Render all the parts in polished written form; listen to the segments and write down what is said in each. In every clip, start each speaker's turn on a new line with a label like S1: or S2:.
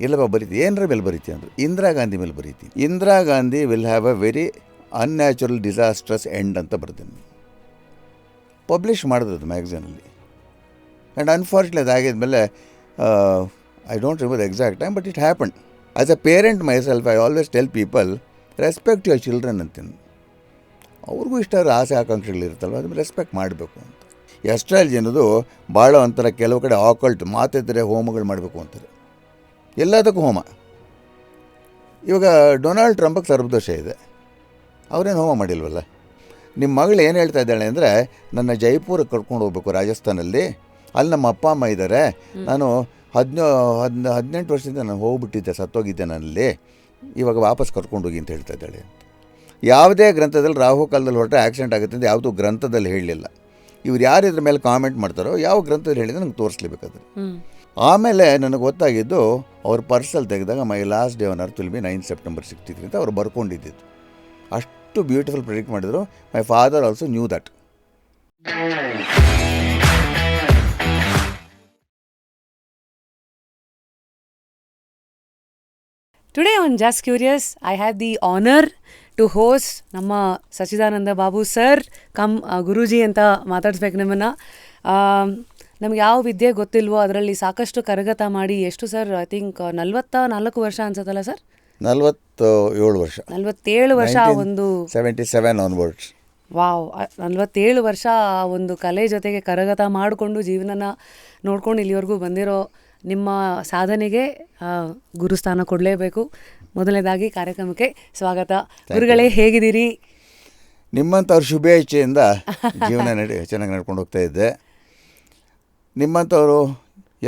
S1: ಇಲ್ಲಪ್ಪ ಬರೀತಿ ಏನರ ಮೇಲೆ ಬರೀತಿ ಅಂದರು. ಇಂದಿರಾ ಗಾಂಧಿ ಮೇಲೆ ಬರೀತೀನಿ. Indira Gandhi will have a very unnatural disastrous end ಅಂತ ಬರ್ತೀನಿ. ಪಬ್ಲಿಷ್ ಮಾಡಿದ್ರದ್ದು ಮ್ಯಾಗ್ಝೀನಲ್ಲಿ. ಆ್ಯಂಡ್ ಅನ್ಫಾರ್ಚುನೇಟ್ ಅದಾಗಿದ್ಮೇಲೆ I don't remember the exact time, but it happen. As a parent myself I always tell people respect your children ಅಂತೀನಿ. ಅವ್ರಿಗೂ ಇಷ್ಟಾದ್ರೂ ಆಸೆ ಆಕಾಂಕ್ಷೆಗಳಿರುತ್ತಲ್ವ, ಅದನ್ನು respect ಮಾಡಬೇಕು ಅಂತ. ಎಷ್ಟರಲ್ಲಿ ಜನದು ಭಾಳ ಒಂಥರ ಕೆಲವು ಕಡೆ ಆಕಲ್ಟ್ ಮಾತಿದ್ದರೆ ಹೋಮಗಳು ಮಾಡಬೇಕು ಅಂತಾರೆ. ಎಲ್ಲದಕ್ಕೂ ಹೋಮ. ಇವಾಗ ಡೊನಾಲ್ಡ್ ಟ್ರಂಪ್ಗೆ ಸರ್ವದೋಷ ಇದೆ, ಅವರೇನು ಹೋಮ ಮಾಡಿಲ್ವಲ್ಲ. ನಿಮ್ಮ ಮಗಳು ಏನು ಹೇಳ್ತಾ ಇದ್ದಾಳೆ ಅಂದರೆ, ನನ್ನ ಜೈಪುರಕ್ಕೆ ಕರ್ಕೊಂಡು ಹೋಗ್ಬೇಕು ರಾಜಸ್ಥಾನಲ್ಲಿ, ಅಲ್ಲಿ ನಮ್ಮ ಅಪ್ಪ ಅಮ್ಮ ಇದ್ದಾರೆ, ನಾನು 18 ವರ್ಷದಿಂದ ನಾನು ಹೋಗ್ಬಿಟ್ಟಿದ್ದೆ, ಸತ್ತೋಗಿದ್ದೆ ನಾನಲ್ಲಿ, ಇವಾಗ ವಾಪಸ್ ಕರ್ಕೊಂಡೋಗಿ ಅಂತ ಹೇಳ್ತಾ ಇದ್ದಾಳೆ ಅಂತ. ಯಾವುದೇ ಗ್ರಂಥದಲ್ಲಿ ರಾಹು ಕಾಲದಲ್ಲಿ ಹೊರಟೆ ಆಕ್ಸಿಡೆಂಟ್ ಆಗುತ್ತೆ ಅಂತ ಯಾವುದೂ ಗ್ರಂಥದಲ್ಲಿ ಹೇಳಲಿಲ್ಲ. ಇವ್ರು ಯಾರು ಇದ್ರ ಮೇಲೆ ಕಾಮೆಂಟ್ ಮಾಡ್ತಾರೋ ಯಾವ ಗ್ರಂಥದಲ್ಲಿ ಹೇಳಿದ್ರೆ ನಂಗೆ ತೋರಿಸ್ಲೇಬೇಕಾದ್ರೆ. ಆಮೇಲೆ ನನಗೆ ಗೊತ್ತಾಗಿದ್ದು ಅವ್ರ ಪರ್ಸಲ್ಲಿ ತೆಗೆದಾಗ ಮೈ last day on earth will B 9 September 63 ಅಂತ ಅವ್ರು ಬರ್ಕೊಂಡಿದ್ದಿದ್ದು. ಅಷ್ಟು ಬ್ಯೂಟಿಫುಲ್ ಪ್ರೆಡಿಕ್ಟ್ ಮಾಡಿದರು. My father also knew that.
S2: Today on Just Curious, I had the honor to host ನಮ್ಮ ಸಚ್ಚಿದಾನಂದ ಬಾಬು ಸರ್ ಗುರೂಜಿ ಅಂತ ಮಾತಾಡಿಸ್ಬೇಕು ನಿಮ್ಮನ್ನು. ನಮ್ಗೆ ಯಾವ ವಿದ್ಯೆ ಗೊತ್ತಿಲ್ವೋ ಅದರಲ್ಲಿ ಸಾಕಷ್ಟು ಕರಗತ ಮಾಡಿ ಎಷ್ಟು ಸರ್, ಐ ಥಿಂಕ್ 44 ವರ್ಷ ಅನ್ಸುತ್ತಲ್ಲ ಸರ್? 47 ವರ್ಷ ಒಂದು
S1: 77 ಆನ್ವರ್ಡ್ಸ್.
S2: ವಾವ್, 47 ವರ್ಷ ಒಂದು ಕಲೆ ಜೊತೆಗೆ ಕರಗತ ಮಾಡಿಕೊಂಡು ಜೀವನನ ನೋಡ್ಕೊಂಡು ಇಲ್ಲಿವರೆಗೂ ಬಂದಿರೋ ನಿಮ್ಮ ಸಾಧನೆಗೆ ಗುರುಸ್ಥಾನ ಕೊಡಲೇಬೇಕು. ಮೊದಲನೇದಾಗಿ ಕಾರ್ಯಕ್ರಮಕ್ಕೆ ಸ್ವಾಗತ. ಗುರುಗಳೇ, ಹೇಗಿದ್ದೀರಿ?
S1: ನಿಮ್ಮಂಥವ್ರ ಶುಭ ಇಚ್ಛೆಯಿಂದ ಜೀವನ ಚೆನ್ನಾಗಿ ನಡ್ಕೊಂಡು ಹೋಗ್ತಾ ಇದ್ದೆ. ನಿಮ್ಮಂಥವರು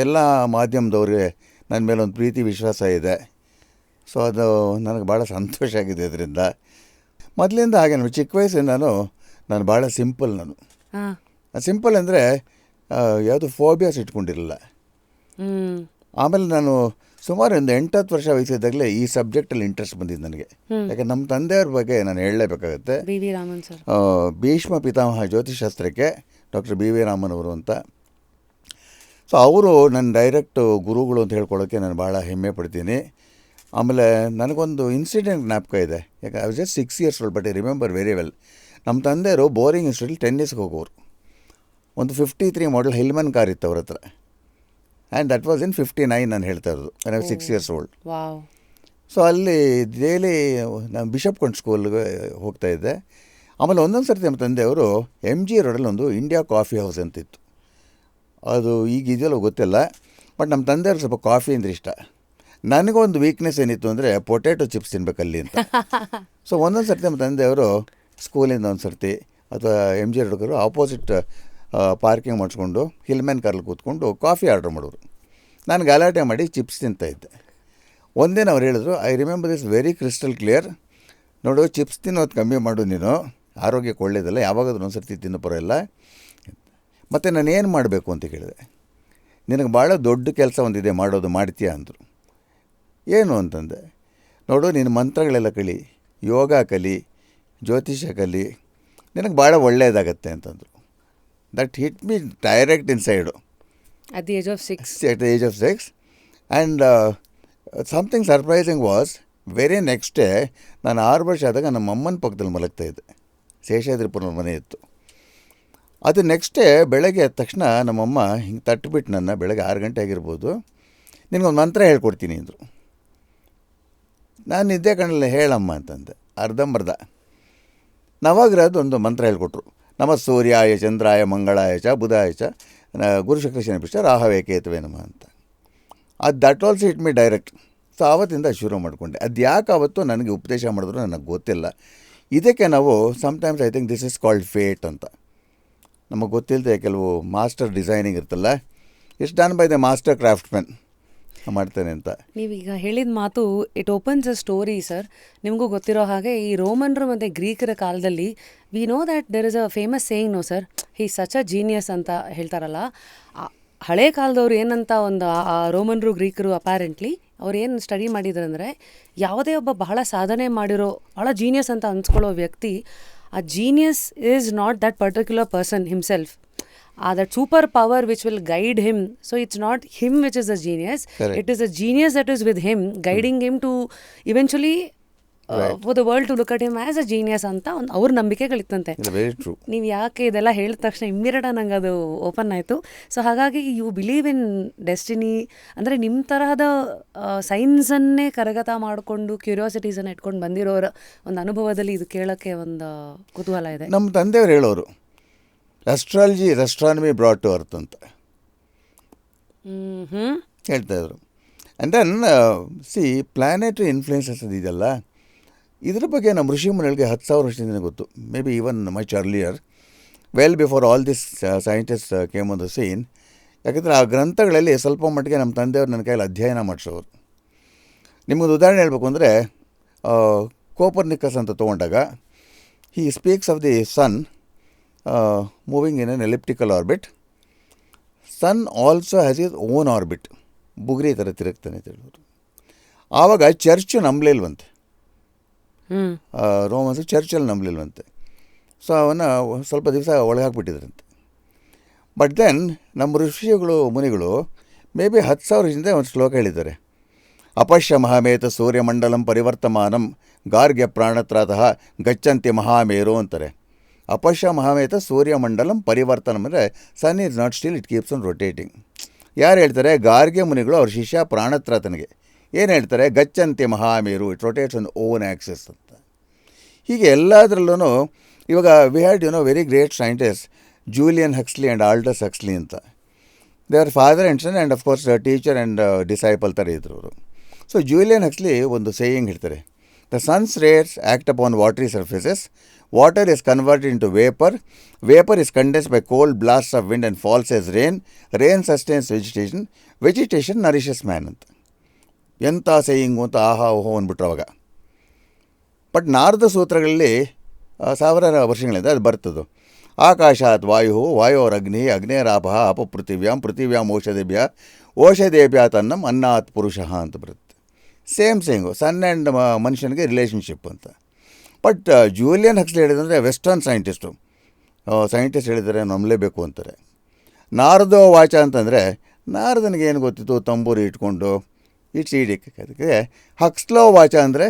S1: ಎಲ್ಲ ಮಾಧ್ಯಮದವ್ರಿಗೆ ನನ್ನ ಮೇಲೆ ಒಂದು ಪ್ರೀತಿ ವಿಶ್ವಾಸ ಇದೆ. ಸೊ ಅದು ನನಗೆ ಭಾಳ ಸಂತೋಷ ಆಗಿದೆ ಇದರಿಂದ. ಮೊದಲಿಂದ ಹಾಗೆ ಚಿಕ್ಕ ವಯಸ್ಸಿಂದನೂ ನಾನು ಭಾಳ ಸಿಂಪಲ್. ಸಿಂಪಲ್ ಅಂದರೆ ಯಾವುದು ಫೋಬಿಯಾಸ್ ಇಟ್ಕೊಂಡಿರಲಿಲ್ಲ. ಆಮೇಲೆ ನಾನು ಸುಮಾರು ಒಂದು 8-10 ವರ್ಷ ವಯಸ್ಸಿದ್ದಾಗಲೇ ಈ ಸಬ್ಜೆಕ್ಟಲ್ಲಿ ಇಂಟ್ರೆಸ್ಟ್ ಬಂದಿದ್ದು ನನಗೆ. ಯಾಕೆ ನಮ್ಮ ತಂದೆಯವ್ರ ಬಗ್ಗೆ ನಾನು ಹೇಳಲೇಬೇಕಾಗತ್ತೆ. ಭೀಷ್ಮ ಪಿತಾಮಹ ಜ್ಯೋತಿಷಾಸ್ತ್ರಕ್ಕೆ ಡಾಕ್ಟರ್ ಬಿ ವಿ ರಾಮನ್ ಅವರು ಅಂತ. ಸೊ ಅವರು ನನ್ನ ಡೈರೆಕ್ಟ್ ಗುರುಗಳು ಅಂತ ಹೇಳ್ಕೊಳ್ಳೋಕ್ಕೆ ನಾನು ಭಾಳ ಹೆಮ್ಮೆ ಪಡ್ತೀನಿ. ಆಮೇಲೆ ನನಗೊಂದು ಇನ್ಸಿಡೆಂಟ್ ಜ್ಞಾಪಕ ಇದೆ. ಯಾಕೆ I was just 6 years old, but I remember very well. ನಮ್ಮ ತಂದೆಯವರು ಬೋರಿಂಗ್ ಇನ್ಸ್ಟಿಟ್ಯೂಟಲ್ಲಿ ಟೆನ್ನಿಸ್ಗೆ ಹೋಗೋರು. ಒಂದು 53 ಮಾಡಲ್ ಹಿಲ್ಮನ್ ಕಾರ್ ಇತ್ತು ಅವ್ರ ಹತ್ರ. ಆ್ಯಂಡ್ ದಟ್ ವಾಸ್ ಇನ್ 59 ನಾನು ಹೇಳ್ತಾ ಇರೋದು. I was 6 years old. So ಅಲ್ಲಿ ಡೈಲಿ ನಾನು ಬಿಷಪ್ಕೊಂಡ್ ಸ್ಕೂಲ್ಗೆ ಹೋಗ್ತಾಯಿದ್ದೆ. ಆಮೇಲೆ ಒಂದೊಂದು ಸರ್ತಿ ನಮ್ಮ ತಂದೆಯವರು MG ರೋಡಲ್ಲಿ ಒಂದು ಇಂಡಿಯಾ ಕಾಫಿ ಹೌಸ್ ಅಂತಿತ್ತು. ಅದು ಈಗ ಇದೆಯಲ್ಲ ಗೊತ್ತಿಲ್ಲ, ಬಟ್ ನಮ್ಮ ತಂದೆಯವ್ರಿಗೆ ಸ್ವಲ್ಪ ಕಾಫಿ ಅಂದರೆ ಇಷ್ಟ. ನನಗೊಂದು ವೀಕ್ನೆಸ್ ಏನಿತ್ತು ಅಂದರೆ ಪೊಟ್ಯಾಟೊ ಚಿಪ್ಸ್ ತಿನ್ಬೇಕಲ್ಲಿ ಅಂತ. ಸೊ ಒಂದೊಂದು ಸರ್ತಿ ನಮ್ಮ ತಂದೆಯವರು ಸ್ಕೂಲಿಂದ ಒಂದು ಸರ್ತಿ ಅಥವಾ MG ರೋಡ್ಗರು ಆಪೋಸಿಟ್ ಪಾರ್ಕಿಂಗ್ ಮಾಡಿಸ್ಕೊಂಡು ಹಿಲ್ಮ್ಯಾನ್ ಕಾರಲ್ಲಿ ಕೂತ್ಕೊಂಡು ಕಾಫಿ ಆರ್ಡ್ರ್ ಮಾಡೋರು. ನಾನು ಗಲಾಟೆ ಮಾಡಿ ಚಿಪ್ಸ್ ತಿಂತಾಯಿದ್ದೆ. ಒಂದಿನ ಅವ್ರು ಹೇಳಿದ್ರು, I remember this very crystal clear, ನೋಡು ಚಿಪ್ಸ್ ತಿನ್ನೋದು ಕಮ್ಮಿ ಮಾಡು, ನೀನು ಆರೋಗ್ಯಕ್ಕೆ ಒಳ್ಳೆಯದಲ್ಲ, ಯಾವಾಗಾದ್ರೂ ಒಂದು ಸರ್ತಿ ತಿನ್ನೋ ಪರವಾಗಿಲ್ಲ. ಮತ್ತು ನಾನು ಏನು ಮಾಡಬೇಕು ಅಂತ ಕೇಳಿದೆ. ನಿನಗೆ ಭಾಳ ದೊಡ್ಡ ಕೆಲಸ ಒಂದಿದೆ, ಮಾಡೋದು ಮಾಡ್ತೀಯಾ ಅಂದರು. ಏನು ಅಂತಂದೆ. ನೋಡು, ನೀನು ಮಂತ್ರಗಳೆಲ್ಲ ಕಲಿ, ಯೋಗ ಕಲಿ, ಜ್ಯೋತಿಷ್ಯ ಕಲಿ, ನಿನಗೆ ಭಾಳ ಒಳ್ಳೆಯದಾಗತ್ತೆ ಅಂತಂದರು. That hit me direct inside
S2: at the age of 6.
S1: At the age of 6. And something surprising was, very next day ನಾನು 6 ವರ್ಷ ಆದಾಗ ನಮ್ಮ ಅಮ್ಮನ ಪಕ್ಕದಲ್ಲಿ ಮಲಗ್ತಾಯಿದ್ದೆ. ಶೇಷಾದ್ರಿಪುರ ಮನೆ ಇತ್ತು. ಅದು ನೆಕ್ಸ್ಟ್ ಡೇ ಬೆಳಗ್ಗೆ ಎದ್ದ ತಕ್ಷಣ ನಮ್ಮಮ್ಮ ಹಿಂಗೆ ತಟ್ಟುಬಿಟ್ಟು ನನ್ನ, ಬೆಳಗ್ಗೆ 6 ಗಂಟೆ ಆಗಿರ್ಬೋದು, ನಿನಗೊಂದು ಮಂತ್ರ ಹೇಳ್ಕೊಡ್ತೀನಿ ಅಂದರು. ನಾನು ನಿದ್ದೆ ಕಣ್ಣಲ್ಲಿ ಹೇಳಮ್ಮ ಅಂತಂದೆ. ಅರ್ಧಂಬರ್ಧ ನವಗ್ರಹದ ಒಂದು ಮಂತ್ರ ಹೇಳ್ಕೊಟ್ರು. ನಮ ಸೂರ್ಯಾಯ ಚಂದ್ರಾಯ ಮಂಗಳಾಯ ಚ ಬುಧಾಯ ಚ ಗುರು ಶುಕ್ರ ಶನಿ ಪಿಷ್ಟ ರಾಹವೇ ಕೇತುವೆ ನಮಃ ಅಂತ. ಅದು that also it me direct. So ಆವತ್ತಿಂದ ಶುರು ಮಾಡಿಕೊಂಡೆ. ಅದು ಯಾಕೆ ಆವತ್ತು ನನಗೆ ಉಪದೇಶ ಮಾಡಿದ್ರು ನನಗೆ ಗೊತ್ತಿಲ್ಲ. ಇದಕ್ಕೆ ನಾವು sometimes I think this is called fate ಅಂತ. ನಮಗೆ ಗೊತ್ತಿಲ್ಲದೆ ಕೆಲವು ಮಾಸ್ಟರ್ ಡಿಸೈನಿಂಗ್ ಇರ್ತಲ್ಲ, it's done by the master craftsman ಮಾಡ್ತೇನೆ ಅಂತ.
S2: ನೀವೀಗ ಹೇಳಿದ ಮಾತು it opens a story sir. ನಿಮಗೂ ಗೊತ್ತಿರೋ ಹಾಗೆ ಈ ರೋಮನ್ರು ಮತ್ತು ಗ್ರೀಕರ ಕಾಲದಲ್ಲಿ we know that there is a famous saying, no sir, he such a genius ಅಂತ ಹೇಳ್ತಾರಲ್ಲ. ಹಳೆ ಕಾಲದವ್ರು ಏನಂತ ಒಂದು ರೋಮನ್ರು ಗ್ರೀಕರು ಅಪ್ಯಾರೆಂಟ್ಲಿ ಅವ್ರು ಏನು ಸ್ಟಡಿ ಮಾಡಿದ್ರಂದರೆ, ಯಾವುದೇ ಒಬ್ಬ ಬಹಳ ಸಾಧನೆ ಮಾಡಿರೋ ಭಾಳ ಜೀನಿಯಸ್ ಅಂತ ಅನ್ಸ್ಕೊಳ್ಳೋ ವ್ಯಕ್ತಿ, ಆ genius is not that particular person himself. that super power which will guide him. So it's not him which is a genius.
S1: Correct.
S2: It is a genius that is with him, guiding him to eventually for the world to look at him as a genius ಅಂತ ಒಂದು ಅವ್ರ ನಂಬಿಕೆಗಳಿತ್ತಂತೆ.
S1: Very true.
S2: ನೀವು ಯಾಕೆ ಇದೆಲ್ಲ ಹೇಳಿದ ತಕ್ಷಣ ಇಮ್ಮಿಡಿಯೇಟಾಗಿ ನಂಗೆ ಅದು ಓಪನ್ ಆಯಿತು. ಸೊ ಹಾಗಾಗಿ ಯು ಬಿಲೀವ್ ಇನ್ ಡೆಸ್ಟಿನಿ, ಅಂದರೆ ನಿಮ್ಮ ತರಹದ ಸೈನ್ಸನ್ನೇ ಕರಗತ ಮಾಡಿಕೊಂಡು ಕ್ಯೂರಿಯಾಸಿಟೀಸನ್ನು ಇಟ್ಕೊಂಡು ಬಂದಿರೋರ ಒಂದು ಅನುಭವದಲ್ಲಿ ಇದು ಕೇಳೋಕ್ಕೆ ಒಂದು ಕುತೂಹಲ ಇದೆ.
S1: ನಮ್ಮ ತಂದೆಯವರು ಹೇಳೋರು astrology is astronomy brought to earth ಅಂತ ಹೇಳ್ತಾಯಿದ್ರು. And then see planetary influences ಇದೆಯಲ್ಲ, ಇದ್ರ ಬಗ್ಗೆ ನಮ್ಮ ಋಷಿ ಮುನಿಗಳಿಗೆ 10,000 ವರ್ಷದಿಂದ ಗೊತ್ತು. Maybe even much earlier, well before all this scientist came on the scene. ಯಾಕಂದರೆ ಆ ಗ್ರಂಥಗಳಲ್ಲಿ ಸ್ವಲ್ಪ ಮಟ್ಟಿಗೆ ನಮ್ಮ ತಂದೆಯವರು ನನ್ನ ಕೈಯಲ್ಲಿ ಅಧ್ಯಯನ ಮಾಡಿಸೋರು. ನಿಮಗೊಂದು ಉದಾಹರಣೆ ಹೇಳಬೇಕು ಅಂದರೆ, ಕೋಪರ್ನಿಕಸ್ ಅಂತ ತೊಗೊಂಡಾಗ he speaks of the sun moving in an elliptical orbit. Sun also has its own orbit, ಬುಗ್ರಿ ಥರ ತಿರುಗ್ತಾನೆ ಅಂತ ಹೇಳೋರು. ಆವಾಗ ಚರ್ಚ್ ನಂಬಲಿಲ್ವಂತೆ, ರೋಮನ್ಸು ಚರ್ಚಲ್ಲಿ ನಂಬಲಿಲ್ವಂತೆ. ಸೊ ಅವನ್ನ ಸ್ವಲ್ಪ ದಿವಸ ಒಳಗೆ ಹಾಕ್ಬಿಟ್ಟಿದ್ರಂತೆ. ಬಟ್ ದೆನ್ ನಮ್ಮ ಋಷಿಗಳು ಮುನಿಗಳು ಮೇ ಬಿ 10,000 ವರ್ಷದಿಂದ ಒಂದು ಶ್ಲೋಕ ಹೇಳಿದ್ದಾರೆ. ಅಪಶ್ಯ ಮಹಾಮೇತ ಸೂರ್ಯಮಂಡಲಂ ಪರಿವರ್ತಮಾನಂ ಗಾರ್ಗ್ಯ ಪ್ರಾಣತ್ರಾತಃ ಗಚ್ಚಂತಿ ಮಹಾಮೇರು ಅಂತಾರೆ. ಅಪಶ್ಯ ಮಹಾಮೇತ ಸೂರ್ಯಮಂಡಲಂ ಪರಿವರ್ತನಂ ಅಂದರೆ sun is not still, it keeps on rotating. ಯಾರು ಹೇಳ್ತಾರೆ? ಗಾರ್ಗ್ಯ ಮುನಿಗಳು ಅವ್ರ ಶಿಷ್ಯ ಪ್ರಾಣತ್ರಾತನಿಗೆ ಏನು ಹೇಳ್ತಾರೆ? ಗಚ್ಚಂತಿ ಮಹಾಮೇರು, it rotates on own axis ಅಂತ. ಹೀಗೆ ಎಲ್ಲದರಲ್ಲೂ ಇವಾಗ we had very great scientist Julian Huxley and Aldous Huxley ಅಂತ. They are father and son and of course teacher and disciple ಥರ ಇದ್ರು ಅವರು. ಸೊ ಜೂಲಿಯನ್ ಹಕ್ಸ್ಲಿ ಒಂದು ಸೇಯಿಂಗ್ ಹೇಳ್ತಾರೆ, the sun's rays act upon watery surfaces, water is converted into vapour, vapour is condensed by cold blasts of wind and falls as rain, rain sustains vegetation, vegetation nourishes man ಅಂತ. ಎಂಥ ಸೇಯಿಂಗು ಅಂತ ಆಹಾ ಓಹೋ ಅಂದ್ಬಿಟ್ರು ಅವಾಗ. But Narada ಸೂತ್ರಗಳಲ್ಲಿ ಸಾವಿರಾರು ವರ್ಷಗಳಿಂದ ಅದು ಬರ್ತದ್ದು. ಆಕಾಶಾತ್ ವಾಯು, ವಾಯೋರಗ್ನಿ, ಅಗ್ನೇರಾಪಃ ಅಪ ಪೃಥಿವ್ಯಾಂ, ಪೃಥಿವ್ಯಾಂ ಔಷಧೇಭ್ಯ, ಔಷಧೇಭ್ಯ ತನ್ನಂ ಅನ್ನಾತ್ ಪುರುಷಃ ಅಂತ ಬರುತ್ತೆ. ಸೇಮ್ ಸೇಯಿಂಗು, ಸನ್ ಆ್ಯಂಡ್ ಮನುಷ್ಯನಿಗೆ ರಿಲೇಷನ್ಶಿಪ್ ಅಂತ. ಬಟ್ ಜೂಲಿಯನ್ ಹಕ್ಸ್ಲಿ ಹೇಳಿದಂದರೆ ವೆಸ್ಟರ್ನ್ ಸೈಂಟಿಸ್ಟ್ ಹೇಳಿದರೆ ನಂಬಲೇಬೇಕು ಅಂತಾರೆ. ನಾರದೋ ವಾಚ ಅಂತಂದರೆ ನಾರದನಿಗೆ ಏನು ಗೊತ್ತಿತ್ತು? ತಂಬೂರಿ ಇಟ್ಕೊಂಡು ಇಟ್ಸ್ ಈಡಿಕ್. ಅದಕ್ಕೆ ಹಕ್ಸ್ಲೋ ವಾಚ ಅಂದರೆ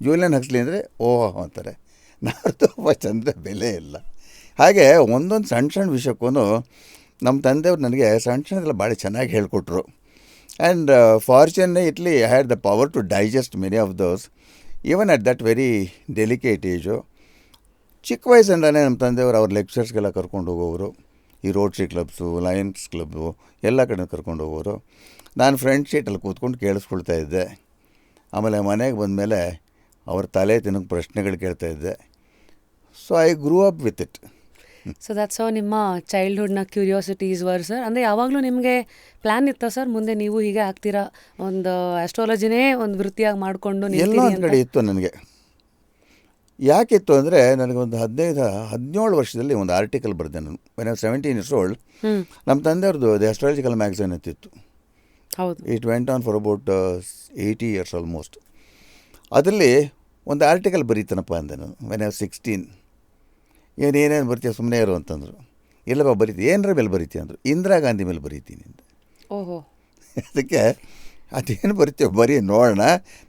S1: ಜೂಲಿಯನ್ ಹಕ್ಸ್ಲಿ ಅಂದರೆ ಓಹೋ ಅಂತಾರೆ. ನಾರದೋ ವಾಚ ಅಂದರೆ ಬೆಲೆ ಇಲ್ಲ. ಹಾಗೆ ಒಂದೊಂದು ಸಣ್ಣ ಸಣ್ಣ ವಿಷಯಕ್ಕೂ ನಮ್ಮ ತಂದೆಯವ್ರು ನನಗೆ ಸಣ್ಣ ಸಣ್ಣದೆಲ್ಲ ಭಾಳ ಚೆನ್ನಾಗಿ ಹೇಳಿಕೊಟ್ರು. And fortunately I had the power to digest many of those even at that very delicate age. ಚಿಕ್ಕ ವಯಸ್ಸಿಂದಲೇ ನಮ್ಮ ತಂದೆಯವರು ಅವ್ರ ಲೆಕ್ಚರ್ಸ್ಗೆಲ್ಲ ಕರ್ಕೊಂಡು ಹೋಗೋರು. ಈ ರೋಟ್ರಿ ಕ್ಲಬ್ಸು, ಲಯನ್ಸ್ ಕ್ಲಬ್ಬು ಎಲ್ಲ ಕಡೆ ಕರ್ಕೊಂಡು ಹೋಗೋರು. ನಾನು ಫ್ರಂಟ್ ಸೀಟಲ್ಲಿ ಕೂತ್ಕೊಂಡು ಕೇಳಿಸ್ಕೊಳ್ತಾ ಇದ್ದೆ. ಆಮೇಲೆ ಮನೆಗೆ ಬಂದಮೇಲೆ ಅವ್ರ ತಲೆ ತಿನ್ನೋಕ್ಕೆ ಪ್ರಶ್ನೆಗಳು ಕೇಳ್ತಾಯಿದ್ದೆ. So I grew up with it.
S2: So that's how ನಿಮ್ಮ ಚೈಲ್ಡ್ಹುಡ್ನ ಕ್ಯೂರಿಯಾಸಿಟೀಸ್ ವರ್ ಸರ್. ಅಂದರೆ ಯಾವಾಗಲೂ ನಿಮಗೆ ಪ್ಲ್ಯಾನ್ ಇತ್ತಾ ಸರ್ ಮುಂದೆ ನೀವು ಹೀಗೆ ಆಗ್ತೀರಾ, ಒಂದು ಆಸ್ಟ್ರಾಲಜಿನೇ ಒಂದು ವೃತ್ತಿಯಾಗಿ ಮಾಡಿಕೊಂಡು?
S1: ಎಲ್ಲೋ ಒಂದು ಕಡೆ ಇತ್ತು ನನಗೆ. ಯಾಕಿತ್ತು ಅಂದರೆ ನನಗೊಂದು 17 ವರ್ಷದಲ್ಲಿ ಒಂದು ಆರ್ಟಿಕಲ್ ಬರೆದೆ ನಾನು. When I 17 years old. ನಮ್ಮ ತಂದೆಯವ್ರದ್ದು ದಿ ಆಸ್ಟ್ರಾಲಜಿಕಲ್ ಮ್ಯಾಗಝೈನ್ ಅಂತಿತ್ತು.
S2: ಹೌದು.
S1: It went on for about 80 years almost. ಅದರಲ್ಲಿ ಒಂದು ಆರ್ಟಿಕಲ್ ಬರೀತಾನಪ್ಪ ಅಂದೆ ನಾನು. When I 16. ಏನೇನು ಬರಿತೀಯ ಸುಮ್ಮನೆ ಇರು ಅಂತಂದರು. ಇಲ್ಲಪ್ಪ ಬರೀತಿ, ಏನರ ಮೇಲೆ ಬರೀತೀಯ ಅಂದರು. ಇಂದಿರಾ ಗಾಂಧಿ ಮೇಲೆ ಬರೀತೀನಿ ಅಂತ.
S2: ಓಹೋ.
S1: ಅದಕ್ಕೆ ಅದೇನು ಬರಿತೀವಿ ಬರೀ ನೋಡೋಣ,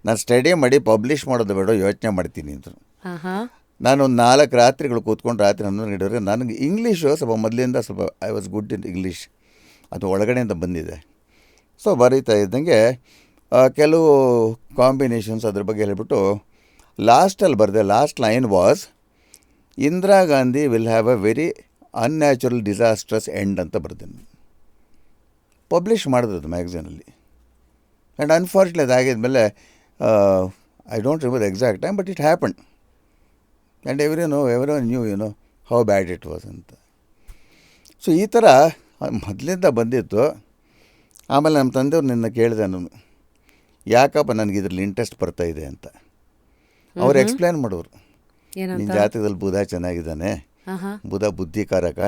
S1: ನಾನು ಸ್ಟಡಿ ಮಾಡಿ ಪಬ್ಲಿಷ್ ಮಾಡೋದು ಬೇಡ ಯೋಚನೆ ಮಾಡ್ತೀನಿ ಅಂದರು. ನಾನೊಂದು 4 ರಾತ್ರಿಗಳು ಕೂತ್ಕೊಂಡು ರಾತ್ರಿ 11 ಗಂಟೆವರೆಗೆ. ನನಗೆ ಇಂಗ್ಲೀಷು ಸ್ವಲ್ಪ ಮೊದಲಿಂದ ಸ್ವಲ್ಪ I was good in English, ಅದು ಒಳಗಡೆಯಿಂದ ಬಂದಿದೆ. ಸೊ ಬರೀತಾ ಇದ್ದಂಗೆ ಕೆಲವು ಕಾಂಬಿನೇಷನ್ಸ್ ಅದ್ರ ಬಗ್ಗೆ ಹೇಳಿಬಿಟ್ಟು ಲಾಸ್ಟಲ್ಲಿ ಬರೆದೆ. Last line was Indira Gandhi will have a very unnatural disastrous end ಅಂತ ಬರ್ತೀನಿ. ಪಬ್ಲಿಷ್ ಮಾಡಿದ್ರದು ಮ್ಯಾಗಝೀನಲ್ಲಿ. ಆ್ಯಂಡ್ ಅನ್ಫಾರ್ಚುನೇಟ್ ಆಗಿದ್ಮೇಲೆ I don't remember exact time, but it happen. And every one knew how bad it was ಅಂತ. ಸೊ ಈ ಥರ ಮೊದಲಿಂದ ಬಂದಿತ್ತು. ಆಮೇಲೆ ನಮ್ಮ ತಂದೆಯವ್ರು ನಿನ್ನ ಕೇಳಿದೆ ನಾನು, ಯಾಕಪ್ಪ ನನಗೆ ಇದರಲ್ಲಿ ಇಂಟ್ರೆಸ್ಟ್ ಬರ್ತಾಯಿದೆ ಅಂತ. ಅವ್ರು ಎಕ್ಸ್ಪ್ಲೇನ್ ಮಾಡೋರು, ನಿನ್ನ ಜಾತಕದಲ್ಲಿ ಬುಧ ಚೆನ್ನಾಗಿದ್ದಾನೆ, ಬುಧ ಬುದ್ಧಿಕಾರಕ.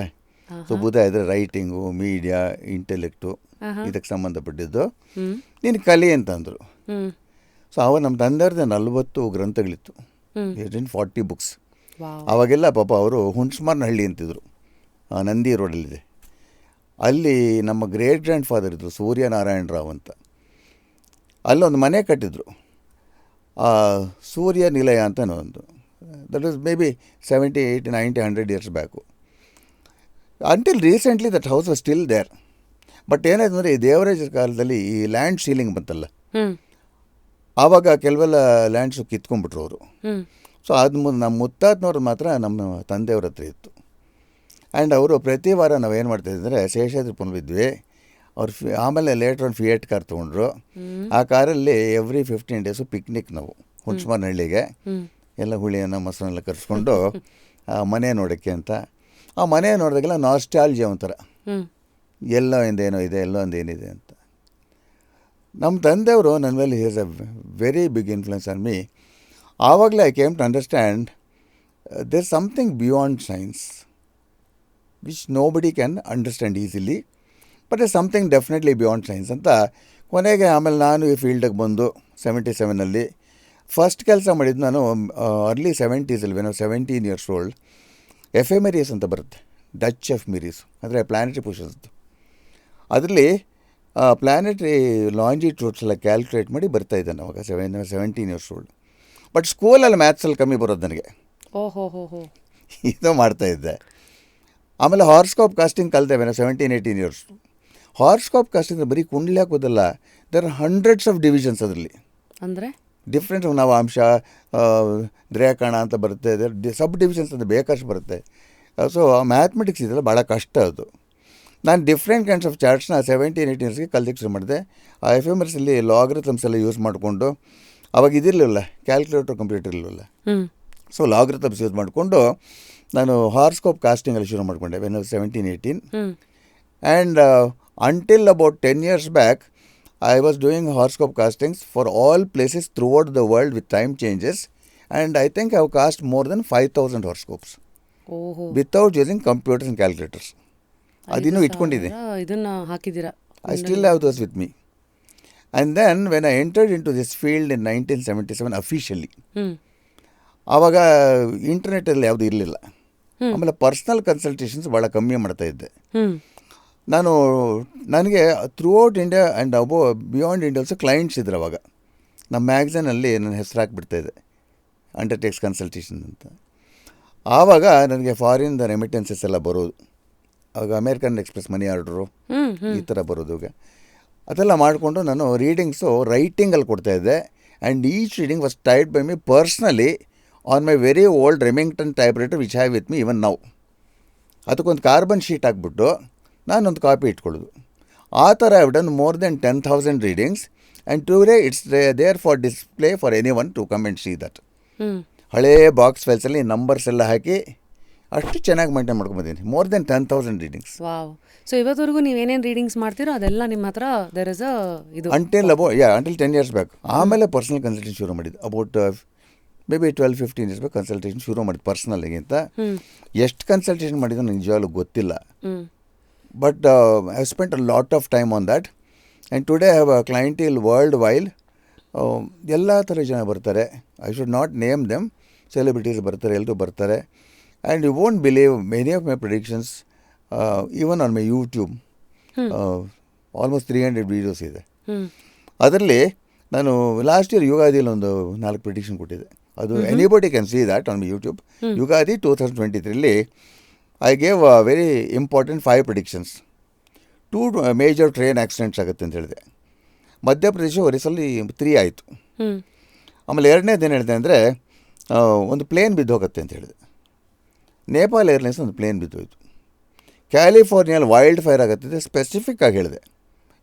S1: ಸೊ ಬುಧ ಇದ್ರೆ ರೈಟಿಂಗು, ಮೀಡಿಯಾ, ಇಂಟೆಲೆಕ್ಟು ಇದಕ್ಕೆ ಸಂಬಂಧಪಟ್ಟಿದ್ದು, ನೀನು ಕಲಿ ಅಂತಂದರು. ಸೊ ಅವ ನಮ್ಮ ತಂದೆಯವ್ರದ್ದೇ 40 ಗ್ರಂಥಗಳಿತ್ತು, 40 books. ಅವಾಗೆಲ್ಲ ಪಾಪ ಅವರು ಹುಣ್ಸ್ಮಾರ್ನಹಳ್ಳಿ ಅಂತಿದ್ರು, ನಂದಿ ರೋಡಲ್ಲಿದೆ. ಅಲ್ಲಿ ನಮ್ಮ ಗ್ರೇಟ್ ಗ್ರ್ಯಾಂಡ್ ಫಾದರ್ ಇದ್ದರು ಸೂರ್ಯನಾರಾಯಣ ರಾವ್ ಅಂತ. ಅಲ್ಲೊಂದು ಮನೆ ಕಟ್ಟಿದ್ರು, ಸೂರ್ಯ ನಿಲಯ ಅಂತ ಒಂದು. That is maybe 70, 80, 90, 100 years back. Until recently that house was still there. But ಏನಾಯ್ತು ಅಂದರೆ ಈ ದೇವರಾಜರ ಕಾಲದಲ್ಲಿ ಈ ಲ್ಯಾಂಡ್ ಸೀಲಿಂಗ್ ಬಂತಲ್ಲ, ಆವಾಗ ಕೆಲವೆಲ್ಲ ಲ್ಯಾಂಡ್ಸು ಕಿತ್ಕೊಂಡ್ಬಿಟ್ರು ಅವರು. ಸೊ ಅದು ನಮ್ಮ ಮುತ್ತಾತನವ್ರು ಮಾತ್ರ ನಮ್ಮ ತಂದೆಯವ್ರ ಹತ್ರ ಇತ್ತು. ಆ್ಯಂಡ್ ಅವರು ಪ್ರತಿ ವಾರ ನಾವು ಏನು ಮಾಡ್ತಾಯಿದ್ದರೆ ಶೇಷಾದ್ರಿಪುರ ಇದ್ವಿ. ಅವ್ರು ಆಮೇಲೆ ಲೇಟ್ರ್ ಒಂದು ಫಿಯೇಟ್ ಕಾರ್ ತೊಗೊಂಡ್ರು. ಆ ಕಾರಲ್ಲಿ ಎವ್ರಿ 15 ಡೇಸು ಪಿಕ್ನಿಕ್ ನಾವು ಹುಣಸಮನಹಳ್ಳಿಗೆ ಎಲ್ಲ ಹುಳಿಯನ್ನು ಮೊಸರನ್ನೆಲ್ಲ ಕರೆಸ್ಕೊಂಡು ಮನೆ ನೋಡೋಕ್ಕೆ ಅಂತ. ಆ ಮನೆ ನೋಡಿದಾಗೆಲ್ಲ ನಾಸ್ಟಾಲ್ಜಿಯಾ ಒಂಥರ, ಎಲ್ಲೋ ಒಂದೇನೋ ಇದೆ, ಎಲ್ಲೋ ಒಂದು ಏನಿದೆ ಅಂತ. ನಮ್ಮ ತಂದೆಯವರು ನನ್ನ ಮೇಲೆ is a very big influence on me. ಆವಾಗಲೇ I came to understand there something beyond science which nobody can understand easily, but is something definitely beyond science ಅಂತ. ಕೊನೆಗೆ ಆಮೇಲೆ ನಾನು ಈ ಫೀಲ್ಡಿಗೆ ಬಂದು 77 ಫಸ್ಟ್ ಕೆಲಸ ಮಾಡಿದ್ದು ನಾನು early 70s when 17 years old. ಎಫೆಮೆರೀಸ್ ಅಂತ ಬರುತ್ತೆ, ಡಚ್ ಎಫೆಮೆರೀಸ್ ಅಂದರೆ ಪ್ಲಾನೆಟರಿ ಪೊಸಿಷನ್ಸ್ದು. ಅದರಲ್ಲಿ ಪ್ಲಾನೆಟರಿ ಲಾಂಜಿಟ್ಯೂಡ್ಸ್ ಎಲ್ಲ ಕ್ಯಾಲ್ಕುಲೇಟ್ ಮಾಡಿ ಬರ್ತಾಯಿದ್ದೆ ಅವಾಗ 17 years old. ಬಟ್ ಸ್ಕೂಲಲ್ಲಿ ಮ್ಯಾಥ್ಸಲ್ಲಿ ಕಮ್ಮಿ ಬರೋದು ನನಗೆ, ಇದು ಮಾಡ್ತಾಯಿದ್ದೆ. ಆಮೇಲೆ ಹಾರ್ಸ್ಕೋಪ್ ಕಾಸ್ಟಿಂಗ್ ಕಲಿತೇವೆ ನಾವು 17, 18 years. ಹಾರ್ಸ್ಕೋಪ್ ಕಾಸ್ಟಿಂಗ್ ಬರೀ ಕುಂಡ್ಲಿ ಹಾಕೋದಲ್ಲ, there are hundreds of divisions ಅದರಲ್ಲಿ.
S2: ಅಂದರೆ
S1: ಡಿಫ್ರೆಂಟ್ ನವಾಂಶ, ದ್ರೇಕಣ ಅಂತ ಬರುತ್ತೆ, ಸಬ್ ಡಿವಿಷನ್ಸ್ ಅಂತ ಬೇಕಷ್ಟು ಬರುತ್ತೆ. ಸೊ ಮ್ಯಾಥಮೆಟಿಕ್ಸ್ ಇದೆಲ್ಲ ಭಾಳ ಕಷ್ಟ ಅದು. ನಾನು ಡಿಫ್ರೆಂಟ್ ಕೈಂಡ್ಸ್ ಆಫ್ ಚಾರ್ಟ್ಸ್ನ 17, 18 yearsಗೆ ಕಲಿಯೋಕ್ಕೆ ಶುರು ಮಾಡಿದೆ. ಆ ಎಫೆಮೆರಿಸಲ್ಲಿ ಲಾಗರಿಥಮ್ಸ್ ಎಲ್ಲ ಯೂಸ್ ಮಾಡಿಕೊಂಡು, ಅವಾಗ ಇದಿರಲಿಲ್ಲ, ಕ್ಯಾಲ್ಕುಲೇಟರ್ ಕಂಪ್ಯೂಟರ್ ಇರಲಿಲ್ಲ. ಸೊ ಲಾಗರಿಥಮ್ಸ್ ಯೂಸ್ ಮಾಡಿಕೊಂಡು ನಾನು ಹಾರ್ಸ್ಕೋಪ್ ಕಾಸ್ಟಿಂಗಲ್ಲಿ ಶುರು ಮಾಡಿಕೊಂಡೆ when 17, 18. And until about 10 years back, I was doing horoscope castings for all places throughout the world with time changes, and I think I have cast more than 5,000 horoscopes without using computers and calculators. Adinu itkondiದೆ,
S2: ಇದನ್ನ ಹಾಕಿದ್ದೀರಾ.
S1: I still have those with me. And then when I entered into this field in 1977 officially, ಆವಾಗ ಇಂಟರ್ನೆಟಲ್ಲಿ ಯಾವುದು ಇರಲಿಲ್ಲ. ಆಮೇಲೆ personal consultations ಭಾಳ ಕಮ್ಮಿ ಮಾಡ್ತಾ ಇದ್ದೆ ನನಗೆ throughout India and beyond India also clients ಇದ್ರು. ಅವಾಗ ನಮ್ಮ ಮ್ಯಾಗ್ಝಿನಲ್ಲಿ ನನ್ನ ಹೆಸರು ಹಾಕಿಬಿಡ್ತಾಯಿದ್ದೆ, ಅಂಡರ್ಟೇಕ್ಸ್ ಕನ್ಸಲ್ಟೇಷನ್ ಅಂತ. ಆವಾಗ ನನಗೆ ಫಾರಿನ್ದ ರೆಮಿಟೆನ್ಸಸ್ ಎಲ್ಲ ಬರೋದು. ಆವಾಗ ಅಮೇರಿಕನ್ ಎಕ್ಸ್ಪ್ರೆಸ್ ಮನಿ ಆರ್ಡ್ರು ಈ ಥರ ಬರೋದು. ಅದೆಲ್ಲ ಮಾಡಿಕೊಂಡು ನಾನು ರೀಡಿಂಗ್ಸು ರೈಟಿಂಗಲ್ಲಿ ಕೊಡ್ತಾಯಿದ್ದೆ. And each reading was tied by me personally on my very old Remington typewriter which have with me even now. ಅದಕ್ಕೊಂದು ಕಾರ್ಬನ್ ಶೀಟ್ ಹಾಕ್ಬಿಟ್ಟು ನಾನೊಂದು ಕಾಪಿ ಇಟ್ಕೊಳ್ಳೋದು. ಆ ಥರ have done more than 10,000 readings. And today it's there for display for any one to come and see that. ಹಳೇ box ಫೈಲ್ಸಲ್ಲಿ numbers ಎಲ್ಲ ಹಾಕಿ ಅಷ್ಟು ಚೆನ್ನಾಗಿ ಮೇಂಟೈನ್ ಮಾಡ್ಕೊಂಬಂದಿದ್ದೀನಿ. More than 10,000 readings.
S2: Wow. So ಇವತ್ತವರೆಗೂ ನೀವೇನೇನು readings ಮಾಡ್ತೀರೋ ಅದೆಲ್ಲ ನಿಮ್ಮ ಹತ್ರ ದೇರ್ ಇಸ್ ಅ ಇದು
S1: ಅಂಟಿಲ್ 10 years ಬ್ಯಾಕ್. ಆಮೇಲೆ ಪರ್ಸನಲ್ ಕನ್ಸಲ್ಟೇಷನ್ ಶುರು ಮಾಡಿದ್ದು about may be 12-15 years back consultation ಶುರು ಮಾಡಿದ್ದು ಪರ್ಸ್ನಲ್ಗಿಂತ. ಎಷ್ಟು ಕನ್ಸಲ್ಟೇಷನ್ ಮಾಡಿದ್ದು ನನಗೆ ನಿಜವಾಗ್ಲೂ ಗೊತ್ತಿಲ್ಲ. But I have spent a lot of time on that, and today I have a clientele worldwide. ಎಲ್ಲ ಥರ ಜನ ಬರ್ತಾರೆ. I should not name them. Celebrities ಬರ್ತಾರೆ, ಎಲ್ಲರೂ ಬರ್ತಾರೆ. And you won't believe many of my predictions, even on my YouTube, almost 300 videos ಇದೆ. ಅದರಲ್ಲಿ ನಾನು ಲಾಸ್ಟ್ ಇಯರ್ ಯುಗಾದಿಯಲ್ಲಿ ಒಂದು 4 ಪ್ರಿಡಿಕ್ಷನ್ ಕೊಟ್ಟಿದ್ದೆ. ಅದು anybody can see that on my YouTube. Ugadi 2023 I gave a very important 5 predictions. 2 major train accidents ಆಗುತ್ತೆ ಅಂತ ಹೇಳಿದೆ. ಮಧ್ಯಪ್ರದೇಶ ಒರಿಸ್ಸಲ್ಲಿ 3 ಆಯಿತು. ಆಮೇಲೆ ಎರಡನೇದು ಏನು ಹೇಳಿದೆ ಅಂದರೆ ಒಂದು ಪ್ಲೇನ್ ಬಿದ್ದು ಹೋಗುತ್ತೆ ಅಂತ ಹೇಳಿದೆ. ನೇಪಾಲ್ ಏರ್ಲೈನ್ಸ್ ಒಂದು ಪ್ಲೇನ್ ಬಿದ್ದೋಯ್ತು. ಕ್ಯಾಲಿಫೋರ್ನಿಯಲ್ಲಿ ವೈಲ್ಡ್ ಫೈರ್ ಆಗುತ್ತೆ ಸ್ಪೆಸಿಫಿಕ್ ಆಗಿ ಹೇಳಿದೆ.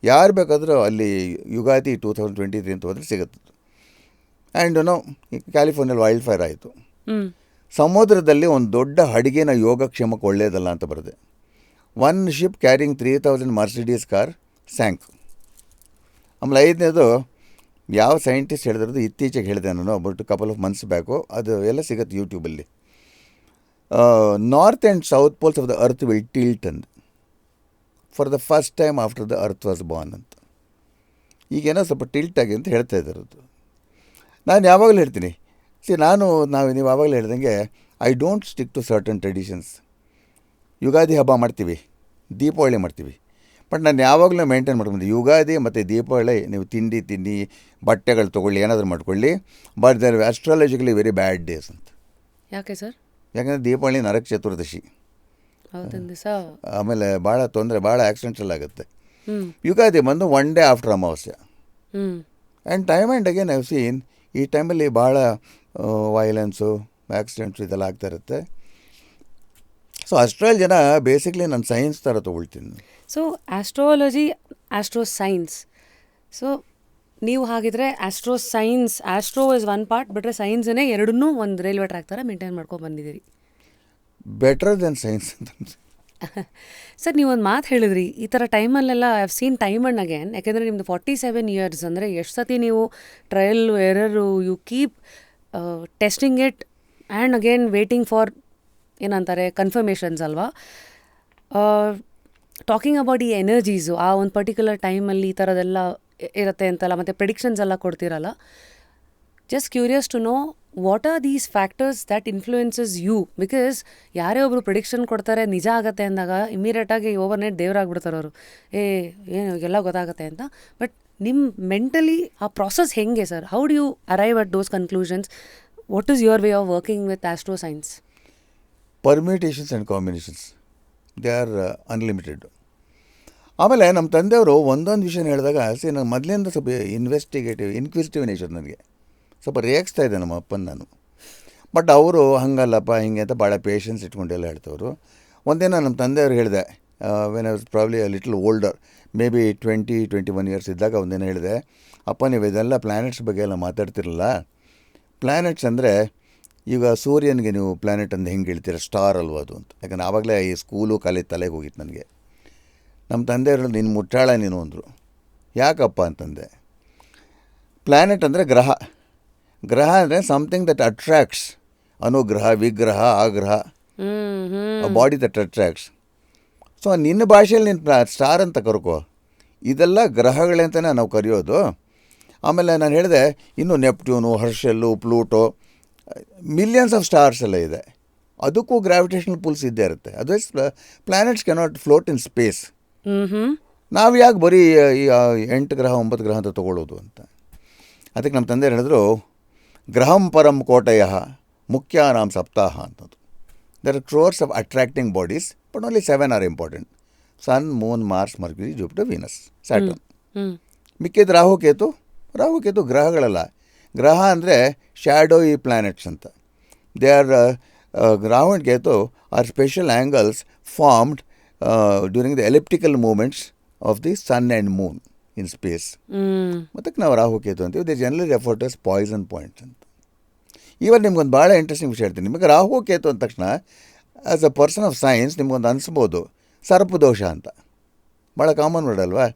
S1: ಯಾರು ಬೇಕಾದರೂ ಅಲ್ಲಿ ಯುಗಾದಿ 2023 ಅಂತ ಹೋದರೆ ಸಿಗುತ್ತೆ. ಆ್ಯಂಡ್ ಕ್ಯಾಲಿಫೋರ್ನಿಯಲ್ಲಿ ವೈಲ್ಡ್ ಫೈರ್ ಆಯಿತು. ಸಮುದ್ರದಲ್ಲಿ ಒಂದು ದೊಡ್ಡ ಹಡಗಿನ ಯೋಗಕ್ಷೇಮಕ್ಕೆ ಒಳ್ಳೆಯದಲ್ಲ ಅಂತ ಬರೆದೆ. 1 ship carrying 3,000 Mercedes car sank. ಆಮೇಲೆ 5ನೇದು ಯಾವ ಸೈಂಟಿಸ್ಟ್ ಹೇಳಿದ್ರದ್ದು ಇತ್ತೀಚೆಗೆ ಹೇಳಿದೆ ನಾನು about couple of months back. ಅದು ಎಲ್ಲ ಸಿಗುತ್ತೆ ಯೂಟ್ಯೂಬಲ್ಲಿ. North and south poles of the earth will tilt and for the first time after the earth was born ಅಂತ. ಈಗೇನೋ ಸ್ವಲ್ಪ ಟಿಲ್ಟ್ ಆಗಿ ಅಂತ ಹೇಳ್ತಾ ಇದ್ದಾರದು. ನಾನು ಯಾವಾಗಲೂ ಹೇಳ್ತೀನಿ, ನೀವು ಆವಾಗಲೇ ಹೇಳ್ದಂಗೆ I don't stick to certain traditions. Ugadi ಹಬ್ಬ ಮಾಡ್ತೀವಿ, ದೀಪಾವಳಿ ಮಾಡ್ತೀವಿ, ಬಟ್ ನಾನು ಯಾವಾಗಲೂ ಮೇಂಟೈನ್ ಮಾಡ್ಕೊಂಡು ಯುಗಾದಿ ಮತ್ತು ದೀಪಾವಳಿ ನೀವು ತಿನ್ನಿ ಬಟ್ಟೆಗಳು ತೊಗೊಳ್ಳಿ ಏನಾದರೂ ಮಾಡ್ಕೊಳ್ಳಿ, but there astrologically very bad days ಅಂತ.
S2: ಯಾಕೆ ಸರ್?
S1: ಯಾಕಂದರೆ ದೀಪಾವಳಿ ನರಕ ಚತುರ್ದಶಿ,
S2: ಅವತ್ತಿನ ದಿವಸ
S1: ಆಮೇಲೆ ಭಾಳ ತೊಂದರೆ, ಭಾಳ ಆಕ್ಸಿಡೆಂಟ್ಸ್ ಎಲ್ಲ ಆಗುತ್ತೆ.
S2: ಹ್ಞೂ
S1: ಯುಗಾದಿ ಬಂದು 1 day ಆಫ್ಟರ್ ಅಮಾವಾಸ್ಯೆ.
S2: ಹ್ಞೂ
S1: and time and again I've seen ಈ ಟೈಮಲ್ಲಿ ಭಾಳ ವೈಲೆನ್ಸು, ಆಕ್ಸಿಡೆಂಟ್ಸ್ ಇದೆಲ್ಲ ಆಗ್ತಾ ಇರುತ್ತೆ. ಸೊ ಅಷ್ಟರಲ್ಲಿ ಜನ ಬೇಸಿಕ್ಲಿ ನಾನು ಸೈನ್ಸ್ ಥರ ತೊಗೊಳ್ತೀನಿ.
S2: So astrology, astro science. So ನೀವು ಹಾಗಿದ್ರೆ astro science, astro is one part, ಬಿಟ್ಟರೆ ಸೈನ್ಸನ್ನೇ ಎರಡನ್ನೂ ಒಂದು ರೈಲ್ವೆ ಟ್ರ್ಯಾಕ್ ಥರ ಮೇಂಟೈನ್ ಮಾಡ್ಕೊಂಡು ಬಂದಿದ್ದೀರಿ.
S1: ಬೆಟರ್ ದೆನ್ ಸೈನ್ಸ್ ಅಂತ.
S2: ಸರ್, ನೀವೊಂದು ಮಾತು ಹೇಳಿದ್ರಿ, ಈ ಥರ ಟೈಮಲ್ಲೆಲ್ಲ I have seen time and again. ಯಾಕೆಂದರೆ ನಿಮ್ಮದು 47 years ಅಂದರೆ ಎಷ್ಟು ಸತಿ ನೀವು trial error, you keep testing it and again waiting for ಏನಂತಾರೆ ಕನ್ಫರ್ಮೇಷನ್ಸ್ ಅಲ್ವಾ? ಟಾಕಿಂಗ್ ಅಬೌಟ್ ಈ ಎನರ್ಜೀಸು, ಆ ಒಂದು ಪರ್ಟಿಕ್ಯುಲರ್ ಟೈಮಲ್ಲಿ ಈ ಥರದ್ದೆಲ್ಲ ಇರುತ್ತೆ ಅಂತಲ್ಲ, ಮತ್ತು ಪ್ರಿಡಿಕ್ಷನ್ಸ್ ಎಲ್ಲ ಕೊಡ್ತೀರಲ್ಲ, just curious to know what are these factors that influences you? Because ಯಾರೇ ಒಬ್ಬರು ಪ್ರಿಡಿಕ್ಷನ್ ಕೊಡ್ತಾರೆ, ನಿಜ ಆಗುತ್ತೆ ಅಂದಾಗ ಇಮಿಡಿಯೇಟಾಗಿ ಓವರ್ನೈಟ್ ದೇವರಾಗ್ಬಿಡ್ತಾರೆ ಅವರು, ಏನು ಎಲ್ಲ ಗೊತ್ತಾಗುತ್ತೆ ಅಂತ. ಬಟ್ ನಿಮ್ಮ ಮೆಂಟಲಿ ಆ ಪ್ರಾಸೆಸ್ ಹೆಂಗೆ ಸರ್? How do you arrive at those conclusions? What is your way of working with astro science?
S1: Permutations and combinations they are unlimited. ಆಮೇಲೆ ನಮ್ಮ ತಂದೆಯವರು ಒಂದೊಂದು ವಿಷಯನ ಹೇಳಿದಾಗ ನಾನು ಮೊದಲಿಂದ ಸ್ವಲ್ಪ ಇನ್ಕ್ವಿಸಿಟಿವ್ ನೇಚರ್, ನನಗೆ ಸ್ವಲ್ಪ ರೇಗಿಸ್ತಾ ಇದ್ದೆ ನಮ್ಮ ಅಪ್ಪನ ನಾನು. ಬಟ್ ಅವರು ಹಂಗಲ್ಲಪ್ಪ ಹಿಂಗೆ ಅಂತ ಭಾಳ ಪೇಷನ್ಸ್ ಇಟ್ಕೊಂಡೆಲ್ಲ ಹೇಳ್ತವರು. ಒಂದಿನ ನಮ್ಮ ತಂದೆಯವ್ರು ಹೇಳಿದೆ, when I was probably little older, may be 20-21 years ಇದ್ದಾಗ ಒಂದಿನ ಹೇಳಿದೆ, ಅಪ್ಪ ನೀವು ಇದೆಲ್ಲ ಪ್ಲ್ಯಾನೆಟ್ಸ್ ಬಗ್ಗೆ ಎಲ್ಲ ಮಾತಾಡ್ತಿರಲ್ಲ, ಪ್ಲ್ಯಾನೆಟ್ಸ್ ಅಂದರೆ ಈಗ ಸೂರ್ಯನಿಗೆ ನೀವು ಪ್ಲ್ಯಾನೆಟ್ ಅಂತ ಹೆಂಗೆ ಹೇಳ್ತೀರ, ಸ್ಟಾರ್ ಅಲ್ವ ಅದು ಅಂತ. ಯಾಕಂದರೆ ಆವಾಗಲೇ ಈ ಸ್ಕೂಲು ಕಾಲೇಜ್ ತಲೆಗೆ ಹೋಗಿತ್ತು ನನಗೆ. ನಮ್ಮ ತಂದೆಯವರು ನೀನು ಮುಟ್ಟಾಳ ನೀನು ಅಂದರು. ಯಾಕಪ್ಪ ಅಂತಂದೆ. ಪ್ಲ್ಯಾನೆಟ್ ಅಂದರೆ ಗ್ರಹ. ಗ್ರಹ ಅಂದರೆ ಸಮಥಿಂಗ್ ದಟ್ ಅಟ್ರ್ಯಾಕ್ಟ್ಸ್, ಅನುಗ್ರಹ, ವಿಗ್ರಹ, ಆಗ್ರಹ, ಬಾಡಿ ದಟ್ ಅಟ್ರ್ಯಾಕ್ಟ್ಸ್. ಸೊ ನಿನ್ನ ಭಾಷೆಯಲ್ಲಿ ನೀನು ಸ್ಟಾರ್ ಅಂತ ಕರ್ಕೋ, ಇದೆಲ್ಲ ಗ್ರಹಗಳೇ ಅಂತಲೇ ನಾವು ಕರೆಯೋದು. ಆಮೇಲೆ ನಾನು ಹೇಳಿದೆ, ಇನ್ನು ನೆಪ್ಟ್ಯೂನು, ಹರ್ಷೆಲ್ಲು, ಪ್ಲೂಟೋ, ಮಿಲಿಯನ್ಸ್ ಆಫ್ ಸ್ಟಾರ್ಸ್ ಎಲ್ಲ ಇದೆ, ಅದಕ್ಕೂ ಗ್ರಾವಿಟೇಷನಲ್ ಪುಲ್ಸ್ ಇದ್ದೇ ಇರುತ್ತೆ. Others planets cannot float in space. ನಾವು ಯಾಕೆ ಬರೀ ಈ 8 ಗ್ರಹ 9 ಗ್ರಹ ಅಂತ ತೊಗೊಳ್ಳೋದು ಅಂತ. ಅದಕ್ಕೆ ನಮ್ಮ ತಂದೆ ಹೇಳಿದ್ರು, ಗ್ರಹಂ ಪರಂ ಕೋಟಯ ಮುಖ್ಯಾನಾಂ ಸಪ್ತಾಹ ಅಂತದ್ದು. There are crores of attracting bodies, but only 7 are important: sun, moon, Mars, Mercury, Jupiter, Venus, Saturn. ಮಿಕ್ಕಿದ ರಾಹುಕೇತು ಗ್ರಹಗಳಲ್ಲ. ಗ್ರಹ ಅಂದರೆ ಶ್ಯಾಡೋ ಈ ಪ್ಲ್ಯಾನೆಟ್ಸ್ ಅಂತ. They are Rahu and Ketu are special angles formed during the elliptical movements of the sun and moon in space. ಮತ್ತು ನಾವು ರಾಹುಕೇತು ಅಂತೀವಿ. They generally refer to as poison points ಅಂತ. ಈವನ್ ನಿಮ್ಗೊಂದು ಭಾಳ ಇಂಟ್ರೆಸ್ಟಿಂಗ್ ವಿಷಯ ಹೇಳ್ತೀನಿ. ನಿಮಗೆ ರಾಹುಕೇತು ಅಂದ ತಕ್ಷಣ as a person of science ನಿಮ್ಗೊಂದು ಅನಿಸ್ಬೋದು ಸರ್ಪದೋಷ ಅಂತ. ಭಾಳ ಕಾಮನ್ ವರ್ಡ್ ಅಲ್ವಾ?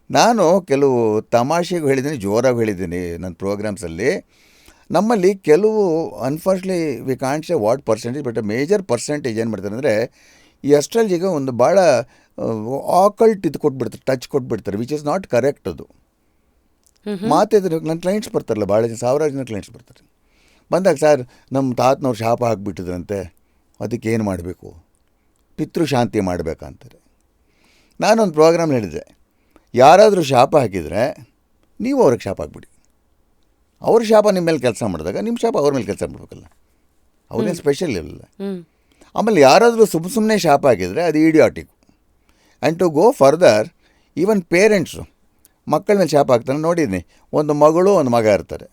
S1: ನಾನು ಕೆಲವು ತಮಾಷೆಗೂ ಹೇಳಿದ್ದೀನಿ, ಜೋರಾಗಿ ಹೇಳಿದ್ದೀನಿ ನನ್ನ ಪ್ರೋಗ್ರಾಮ್ಸಲ್ಲಿ. ನಮ್ಮಲ್ಲಿ ಕೆಲವು unfortunately we can't say what percentage, but major percentage ಏನು ಮಾಡ್ತಾರೆ ಅಂದರೆ, ಈ ಅಸ್ಟ್ರಾಲಜಿಗೆ ಒಂದು ಭಾಳ ಆಕಲ್ಟ್ ಇದು ಕೊಟ್ಬಿಡ್ತಾರೆ, ಟಚ್ ಕೊಟ್ಬಿಡ್ತಾರೆ, ವಿಚ್ ಇಸ್ ನಾಟ್ ಕರೆಕ್ಟ್. ಅದು ಮಾತಿದ್ರೆ ನನ್ನ ಕ್ಲೈಂಟ್ಸ್ ಬರ್ತಾರಲ್ಲ, ಭಾಳ ಜನ, ಸಾವಿರಾರು ಜನ ಕ್ಲೈಂಟ್ಸ್ ಬರ್ತಾರೆ. ಬಂದಾಗ, ಸರ್ ನಮ್ಮ ತಾತನವ್ರು ಶಾಪ ಹಾಕಿಬಿಟ್ಟಿದ್ರಂತೆ, ಅದಕ್ಕೆ ಏನು ಮಾಡಬೇಕು, ಪಿತೃಶಾಂತಿ ಮಾಡಬೇಕಂತಾರೆ. ನಾನೊಂದು ಪ್ರೋಗ್ರಾಮ್ ಹೇಳಿದ್ದೆ, ಯಾರಾದರೂ ಶಾಪ ಹಾಕಿದರೆ ನೀವು ಅವ್ರಿಗೆ ಶಾಪ ಹಾಕ್ಬಿಡಿ. ಅವ್ರ ಶಾಪ ನಿಮ್ಮ ಮೇಲೆ ಕೆಲಸ ಮಾಡಿದಾಗ ನಿಮ್ಮ ಶಾಪ ಅವ್ರ ಮೇಲೆ ಕೆಲಸ ಮಾಡಬೇಕಲ್ಲ, ಅವ್ರೇನು ಸ್ಪೆಷಲ್ ಇರಲ್ಲ. ಆಮೇಲೆ ಯಾರಾದರೂ ಸುಮ್ಮನೆ ಶಾಪ ಹಾಕಿದರೆ ಅದು idiotic. And to go further, even parents ಮಕ್ಕಳ ಮೇಲೆ ಶಾಪ ಹಾಕ್ತಾರೆ. ನೋಡಿದ್ದೀನಿ, ಒಂದು ಮಗಳು ಒಂದು ಮಗ ಇರ್ತಾರೆ.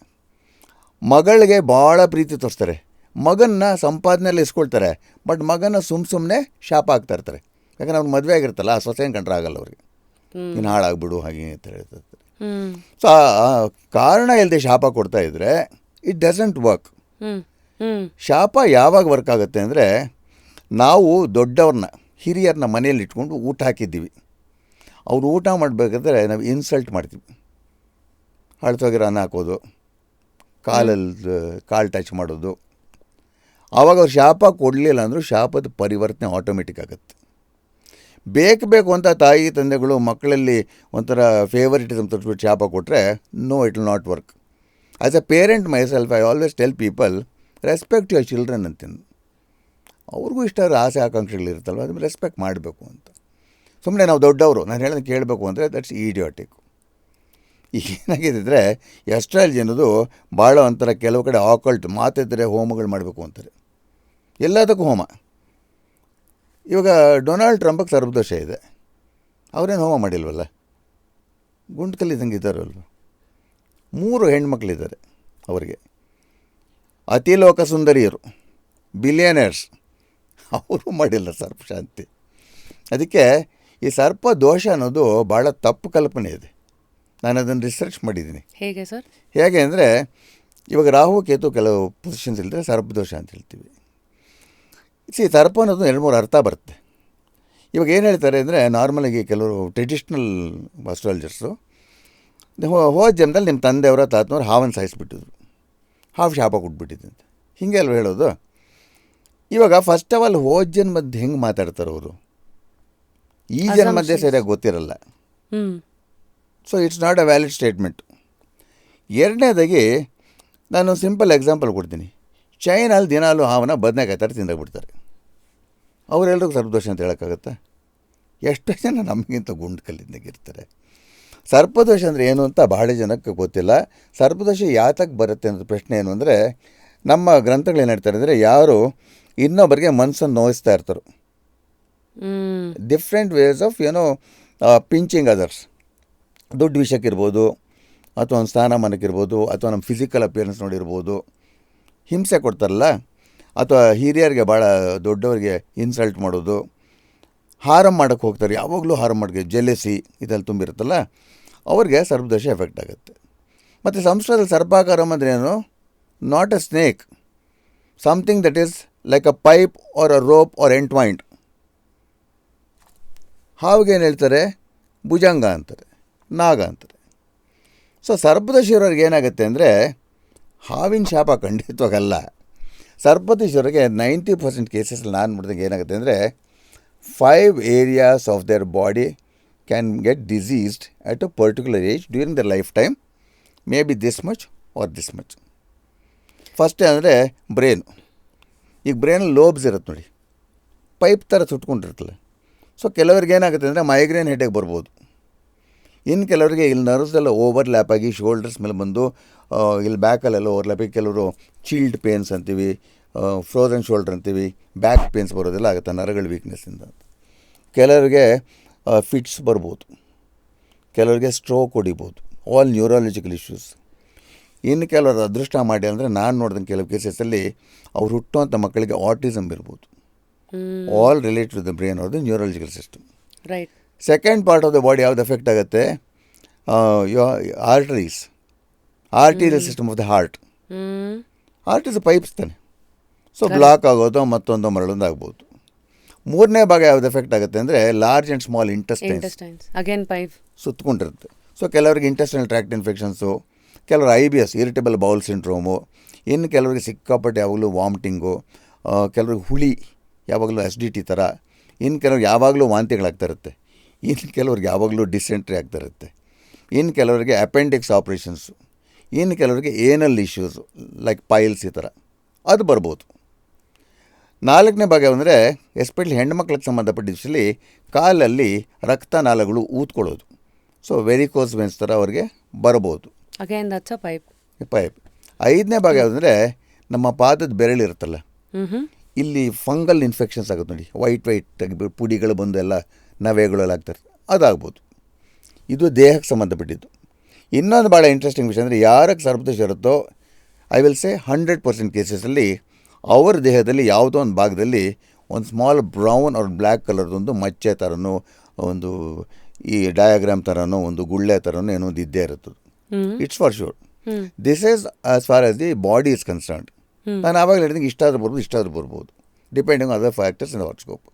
S1: ಮಗಳಿಗೆ ಭಾಳ ಪ್ರೀತಿ ತೋರಿಸ್ತಾರೆ, ಮಗನ್ನ ಸಂಪಾದನೆಯಲ್ಲಿ ಇಸ್ಕೊಳ್ತಾರೆ, ಬಟ್ ಮಗನ ಸುಮ್ಮನೆ ಶಾಪ ಹಾಕ್ತಾ ಇರ್ತಾರೆ. ಯಾಕಂದ್ರೆ ಅವ್ನು ಮದುವೆ ಆಗಿರ್ತಲ್ಲ, ಆ ಸೊಸೆನ ಕಂಡ್ರೆ ಆಗಲ್ಲ ಅವ್ರಿಗೆ, ನೀನು ಹಾಳಾಗ್ಬಿಡು ಹಾಗೆ ಅಂತ ಹೇಳ್ತಾರೆ. ಸೊ ಆ ಕಾರಣ ಇಲ್ಲದೆ ಶಾಪ ಕೊಡ್ತಾ ಇದ್ದರೆ ಇಟ್ ಡಸಂಟ್ ವರ್ಕ್. ಶಾಪ ಯಾವಾಗ ವರ್ಕ್ ಆಗುತ್ತೆ ಅಂದರೆ, ನಾವು ದೊಡ್ಡವ್ರನ್ನ, ಹಿರಿಯರನ್ನ ಮನೆಯಲ್ಲಿ ಇಟ್ಕೊಂಡು ಊಟ ಹಾಕಿದ್ದೀವಿ. ಅವ್ರು ಊಟ ಮಾಡಬೇಕಾದ್ರೆ ನಾವು ಇನ್ಸಲ್ಟ್ ಮಾಡ್ತೀವಿ. ಅಳ್ತೋಗಿರೋ ಅನ್ನ ಹಾಕೋದು, ಕಾಲು ಟಚ್ ಮಾಡೋದು. ಆವಾಗ ಅವ್ರು ಶಾಪ ಕೊಡಲಿಲ್ಲ ಅಂದರೂ ಶಾಪದ ಪರಿವರ್ತನೆ ಆಟೋಮೆಟಿಕ್ ಆಗುತ್ತೆ. ಬೇಕು ಅಂತ ತಾಯಿ ತಂದೆಗಳು ಮಕ್ಕಳಲ್ಲಿ ಒಂಥರ ಫೇವರಿಟಿಸಮ್ ತೋರಿಸ್ಬಿಟ್ಟು ಶಾಪ ಕೊಟ್ಟರೆ no, it will not work. As a parent myself I always tell people, respect your children ಅಂತೀನಿ. ಅವ್ರಿಗೂ ಇಷ್ಟ ಆಸೆ ಆಕಾಂಕ್ಷೆಗಳಿರುತ್ತಲ್ವ, ಅದನ್ನು ರೆಸ್ಪೆಕ್ಟ್ ಮಾಡಬೇಕು ಅಂತ. ಸೊ ಸುಮ್ಮನೆ ನಾವು ದೊಡ್ಡವರು, ನಾನು ಹೇಳೋದು ಕೇಳಬೇಕು ಅಂದರೆ ದಟ್ಸ್ ಈಡಿಯಾಟಿಕ್. ಈಗ ಏನಾಗಿದ್ದರೆ ಎಸ್ಟ್ರಾಲಜಿ ಅನ್ನೋದು ಭಾಳ ಒಂಥರ ಕೆಲವು ಕಡೆ ಆಕಲ್ಟ್, ಮಾತಿದ್ದರೆ ಹೋಮಗಳು ಮಾಡಬೇಕು ಅಂತಾರೆ, ಎಲ್ಲದಕ್ಕೂ ಹೋಮ. ಇವಾಗ ಡೊನಾಲ್ಡ್ ಟ್ರಂಪಿಗೆ ಸರ್ಪದೋಷ ಇದೆ, ಅವರೇನು ಹೋಮ ಮಾಡಿಲ್ವಲ್ಲ, ಗುಂಡ್ಕಲ್ಲಿದ್ದಂಗೆ ಇದ್ದಾರಲ್ವ. 3 ಹೆಣ್ಮಕ್ಳಿದ್ದಾರೆ ಅವರಿಗೆ, ಅತಿಲೋಕ ಸುಂದರಿಯರು, ಬಿಲಿಯನರ್ಸ್, ಅವರು ಮಾಡಿಲ್ಲ ಸರ್ಪಶಾಂತಿ. ಅದಕ್ಕೆ ಈ ಸರ್ಪ ದೋಷ ಅನ್ನೋದು ಭಾಳ ತಪ್ಪು ಕಲ್ಪನೆ ಇದೆ. ನಾನು ಅದನ್ನು ರಿಸರ್ಚ್ ಮಾಡಿದ್ದೀನಿ.
S2: ಹೇಗೆ ಸರ್?
S1: ಹೇಗೆ ಅಂದರೆ, ಇವಾಗ ರಾಹು ಕೇತು ಕೆಲವು ಪೊಸಿಷನ್ಸ್ ಇಲ್ಲದ್ರೆ ಸರ್ಪದೋಷ ಅಂತ ಹೇಳ್ತೀವಿ. ಸರ್ಪ ಅನ್ನೋದು 2-3 ಅರ್ಥ ಬರುತ್ತೆ. ಇವಾಗ ಏನು ಹೇಳ್ತಾರೆ ಅಂದರೆ, ನಾರ್ಮಲಾಗಿ ಕೆಲವರು ಟ್ರೆಡಿಷ್ನಲ್ ಅಸ್ಟ್ರಾಲಜರ್ಸು ಹೋದ ಜನ್ಮದಲ್ಲಿ ನಿಮ್ಮ ತಂದೆಯವರ ತಾತನವ್ರು ಹಾವನ್ನು ಸಾಯಿಸ್ಬಿಟ್ಟಿದ್ರು, ಹಾವು ಶಾಪ ಕೊಟ್ಬಿಟ್ಟಿದ್ದಂತೆ, ಹೀಗೆ ಅಲ್ವ ಹೇಳೋದು. ಇವಾಗ ಫಸ್ಟ್ ಆಫ್ ಆಲ್ ಹೋದ ಜನ್ಮದ್ದು ಹೆಂಗೆ ಮಾತಾಡ್ತಾರೆ ಅವರು, ಈ ಜನ್ಮದ್ದೇ ಸರಿಯಾಗಿ ಗೊತ್ತಿರಲ್ಲ. So it's not a valid statement. ಎರಡನೇದಾಗಿ ನಾನು ಸಿಂಪಲ್ ಎಕ್ಸಾಂಪಲ್ ಕೊಡ್ತೀನಿ. ಚೈನಲ್ಲಿ ದಿನಾಲು ಹಾವನ್ನ ಬದನೆಕಾಯಿ ಥರ ತಿಂದಾಗ್ಬಿಡ್ತಾರೆ. ಅವರೆಲ್ಲರಿಗೂ ಸರ್ಪದೋಷ ಅಂತ ಹೇಳೋಕ್ಕಾಗತ್ತಾ? ಎಷ್ಟೋ ಜನ ನಮಗಿಂತ ಗುಂಡು ಕಲ್ಲಿಂದಾಗಿರ್ತಾರೆ. ಸರ್ಪದೋಷ ಅಂದರೆ ಏನು ಅಂತ ಬಹಳ ಜನಕ್ಕೆ ಗೊತ್ತಿಲ್ಲ. ಸರ್ಪದೋಷ ಯಾತಕ್ಕೆ ಬರುತ್ತೆ ಅನ್ನೋದು ಪ್ರಶ್ನೆ ಏನು ಅಂದರೆ, ನಮ್ಮ ಗ್ರಂಥಗಳು ಏನು ಹೇಳ್ತಾರೆ ಅಂದರೆ, ಯಾರು ಇನ್ನೊಬ್ಬರಿಗೆ ಮನಸ್ಸನ್ನು ನೋಯಿಸ್ತಾ ಇರ್ತಾರೋ, different ways of pinching others, ದುಡ್ಡು ವಿಷಯಕ್ಕಿರ್ಬೋದು, ಅಥವಾ ಒಂದು ಸ್ಥಾನಮಾನಕ್ಕಿರ್ಬೋದು, ಅಥವಾ ನಮ್ಮ ಫಿಸಿಕಲ್ ಅಪಿಯರೆನ್ಸ್ ನೋಡಿರ್ಬೋದು, ಹಿಂಸೆ ಕೊಡ್ತಾರಲ್ಲ, ಅಥವಾ ಹಿರಿಯರಿಗೆ ಭಾಳ ದೊಡ್ಡವರಿಗೆ ಇನ್ಸಲ್ಟ್ ಮಾಡೋದು, ಹಾರಮ್ ಮಾಡೋಕ್ಕೆ ಹೋಗ್ತಾರೆ, ಯಾವಾಗಲೂ ಹಾರಮ್ ಮಾಡೋಕ್ಕೆ, ಜೆಲೆಸಿ ಇದೆಲ್ಲ ತುಂಬಿರುತ್ತಲ್ಲ, ಅವ್ರಿಗೆ ಸರ್ಪದೋಷ ಎಫೆಕ್ಟ್ ಆಗುತ್ತೆ. ಮತ್ತು ಸಂಸ್ಕೃತದಲ್ಲಿ ಸರ್ಪಾಕಾರಂ ಅಂದರೆ ಏನು? Not a snake, something that is like a pipe or a rope or entwined. ಹಾವಿಗೆ ಏನು ಹೇಳ್ತಾರೆ? ಭುಜಂಗ ಅಂತಾರೆ, ನಾಗ ಅಂತಾರೆ. ಸೊ ಸರ್ಪದೋಷ ಇರೋರಿಗೆ ಏನಾಗುತ್ತೆ ಅಂದರೆ, ಹಾವಿನ ಶಾಪ ಖಂಡಿತವಾಗಲ್ಲ. ಸರ್ಪದೋಷರಿಗೆ 90% ಕೇಸಸ್ಸಲ್ಲಿ ನಾನು ನೋಡಿದಾಗ ಏನಾಗುತ್ತೆ ಅಂದರೆ, 5 areas of their body can get diseased at a particular age during their lifetime, maybe this much or this much. First ಅಂದರೆ ಬ್ರೈನು. ಈಗ ಬ್ರೈನಲ್ಲಿ ಲೋಬ್ಸ್ ಇರುತ್ತೆ ನೋಡಿ, ಪೈಪ್ ಥರ ಸುಟ್ಕೊಂಡಿರ್ತಲ್ಲ. ಸೊ ಕೆಲವ್ರಿಗೆ ಏನಾಗುತ್ತೆ ಅಂದರೆ ಮೈಗ್ರೇನ್ ಹೆಡ್ಡೇಕ್ ಬರ್ಬೋದು. ಇನ್ನು ಕೆಲವರಿಗೆ ಇಲ್ಲಿ ನರ್ವ್ಸೆಲ್ಲ ಓವರ್ಲ್ಯಾಪ್ ಆಗಿ ಶೋಲ್ಡರ್ಸ್ ಮೇಲೆ ಬಂದು ಇಲ್ಲಿ ಬ್ಯಾಕಲ್ಲೆಲ್ಲ ಓವರ್ಲ್ಯಾಪಾಗಿ ಕೆಲವರು ಚೀಲ್ಡ್ ಪೇನ್ಸ್ ಅಂತೀವಿ, ಫ್ರೋಝನ್ ಶೋಲ್ಡರ್ ಅಂತೀವಿ, ಬ್ಯಾಕ್ ಪೇನ್ಸ್ ಬರೋದೆಲ್ಲ ಆಗುತ್ತೆ ನರಗಳ ವೀಕ್ನೆಸ್ಸಿಂದ. ಕೆಲವರಿಗೆ ಫಿಟ್ಸ್ ಬರ್ಬೋದು, ಕೆಲವರಿಗೆ ಸ್ಟ್ರೋಕ್ ಹೊಡಿಬೋದು, ಆಲ್ ನ್ಯೂರಾಲಜಿಕಲ್ ಇಶ್ಯೂಸ್. ಇನ್ನು ಕೆಲವರು ಅದೃಷ್ಟ ಮಾಡಿ ಅಂದರೆ, ನಾನು ನೋಡಿದಂಗೆ ಕೆಲವು ಕೇಸಸ್ಸಲ್ಲಿ ಅವ್ರು ಹುಟ್ಟುವಂಥ ಮಕ್ಕಳಿಗೆ ಆಟಿಸಮ್ ಇರ್ಬೋದು. All related to the brain or the neurological system.
S2: Right.
S1: Second part of the body ಯಾವ್ದು ಎಫೆಕ್ಟ್ ಆಗುತ್ತೆ? Arteries, arterial system of the heart. Heart is pipes ತಾನೆ. ಸೊ ಬ್ಲಾಕ್ ಆಗೋದು, ಮತ್ತೊಂದು ಮರಳೊಂದು ಆಗ್ಬೋದು. ಮೂರನೇ ಭಾಗ ಯಾವ್ದು ಎಫೆಕ್ಟ್ ಆಗುತ್ತೆ ಅಂದರೆ, large and small intestines,
S2: again pipe
S1: ಸುತ್ತಕೊಂಡಿರುತ್ತೆ. ಸೊ ಕೆಲವರಿಗೆ ಇಂಟೆಸ್ಟೈನಲ್ ಟ್ರ್ಯಾಕ್ಟ್ ಇನ್ಫೆಕ್ಷನ್ಸು, ಕೆಲವರು IBS ಇರಿಟೇಬಲ್ ಬೌಲ್ ಸಿಂಡ್ರೋಮು, ಇನ್ನು ಕೆಲವರಿಗೆ ಸಿಕ್ಕಾಪಟ್ಟೆ ಯಾವಾಗಲೂ ವಾಮಿಟಿಂಗು, ಕೆಲವ್ರಿಗೆ ಹುಳಿ ಯಾವಾಗಲೂ ಅಸಿಡಿಟಿ ಥರ, ಇನ್ನು ಕೆಲವ್ರಿಗೆ ಯಾವಾಗಲೂ ವಾಂತಿಗಳಾಗ್ತಾ ಇರುತ್ತೆ, ಇನ್ನು ಕೆಲವ್ರಿಗೆ ಯಾವಾಗಲೂ ಡಿಸೆಂಟ್ರಿ ಆಗ್ತಾ ಇರುತ್ತೆ, ಇನ್ನು ಕೆಲವರಿಗೆ ಅಪೆಂಡಿಕ್ಸ್ ಆಪ್ರೇಷನ್ಸು, ಇನ್ನು ಕೆಲವರಿಗೆ ಏನಲ್ ಇಶ್ಯೂಸು ಲೈಕ್ ಪೈಲ್ಸ್ ಈ ಥರ ಅದು ಬರ್ಬೋದು. ನಾಲ್ಕನೇ ಭಾಗ ಅಂದರೆ ಎಸ್ಪೆಷಲಿ ಹೆಣ್ಮಕ್ಳಿಗೆ ಸಂಬಂಧಪಟ್ಟ ವಿಷಯದಲ್ಲಿ ಕಾಲಲ್ಲಿ ರಕ್ತನಾಳಗಳು ಊದ್ಕೊಳ್ಳೋದು. ಸೊ ವೆರಿಕೋಸ್ ವೆನ್ಸ್ ಥರ ಅವ್ರಿಗೆ ಬರ್ಬೋದು.
S2: Again that's a pipe.
S1: ಐದನೇ ಭಾಗ ಯಾವುದಂದರೆ, ನಮ್ಮ ಪಾದದ ಬೆರಳಿರುತ್ತಲ್ಲ, ಇಲ್ಲಿ ಫಂಗಲ್ ಇನ್ಫೆಕ್ಷನ್ಸ್ ಆಗುತ್ತೆ ನೋಡಿ, ವೈಟ್ ಪುಡಿಗಳು ಬಂದು ಎಲ್ಲ ನವೆಗಳೆಲ್ಲ ಆಗ್ತಾರೆ, ಅದಾಗ್ಬೋದು. ಇದು ದೇಹಕ್ಕೆ ಸಂಬಂಧಪಟ್ಟಿದ್ದು. ಇನ್ನೊಂದು ಭಾಳ ಇಂಟ್ರೆಸ್ಟಿಂಗ್ ವಿಷಯ ಅಂದರೆ, ಯಾರಿಗೆ ಸರ್ಪದೋಷ ಇರುತ್ತೋ ಐ ವಿಲ್ ಸೇ 100% ಕೇಸಸಲ್ಲಿ ಅವ್ರ ದೇಹದಲ್ಲಿ ಯಾವುದೋ ಒಂದು ಭಾಗದಲ್ಲಿ ಒಂದು ಸ್ಮಾಲ್ ಬ್ರೌನ್ ಆರ್ ಬ್ಲ್ಯಾಕ್ ಕಲರ್ದೊಂದು ಮಚ್ಚೆ ಥರನೋ, ಒಂದು ಈ ಡಯಾಗ್ರಾಮ್ ಥರನೋ, ಒಂದು ಗುಳ್ಳೆ ಥರನೋ ಏನೋ ಒಂದು ಇದ್ದೇ ಇರುತ್ತದೆ. It's for sure. This is as far as the body is concerned. ನಾನು ಆವಾಗ ಹೇಳಿದಂಗೆ ಇಷ್ಟಾದ್ರೂ ಬರ್ಬೋದು, ಇಷ್ಟಾದ್ರೂ ಬರ್ಬೋದು, ಡಿಪೆಂಡಿಂಗ್ ಅದರ್ ಫ್ಯಾಕ್ಟರ್ಸ್ ಇನ್ ಹಾರ್ಸ್ಕೋಪ್.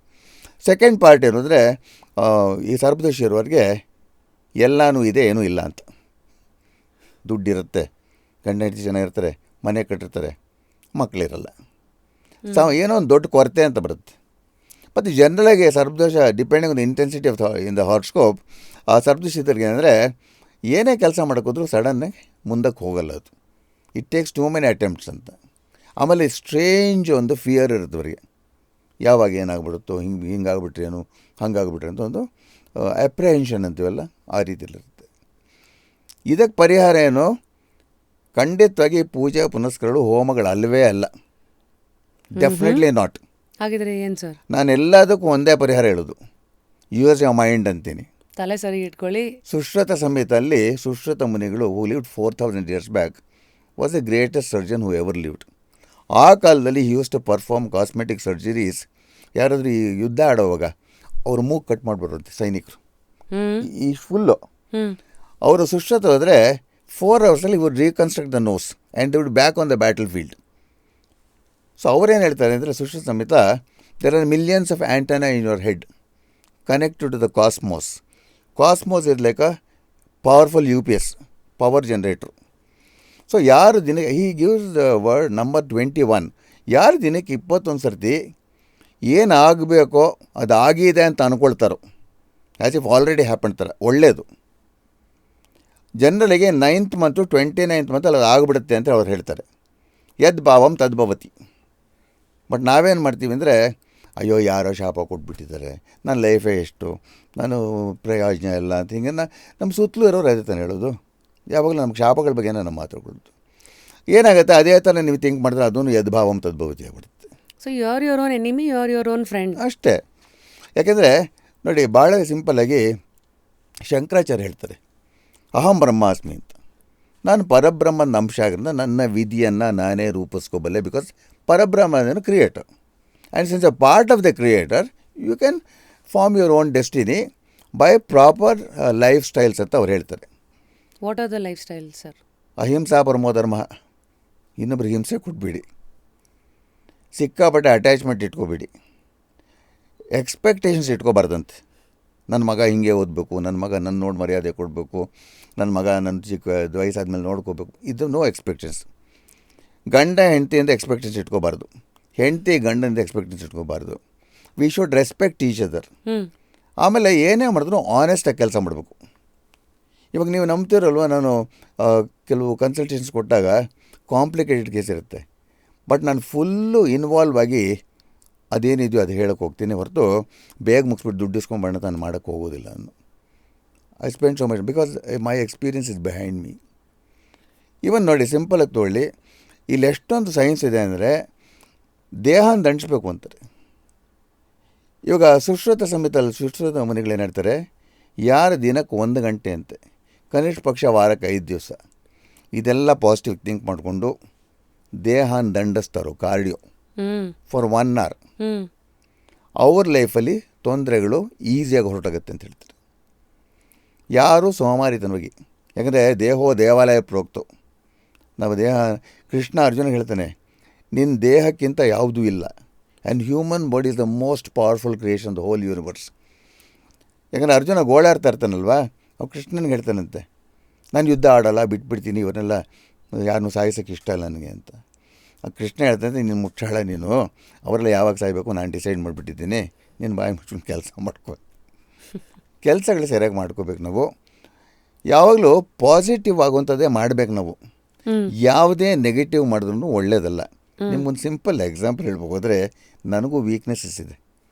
S1: ಸೆಕೆಂಡ್ ಪಾರ್ಟ್ ಏನಂದರೆ, ಈ ಸರ್ಪದೋಷ ಇರೋರಿಗೆ ಎಲ್ಲನೂ ಇದೆ, ಏನೂ ಇಲ್ಲ ಅಂತ. ದುಡ್ಡಿರುತ್ತೆ, ಗಂಡ ಹೆಂಡತಿ ಚೆನ್ನಾಗಿರ್ತಾರೆ, ಮನೆ ಕಟ್ಟಿರ್ತಾರೆ, ಮಕ್ಕಳಿರಲ್ಲ, ಏನೋ ಒಂದು ದೊಡ್ಡ ಕೊರತೆ ಅಂತ ಬರುತ್ತೆ. ಮತ್ತು ಜನರಲಾಗಿ ಸರ್ಪದೋಷ depending on the intensity of in the horoscope, ಆ ಸರ್ಪದೋಷ ಇದ್ದವ್ರಿಗೆ ಏನಂದರೆ, ಏನೇ ಕೆಲಸ ಮಾಡೋಕ್ಕೋದ್ರೂ ಸಡನ್ನಾಗಿ ಮುಂದಕ್ಕೆ ಹೋಗಲ್ಲ ಅದು. It takes too many attempts ಅಂತ. ಆಮೇಲೆ ಸ್ಟ್ರೇಂಜ್ ಒಂದು ಫಿಯರ್ ಇರುತ್ತೆ ಅವರಿಗೆ, ಯಾವಾಗ ಏನಾಗ್ಬಿಡುತ್ತೋ, ಹಿಂಗಾಗ್ಬಿಟ್ರೇನು, ಹಂಗಾಗ್ಬಿಟ್ರೆ ಅಂತ ಒಂದು ಅಪ್ರಿಹೆನ್ಷನ್ ಅಂತೀವಲ್ಲ ಆ ರೀತಿಯಲ್ಲಿರುತ್ತೆ. ಇದಕ್ಕೆ ಪರಿಹಾರ ಏನು? ಖಂಡಿತವಾಗಿ ಪೂಜೆ ಪುನಸ್ಕಾರಗಳು ಹೋಮಗಳು ಅಲ್ಲವೇ ಅಲ್ಲ. Definitely not.
S2: ಹಾಗಿದ್ರೆ ಏನು ಸರ್?
S1: ನಾನು ಎಲ್ಲದಕ್ಕೂ ಒಂದೇ ಪರಿಹಾರ ಹೇಳೋದು, ಯೂಸ್ ಯೋರ್ ಮೈಂಡ್ ಅಂತೀನಿ.
S2: ತಲೆ ಸರಿ ಇಟ್ಕೊಳ್ಳಿ.
S1: ಸುಶ್ರುತ ಸಂಹಿತಲ್ಲಿ ಸುಶ್ರುತ ಮುನಿಗಳು who lived 4000 years back was the greatest surgeon who ever lived. ಆ ಕಾಲದಲ್ಲಿ use to perform cosmetic surgeries. ಯಾರಾದರೂ ಈ ಯುದ್ಧ ಆಡೋವಾಗ ಅವ್ರ ಮೂಗು ಕಟ್ ಮಾಡಿಬಿಡುತ್ತೆ ಸೈನಿಕರು, ಈ ಫುಲ್ಲು. ಅವರು ಸುಶ್ರುತ ಹೋದರೆ 4 hours would reconstruct the nose and they would back on the battlefield. So ಅವರೇನು ಹೇಳ್ತಾರೆ ಅಂದರೆ, Sushruta Samhita, there are millions of antenna in your head connected to the cosmos. Cosmos is like a powerful UPS, power generator. So ಯಾರು ದಿನಕ್ಕೆ he gives the word number 21. ಯಾರು ದಿನಕ್ಕೆ 21 ಸರ್ತಿ ಏನಾಗಬೇಕೋ ಅದು ಆಗಿದೆ ಅಂತ ಅಂದ್ಕೊಳ್ತಾರೋ, ಆ್ಯಸ್ ಇಫ್ ಆಲ್ರೆಡಿ ಹ್ಯಾಪನ್ ಒಳ್ಳೆಯದು. ಜನರಲಿಗೆ 9th ಮಂತು 29th ಮಂತಲ್ಲಿ ಅದು ಆಗಿಬಿಡುತ್ತೆ ಅಂತ ಅವ್ರು ಹೇಳ್ತಾರೆ. ಯದ್ ಭಾವಂ ತದ್ಭವತಿ. ಬಟ್ ನಾವೇನು ಮಾಡ್ತೀವಿ ಅಂದರೆ, ಅಯ್ಯೋ ಯಾರೋ ಶಾಪ ಕೊಟ್ಬಿಟ್ಟಿದ್ದಾರೆ, ನನ್ನ ಲೈಫೇ ಎಷ್ಟು, ನಾನು ಪ್ರಯೋಜನ ಇಲ್ಲ ಅಂತ ಹಿಂಗೆ ನಮ್ಮ ಸುತ್ತಲೂ ಇರೋರು ಅದೇ ತಾನೆ ಹೇಳೋದು. ಯಾವಾಗಲೂ ನಮ್ಗೆ ಶಾಪಗಳ ಬಗ್ಗೆ ನಮ್ಮ ಮಾತಾಡ್ಕೊಳ್ಳೋದು. ಏನಾಗುತ್ತೆ, ಅದೇ ಥರ ನೀವು ಥಿಂಕ್ ಮಾಡಿದ್ರೆ ಅದೂ ಯದ್ಭಾವಂ ತದ್ಭವತಿ ಆಗ್ಬಿಡುತ್ತೆ.
S2: So your own enemy, your own friend
S1: ಅಷ್ಟೇ. ಯಾಕೆಂದರೆ ನೋಡಿ, ಭಾಳ ಸಿಂಪಲ್ಲಾಗಿ ಶಂಕರಾಚಾರ್ಯ ಹೇಳ್ತಾರೆ, ಅಹಂ ಬ್ರಹ್ಮಾಸ್ಮಿ ಅಂತ. ನಾನು ಪರಬ್ರಹ್ಮನ ಅಂಶ ಆಗಿರೋದ್ರಿಂದ ನನ್ನ ವಿಧಿಯನ್ನು ನಾನೇ ರೂಪಿಸ್ಕೋಬಲ್ಲೆ. ಬಿಕಾಸ್ ಪರಬ್ರಹ್ಮ ಅಂದರೆ creator, and since a part of the creator you can form your own destiny by proper life styles ಅಂತ ಅವ್ರು ಹೇಳ್ತಾರೆ.
S2: What are the life style sir?
S1: ಅಹಿಂಸಾ ಪರಮೋ ಧರ್ಮ. ಇನ್ನೊಬ್ರಿಗೆ ಹಿಂಸೆ ಕೊಟ್ಬಿಡಿ, ಸಿಕ್ಕಾಪಟ್ಟೆ ಅಟ್ಯಾಚ್ಮೆಂಟ್ ಇಟ್ಕೋಬೇಡಿ, ಎಕ್ಸ್ಪೆಕ್ಟೇಷನ್ಸ್ ಇಟ್ಕೋಬಾರ್ದಂತೆ. ನನ್ನ ಮಗ ಹಿಂಗೆ ಓದಬೇಕು, ನನ್ನ ಮಗ ನನ್ನ ನೋಡಿ ಮರ್ಯಾದೆ ಕೊಡಬೇಕು, ನನ್ನ ಮಗ ನನ್ನ ಚಿಕ್ಕ ವಯಸ್ಸಾದ್ಮೇಲೆ ನೋಡ್ಕೋಬೇಕು, ಇದು ನೋ ಎಕ್ಸ್ಪೆಕ್ಟೇಷನ್ಸ್. ಗಂಡ ಹೆಂಡತಿಯಿಂದ ಎಕ್ಸ್ಪೆಕ್ಟೇಷನ್ಸ್ ಇಟ್ಕೋಬಾರ್ದು, ಹೆಂಡತಿ ಗಂಡನಿಂದ ಎಕ್ಸ್ಪೆಕ್ಟೇಷನ್ಸ್ ಇಟ್ಕೋಬಾರ್ದು. We should respect each other. ಆಮೇಲೆ ಏನೇ ಮಾಡಿದ್ರು ಆನೆಸ್ಟಾಗಿ ಕೆಲಸ ಮಾಡಬೇಕು. ಇವಾಗ ನೀವು ನಂಬ್ತಿರಲ್ವ, ನಾನು ಕೆಲವು ಕನ್ಸಲ್ಟೇಷನ್ಸ್ ಕೊಟ್ಟಾಗ ಕಾಂಪ್ಲಿಕೇಟೆಡ್ ಕೇಸ್ ಇರುತ್ತೆ, ಬಟ್ ನಾನು ಫುಲ್ಲು ಇನ್ವಾಲ್ವ್ ಆಗಿ ಅದೇನಿದೆಯೋ ಅದು ಹೇಳೋಕ್ಕೆ ಹೋಗ್ತೀನಿ ಹೊರತು ಬೇಗ ಮುಗಿಸ್ಬಿಟ್ಟು ದುಡ್ಡು ಇಸ್ಕೊಂಬಣ್ಣ ನಾನು ಮಾಡೋಕ್ಕೆ ಹೋಗೋದಿಲ್ಲ. ನಾನು I spend so much because my experience is behind me. Even ನೋಡಿ, ಸಿಂಪಲಾಗಿ ತೊಗೊಳ್ಳಿ, ಇಲ್ಲಿ ಎಷ್ಟೊಂದು ಸೈನ್ಸ್ ಇದೆ ಅಂದರೆ ದೇಹನ ದಂಡಿಸ್ಬೇಕು ಅಂತಾರೆ. ಇವಾಗ ಸುಶ್ರುತ ಸಂಹಿತಲ್ಲಿ ಸುಶ್ರುತ ಮುನಿಗಳು ಏನು ಹೇಳ್ತಾರೆ, ಯಾರು ದಿನಕ್ಕೆ 1 ಗಂಟೆ ಅಂತೆ, ಕನಿಷ್ಠ ಪಕ್ಷ ವಾರಕ್ಕೆ 5 ದಿವಸ ಇದೆಲ್ಲ ಪಾಸಿಟಿವ್ ಥಿಂಕ್ ಮಾಡಿಕೊಂಡು ದೇಹನ ದಂಡಿಸ್ತಾರೋ ಕಾರ್ಡಿಯೋ ಫಾರ್ 1 hour, ಅವ್ರ ಲೈಫಲ್ಲಿ ತೊಂದರೆಗಳು ಈಸಿಯಾಗಿ ಹೊರಟಾಗುತ್ತೆ ಅಂತ ಹೇಳ್ತಾರೆ. ಯಾರೂ ಸೋಮಾರಿತನವಾಗಿ, ಯಾಕಂದರೆ ದೇಹೋ ದೇವಾಲಯ ಪ್ರೋಕ್ತು. ನಾವು ದೇಹ, ಕೃಷ್ಣ ಅರ್ಜುನ ಹೇಳ್ತಾನೆ, ನಿನ್ನ ದೇಹಕ್ಕಿಂತ ಯಾವುದೂ ಇಲ್ಲ, and human body is the most powerful creation the whole universe. ಯಾಕಂದರೆ ಅರ್ಜುನ ಗೋಳಾಡ್ತಾ ಇರ್ತಾನಲ್ವ, ಅವು ಕೃಷ್ಣನಿಗೆ ಹೇಳ್ತಾನಂತೆ, ನಾನು ಯುದ್ಧ ಆಡೋಲ್ಲ, ಬಿಟ್ಬಿಡ್ತೀನಿ, ಇವನ್ನೆಲ್ಲ ಯಾರನ್ನೂ ಸಾಯಿಸೋಕ್ಕೆ ಇಷ್ಟ ಇಲ್ಲ ನನಗೆ ಅಂತ. ಕೃಷ್ಣ ಹೇಳ್ತಾನೆ, ನೀನು ಮುಚ್ಚಾಳ, ನೀನು ಅವರೆಲ್ಲ ಯಾವಾಗ ಸಾಯಬೇಕು ನಾನು ಡಿಸೈಡ್ ಮಾಡಿಬಿಟ್ಟಿದ್ದೀನಿ, ನೀನು ಬಾಯಿ ಮುಚ್ಕೊಂಡು ಕೆಲಸ ಮಾಡ್ಕೋ. ಕೆಲಸಗಳು ಸರಿಯಾಗಿ ಮಾಡ್ಕೋಬೇಕು. ನಾವು ಯಾವಾಗಲೂ ಪಾಸಿಟಿವ್ ಆಗುವಂಥದ್ದೇ ಮಾಡಬೇಕು. ನಾವು ಯಾವುದೇ ನೆಗೆಟಿವ್ ಮಾಡಿದ್ರೂ ಒಳ್ಳೆಯದಲ್ಲ. ನಿಮ್ಗೊಂದು ಸಿಂಪಲ್ ಎಕ್ಸಾಂಪಲ್ ಹೇಳ್ಬೇಕು ಹೋದರೆ, ನನಗೂ ವೀಕ್ನೆಸ್ಸಸ್ ಇದೆ.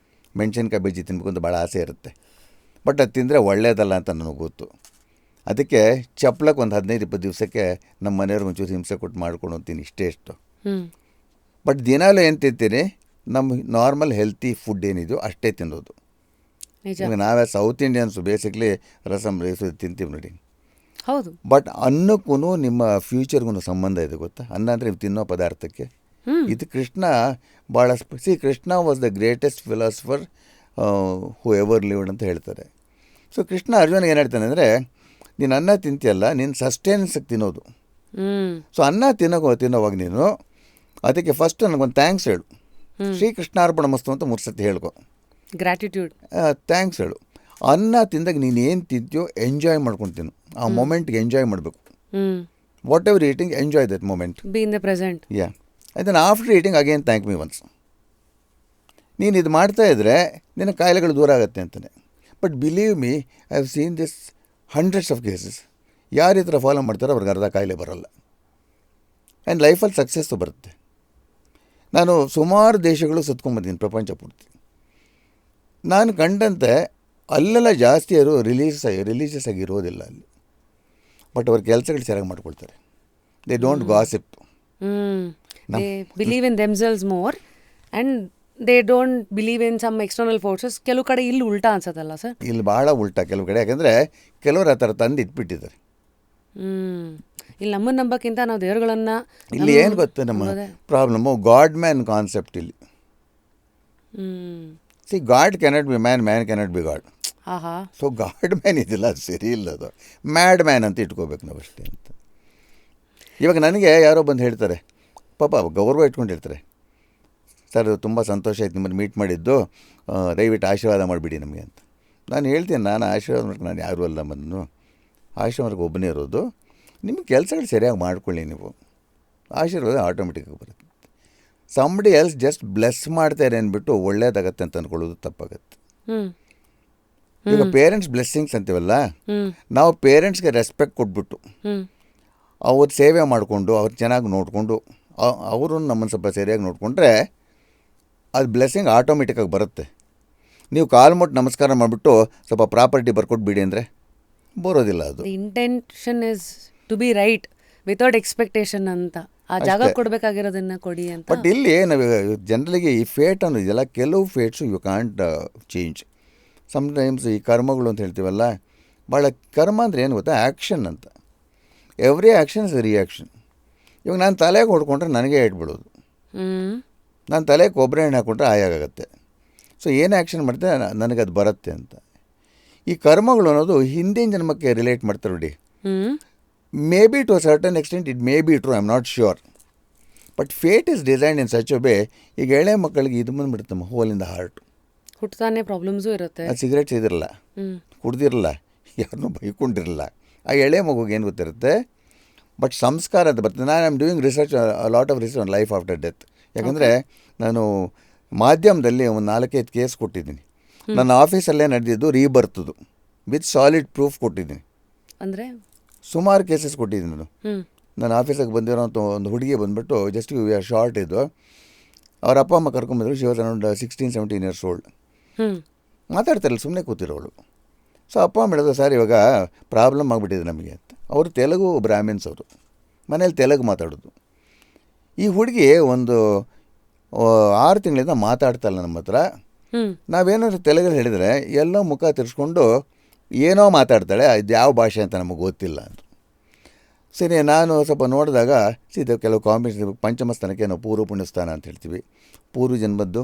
S1: ಮೆಣಸಿನ್ಕಾಯಿ ಬಜ್ಜಿ ತಿನ್ಬೇಕು ಅಂತ ಭಾಳ ಆಸೆ ಇರುತ್ತೆ, ಬಟ್ ಅದು ತಿಂದರೆ ಒಳ್ಳೆಯದಲ್ಲ ಅಂತ ನನಗೆ ಗೊತ್ತು. ಅದಕ್ಕೆ ಚಪ್ಪಲಕ್ಕೆ ಒಂದು 15-20 ದಿವಸಕ್ಕೆ ನಮ್ಮ ಮನೆಯವ್ರಿಗೆ ಒಂಚೂರು ಹಿಂಸೆ ಕೊಟ್ಟು ಮಾಡ್ಕೊಂಡು ಹೋಗ್ತೀನಿ, ಇಷ್ಟು. ಬಟ್ ದಿನಾಲೂ ಏನು ತಿಂತೀನಿ, ನಮ್ಮ ನಾರ್ಮಲ್ ಹೆಲ್ತಿ ಫುಡ್ ಏನಿದೆಯೋ ಅಷ್ಟೇ ತಿನ್ನೋದು. ಈಗ ನಾವೇ south Indians basically rasam rice ತಿಂತೀವಿ ನೋಡಿ.
S2: ಹೌದು.
S1: ಬಟ್ ಅನ್ನಕ್ಕೂ ನಿಮ್ಮ ಫ್ಯೂಚರ್ಗೂ ಸಂಬಂಧ ಇದೆ ಗೊತ್ತಾ. ಅನ್ನ ಅಂದರೆ ನೀವು ತಿನ್ನೋ ಪದಾರ್ಥಕ್ಕೆ. ಇದು ಕೃಷ್ಣ ಭಾಳ Krishna was the greatest philosopher who ever lived ಅಂತ ಹೇಳ್ತಾರೆ. ಸೊ ಕೃಷ್ಣ ಅರ್ಜುನಿಗೆ ಏನು ಹೇಳ್ತಾನೆ ಅಂದರೆ, ನೀನು ಅನ್ನ ತಿಂತೀಯಲ್ಲ, ನೀನು ಸಸ್ಟೇನೆನ್ಸಿಗೆ ತಿನ್ನೋದು. ಸೊ ಅನ್ನ ತಿನ್ನೋವಾಗ ನೀನು ಅದಕ್ಕೆ ಫಸ್ಟ್ ನನಗೊಂದು ಥ್ಯಾಂಕ್ಸ್ ಹೇಳು, ಶ್ರೀಕೃಷ್ಣಾರ್ಪಣ ಮಸ್ತು ಅಂತ 3 ಸತಿ ಹೇಳ್ಕೊ,
S2: ಗ್ರ್ಯಾಟಿಟ್ಯೂಡ್,
S1: ಥ್ಯಾಂಕ್ಸ್ ಹೇಳು. ಅನ್ನ ತಿಂದಾಗ ನೀನು ಏನು ತಿಂತೀಯೋ ಎಂಜಾಯ್ ಮಾಡ್ಕೊಂಡು ತಿನ್ನು, ಆ ಮೊಮೆಂಟ್ಗೆ ಎಂಜಾಯ್ ಮಾಡಬೇಕು. Whatever eating, enjoy that moment,
S2: be in the present.
S1: Yeah, ಅದನ್ನು after eating again thank me once. ನೀನು ಇದು ಮಾಡ್ತಾಯಿದ್ರೆ ನಿನ್ನ ಕಾಯಿಲೆಗಳು ದೂರ ಆಗುತ್ತೆ ಅಂತಲೇ. But believe me, I have seen this hundreds of cases. ಯಾರು ಈ ಥರ ಫಾಲೋ ಮಾಡ್ತಾರೋ ಅವ್ರಿಗೆ ಅರ್ಧ ಕಾಯಿಲೆ ಬರೋಲ್ಲ, ಆ್ಯಂಡ್ ಲೈಫಲ್ಲಿ ಸಕ್ಸಸ್ಸು ಬರುತ್ತೆ. ನಾನು ಸುಮಾರು ದೇಶಗಳು ಸುತ್ಕೊಂಡ್ಬಂದಿದ್ದೀನಿ ಪ್ರಪಂಚ ಪೂರ್ತಿ. ನಾನು ಕಂಡಂತೆ ಅಲ್ಲೆಲ್ಲ ಜಾಸ್ತಿ ಅವರು ರಿಲೀಜಿಯಸ್ ಆಗಿ ಇರೋದಿಲ್ಲ ಅಲ್ಲಿ. ಬಟ್ ಅವ್ರ ಕೆಲಸಗಳು ಚೆನ್ನಾಗಿ ಮಾಡ್ಕೊಳ್ತಾರೆ. They don't gossip.
S2: They believe in themselves more and they don't believe in some external forces. ಕೆಲವು ಕಡೆ ಇಲ್ಲಿ ಉಲ್ಟಾ ಅನ್ಸತ್ತಲ್ಲ ಸರ್?
S1: ಇಲ್ಲಿ ಭಾಳ ಉಲ್ಟಾ ಕೆಲವು ಕಡೆ. ಯಾಕಂದರೆ ಕೆಲವರು ಆ ಥರ ತಂದು ಇಟ್ಬಿಟ್ಟಿದ್ದಾರೆ.
S2: ಇಲ್ಲಿ ನಮ್ಮನ್ನು ನಂಬಕ್ಕಿಂತ ನಾವು ದೇವರುಗಳನ್ನು
S1: ಇಲ್ಲಿ ಏನು ಗೊತ್ತು ನಮ್ಮ ಪ್ರಾಬ್ಲಮ್ಮು? ಗಾಡ್ ಮ್ಯಾನ್ ಕಾನ್ಸೆಪ್ಟ್ ಇಲ್ಲಿ. C, god cannot be man, man cannot be god.
S2: ಆಹಾ.
S1: ಸೊ ಗಾಡ್ ಮ್ಯಾನ್ ಇದಿಲ್ಲ, ಅದು ಸರಿ ಇಲ್ಲ. ಅದು ಮ್ಯಾಡ್ ಮ್ಯಾನ್ ಅಂತ ಇಟ್ಕೋಬೇಕು ನಾವು ಅಷ್ಟೇ ಅಂತ. ಇವಾಗ ನನಗೆ ಯಾರೋ ಬಂದು ಹೇಳ್ತಾರೆ, ಪಾಪ ಗೌರವ ಇಟ್ಕೊಂಡಿರ್ತಾರೆ, ಸರ್ ತುಂಬ ಸಂತೋಷ ಆಯ್ತು ನಿಮ್ಮನ್ನು ಮೀಟ್ ಮಾಡಿದ್ದು, ದಯವಿಟ್ಟು ಆಶೀರ್ವಾದ ಮಾಡಿಬಿಡಿ ನಮಗೆ ಅಂತ. ನಾನು ಹೇಳ್ತೀನಿ, ನಾನು ಆಶೀರ್ವಾದ ಮಾಡೋಕ್ಕೆ ನಾನು ಯಾರೂ ಅಲ್ಲ, ಬಂದು ಆಶೀರ್ವಾದಕ್ಕೆ ಒಬ್ಬನೇ ಇರೋದು. ನಿಮ್ಮ ಕೆಲಸಗಳು ಸರಿಯಾಗಿ ಮಾಡ್ಕೊಳ್ಳಿ, ನೀವು ಆಶೀರ್ವಾದ ಆಟೋಮೆಟಿಕ್ಕಾಗಿ ಬರುತ್ತೆ. ಸಂಬಡಿ ಎಲ್ಸ್ ಜಸ್ಟ್ ಬ್ಲೆಸ್ ಮಾಡ್ತಾರೆ ಅಂದ್ಬಿಟ್ಟು ಒಳ್ಳೇದಾಗತ್ತೆ ಅಂತ ಅಂದ್ಕೊಳ್ಳೋದು ತಪ್ಪಾಗತ್ತೆ. ಈಗ ಪೇರೆಂಟ್ಸ್ ಬ್ಲೆಸ್ಸಿಂಗ್ಸ್ ಅಂತೀವಲ್ಲ, ನಾವು ಪೇರೆಂಟ್ಸ್ಗೆ ರೆಸ್ಪೆಕ್ಟ್ ಕೊಟ್ಬಿಟ್ಟು ಅವ್ರ ಸೇವೆ ಮಾಡಿಕೊಂಡು ಅವ್ರು ಚೆನ್ನಾಗಿ ನೋಡಿಕೊಂಡು ಅವರು ನಮ್ಮನ್ನು ಸ್ವಲ್ಪ ಸರಿಯಾಗಿ ನೋಡಿಕೊಂಡ್ರೆ ಅದು ಬ್ಲೆಸ್ಸಿಂಗ್ ಆಟೋಮೆಟಿಕ್ಕಾಗಿ ಬರುತ್ತೆ. ನೀವು ಕಾಲು ಮುಟ್ಟು ನಮಸ್ಕಾರ ಮಾಡಿಬಿಟ್ಟು ಸ್ವಲ್ಪ ಪ್ರಾಪರ್ಟಿ ಬರ್ಕೊಟ್ಟು ಬಿಡಿ ಅಂದರೆ ಬರೋದಿಲ್ಲ. ಅದು
S2: intention is to be right without expectation ಅಂತ. ಆ ಜಾಗ ಕೊಡಬೇಕಾಗಿರೋದನ್ನ ಕೊಡಿ ಅಂತ.
S1: ಬಟ್ ಇಲ್ಲಿ ನಾವು ಜನರಲಿಗೆ ಈ ಫೇಟ್ ಅನ್ನೋದಿದೆಯಲ್ಲ, ಕೆಲವು ಫೇಟ್ಸು ಯು ಕಾಂಟ್ ಚೇಂಜ್. ಸಮ್ಟೈಮ್ಸ್ ಈ ಕರ್ಮಗಳು ಅಂತ ಹೇಳ್ತೀವಲ್ಲ, ಭಾಳ ಕರ್ಮ ಅಂದರೆ ಏನು ಗೊತ್ತಾ? ಆ್ಯಕ್ಷನ್ ಅಂತ. Every action is reaction. ಇವಾಗ ನಾನು ತಲೆಗೆ ಹೊಡ್ಕೊಂಡ್ರೆ ನನಗೆ ಇಟ್ಬಿಡೋದು, ನಾನು ತಲೆಗೆ ಕೊಬ್ಬರಿ ಎಣ್ಣೆ ಹಾಕ್ಕೊಂಡ್ರೆ ಆಯಾಗತ್ತೆ. ಸೊ ಏನು ಆ್ಯಕ್ಷನ್ ಮಾಡ್ತೆ ನನಗದು ಬರುತ್ತೆ ಅಂತ. ಈ ಕರ್ಮಗಳು ಅನ್ನೋದು ಹಿಂದಿನ ಜನ್ಮಕ್ಕೆ ರಿಲೇಟ್ ಮಾಡ್ತಾರೆ ನೋಡಿ. May be to a certain extent it may be true, I am not sure. But fate is design in such way. ಈಗ ಎಳೆ ಮಕ್ಕಳಿಗೆ ಇದು ಬಂದುಬಿಡುತ್ತೆ, ಹೋಲ್ ಇನ್ ದ ಹಾರ್ಟ್.
S2: ಹುಟ್ಟತಾನೆ ಪ್ರಾಬ್ಲಮ್ಸು ಇರುತ್ತೆ.
S1: ಅದು ಸಿಗರೇಟ್ಸ್ ಇದಿರಲ್ಲ, ಕುಡ್ದಿರಲ್ಲ, ಯಾರನ್ನೂ ಬೈಕೊಂಡಿರಲ್ಲ. ಆ ಎಳೆ ಮಗುಗೆ ಏನು ಗೊತ್ತಿರುತ್ತೆ. ಬಟ್ ಸಂಸ್ಕಾರ ಅಂತ ಬರ್ತದೆ. ನಾನು am doing research, lot of research on life after death. ಯಾಕಂದರೆ ನಾನು ಮಾಧ್ಯಮದಲ್ಲಿ ಒಂದು 4-5 ಕೇಸ್ ಕೊಟ್ಟಿದ್ದೀನಿ. ನನ್ನ ಆಫೀಸಲ್ಲೇ ನಡೆದಿದ್ದು ರೀಬರ್ತದು ವಿತ್ ಸಾಲಿಡ್ ಪ್ರೂಫ್ ಕೊಟ್ಟಿದ್ದೀನಿ.
S2: ಅಂದರೆ
S1: ಸುಮಾರು ಕೇಸಸ್ ಕೊಟ್ಟಿದ್ದೀನಿ ನಾನು. ನನ್ನ ಆಫೀಸಿಗೆ ಬಂದಿರೋಂಥ ಒಂದು ಹುಡುಗಿ ಬಂದುಬಿಟ್ಟು ಜಸ್ಟ್ ಶಾರ್ಟ್ ಇದು, ಅವ್ರ ಅಪ್ಪ ಅಮ್ಮ ಕರ್ಕೊಂಬಂದರು. She was around 16-17 years old. ಮಾತಾಡ್ತಾರಲ್ಲ, ಸುಮ್ಮನೆ ಕೂತಿರೋಳು. ಸೊ ಅಪ್ಪ ಅಮ್ಮ ಹೇಳಿದ್ರು, ಸರ್ ಇವಾಗ ಪ್ರಾಬ್ಲಮ್ ಆಗಿಬಿಟ್ಟಿದೆ ನಮಗೆ ಅಂತ. ಅವರು ತೆಲುಗು ಬ್ರಾಹ್ಮಿನ್ಸ್, ಅವರು ಮನೇಲಿ ತೆಲುಗು ಮಾತಾಡೋದು. ಈ ಹುಡುಗಿ ಒಂದು 6 ತಿಂಗಳಿಂದ ಮಾತಾಡ್ತಾಯಿಲ್ಲ ನಮ್ಮ ಹತ್ರ. ನಾವೇನಾದ್ರು ತೆಲುಗಲ್ಲಿ ಹೇಳಿದರೆ ಎಲ್ಲೋ ಮುಖ ತಿರ್ಸ್ಕೊಂಡು ಏನೋ ಮಾತಾಡ್ತಾಳೆ, ಇದು ಯಾವ ಭಾಷೆ ಅಂತ ನಮಗೆ ಗೊತ್ತಿಲ್ಲ ಅಂತ. ಸರಿ, ನಾನು ಸ್ವಲ್ಪ ನೋಡಿದಾಗ ಸೀದಾ ಕೆಲವು ಕಾಂಬಿನೇಷನ್, ಪಂಚಮಸ್ಥಾನಕ್ಕೆ ನಾವು ಪೂರ್ವ ಪುಣ್ಯಸ್ಥಾನ ಅಂತ ಹೇಳ್ತೀವಿ, ಪೂರ್ವ ಜನ್ಮದ್ದು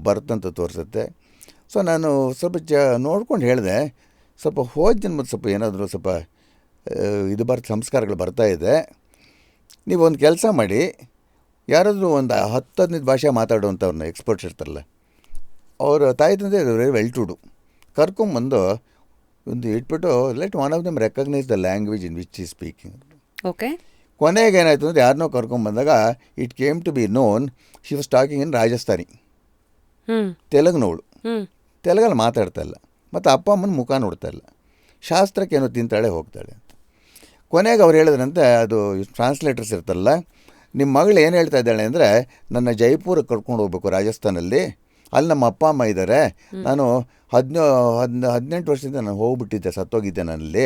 S1: ಬರ್ತ್ ಅಂತ ತೋರಿಸುತ್ತೆ. ಸೊ ನಾನು ಸ್ವಲ್ಪ ನೋಡ್ಕೊಂಡು ಹೇಳಿದೆ, ಸ್ವಲ್ಪ ಹೋದ ಜನ್ಮದ ಸ್ವಲ್ಪ ಏನಾದರೂ ಸ್ವಲ್ಪ ಇದು ಸಂಸ್ಕಾರಗಳು ಬರ್ತಾಯಿದೆ. ನೀವು ಒಂದು ಕೆಲಸ ಮಾಡಿ, ಯಾರಾದರೂ ಒಂದು 10-15 ಭಾಷೆ ಮಾತಾಡುವಂಥವ್ರನ್ನ ಎಕ್ಸ್ಪರ್ಟ್ಸ್ ಇರ್ತಾರಲ್ಲ, ಅವ್ರ ತಾಯಿ ತಂದೆ ವೆಲ್ ಟು ಡು ಕರ್ಕೊಂಬಂದು ಒಂದು ಇಟ್ಬಿಟ್ಟು let one of them recognise the language in which is speaking.
S2: Okay.
S1: ಕೊನೆಗೆ ಏನಾಯಿತು ಅಂದರೆ, ಯಾರನ್ನೋ ಕರ್ಕೊಂಬಂದಾಗ it came to be known she was talking in Rajasthani. ತೆಲುಗುನವಳು, ತೆಲುಗಲ್ಲಿ ಮಾತಾಡ್ತಾ ಇಲ್ಲ, ಮತ್ತು ಅಪ್ಪ ಅಮ್ಮನ ಮುಖ ನೋಡ್ತಾ ಇಲ್ಲ, ಶಾಸ್ತ್ರಕ್ಕೇನೋ ತಿಂತಾಳೆ ಹೋಗ್ತಾಳೆ ಅಂತ. ಕೊನೆಗೆ ಅವ್ರು ಹೇಳಿದ್ರಂತೆ, ಅದು ಟ್ರಾನ್ಸ್ಲೇಟರ್ಸ್ ಇರ್ತಾರಲ್ಲ, ನಿಮ್ಮ ಮಗಳು ಏನು ಹೇಳ್ತಾ ಇದ್ದಾಳೆ ಅಂದರೆ, ನನ್ನ ಜೈಪುರಕ್ಕೆ ಕರ್ಕೊಂಡು ಹೋಗ್ಬೇಕು ರಾಜಸ್ಥಾನಲ್ಲಿ, ಅಲ್ಲಿ ನಮ್ಮ ಅಪ್ಪ ಅಮ್ಮ ಇದ್ದಾರೆ, ನಾನು 18 ವರ್ಷದಿಂದ ನಾನು ಹೋಗ್ಬಿಟ್ಟಿದ್ದೆ, ಸತ್ತೋಗಿದ್ದೆ ನಾನಲ್ಲಿ,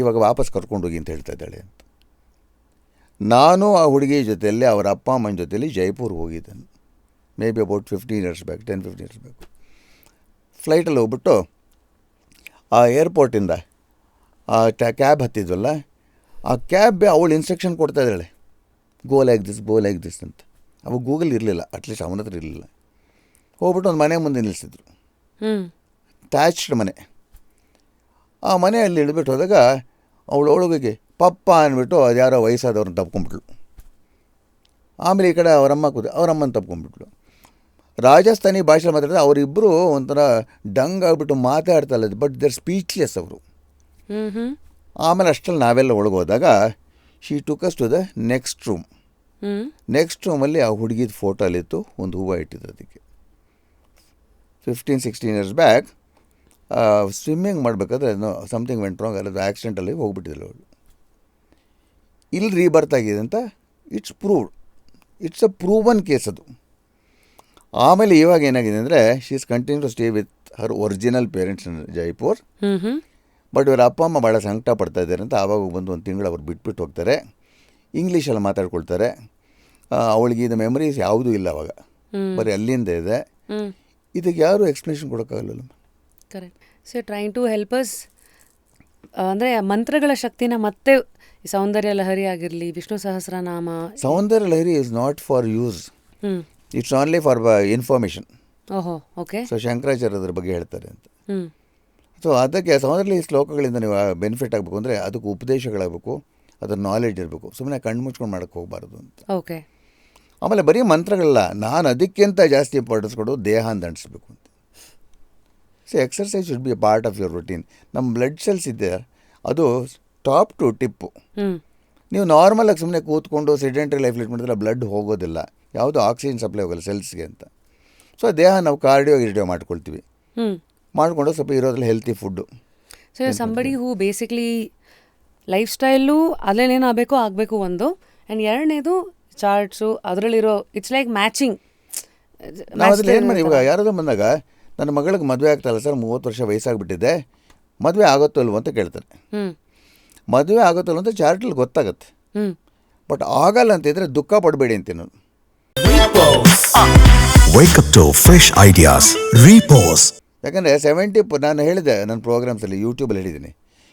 S1: ಇವಾಗ ವಾಪಸ್ ಕರ್ಕೊಂಡೋಗಿ ಅಂತ ಹೇಳ್ತಾ ಇದ್ದಾಳೆ ಅಂತ. ನಾನು ಆ ಹುಡುಗಿ ಜೊತೆಯಲ್ಲಿ ಅವರ ಅಪ್ಪ ಅಮ್ಮನ ಜೊತೆಯಲ್ಲಿ ಜೈಪುರ್ಗೆ ಹೋಗಿದ್ದೇನೆ, may be about 15 years back, 10-15 years back. ಫ್ಲೈಟಲ್ಲಿ ಹೋಗ್ಬಿಟ್ಟು ಆ ಏರ್ಪೋರ್ಟಿಂದ ಆ ಕ್ಯಾಬ್ ಹತ್ತಿದ್ವಲ್ಲ, ಆ ಕ್ಯಾಬ್ ಅವಳು ಇನ್ಸ್ಟ್ರಕ್ಷನ್ ಕೊಡ್ತಾ ಇದ್ದಾಳೆ, ಗೋ ಲೈಕ್ ದಿಸ್ ಅಂತ. ಅವಾಗ ಗೂಗಲ್ ಇರಲಿಲ್ಲ, ಅಟ್ಲೀಸ್ಟ್ ಅವನ ಹತ್ರ ಇರಲಿಲ್ಲ. ಹೋಗ್ಬಿಟ್ಟು ಒಂದು ಮನೆ ಮುಂದೆ ನಿಲ್ಲಿಸಿದ್ರು, ಟ್ಯಾಚ್ಡ್ ಮನೆ. ಆ ಮನೆಯಲ್ಲಿ ಇಳಿದ್ಬಿಟ್ಟು ಹೋದಾಗ ಅವಳು ಒಳಗೆ ಪಪ್ಪ ಅಂದ್ಬಿಟ್ಟು ಅದು ಯಾರೋ ವಯಸ್ಸಾದವ್ರನ್ನ ತಪ್ಕೊಂಡ್ಬಿಟ್ಲು. ಆಮೇಲೆ ಈ ಕಡೆ ಅವರಮ್ಮನ ತಪ್ಕೊಂಡ್ಬಿಟ್ಲು. ರಾಜಸ್ಥಾನಿ ಭಾಷೆ ಮಾತಾಡಿದ್ರೆ ಅವರಿಬ್ಬರು ಒಂಥರ ಡಂಗ್ ಆಗಿಬಿಟ್ಟು ಮಾತಾಡ್ತಲ್ಲ, ಬಟ್ ದೇರ್ ಸ್ಪೀಚ್ಲೆಸ್ ಅವರು. ಆಮೇಲೆ ಅಷ್ಟರಲ್ಲಿ ನಾವೆಲ್ಲ ಒಳಗೋದಾಗ she took us to the next room. Next ರೂಮಲ್ಲಿ ಆ ಹುಡುಗಿದ ಫೋಟೋ ಅಲ್ಲಿತ್ತು, ಒಂದು ಹೂವು ಇಟ್ಟಿದ್ದು. ಅದಕ್ಕೆ 15-16 ಇಯರ್ಸ್ ಬ್ಯಾಕ್ ಸ್ವಿಮ್ಮಿಂಗ್ ಮಾಡಬೇಕಾದ್ರೆ ಸಮಥಿಂಗ್ ವೆಂಟ್ ರಾಂಗ್, ಅಲ್ಲದು ಆಕ್ಸಿಡೆಂಟಲ್ಲಿ ಹೋಗ್ಬಿಟ್ಟಿದ್ಲು ಅವಳು. ಇಲ್ಲಿ ರೀಬರ್ತ್ ಆಗಿದೆ ಅಂತ it's proved, it's a proven case ಅದು. ಆಮೇಲೆ ಇವಾಗ ಏನಾಗಿದೆ ಅಂದರೆ, she is continue to stay with her original parents in Jaipur.
S2: ಹ್ಞೂ
S1: ಬಟ್ ಇವ್ರ ಅಪ್ಪ ಅಮ್ಮ ಭಾಳ ಸಂಕಟ ಪಡ್ತಾ ಇದ್ದಾರೆ ಅಂತ ಆವಾಗ ಬಂದು ಒಂದು ತಿಂಗಳು ಅವ್ರು ಬಿಟ್ಬಿಟ್ಟು ಹೋಗ್ತಾರೆ. ಇಂಗ್ಲೀಷಲ್ಲಿ ಮಾತಾಡ್ಕೊಳ್ತಾರೆ. ಅವಳಿಗೆ ಇದು ಮೆಮರೀಸ್ ಯಾವುದೂ ಇಲ್ಲ ಅವಾಗ, ಬರೀ ಅಲ್ಲಿಂದ ಇದೆ. ಇದಕ್ಕೆ ಯಾರು ಎಕ್ಸ್ಪ್ಲನೇಷನ್ ಕೊಡೋಕ್ಕಾಗಲ್ಲ.
S2: Correct. So trying to help us ಅಂದರೆ ಮಂತ್ರಗಳ ಶಕ್ತಿನ ಮತ್ತೆ ಸೌಂದರ್ಯ ಲಹರಿ ಆಗಿರಲಿ, Vishnu Sahasranama.
S1: Soundarya Lahari is not for use, it's only for information.
S2: ಓಹೋ, ಓಕೆ.
S1: ಸೊ ಶಂಕರಾಚಾರ್ಯ ಅದ್ರ ಬಗ್ಗೆ ಹೇಳ್ತಾರೆ ಅಂತ.
S2: ಹ್ಞೂ
S1: ಸೊ ಅದಕ್ಕೆ ಸೌಂದರ್ಯ ಶ್ಲೋಕಗಳಿಂದ ನೀವು ಬೆನಿಫಿಟ್ ಆಗಬೇಕು ಅಂದರೆ ಅದಕ್ಕೆ ಉಪದೇಶಗಳಾಗಬೇಕು, ಅದ್ರ ನಾಲೆಡ್ಜ್ ಇರಬೇಕು. ಸುಮ್ಮನೆ ಕಣ್ಣು ಮುಚ್ಕೊಂಡು ಮಾಡೋಕ್ಕೆ ಹೋಗಬಾರ್ದು ಅಂತ.
S2: ಓಕೆ.
S1: ಆಮೇಲೆ ಬರೀ ಮಂತ್ರಗಳಲ್ಲ, ನಾನು ಅದಕ್ಕಿಂತ ಜಾಸ್ತಿ ಇಂಪಾರ್ಟೆನ್ಸ್ ಕೊಡೋದು ದೇಹ ದಂಡಿಸ್ಬೇಕು ಅಂತ. So exercise should be A part of your routine. ನಮ್ಮ ಬ್ಲಡ್ ಸೆಲ್ಸ್ ಇದೆ, ಅದು ಟಾಪ್ ಟು ಟಿಪ್ಪು. ನೀವು ನಾರ್ಮಲಾಗಿ ಸುಮ್ಮನೆ ಕೂತ್ಕೊಂಡು ಸಿಡೆಂಟ್ರಿ ಲೈಫ್ ಲೀಡ್ ಮಾಡಿದ್ರೆ ಬ್ಲಡ್ ಹೋಗೋದಿಲ್ಲ, ಯಾವುದೋ ಆಕ್ಸಿಜನ್ ಸಪ್ಲೈ ಹೋಗಲ್ಲ ಸೆಲ್ಸ್ಗೆ ಅಂತ. ಸೊ ದೇಹ ನಾವು ಕಾರ್ಡಿಯೋ ಮಾಡ್ಕೊಳ್ತೀವಿ, ಮಾಡಿಕೊಂಡು ಸ್ವಲ್ಪ ಇರೋದ್ರಲ್ಲಿ healthy food.
S2: So somebody who basically life style ಅಲ್ಲೇನೇನು ಆಗಬೇಕು ಒಂದು, ಆ್ಯಂಡ್ ಎರಡನೇದು ಚಾರ್ಟ್ಸು ಅದರಲ್ಲಿರೋ ಇಟ್ಸ್ ಲೈಕ್ ಮ್ಯಾಚಿಂಗ್.
S1: ನಾವು ಅದ್ರಲ್ಲಿ ಏನು ಮಾಡಿ, ಇವಾಗ ಯಾರಾದರೂ ಬಂದಾಗ ನನ್ನ ಮಗಳಿಗೆ ಮದುವೆ ಆಗ್ತಾಯಿಲ್ಲ ಸರ್, 30 ವರ್ಷ ವಯಸ್ಸಾಗಿಬಿಟ್ಟಿದೆ, ಮದುವೆ ಆಗುತ್ತೋ ಇಲ್ವೋ ಅಂತ ಕೇಳ್ತಾರೆ. ಮದುವೆ ಆಗುತ್ತೋ ಇಲ್ವ ಅಂತ ಚಾರ್ಟಲ್ಲಿ ಗೊತ್ತಾಗುತ್ತೆ. ಬಟ್ ಆಗಲ್ಲ ಅಂತಿದ್ರೆ ದುಃಖ ಪಡಬೇಡಿ ಅಂತೀನಿ ನಾನು.
S3: Wake up to fresh ideas. Repose.
S1: ಯಾಕಂದರೆ 70 ನಾನು ಹೇಳಿದೆ ನನ್ನ ಪ್ರೋಗ್ರಾಮ್ಸಲ್ಲಿ, ಯೂಟ್ಯೂಬಲ್ಲಿ ಹೇಳಿದ್ದೀನಿ.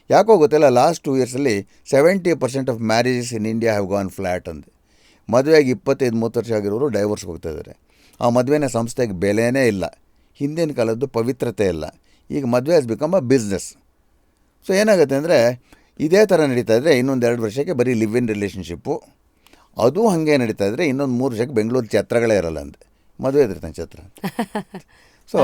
S1: ಯಾಕೋ ಗೊತ್ತಿಲ್ಲ, last 2 ಇಯರ್ಸಲ್ಲಿ 70% of marriages in India have gone flat ಅಂದೆ. ಮದುವೆಯಾಗಿ 25-30 ವರ್ಷ ಆಗಿರೋರು ಡೈವರ್ಸ್ಗೆ ಹೋಗ್ತಾ ಇದ್ದಾರೆ. ಆ ಮದುವೆನ ಸಂಸ್ಥೆಗೆ ಬೆಲೆನೇ ಇಲ್ಲ, ಹಿಂದಿನ ಕಾಲದ್ದು ಪವಿತ್ರತೆ ಇಲ್ಲ. ಈಗ ಮದುವೆ has become a business. So ಏನಾಗುತ್ತೆ ಅಂದರೆ ಇದೇ ಥರ ನಡೀತಾ ಇದ್ದರೆ ಇನ್ನೊಂದು 2 ವರ್ಷಕ್ಕೆ ಬರೀ ಲಿವ್ ಇನ್ ರಿಲೇಷನ್ಶಿಪ್ಪು, ಅದು ಹಾಗೆ ನಡೀತಾ ಇದ್ದರೆ ಇನ್ನೊಂದು 3 ವರ್ಷಕ್ಕೆ ಬೆಂಗಳೂರು ಛತ್ರಗಳೇ ಇರಲ್ಲ ಅಂದೆ. ಮದುವೆ ಇದ್ದಿರ್ತಾನೆ ಛತ್ರ. ಸೊ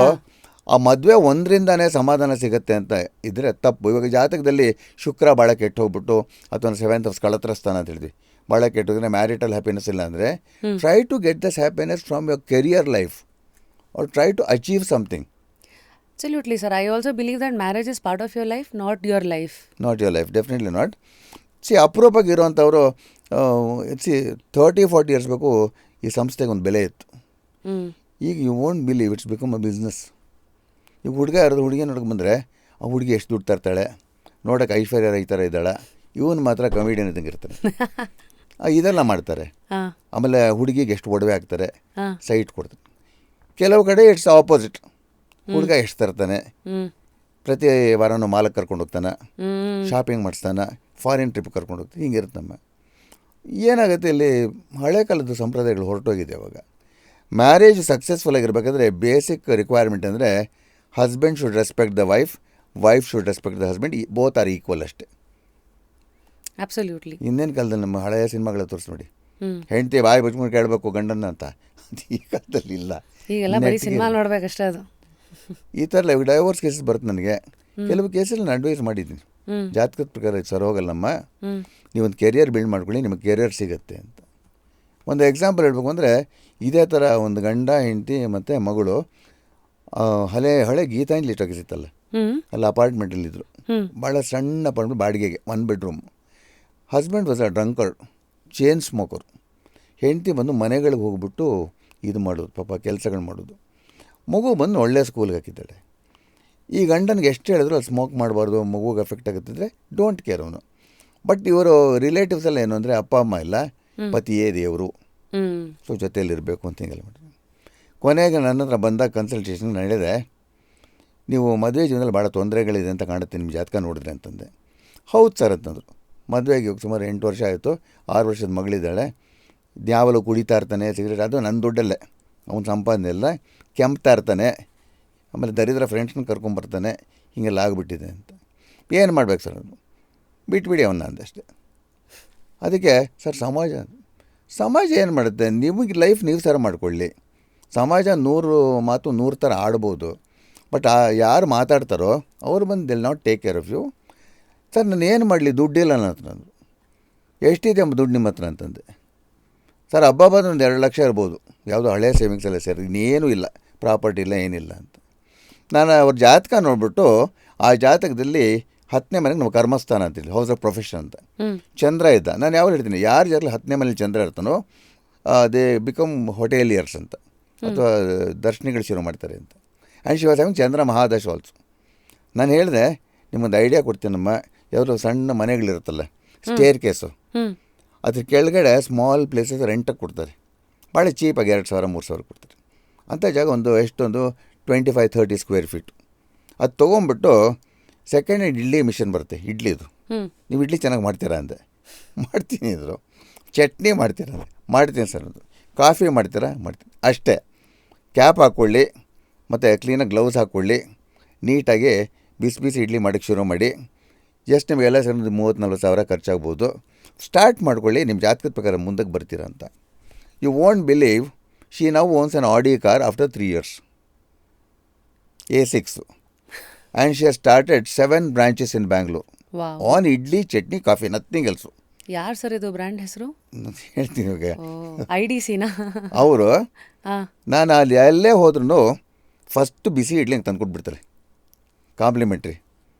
S1: ಆ ಮದುವೆ ಒಂದರಿಂದನೇ ಸಮಾಧಾನ ಸಿಗುತ್ತೆ ಅಂತ ಇದ್ದರೆ ತಪ್ಪು. ಇವಾಗ ಜಾತಕದಲ್ಲಿ ಶುಕ್ರ ಭಾಳ ಕೆಟ್ಟು ಹೋಗ್ಬಿಟ್ಟು ಅಥವಾ 7th ಹೌಸ್ ಕಳತ್ರ ಸ್ಥಾನ ಅಂತ ಹೇಳಿದ್ವಿ, ಭಾಳ ಕೆಟ್ಟೋದ್ರೆ ಮ್ಯಾರಿಟಲ್ ಹ್ಯಾಪಿನೆಸ್ ಇಲ್ಲ ಅಂದರೆ try to get this happiness from your career life or try to achieve something.
S2: Absolutely, sir. I also believe that marriage is part of your life, not your life.
S1: Not your life, definitely not. ಅಪರೂಪಕ್ಕೆ ಇರೋವಂಥವರು 30-40 years ಬೇಕು ಈ ಸಂಸ್ಥೆಗೆ ಒಂದು ಬೆಲೆ ಇತ್ತು. ಈಗ you won't believe it's become a business. ಈಗ ಹುಡುಗ ಯಾರಾದ್ರು ಹುಡುಗಿ ನೋಡಕ್ಕೆ ಬಂದರೆ ಆ ಹುಡುಗಿ ಎಷ್ಟು ದುಡ್ಡು ತರ್ತಾಳೆ, ನೋಡೋಕೆ ಐಶ್ವರ್ಯ ಈ ಥರ ಇದ್ದಾಳೆ, ಇವನು ಮಾತ್ರ ಕಮಿಡಿಯನ್ ಇದ್ದಂಗೆ ಇರ್ತಾರೆ. ಇದೆಲ್ಲ ಮಾಡ್ತಾರೆ. ಆಮೇಲೆ ಹುಡುಗಿಗೆ ಎಷ್ಟು ಒಡವೆ ಹಾಕ್ತಾರೆ, ಸೈಟ್ ಕೊಡ್ತಾರೆ. ಕೆಲವು ಕಡೆ ಇಟ್ಸ್ ಆಪೋಸಿಟ್, ಹುಡುಗ ಎಷ್ಟು ತರ್ತಾನೆ, ಪ್ರತಿ ವಾರನೂ ಮಾಲಕ್ಕೆ ಕರ್ಕೊಂಡು ಹೋಗ್ತಾನೆ, ಶಾಪಿಂಗ್ ಮಾಡಿಸ್ತಾನೆ, ಫಾರಿನ್ ಟ್ರಿಪ್ ಕರ್ಕೊಂಡು ಹೋಗ್ತಾನೆ, ಹಿಂಗಿರುತ್ತೆ ನಮ್ಮ. ಏನಾಗುತ್ತೆ ಇಲ್ಲಿ ಹಳೆ ಕಾಲದ ಸಂಪ್ರದಾಯಗಳು ಹೊರಟೋಗಿದೆ. ಅವಾಗ ಮ್ಯಾರೇಜ್ ಸಕ್ಸಸ್ಫುಲ್ ಆಗಿರ್ಬೇಕಾದ್ರೆ ಬೇಸಿಕ್ ರಿಕ್ವೈರ್ಮೆಂಟ್ ಅಂದರೆ husband should respect the wife, wife should respect the husband, both are equal ಅಷ್ಟೇ.
S2: ಅಬ್ಸಲ್ಯೂಟ್ಲಿ.
S1: ಹಿಂದಿನ ಕಾಲದಲ್ಲಿ ನಮ್ಮ ಹಳೆಯ ಸಿನಿಮಾಗಳ ತೋರಿಸಿ ನೋಡಿ, ಹೆಂಡತಿ ಬಾಯಿ ಬಚ್ಕೊಂಡು ಕೇಳಬೇಕು ಗಂಡನ್ನ ಅಂತ. ಅದು ಈ ಕಾಲದಲ್ಲಿ ಇಲ್ಲ,
S2: ಈಗೆಲ್ಲ ಬರೀ ಸಿನಿಮಾ ನೋಡ್ಬೇಕಷ್ಟೇ. ಅದು
S1: ಈ ಥರ ಡೈವೋರ್ಸ್ ಕೇಸಸ್ ಬರುತ್ತೆ ನನಗೆ. ಕೆಲವು ಕೇಸಲ್ಲಿ ನಾನು ಅಡ್ವೈಸ್ ಮಾಡಿದ್ದೀನಿ, ಜಾತಕದ ಪ್ರಕಾರ ಸರ್ ಹೋಗಲ್ಲಮ್ಮ, ನೀವೊಂದು ಕೆರಿಯರ್ ಬಿಲ್ಡ್ ಮಾಡ್ಕೊಳ್ಳಿ, ನಿಮಗೆ ಕೆರಿಯರ್ ಸಿಗುತ್ತೆ ಅಂತ. ಒಂದು ಎಕ್ಸಾಂಪಲ್ ಹೇಳ್ಬೇಕು ಅಂದರೆ ಇದೇ ಥರ ಒಂದು ಗಂಡ ಹೆಂಡತಿ ಮತ್ತು ಮಗಳು ಹಳೆ ಗೀತಾಂಜಲಿ ಟಾಕೀಸಿತ್ತಲ್ಲ, ಅಲ್ಲಿ ಅಪಾರ್ಟ್ಮೆಂಟಲ್ಲಿದ್ದರು. ಭಾಳ ಸಣ್ಣ ಅಪಾರ್ಟ್ಮೆಂಟ್ ಬಾಡಿಗೆಗೆ, 1 bedroom. Husband was a drunkard, chain smoker. ಹೆಂಡತಿ ಬಂದು ಮನೆಗಳಿಗೆ ಹೋಗ್ಬಿಟ್ಟು ಇದು ಮಾಡೋದು, ಪಾಪ ಕೆಲಸಗಳು ಮಾಡೋದು. ಮಗು ಬಂದು ಒಳ್ಳೆ ಸ್ಕೂಲ್ಗೆ ಹಾಕಿದ್ದಾಳೆ. ಈ ಗಂಡನಿಗೆ ಎಷ್ಟು ಹೇಳಿದ್ರು ಅದು ಸ್ಮೋಕ್ ಮಾಡಬಾರ್ದು, ಮಗುಗೆ ಎಫೆಕ್ಟ್ ಆಗುತ್ತಿದ್ರೆ ಡೋಂಟ್ ಕೇರ್ ಅವನು. ಬಟ್ ಇವರು ರಿಲೇಟಿವ್ಸ್ ಎಲ್ಲ ಏನು ಅಂದರೆ ಅಪ್ಪ ಅಮ್ಮ ಇಲ್ಲ, ಪತಿಯೇ ದೇವರು, ಸೊ ಜೊತೆಯಲ್ಲಿರಬೇಕು ಅಂತ ಹಿಂಗೆಲ್ಲ ಮಾಡಿದ್ರು. ಕೊನೆಗೆ ನನ್ನ ಹತ್ರ ಬಂದಾಗ ಕನ್ಸಲ್ಟೇಷನ್ ನಡೆದೆ, ನೀವು ಮದುವೆ ಜೀವನದಲ್ಲಿ ಭಾಳ ತೊಂದರೆಗಳಿದೆ ಅಂತ ಕಾಣುತ್ತೆ ನಿಮ್ಮ ಜಾತಕ ನೋಡಿದ್ರೆ ಅಂತಂದೆ. ಹೌದು ಸರ್ ಅಂತಂದರು. ಮದುವೆಗೆ ಸುಮಾರು 8 ವರ್ಷ ಆಯಿತು, 6 ವರ್ಷದ ಮಗಳಿದ್ದಾಳೆ. ಯಾವಲ್ಲೂ ಕುಡಿತಾ ಇರ್ತಾನೆ, ಸಿಗರೇಟ್, ಅದು ನನ್ನ ದುಡ್ಡಲ್ಲೇ, ಅವ್ನು ಸಂಪಾದನೆ ಎಲ್ಲ, ಕೆಂಪ್ತಾ ಇರ್ತಾನೆ, ಆಮೇಲೆ ದರಿದ್ರ ಫ್ರೆಂಡ್ಸ್ನ ಕರ್ಕೊಂಬರ್ತಾನೆ, ಹೀಗೆಲ್ಲ ಆಗಿಬಿಟ್ಟಿದೆ ಅಂತ. ಏನು ಮಾಡ್ಬೇಕು ಸರ್ ಅದು? ಬಿಟ್ಬಿಡಿ ಅವನ್ನ ಅಂದಷ್ಟೇ. ಅದಕ್ಕೆ ಸರ್ ಸಮಾಜ ಏನು ಮಾಡುತ್ತೆ, ನಿಮಗೆ ಲೈಫ್ ನೀವು ಸರ್ ಮಾಡ್ಕೊಳ್ಳಿ. ಸಮಾಜ 100 ಮಾತು 100 ಥರ ಆಡ್ಬೋದು, ಬಟ್ ಯಾರು ಮಾತಾಡ್ತಾರೋ ಅವ್ರು ಬಂದು they'll not take care of you. Sir ನಾನು ಏನು ಮಾಡಲಿ, ದುಡ್ಡಿಲ್ಲ ನನ್ನ ಹತ್ರ ಅಂದರು. ಎಷ್ಟಿದೆ ದುಡ್ಡು ನಿಮ್ಮ ಹತ್ರ ಅಂತಂದೆ. ಸರ್ ಹಬ್ಬ ಬಂದು ಒಂದು 2 ಲಕ್ಷ ಇರ್ಬೋದು, ಯಾವುದೋ ಹಳೆ ಸೇವಿಂಗ್ಸ್ ಎಲ್ಲ ಸೇರಿ, ಇನ್ನೇನೂ ಇಲ್ಲ, ಪ್ರಾಪರ್ಟಿ ಇಲ್ಲ, ಏನಿಲ್ಲ ಅಂತ. ನಾನು ಅವ್ರ ಜಾತಕ ನೋಡಿಬಿಟ್ಟು ಆ ಜಾತಕದಲ್ಲಿ 10ನೇ ಮನೆಗೆ ನಮ್ಮ ಕರ್ಮಸ್ಥಾನ ಅಂತಿಲ್ಲ, ಹೌಸ್ ಆಫ್ ಪ್ರೊಫೆಷನ್ ಅಂತ ಚಂದ್ರ ಇದ್ದ. ನಾನು ಯಾವಾಗ ಹೇಳ್ತೀನಿ, ಯಾರು ಜಾಗದಲ್ಲಿ 10ನೇ ಮನೇಲಿ ಚಂದ್ರ ಇರ್ತಾನೋ ದೇ ಬಿಕಮ್ ಹೋಟೆಲಿಯರ್ಸ್ ಅಂತ, ಅಥವಾ ದರ್ಶನಿಗಳು ಶುರು ಮಾಡ್ತಾರೆ ಅಂತ. And she was having Chandra mahadasha also. ನಾನು ಹೇಳಿದೆ, ನಿಮ್ಮೊಂದು ಐಡಿಯಾ ಕೊಡ್ತೀನಮ್ಮ, ಯಾವುದು ಸಣ್ಣ ಮನೆಗಳಿರುತ್ತಲ್ಲ, ಸ್ಟೇರ್ ಕೇಸು, ಅದ್ರ ಕೆಳಗಡೆ ಸ್ಮಾಲ್ ಪ್ಲೇಸಸ್ ರೆಂಟಿಗೆ ಕೊಡ್ತಾರೆ, ಭಾಳ ಚೀಪಾಗಿ 2,000 3,000 ಕೊಡ್ತಾರೆ. ಅಂಥ ಜಾಗ ಎಷ್ಟೊಂದು 25-30 ಸ್ಕ್ವೇರ್ ಫೀಟ್. ಅದು ತೊಗೊಂಬಿಟ್ಟು ಸೆಕೆಂಡ್ ಹ್ಯಾಂಡ್ ಇಡ್ಲಿ ಮಿಷನ್ ಬರುತ್ತೆ, ಇಡ್ಲಿದು. ನೀವು ಇಡ್ಲಿ ಚೆನ್ನಾಗಿ ಮಾಡ್ತೀರಾ ಅಂದೆ. ಮಾಡ್ತೀನಿ ಅಂದರು. ಚಟ್ನಿ ಮಾಡ್ತೀರಾ ಅಂದೆ. ಮಾಡ್ತೀನಿ ಸರ್ ಅದು. ಕಾಫಿ ಮಾಡ್ತೀರಾ? ಮಾಡ್ತೀನಿ. ಅಷ್ಟೇ. ಕ್ಯಾಪ್ ಹಾಕ್ಕೊಳ್ಳಿ ಮತ್ತು ಕ್ಲೀನಾಗಿ ಗ್ಲೌಸ್ ಹಾಕ್ಕೊಳ್ಳಿ, ನೀಟಾಗಿ ಬಿಸಿ ಇಡ್ಲಿ ಮಾಡೋಕ್ಕೆ ಶುರು ಮಾಡಿ. ಜಸ್ಟ್ ನಿಮಗೆಲ್ಲ ಸರ್ 30-40 ಸಾವಿರ ಖರ್ಚಾಗ್ಬೋದು. ಸ್ಟಾರ್ಟ್ ಮಾಡ್ಕೊಳ್ಳಿ, ನಿಮ್ಮ ಜಾತಕದ ಪ್ರಕಾರ ಮುಂದಕ್ಕೆ ಬರ್ತೀರಾ ಅಂತ. You won't believe, she now owns an Audi car after 3 years, A6. And she has started 7 branches in Bangalore on idli, chutney, coffee, nothing else.
S2: ಯಾರು ಸರ್ ಇದು ಬ್ರ್ಯಾಂಡ್ ಹೆಸರು?
S1: ಹೇಳ್ತೀನಿ ಇವಾಗ.
S2: IDCನಾ?
S1: ಅವರು ನಾನು ಅಲ್ಲಿ ಎಲ್ಲೇ ಹೋದ್ರೂ ಫಸ್ಟು ಬಿಸಿ ಇಡ್ಲಿ ತಂದು ಕೊಟ್ಬಿಡ್ತಾರೆ, ಕಾಂಪ್ಲಿಮೆಂಟ್ರಿ.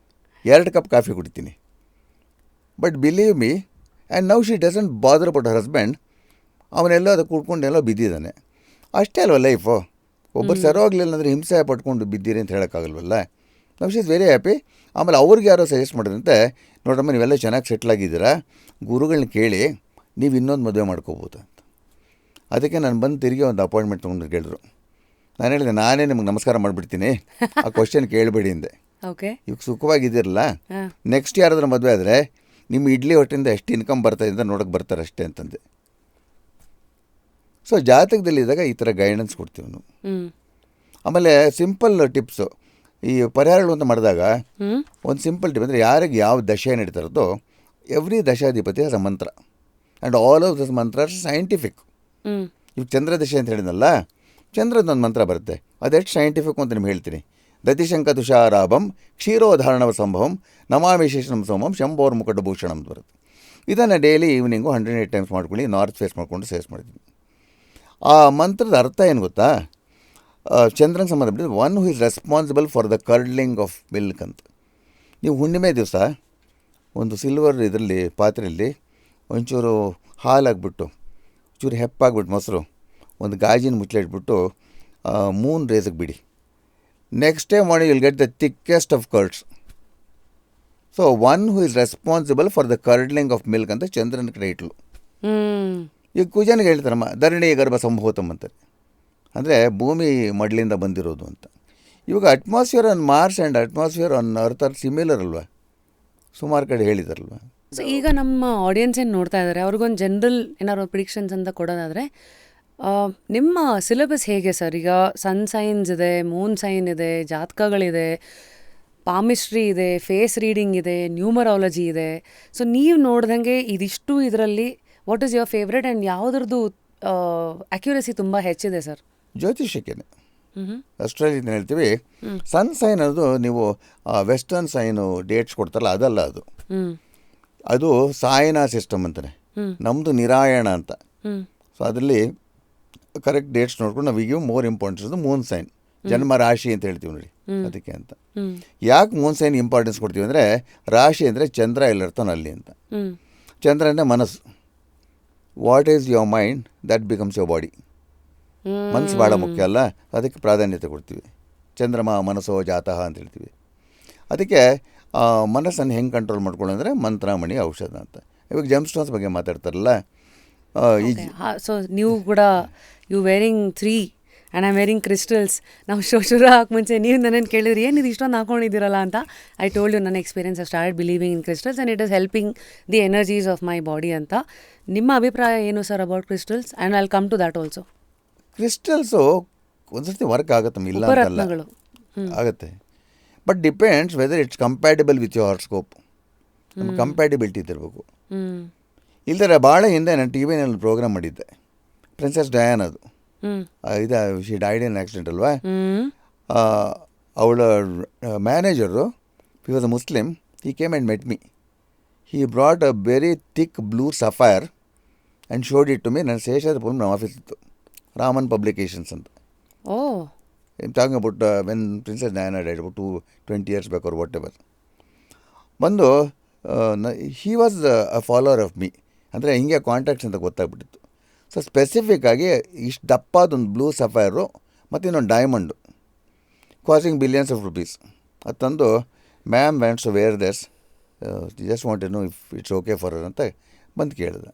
S1: 2 ಕಪ್ ಕಾಫಿ ಕುಡಿತೀನಿ. But believe me, and now she doesn't bother about her husband. ಅವನೆಲ್ಲೋ ಅದು ಕುಡ್ಕೊಂಡೆಲ್ಲೋ ಬಿದ್ದಿದ್ದಾನೆ. ಅಷ್ಟೇ ಅಲ್ವ ಲೈಫು. ಒಬ್ಬರು ಸರೋಗ್ಲಿಲ್ಲ ಅಂದರೆ ಹಿಂಸೆ ಪಟ್ಕೊಂಡು ಬಿದ್ದೀರಿ ಅಂತ ಹೇಳೋಕ್ಕಾಗಲ್ವಲ್ಲ. ನಾವು ಶಿ ಇಸ್ ವೆರಿ ಹ್ಯಾಪಿ. ಆಮೇಲೆ ಅವ್ರಿಗೆ ಯಾರೋ ಸಜೆಸ್ಟ್ ಮಾಡಿದಂತೆ, ನೋಡ್ರಮ್ಮ ನೀವೆಲ್ಲ ಚೆನ್ನಾಗಿ ಸೆಟ್ಲಾಗಿದ್ದೀರಾ, ಗುರುಗಳನ್ನ ಕೇಳಿ ನೀವು ಇನ್ನೊಂದು ಮದುವೆ ಮಾಡ್ಕೋಬೋದು ಅಂತ. ಅದಕ್ಕೆ ನಾನು ಬಂದು ತಿರುಗಿ ಒಂದು ಅಪಾಯಿಂಟ್ಮೆಂಟ್ ತೊಗೊಂಡು ಕೇಳಿದ್ರು. ನಾನು ಹೇಳಿದೆ, ನಾನೇ ನಿಮ್ಗೆ ನಮಸ್ಕಾರ ಮಾಡಿಬಿಡ್ತೀನಿ, ಆ ಕ್ವಶನ್ ಕೇಳಬೇಡಿ ಅಂದೆ.
S2: ಓಕೆ,
S1: ಈಗ ಸುಖವಾಗಿದ್ದೀರಲ್ಲ, ನೆಕ್ಸ್ಟ್ ಯಾರಾದ್ರೂ ಮದುವೆ ಆದರೆ ನಿಮ್ಮ ಇಡ್ಲಿ ಹೊಟ್ಟಿಂದ ಎಷ್ಟು ಇನ್ಕಮ್ ಬರ್ತಾಯಿದೆ ಅಂತ ನೋಡೋಕ್ಕೆ ಬರ್ತಾರೆ ಅಷ್ಟೇ ಅಂತಂದೆ. ಸೊ ಜಾತಕದಲ್ಲಿದ್ದಾಗ ಈ ಥರ ಗೈಡೆನ್ಸ್ ಕೊಡ್ತೀವಿ ನಾವು. ಆಮೇಲೆ ಸಿಂಪಲ್ ಟಿಪ್ಸು, ಈ ಪರಿಹಾರಗಳು ಅಂತ ಮಾಡಿದಾಗ ಒಂದು ಸಿಂಪಲ್ ಟಿಪ್ ಅಂದರೆ, ಯಾರಿಗೆ ಯಾವ ದಶೆ ನಡೀತಾರದೋ ಎವ್ರಿ ದಶಾಧಿಪತಿ ಹಸ್ ಅ ಮಂತ್ರ, ಆ್ಯಂಡ್ ಆಲ್ ಆಫ್ ದಿಸ್ ಮಂತ್ರ ಆರ್ ಸೈಂಟಿಫಿಕ್. ಈಗ ಚಂದ್ರ ದಶೆ ಅಂತ ಹೇಳಿದ್ನಲ್ಲ, ಚಂದ್ರದೊಂದು ಮಂತ್ರ ಬರುತ್ತೆ, ಅದೆಷ್ಟು ಸೈಂಟಿಫಿಕ್ ಅಂತ ನಿಮ್ಗೆ ಹೇಳ್ತೀನಿ. ದತಿಶಂಕ ತುಷಾರಾಭಂ ಕ್ಷೀರೋಧಾರಣವ ಸಂಭವಂ ನಮಾಮಿ ಶೇಷಂ ಸೋಮಂ ಶಂಭೋರ್ ಮುಕಟಭೂಷಣ ಅಂತ ಬರುತ್ತೆ. ಇದನ್ನು ಡೈಲಿ ಈವ್ನಿಂಗು 108 ಟೈಮ್ಸ್ ಮಾಡ್ಕೊಳ್ಳಿ, ನಾರ್ತ್ ಫೇಸ್ ಮಾಡಿಕೊಂಡು ಸೇಸ್ ಮಾಡ್ತೀನಿ. ಆ ಮಂತ್ರದ ಅರ್ಥ ಏನು ಗೊತ್ತಾ? ಚಂದ್ರನ ಸಂಬಂಧಪಟ್ಟಿದ್ದು one who is responsible for the curdling of milk ಅಂತ. ನೀವು ಹುಣ್ಣಿಮೆ ದಿವಸ ಒಂದು ಸಿಲ್ವರ್ ಇದರಲ್ಲಿ ಪಾತ್ರೆಯಲ್ಲಿ ಒಂಚೂರು ಹಾಲು ಹಾಕ್ಬಿಟ್ಟು, ಚೂರು ಹೆಪ್ಪಾಗ್ಬಿಟ್ಟು ಮೊಸರು, ಒಂದು ಗಾಜಿನ ಮುಚ್ಚಳ ಇಟ್ಬಿಟ್ಟು ಮೂನ್ ರೇಸಿಗೆ ಬಿಡಿ. Next day morning will get the thickest of curds. So one who is responsible for the curdling of milk ಅಂತ ಚಂದ್ರನ ಕಡೆ ಇಟ್ಲು. ಈಗ ಕುಜನಿಗೆ ಹೇಳ್ತಾರಮ್ಮ ಧರಣಿ ಗರ್ಭ ಸಂಭೂತಮ್ ಅಂತಾರೆ, ಅಂದರೆ ಭೂಮಿ ಮಡ್ಲಿಂದ ಬಂದಿರೋದು ಅಂತ. ಇವಾಗ atmosphere on Mars and atmosphere on Earth are similar ಅಲ್ವಾ? ಸುಮಾರು ಕಡೆ ಹೇಳಿದಾರಲ್ವ.
S2: ಸೊ ಈಗ ನಮ್ಮ ಆಡಿಯನ್ಸ್ ಏನು ನೋಡ್ತಾ ಇದ್ದಾರೆ, ಅವ್ರಿಗೊಂದು ಜನರಲ್ ಏನಾದ್ರು ಪ್ರಿಡಿಕ್ಷನ್ಸ್ ಅಂತ ಕೊಡೋದಾದರೆ, ನಿಮ್ಮ ಸಿಲೆಬಸ್ ಹೇಗೆ ಸರ್? ಈಗ ಸನ್ ಸೈನ್ಸ್ ಇದೆ, ಮೂನ್ ಸೈನ್ ಇದೆ, ಜಾತಕಗಳಿದೆ, ಪಾಮಿಸ್ಟ್ರಿ ಇದೆ, ಫೇಸ್ ರೀಡಿಂಗ್ ಇದೆ, ನ್ಯೂಮರಾಲಜಿ ಇದೆ. ಸೊ ನೀವು ನೋಡ್ದಂಗೆ ಇದಿಷ್ಟು ಇದರಲ್ಲಿ what is your favourite and ಯಾವುದ್ರದ್ದು ಅಕ್ಯುರಸಿ ತುಂಬ ಹೆಚ್ಚಿದೆ ಸರ್?
S1: ಜ್ಯೋತಿಷಕ್ಕೇನೆ, ಅಸ್ಟ್ರಾಲಜಿ ಅಂತ ಹೇಳ್ತೀವಿ. ಸನ್ ಸೈನ್ ಅನ್ನೋದು ನೀವು ವೆಸ್ಟರ್ನ್ ಸೈನು ಡೇಟ್ಸ್ ಕೊಡ್ತಾರಲ್ಲ, ಅದಲ್ಲ ಅದು. ಅದು ಸಾಯನ ಸಿಸ್ಟಮ್ ಅಂತಾನೆ, ನಮ್ಮದು ನಿರಾಯಣ ಅಂತ. ಸೊ ಅದರಲ್ಲಿ ಕರೆಕ್ಟ್ ಡೇಟ್ಸ್ ನೋಡ್ಕೊಂಡು ನಾವು ಈಗ ಮೋರ್ ಇಂಪಾರ್ಟೆನ್ಸ್ ಅದು ಮೂನ್ ಸೈನ್, ಜನ್ಮ ರಾಶಿ ಅಂತ ಹೇಳ್ತೀವಿ ನೋಡಿ, ಅದಕ್ಕೆ ಅಂತ. ಯಾಕೆ ಮೂನ್ ಸೈನ್ ಇಂಪಾರ್ಟೆನ್ಸ್ ಕೊಡ್ತೀವಿ ಅಂದರೆ, ರಾಶಿ ಅಂದರೆ ಚಂದ್ರ ಎಲ್ಲಿರ್ತಾನೆ ಅಲ್ಲಿ ಅಂತ. ಚಂದ್ರ ಅಂದರೆ ಮನಸ್ಸು. What is your mind that becomes your body. ಮನಸ್ಸು ಭಾಳ ಮುಖ್ಯ ಅಲ್ಲ, ಅದಕ್ಕೆ ಪ್ರಾಧಾನ್ಯತೆ ಕೊಡ್ತೀವಿ. ಚಂದ್ರಮ ಮನಸ್ಸೋ ಜಾತಃ ಅಂತ ಹೇಳ್ತೀವಿ. ಅದಕ್ಕೆ ಮನಸ್ಸನ್ನು ಹೆಂಗೆ ಕಂಟ್ರೋಲ್ ಮಾಡ್ಕೊಳ್ಳೋಂದರೆ ಮಂತ್ರಮಣಿ ಔಷಧ ಅಂತ. ಇವಾಗ ಜಮ್ ಸ್ಟೋನ್ಸ್ ಬಗ್ಗೆ ಮಾತಾಡ್ತಾರಲ್ಲ,
S2: ಸೊ ನೀವು ಕೂಡ you wearing 3 and I wearing crystals. ನಾವು ಶುರು ಹಾಕಿ ಮುಂಚೆ ನೀವು ನನ್ನನ್ನು ಕೇಳಿದ್ರಿ ಏನಿದು ಇಷ್ಟೊಂದು ಹಾಕೊಂಡಿದ್ದೀರಲ್ಲ ಅಂತ. ಐ ಟೋಲ್ಡ್ ಯು ನನ್ನ experience I start believing in crystals and it is helping the energies of my body ಅಂತ. ನಿಮ್ಮ ಅಭಿಪ್ರಾಯ ಏನು sir about crystals? And I will come to that also.
S1: Crystals ಒಂದ್ಸರ್ತಿ ವರ್ಕ್ ಆಗುತ್ತೆ, ಇಲ್ಲ ಅಂತಲ್ಲ, ಆಗುತ್ತೆ. But depends whether it's compatible with your horoscope. ನಮ್ಗೆ ಕಂಪ್ಯಾಟಿಬಿಲಿಟಿ ಇದ್ದಿರಬೇಕು. ಇಲ್ದರೆ ಭಾಳ ಹಿಂದೆ ನಾನು ಟಿ ವಿನಲ್ಲಿ ಪ್ರೋಗ್ರಾಮ್ ಮಾಡಿದ್ದೆ, ಪ್ರಿನ್ಸೆಸ್ ಡಯಾನದು. ಇದು ಶಿ ಡೈಡ್ ಇನ್ ಆಕ್ಸಿಡೆಂಟ್ ಅಲ್ವಾ. ಅವಳ manager, he was a Muslim, he came and met me. He brought a very thick blue sapphire and showed it to me. ನನ್ನ ಶೇಷಾದ್ರಿಪುರಂ ನಮ್ಮ ಆಫೀಸ್ ಇತ್ತು, ರಾಮನ್ ಪಬ್ಲಿಕೇಶನ್ಸ್ ಅಂತ. I'm talking about when princess Diana died about 20 years back or whatever. ಬಂದು he was a follower of me, ಅಂದರೆ ಹಿಂಗೆ contacts ಅಂತ ಗೊತ್ತಾಗ್ಬಿಟ್ಟಿತ್ತು. So ಸ್ಪೆಸಿಫಿಕ್ಕಾಗಿ ಇಷ್ಟು ದಪ್ಪದೊಂದು ಬ್ಲೂ ಸಫೈರು ಮತ್ತು ಇನ್ನೊಂದು diamond costing billions of rupees. ಅದು ತಂದು ma'am wants to wear this, just want to know if it's okay for ಅಂತ ಬಂದು ಕೇಳಿದೆ.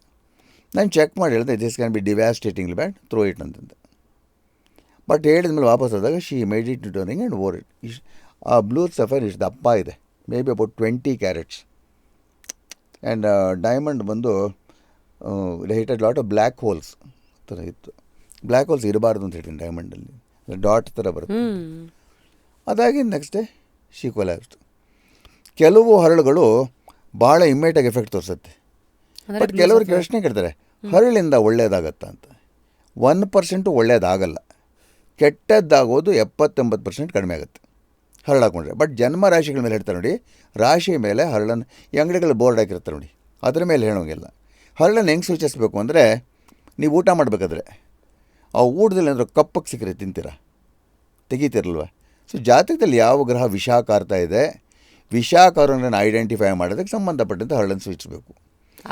S1: ನಾನು ಚೆಕ್ ಮಾಡಿ ಹೇಳಿದೆ, this can be devastatingly bad, throw it ಅಂತಂದೆ. ಬಟ್ ಹೇಳಿದ ಮೇಲೆ ವಾಪಸ್ ಹೋದಾಗ she made it to ring and wore it. ಆ ಬ್ಲೂ ಸಫೈರ್ ಇಷ್ಟು ದಪ್ಪ ಇದೆ, may be about 20 carats. And diamond ಬಂದು hitted lot of black holes ಥರ ಇತ್ತು. ಬ್ಲ್ಯಾಕ್ ಹೋಲ್ಸ್ ಇರಬಾರ್ದು ಅಂತ ಹೇಳ್ತೀನಿ ಡೈಮಂಡಲ್ಲಿ, ಡಾಟ್ ಥರ ಬರುತ್ತೆ. ಅದಾಗಿ ನೆಕ್ಸ್ಟ್ ಡೇ ಶಿ ಕೊಲ್ಯಾಪ್ಸ್ಡ್. ಕೆಲವು ಹರಳುಗಳು ಭಾಳ ಇಮ್ಮಿಡಿಯೇಟಾಗಿ ಎಫೆಕ್ಟ್ ತೋರಿಸುತ್ತೆ. ಬಟ್ ಕೆಲವರು ಪ್ರಶ್ನೆ ಕೇಳ್ತಾರೆ, ಹರಳಿಂದ ಒಳ್ಳೇದಾಗತ್ತಾ ಅಂತ. 1% ಒಳ್ಳೇದಾಗಲ್ಲ. ಕೆಟ್ಟದ್ದಾಗೋದು 70-80% ಕಡಿಮೆ ಆಗುತ್ತೆ ಹರಳು ಹಾಕೊಂಡ್ರೆ. ಬಟ್ ಜನ್ಮ ರಾಶಿಗಳ ಮೇಲೆ ಹೇಳ್ತಾರೆ ನೋಡಿ, ರಾಶಿ ಮೇಲೆ ಹರಳನ್ನು ಈ ಅಂಗಡಿಗಳು ಬೋರ್ಡ್ ಹಾಕಿರ್ತಾರೆ ನೋಡಿ, ಅದ್ರ ಮೇಲೆ ಹೇಳೋಂಗಿಲ್ಲ. ಹರಳನ್ನು ಹೆಂಗೆ ಸೂಚಿಸಬೇಕು ಅಂದರೆ, ನೀವು ಊಟ ಮಾಡಬೇಕಾದ್ರೆ ಆ ಊಟದಲ್ಲಿ ಏನಾದರೂ ಕಪ್ಪಕ್ಕೆ ಸಿಕ್ಕರೆ ತಿಂತೀರಾ, ತೆಗಿತಿರಲ್ವ? ಸೊ ಜಾತಕದಲ್ಲಿ ಯಾವ ಗ್ರಹ ವಿಷಾಕಾರ್ತಾ ಇದೆ, ವಿಷಾಕಾರವನ್ನು ಐಡೆಂಟಿಫೈ ಮಾಡೋದಕ್ಕೆ ಸಂಬಂಧಪಟ್ಟಂತೆ ಹರಳನ್ನು ಸೂಚಿಸಬೇಕು.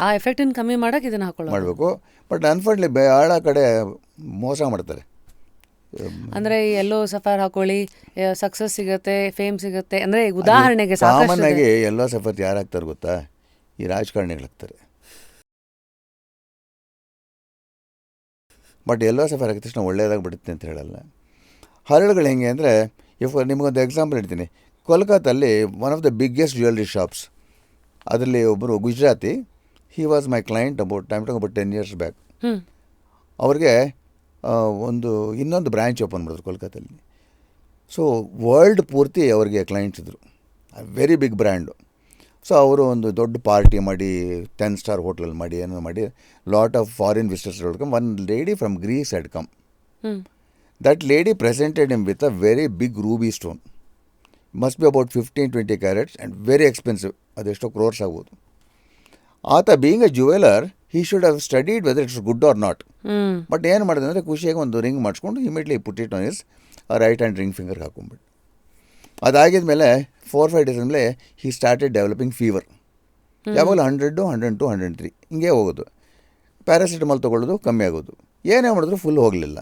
S2: ಆ ಎಫೆಕ್ಟನ್ನು ಕಮ್ಮಿ ಮಾಡೋಕೆ ಇದನ್ನು
S1: ಮಾಡಬೇಕು. ಬಟ್ ಅನ್ಫಾರ್ಟ್ಲಿ ಭಾಳ ಕಡೆ ಮೋಸ ಮಾಡ್ತಾರೆ.
S2: ಅಂದರೆ ಎಲ್ಲೋ ಸಫರ್ ಹಾಕೊಳ್ಳಿ, ಸಕ್ಸಸ್ ಸಿಗುತ್ತೆ, ಫೇಮ್ ಸಿಗುತ್ತೆ. ಅಂದರೆ ಉದಾಹರಣೆಗೆ
S1: ಕಾಮನ್ ಆಗಿ ಎಲ್ಲೋ ಸಫರ್ ಯಾರು ಹಾಕ್ತಾರೆ ಗೊತ್ತಾ? ಈ ರಾಜಕಾರಣಿಗಳಾಗ್ತಾರೆ. ಬಟ್ ಎಲ್ಲೋ ಸಫರ್ ಹಾಕಿದ ತಕ್ಷಣ ಒಳ್ಳೆಯದಾಗಿ ಬಿಡುತ್ತೆ ಅಂತ ಹೇಳಲ್ಲ. ಹರಳುಗಳು ಹೆಂಗೆ ಅಂದರೆ, ನಿಮಗೊಂದು ಎಕ್ಸಾಂಪಲ್ ಹೇಳ್ತೀನಿ. ಕೋಲ್ಕತ್ತಲ್ಲಿ one of the biggest jewellery shops, ಅದರಲ್ಲಿ ಒಬ್ಬರು Gujarati, he was my client about 10 years back. ಅವ್ರಿಗೆ ಇನ್ನೊಂದು ಬ್ರ್ಯಾಂಚ್ ಓಪನ್ ಮಾಡಿದ್ರು ಕೋಲ್ಕತ್ತಲ್ಲಿ. ಸೊ ವರ್ಲ್ಡ್ ಪೂರ್ತಿ ಅವ್ರಿಗೆ ಕ್ಲೈಂಟ್ಸ್ ಇದ್ದರು, ವೆರಿ ಬಿಗ್ ಬ್ರ್ಯಾಂಡು. ಸೊ ಅವರು ಒಂದು ದೊಡ್ಡ ಪಾರ್ಟಿ ಮಾಡಿ 10 star ಹೋಟ್ಲಲ್ಲಿ ಮಾಡಿ ಏನೋ ಮಾಡಿ, lot of foreign visitors welcome. One lady from Greece had come. That lady presented him with a very big ruby stone, must be about 15-20 carats and very expensive, ಅದೆಷ್ಟೋ ಕ್ರೋರ್ಸ್ ಆಗ್ಬೋದು. ಆತ being a jeweller, he should have studied whether it's good or not. But ಏನು ಮಾಡಿದೆ ಅಂದರೆ, ಖುಷಿಯಾಗಿ ಒಂದು ring ಮಾಡಿಸ್ಕೊಂಡು immediately put it on his right hand ring ಫಿಂಗರ್ಗೆ ಹಾಕೊಂಡ್ಬಿಟ್ಟು, ಅದಾಗಿದ ಮೇಲೆ 4-5 days ಮೇಲೆ ಹಿ ಸ್ಟಾರ್ಟೆಡ್ ಡೆವಲಪಿಂಗ್ ಫೀವರ್. ಯಾವಾಗಲೂ 100, 102, 103 ಹಿಂಗೆ ಹೋಗೋದು. ಪ್ಯಾರಾಸಿಟಮಾಲ್ ತೊಗೊಳ್ಳೋದು, ಕಮ್ಮಿ ಆಗೋದು. ಏನೇ ಮಾಡಿದ್ರು ಫುಲ್ ಹೋಗಲಿಲ್ಲ.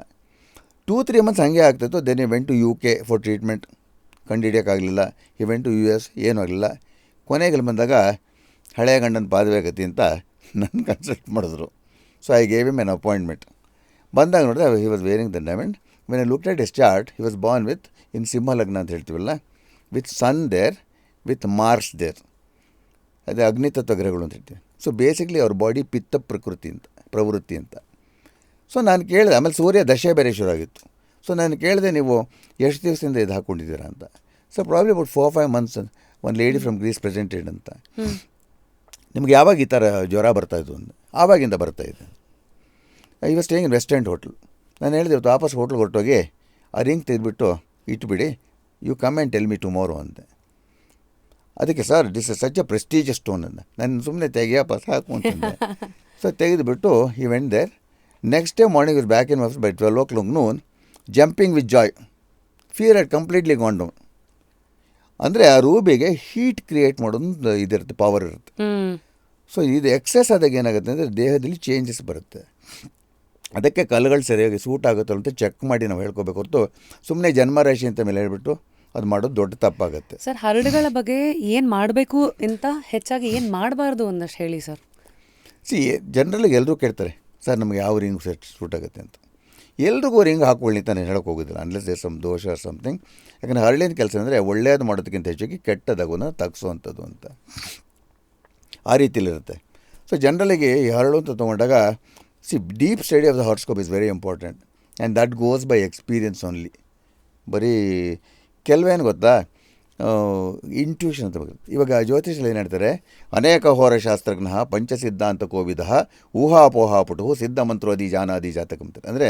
S1: 2-3 months ಹಾಗೆ ಆಗ್ತಾಯಿತ್ತು. Then he went to UK for treatment. ಕಂಡುಹಿಡಿಯೋಕ್ಕಾಗಲಿಲ್ಲ. ಈ ವೆಂಟ್ ಟು US, ಏನೂ ಆಗಲಿಲ್ಲ. ಕೊನೆಗೆ ಬಂದಾಗ ಹಳೆಯ ಗಂಡನ ಪಾದವೇಗತಿ ಅಂತ ನನ್ನ ಕನ್ಸಲ್ಟ್ ಮಾಡಿದ್ರು. So I gave him an appointment. ಬಂದಾಗ ನೋಡಿದ್ರೆ he was wearing the diamond. When I looked at a chart, he was born with in ಸಿಂಹ ಲಗ್ನ ಅಂತ ಹೇಳ್ತೀವಲ್ಲ, with sun there, with Mars there. ಅದೇ ಅಗ್ನಿತತ್ವ ಗ್ರಹಗಳು ಅಂತ ಹೇಳ್ತೀವಿ. ಸೊ ಬೇಸಿಕ್ಲಿ ಅವ್ರ ಬಾಡಿ ಪಿತ್ತ ಪ್ರವೃತ್ತಿ ಅಂತ. ಸೊ ನಾನು ಕೇಳಿದೆ, ಆಮೇಲೆ ಸೂರ್ಯ ದಶೆ ಬೇರೆ ಶುರು ಆಗಿತ್ತು. ಸೊ ನಾನು ಕೇಳಿದೆ, ನೀವು ಎಷ್ಟು ದಿವಸದಿಂದ ಇದು ಹಾಕ್ಕೊಂಡಿದ್ದೀರಾ ಅಂತ. ಸೊ ಪ್ರಾಬ್ಲಿ ಅಬೌಟ್ 4-5 months ಒಂದು ಲೇಡಿ ಫ್ರಮ್ ಗ್ರೀಸ್ ಪ್ರೆಸೆಂಟೆಡ್ ಅಂತ. ನಿಮ್ಗೆ ಯಾವಾಗ ಈ ಥರ ಜ್ವರ ಬರ್ತಾಯಿದ್ದು ಅಂತ? ಆವಾಗಿಂದ ಬರ್ತಾಯಿದೆ. I was staying in West End hotel. ನಾನು ಹೇಳಿದೆ, ಇವತ್ತು ವಾಪಸ್ ಹೋಟ್ಲ್ಗೆ ಹೊರಟೋಗಿ ಆ ರಿಂಗ್ ತೆಗೆದುಬಿಟ್ಟು ಇಟ್ಬಿಡಿ, you come and tell me tomorrow ಅಂತೆ. ಅದಕ್ಕೆ sir, this is such a prestigious stone ಅಂದ. ನಾನು ಸುಮ್ಮನೆ ತೆಗಿಯಪ್ಪ ಸಾಕು ಅಂತಂದೆ. ಸೊ ತೆಗೆದುಬಿಟ್ಟು he went there. Next day morning is back in office by 12 o'clock noon, jumping with joy. Fear had completely gone down. ಅಂದರೆ ಆ ರೂಬಿಗೆ ಹೀಟ್ ಕ್ರಿಯೇಟ್ ಮಾಡೋದು ಇದಿರುತ್ತೆ, ಪವರ್ ಇರುತ್ತೆ. ಸೊ ಇದು ಎಕ್ಸೆಸ್ ಆದಾಗ ಏನಾಗುತ್ತೆ ಅಂದರೆ ದೇಹದಲ್ಲಿ ಚೇಂಜಸ್ ಬರುತ್ತೆ. ಅದಕ್ಕೆ ಕಲ್ಲುಗಳು ಸರಿಯಾಗಿ ಸೂಟ್ ಆಗುತ್ತೋ ಅಂತ ಚೆಕ್ ಮಾಡಿ ನಾವು ಹೇಳ್ಕೋಬೇಕು ಹೊರತು ಸುಮ್ಮನೆ ಜನ್ಮರಾಶಿ ಅಂತ ಮೇಲೆ ಹೇಳ್ಬಿಟ್ಟು ಅದು ಮಾಡೋದು ದೊಡ್ಡ ತಪ್ಪಾಗುತ್ತೆ.
S2: ಸರ್, ಹರಳುಗಳ ಬಗ್ಗೆ ಏನು ಮಾಡಬೇಕು ಅಂತ, ಹೆಚ್ಚಾಗಿ ಏನು ಮಾಡಬಾರ್ದು ಒಂದಷ್ಟು ಹೇಳಿ ಸರ್.
S1: ಜನರಲ್ಲಿಗೆ ಎಲ್ಲರೂ ಕೇಳ್ತಾರೆ, ಸರ್ ನಮಗೆ ಯಾವ ರಿಂಗ್ ಸೂಟ್ ಆಗುತ್ತೆ ಅಂತ. ಎಲ್ರಿಗೂ ರಿಂಗ್ ಹಾಕ್ಕೊಳ್ಳಿ ಅಂತ ನಾನು ಹೇಳೋಕೆ ಹೋಗೋದಿಲ್ಲ, ಅನ್ಲೆಸ್ ದೇರ್ ಸಮ್ ದೋಷ ಆರ್ ಸಮಥಿಂಗ್. ಯಾಕಂದರೆ ಹರಳಿನ ಕೆಲಸ ಅಂದರೆ ಒಳ್ಳೆಯದು ಮಾಡೋದಕ್ಕಿಂತ ಹೆಚ್ಚಾಗಿ ಕೆಟ್ಟದಾಗೋನ ತಗ್ಸೋವಂಥದ್ದು ಅಂತ, ಆ ರೀತಿಲಿರುತ್ತೆ. ಸೊ ಜನರಲಿಗೆ ಈ ಹರಳು ಅಂತ ತೊಗೊಂಡಾಗ deep study of the horoscope is very important and that goes by experience only. ಬರೀ ಕೆಲವೇನು ಗೊತ್ತಾ, ಇಂಟ್ಯೂಷನ್ ಅಂತ ಬರುತ್ತೆ. ಇವಾಗ ಜ್ಯೋತಿಷಲ್ಲಿ ಏನು ಹೇಳ್ತಾರೆ, ಅನೇಕ ಹೋರಶಾಸ್ತ್ರಜ್ಞ ಪಂಚಸಿದ್ಧಾಂತ ಕೋವಿದ ಊಹಾಪೋಹಾಪುಟು ಸಿದ್ಧ ಮಂತ್ರೋದಿ ಜಾನಾದಿ ಜಾತಕಂತಾರೆ. ಅಂದರೆ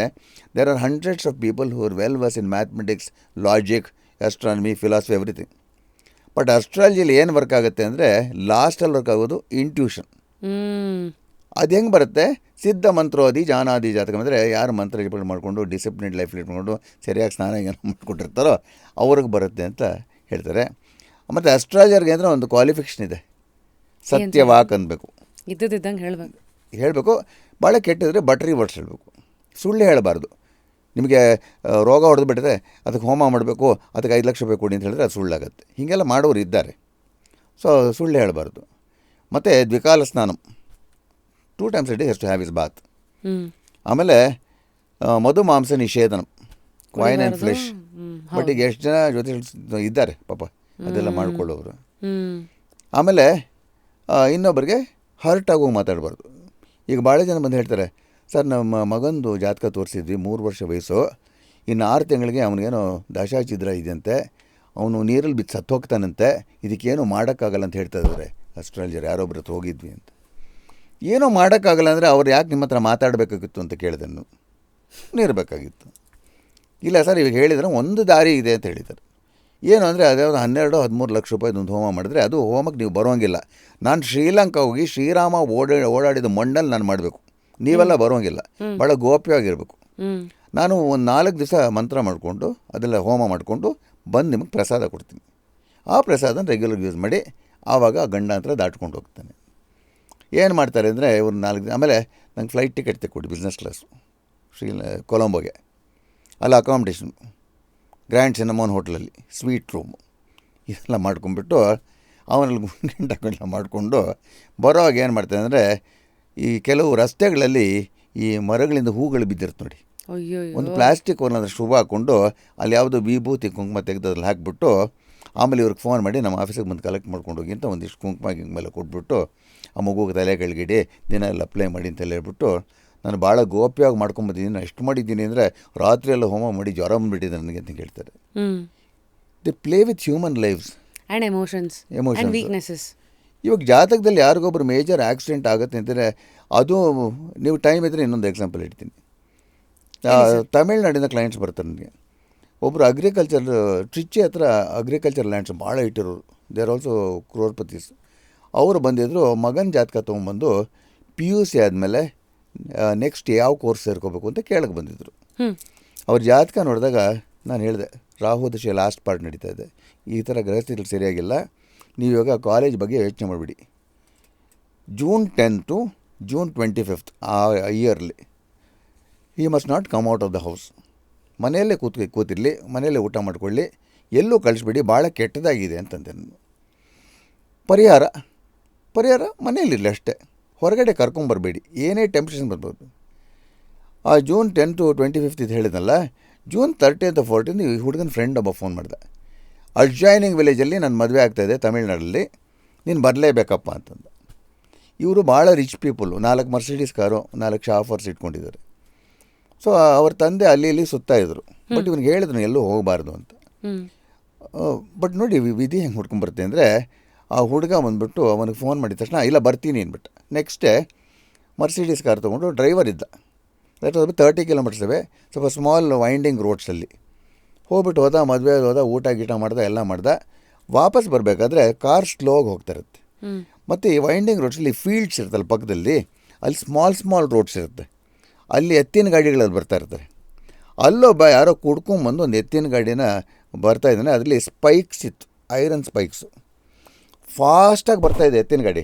S1: there are hundreds of people who are well versed in mathematics, logic, astronomy, philosophy, everything. But ಅಸ್ಟ್ರಾಲಜಿಲಿ ಏನು ವರ್ಕ್ ಆಗುತ್ತೆ ಅಂದರೆ, ಲಾಸ್ಟಲ್ಲಿ ವರ್ಕ್ ಆಗೋದು ಇಂಟ್ಯೂಷನ್. ಅದು ಹೆಂಗೆ ಬರುತ್ತೆ? ಸಿದ್ಧ ಮಂತ್ರೋದಿ ಜಾನಾದಿ ಜಾತಕ ಅಂದರೆ ಯಾರು ಮಂತ್ರ ಜಪ ಮಾಡಿಕೊಂಡು ಡಿಸಿಪ್ಲಿನ್ ಲೈಫ್ ಲೀಡ್ ಮಾಡಿಕೊಂಡು ಸರಿಯಾಗಿ ಸ್ನಾನ ಏನೋ ಮಾಡಿಕೊಟ್ಟಿರ್ತಾರೋ ಅವ್ರಿಗೆ ಬರುತ್ತೆ ಅಂತ ಹೇಳ್ತಾರೆ. ಮತ್ತು ಅಸ್ಟ್ರಾಲಜರ್ಗೆ ಅಂದರೆ ಒಂದು ಕ್ವಾಲಿಫಿಕೇಷನ್ ಇದೆ, ಸತ್ಯವಾಕ್ ಅನ್ಬೇಕು,
S2: ಇದ್ದಂಗೆ ಹೇಳಬೇಕು.
S1: ಭಾಳ ಕೆಟ್ಟಿದ್ರೆ ಬಟ್ರಿ ವರ್ಡ್ಸ್ ಹೇಳಬೇಕು, ಸುಳ್ಳು ಹೇಳಬಾರ್ದು. ನಿಮಗೆ ರೋಗ ಹೊಡೆದುಬಿಟ್ಟಿದೆ, ಅದಕ್ಕೆ ಹೋಮ ಮಾಡಬೇಕು, ಅದಕ್ಕೆ 5 ಲಕ್ಷ ರೂಪಾಯಿ ಕೊಡಿ ಅಂತ ಹೇಳಿದ್ರೆ ಅದು ಸುಳ್ಳಾಗತ್ತೆ. ಹೀಗೆಲ್ಲ ಮಾಡೋರು ಇದ್ದಾರೆ. ಸೊ ಸುಳ್ಳು ಹೇಳಬಾರ್ದು. ಮತ್ತು ದ್ವಿಕಾಲ ಸ್ನಾನಂ 2 times a day has to have his bath. ಆಮೇಲೆ ಮಧು ಮಾಂಸ ನಿಷೇಧನಂ, ವೈನ್ ಆ್ಯಂಡ್ ಫ್ಲೆಶ್. ಬಟ್ ಈಗ ಎಷ್ಟು ಜನ ಜೊತೆ ಇದ್ದಾರೆ ಪಾಪ ಅದೆಲ್ಲ ಮಾಡ್ಕೊಳ್ಳೋರು. ಆಮೇಲೆ ಇನ್ನೊಬ್ಬರಿಗೆ ಹರ್ಟ್ ಆಗೋ ಮಾತಾಡಬಾರ್ದು. ಈಗ ಭಾಳ ಜನ ಬಂದು ಹೇಳ್ತಾರೆ, ಸರ್ ನಮ್ಮ ಮಗಂದು ಜಾತಕ ತೋರಿಸಿದ್ವಿ, 3 ವರ್ಷ ವಯಸ್ಸು, ಇನ್ನು 6 ತಿಂಗಳಿಗೆ ಅವನಿಗೇನೋ ದಶಾಛಿದ್ರ ಇದೆಯಂತೆ, ಅವನು ನೀರಲ್ಲಿ ಬಿದ್ದು ಸತ್ತೋಗ್ತಾನಂತೆ, ಇದಕ್ಕೇನು ಮಾಡೋಕ್ಕಾಗಲ್ಲ ಅಂತ ಹೇಳ್ತಾ ಇದ್ದಾರೆ ಅಸ್ಟ್ರಾಲಜರ್. ಯಾರೊಬ್ಬರ ಹತ್ರ ಹೋಗಿದ್ವಿ ಅಂತ. ಏನೋ ಮಾಡೋಕ್ಕಾಗಲ್ಲ ಅಂದರೆ ಅವ್ರು ಯಾಕೆ ನಿಮ್ಮ ಹತ್ರ ಮಾತಾಡಬೇಕಾಗಿತ್ತು ಅಂತ ಕೇಳಿದೆ. ಇರಬೇಕಾಗಿತ್ತು. ಇಲ್ಲ ಸರ್ ಇವಾಗ ಹೇಳಿದ್ರೆ ಒಂದು ದಾರಿ ಇದೆ ಅಂತ ಹೇಳಿದ್ದಾರೆ. ಏನು ಅಂದರೆ ಅದ್ಯಾವುದು 12-13 ಲಕ್ಷ ರೂಪಾಯಿದೊಂದು ಹೋಮ ಮಾಡಿದ್ರೆ ಅದು ಹೋಮಕ್ಕೆ ನೀವು ಬರೋಂಗಿಲ್ಲ. ನಾನು ಶ್ರೀಲಂಕಾ ಹೋಗಿ ಶ್ರೀರಾಮ ಓಡಾಡಿದ ಮಣ್ಣಲ್ಲಿ ನಾನು ಮಾಡಬೇಕು, ನೀವೆಲ್ಲ ಬರೋಂಗಿಲ್ಲ, ಭಾಳ ಗೋಪ್ಯವಾಗಿರಬೇಕು. ನಾನು ಒಂದು 4 ದಿವಸ ಮಂತ್ರ ಮಾಡಿಕೊಂಡು ಅದೆಲ್ಲ ಹೋಮ ಮಾಡಿಕೊಂಡು ಬಂದು ನಿಮಗೆ ಪ್ರಸಾದ ಕೊಡ್ತೀನಿ. ಆ ಪ್ರಸಾದನ ರೆಗ್ಯುಲರ್ ಯೂಸ್ ಮಾಡಿ ಆವಾಗ ಆ ಗಂಡಾಂತರ ದಾಟ್ಕೊಂಡು ಹೋಗ್ತಾನೆ. ಏನು ಮಾಡ್ತಾರೆ ಅಂದರೆ ಇವ್ರು 4 ದಿನ ಆಮೇಲೆ ನಂಗೆ ಫ್ಲೈಟ್ ಟಿಕೆಟ್ ತೆಕ್ಕೊಡಿ, ಬಿಸ್ನೆಸ್ ಕ್ಲಾಸು, ಕೊಲಂಬೋಗೆ. ಅಲ್ಲಿ ಅಕಾಮಿಡೇಷನ್ ಗ್ರ್ಯಾಂಡ್ ಸಿನಮೋನ್ ಹೋಟ್ಲಲ್ಲಿ, ಸ್ವೀಟ್ ರೂಮು, ಇದೆಲ್ಲ ಮಾಡ್ಕೊಂಡ್ಬಿಟ್ಟು ಅವನಲ್ಲಿ ಗಂಟೆಲ್ಲ ಮಾಡಿಕೊಂಡು ಬರೋವಾಗ ಏನು ಮಾಡ್ತಾನೆ ಅಂದರೆ, ಈ ಕೆಲವು ರಸ್ತೆಗಳಲ್ಲಿ ಈ ಮರಗಳಿಂದ ಹೂಗಳು ಬಿದ್ದಿರುತ್ತೆ ನೋಡಿ, ಒಂದು ಪ್ಲಾಸ್ಟಿಕ್ ಒಂದು ಶುಭ ಹಾಕ್ಕೊಂಡು ಅಲ್ಲಿ ಯಾವುದೋ ವಿಭೂತಿ ಕುಂಕುಮ ತೆಗೆದಲ್ಲಿ ಹಾಕಿಬಿಟ್ಟು ಆಮೇಲೆ ಇವ್ರಿಗೆ ಫೋನ್ ಮಾಡಿ ನಮ್ಮ ಆಫೀಸಿಗೆ ಬಂದು ಕಲೆಕ್ಟ್ ಮಾಡ್ಕೊಂಡು ಹೋಗಿ ಅಂತ ಒಂದಿಷ್ಟು ಕುಂಕುಮ ಮೇಲೆ ಕೊಟ್ಬಿಟ್ಟು ಆ ಮಗುಗೆ ತಲೆಗಳಿಗಿಡಿ ದಿನ ಎಲ್ಲ ಅಪ್ಲೈ ಮಾಡಿ ಅಂತ ಹೇಳ್ಬಿಟ್ಟು, ನಾನು ಭಾಳ ಗೋಪ್ಯವಾಗಿ ಮಾಡ್ಕೊಂಬಂದಿದ್ದೀನಿ. ಎಷ್ಟು ಮಾಡಿದ್ದೀನಿ ಅಂದರೆ ರಾತ್ರಿಯೆಲ್ಲ ಹೋಮ ಮಾಡಿ ಜ್ವರ ಬಂದುಬಿಟ್ಟಿದೆ ನನಗೆ ಅಂತ ಹೇಳ್ತಾರೆ. They play with human lifes
S2: and emotions. Weaknesses.
S1: ಇವಾಗ ಜಾತಕದಲ್ಲಿ ಯಾರಿಗೊಬ್ಬರು ಮೇಜರ್ ಆಕ್ಸಿಡೆಂಟ್ ಆಗುತ್ತೆ ಅಂತಂದರೆ ಅದು ನೀವು ಟೈಮ್ ಇದ್ದರೆ ಇನ್ನೊಂದು ಎಕ್ಸಾಂಪಲ್ ಇಡ್ತೀನಿ. ತಮಿಳ್ನಾಡಿನ ಕ್ಲೈಂಟ್ಸ್ ಬರ್ತಾರೆ ನನಗೆ. ಒಬ್ಬರು ಅಗ್ರಿಕಲ್ಚರ್ ಟ್ರಿಚ್ಚಿ ಹತ್ರ ಅಗ್ರಿಕಲ್ಚರ್ ಲ್ಯಾಂಡ್ಸ್ ಭಾಳ ಇಟ್ಟಿರೋರು, ದೇ ಆರ್ ಆಲ್ಸೋ ಕ್ರೋರ್ಪತೀಸ್. ಅವರು ಬಂದಿದ್ದರು, ಮಗನ ಜಾತಕ ತೊಗೊಂಬಂದು PUC ಆದಮೇಲೆ ನೆಕ್ಸ್ಟ್ ಯಾವ ಕೋರ್ಸ್ ಸೇರ್ಕೋಬೇಕು ಅಂತ ಕೇಳಕ್ಕೆ ಬಂದಿದ್ದರು. ಅವ್ರ ಜಾತಕ ನೋಡಿದಾಗ ನಾನು ಹೇಳಿದೆ, ರಾಹು ದಶೆ ಲಾಸ್ಟ್ ಪಾರ್ಟ್ ನಡೀತಾ ಇದೆ, ಈ ಥರ ಗ್ರಹಸ್ಥಿತಿಗಳು ಸರಿಯಾಗಿಲ್ಲ, ನೀವು ಇವಾಗ ಕಾಲೇಜ್ ಬಗ್ಗೆ ಯೋಚನೆ ಮಾಡಿಬಿಡಿ. June 10 to June 25 ಆ yearly he must not come out of the house. ಮನೆಯಲ್ಲೇ ಕೂತಿರಲಿ, ಮನೆಯಲ್ಲೇ ಊಟ ಮಾಡ್ಕೊಳ್ಳಿ, ಎಲ್ಲೂ ಕಳಿಸ್ಬೇಡಿ, ಭಾಳ ಕೆಟ್ಟದಾಗಿದೆ ಅಂತಂದೆ ನಾನು. ಪರಿಹಾರ ಮನೆಯಲ್ಲಿರಲಿ ಅಷ್ಟೇ, ಹೊರಗಡೆ ಕರ್ಕೊಂಬರ್ಬೇಡಿ, ಏನೇ ಟೆಂಪ್ಟೇಷನ್ ಬರ್ಬೋದು. ಆ June 10 to 25 ಇದು ಹೇಳಿದ್ನಲ್ಲ, June 30 or 14 ಈ ಹುಡುಗನ ಫ್ರೆಂಡ್ ಒಬ್ಬ ಫೋನ್ ಮಾಡಿದೆ, ಅಡ್ಜಾಯ್ನಿಂಗ್ ವಿಲೇಜಲ್ಲಿ ನನ್ನ ಮದುವೆ ಆಗ್ತಾಯಿದೆ ತಮಿಳ್ನಾಡಲ್ಲಿ, ನೀನು ಬರಲೇಬೇಕಪ್ಪ ಅಂತಂದು. ಇವರು ಭಾಳ ರಿಚ್ ಪೀಪಲ್ಲು, 4 ಮರ್ಸಿಡೀಸ್ ಕಾರು, 4 ಶಾಫರ್ಸ್ ಇಟ್ಕೊಂಡಿದ್ದಾರೆ. ಸೊ ಅವ್ರ ತಂದೆ ಅಲ್ಲಿ ಇಲ್ಲಿ ಸುತ್ತಾಯಿದ್ರು. ಬಟ್ ಇವನಿಗೆ ಹೇಳಿದ್ರು ಎಲ್ಲೂ ಹೋಗಬಾರ್ದು ಅಂತ. ಬಟ್ ನೋಡಿ ವಿಧಿ ಹೆಂಗೆ ಹುಡ್ಕೊಂಬರುತ್ತೆ ಅಂದರೆ, ಆ ಹುಡುಗ ಬಂದುಬಿಟ್ಟು ಅವನಿಗೆ ಫೋನ್ ಮಾಡಿದ ತಕ್ಷಣ ಇಲ್ಲ ಬರ್ತೀನಿ ಅಂದ್ಬಿಟ್ಟು ನೆಕ್ಸ್ಟ್ ಡೇ ಮರ್ಸಿಡೀಸ್ ಕಾರ್ ತೊಗೊಂಡು ಡ್ರೈವರ್ ಇದ್ದ. ದಟ್ ವಾಸ್ 30 kilometers ಅವೇ, ಸ್ವಲ್ಪ ಸ್ಮಾಲ್ ವೈಂಡಿಂಗ್ ರೋಡ್ಸಲ್ಲಿ ಹೋಗ್ಬಿಟ್ಟು ಮದುವೆ ಹೋದ, ಊಟ ಗೀಟ ಮಾಡ್ದೆ, ಎಲ್ಲ ಮಾಡ್ದೆ. ವಾಪಸ್ ಬರಬೇಕಾದ್ರೆ ಕಾರ್ ಸ್ಲೋಗಿ ಹೋಗ್ತಾ ಇರುತ್ತೆ. ಮತ್ತು ಈ ವೈಂಡಿಂಗ್ ರೋಡ್ಸಲ್ಲಿ ಫೀಲ್ಡ್ಸ್ ಇರುತ್ತಲ್ಲ ಪಕ್ಕದಲ್ಲಿ, ಅಲ್ಲಿ ಸ್ಮಾಲ್ ರೋಡ್ಸ್ ಇರುತ್ತೆ, ಅಲ್ಲಿ ಎತ್ತಿನ ಗಾಡಿಗಳಲ್ಲಿ ಬರ್ತಾ ಇರ್ತಾರೆ. ಅಲ್ಲೊಬ್ಬ ಯಾರೋ ಕುಡ್ಕೊಂಬಂದು ಒಂದು ಎತ್ತಿನ ಗಾಡಿನ ಬರ್ತಾಯಿದ್ದಾನೆ, ಅದರಲ್ಲಿ ಸ್ಪೈಕ್ಸ್ ಇತ್ತು, ಐರನ್ ಸ್ಪೈಕ್ಸು. ಫಾಸ್ಟಾಗಿ ಬರ್ತಾಯಿದೆ ಎತ್ತಿನ ಗಾಡಿ.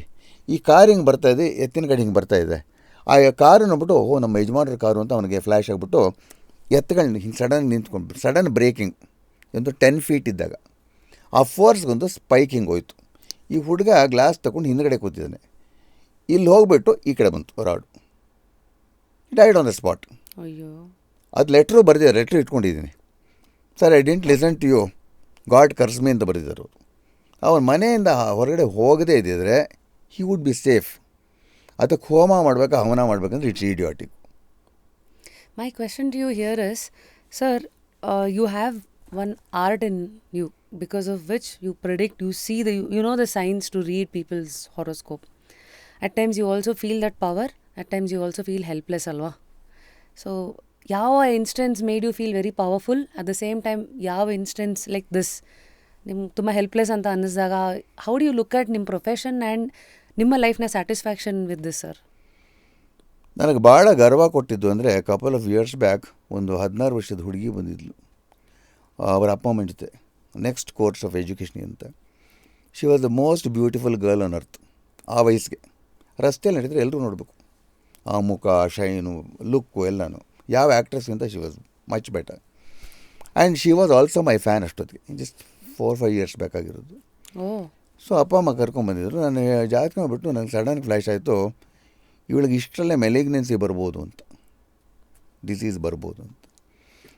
S1: ಈ ಕಾರ್ ಹಿಂಗೆ ಬರ್ತಾಯಿದೆ, ಎತ್ತಿನ ಗಾಡಿ ಹಿಂಗೆ ಬರ್ತಾಯಿದೆ. ಆ ಕಾರು ನೋಡ್ಬಿಟ್ಟು ನಮ್ಮ ಯಜಮಾನ್ರ ಕಾರು ಅಂತ ಅವನಿಗೆ ಫ್ಲ್ಯಾಶ್ ಆಗಿಬಿಟ್ಟು ಎತ್ತುಗಳನ್ನ ಹಿಂಗೆ ಸಡನ್ ನಿಂತ್ಕೊಂಡ್ಬಿಟ್ಟು, ಸಡನ್ ಬ್ರೇಕಿಂಗ್ ಒಂದು 10 feet ಇದ್ದಾಗ ಆ ಫೋರ್ಸ್ಗೊಂದು ಸ್ಪೈಕಿಂಗ್ ಹೋಯ್ತು. ಈ ಹುಡುಗ ಗ್ಲಾಸ್ ತಗೊಂಡು ಹಿಂದ್ಗಡೆ ಕೂತಿದ್ದಾನೆ, ಇಲ್ಲಿ ಹೋಗ್ಬಿಟ್ಟು ಈ ಕಡೆ ಬಂತು rod, died on the spot. ಅದು ಲೆಟ್ರು ಬರೆದಿದ್ದಾರೆ, ಲೆಟ್ರ್ ಇಟ್ಕೊಂಡಿದ್ದೀನಿ, sir I didn't listen to you, god curse me ಅಂತ ಬರೆದಿದ್ದಾರೆ ಅವರು. ಅವನ ಮನೆಯಿಂದ ಹೊರಗಡೆ ಹೋಗದೇ ಇದ್ದಿದ್ರೆ ಹಿ ವುಡ್ ಬಿ ಸೇಫ್. ಅದಕ್ಕೆ ಹೋಮ ಮಾಡಬೇಕಾ ಹವನ ಮಾಡಬೇಕಂದ್ರೆ it's idiotic.
S2: My question to you here is, sir, you have one art in you because of which you predict, you see you know the signs to read people's horoscope. At times you also feel that power, at times you also feel helpless, alva. So ಯಾವ instance made you feel very powerful, at the same time ಯಾವ instance like this ನಿಮ್ಗೆ ತುಂಬ helpless ಅಂತ ಅನ್ನಿಸಿದಾಗ how do you look at ನಿಮ್ಮ profession and ನಿಮ್ಮ ಲೈಫ್ನ satisfaction with this sir?
S1: ನನಗೆ ಭಾಳ ಗರ್ವ ಕೊಟ್ಟಿದ್ದು ಅಂದರೆ ಕಪಲ್ ಆಫ್ ಇಯರ್ಸ್ ಬ್ಯಾಕ್ ಒಂದು 16 ವರ್ಷದ ಹುಡುಗಿ ಬಂದಿದ್ಲು ಅವರ ಅಪ್ಪ ಅಮ್ಮನ ಜೊತೆ, ನೆಕ್ಸ್ಟ್ ಕೋರ್ಸ್ ಆಫ್ ಎಜುಕೇಷನ್ ಅಂತ. She was the most beautiful girl on earth. ಆ ವಯಸ್ಸಿಗೆ ರಸ್ತೆಯಲ್ಲಿ ನಡೀತಾರೆ ಎಲ್ಲರೂ ನೋಡಬೇಕು, ಆ ಮುಖ, ಶೈನು, ಲುಕ್ಕು ಎಲ್ಲನೂ. ಯಾವ ಆ್ಯಕ್ಟ್ರೆಸ್ಗಿಂತ she was much better. And she was also my fan ಅಷ್ಟೊತ್ತಿಗೆ, ಜಸ್ಟ್ 4-5 ಇಯರ್ಸ್ ಬೇಕಾಗಿರೋದು.
S2: ಓ
S1: ಸೊ ಅಪ್ಪ ಅಮ್ಮ ಕರ್ಕೊಂಬಂದಿದ್ರು. ನಾನು ಜಾತಕ ಮಾಡಿಬಿಟ್ಟು ನನಗೆ ಸಡನ್ ಫ್ಲ್ಯಾಶ್ ಆಯಿತು, ಇವಳಿಗೆ ಇಷ್ಟರಲ್ಲೇ ಮೆಲಿಗ್ನೆನ್ಸಿ ಬರ್ಬೋದು ಅಂತ, ಡಿಸೀಸ್ ಬರ್ಬೋದು ಅಂತ.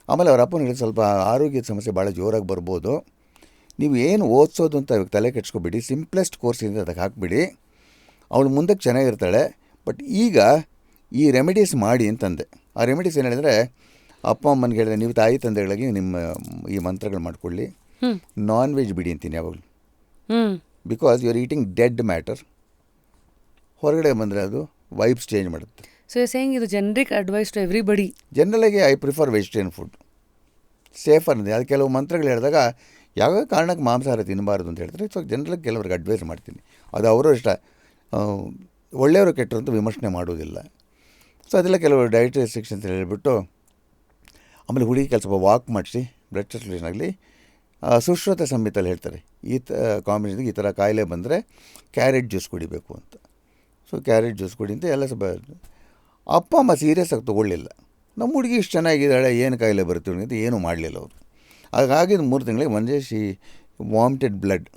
S1: ಆಮೇಲೆ ಅವ್ರ ಅಪ್ಪನ ಹೇಳಿದ್ರು, ಸ್ವಲ್ಪ ಆರೋಗ್ಯದ ಸಮಸ್ಯೆ ಭಾಳ ಜೋರಾಗಿ ಬರ್ಬೋದು, ನೀವು ಏನು ಓದಿಸೋದು ಅಂತ ಇವಾಗ ತಲೆ ಕೆಡ್ಸ್ಕೊಬಿಡಿ, ಸಿಂಪ್ಲೆಸ್ಟ್ ಕೋರ್ಸಿಂದ ಅದಕ್ಕೆ ಹಾಕ್ಬಿಡಿ, ಅವಳು ಮುಂದಕ್ಕೆ ಚೆನ್ನಾಗಿರ್ತಾಳೆ. ಬಟ್ ಈಗ ಈ ರೆಮಿಡೀಸ್ ಮಾಡಿ ಅಂತಂದೆ. ಆ ರೆಮಿಡೀಸ್ ಏನು ಹೇಳಿದ್ರೆ, ಅಪ್ಪ ಅಮ್ಮನಿಗೆ ಹೇಳಿದೆ, ನೀವು ತಾಯಿ ತಂದೆಗಳಿಗೆ ನಿಮ್ಮ ಈ ಮಂತ್ರಗಳು ಮಾಡ್ಕೊಳ್ಳಿ, ನಾನ್ ವೆಜ್ ಬಿಡಿ ಅಂತೀನಿ ಯಾವಾಗಲೂ. Because you are eating dead matter. ಹೊರಗಡೆ ಬಂದರೆ ಅದು ವೈಬ್ಸ್ ಚೇಂಜ್ ಮಾಡುತ್ತೆ.
S2: ಸೊ ಯು ಸೇಯಿಂಗ್ ಇದು ಜನರಿಕ್ ಅಡ್ವೈಸ್ ಟು ಎವ್ರಿಬಡಿ?
S1: ಜನರಲಾಗಿ I prefer vegetarian food, safe ಅನ್ನೋದು. ಅದು ಕೆಲವು ಮಂತ್ರಗಳು ಹೇಳಿದಾಗ ಯಾವ ಕಾರಣಕ್ಕೆ ಮಾಂಸಾಹಾರ ತಿನ್ನಬಾರ್ದು ಅಂತ ಹೇಳ್ತಾರೆ. ಸೊ ಜನರಿಗೆ ಕೆಲವ್ರಿಗೆ ಅಡ್ವೈಸ್ ಮಾಡ್ತೀನಿ, ಅದು ಅವರು ಇಷ್ಟ. ಒಳ್ಳೆಯವರು ಕೆಟ್ಟರು ಅಂತ ವಿಮರ್ಶನೆ ಮಾಡೋದಿಲ್ಲ. ಸೊ ಅದೆಲ್ಲ ಕೆಲವರು ಡಯಟ್ ರೆಸ್ಟ್ರಿಕ್ಷನ್ಸ್ ಹೇಳಿಬಿಟ್ಟು, ಆಮೇಲೆ ಹುಡುಗಿ ಸ್ವಲ್ಪ ವಾಕ್ ಮಾಡಿಸಿ ಬ್ಲಡ್ ಸರ್ಕ್ಯುಲೇಷನ್ ಆಗಲಿ. ಸುಶ್ರುತ ಸಂಹಿತಲ್ಲಿ ಹೇಳ್ತಾರೆ, ಈ ಕಾಂಬಿನೇಷನ್ಗೆ ಈ ಥರ ಕಾಯಿಲೆ ಬಂದರೆ ಕ್ಯಾರೆಟ್ ಜ್ಯೂಸ್ ಕುಡಿಬೇಕು ಅಂತ. ಸೊ ಕ್ಯಾರೆಟ್ ಜ್ಯೂಸ್ ಕುಡಿ ಅಂತ ಎಲ್ಲ ಸ್ವಲ್ಪ. ಅಪ್ಪ ಅಮ್ಮ ಸೀರಿಯಸ್ ಆಗಿ ತೊಗೊಳ್ಳಿಲ್ಲ. ನಮ್ಮ ಹುಡುಗಿ ಇಷ್ಟು ಚೆನ್ನಾಗಿದ್ದಾಳೆ, ಏನು ಕಾಯಿಲೆ ಬರ್ತೀವಿ ಅಂತ ಏನೂ ಮಾಡಲಿಲ್ಲ ಅವರು. ಹಾಗಾಗಿದ್ದು 3 ತಿಂಗಳಿಗೆ ಒಂದೇ ಶಿ ವಾಮಿಟೆಡ್ ಬ್ಲಡ್.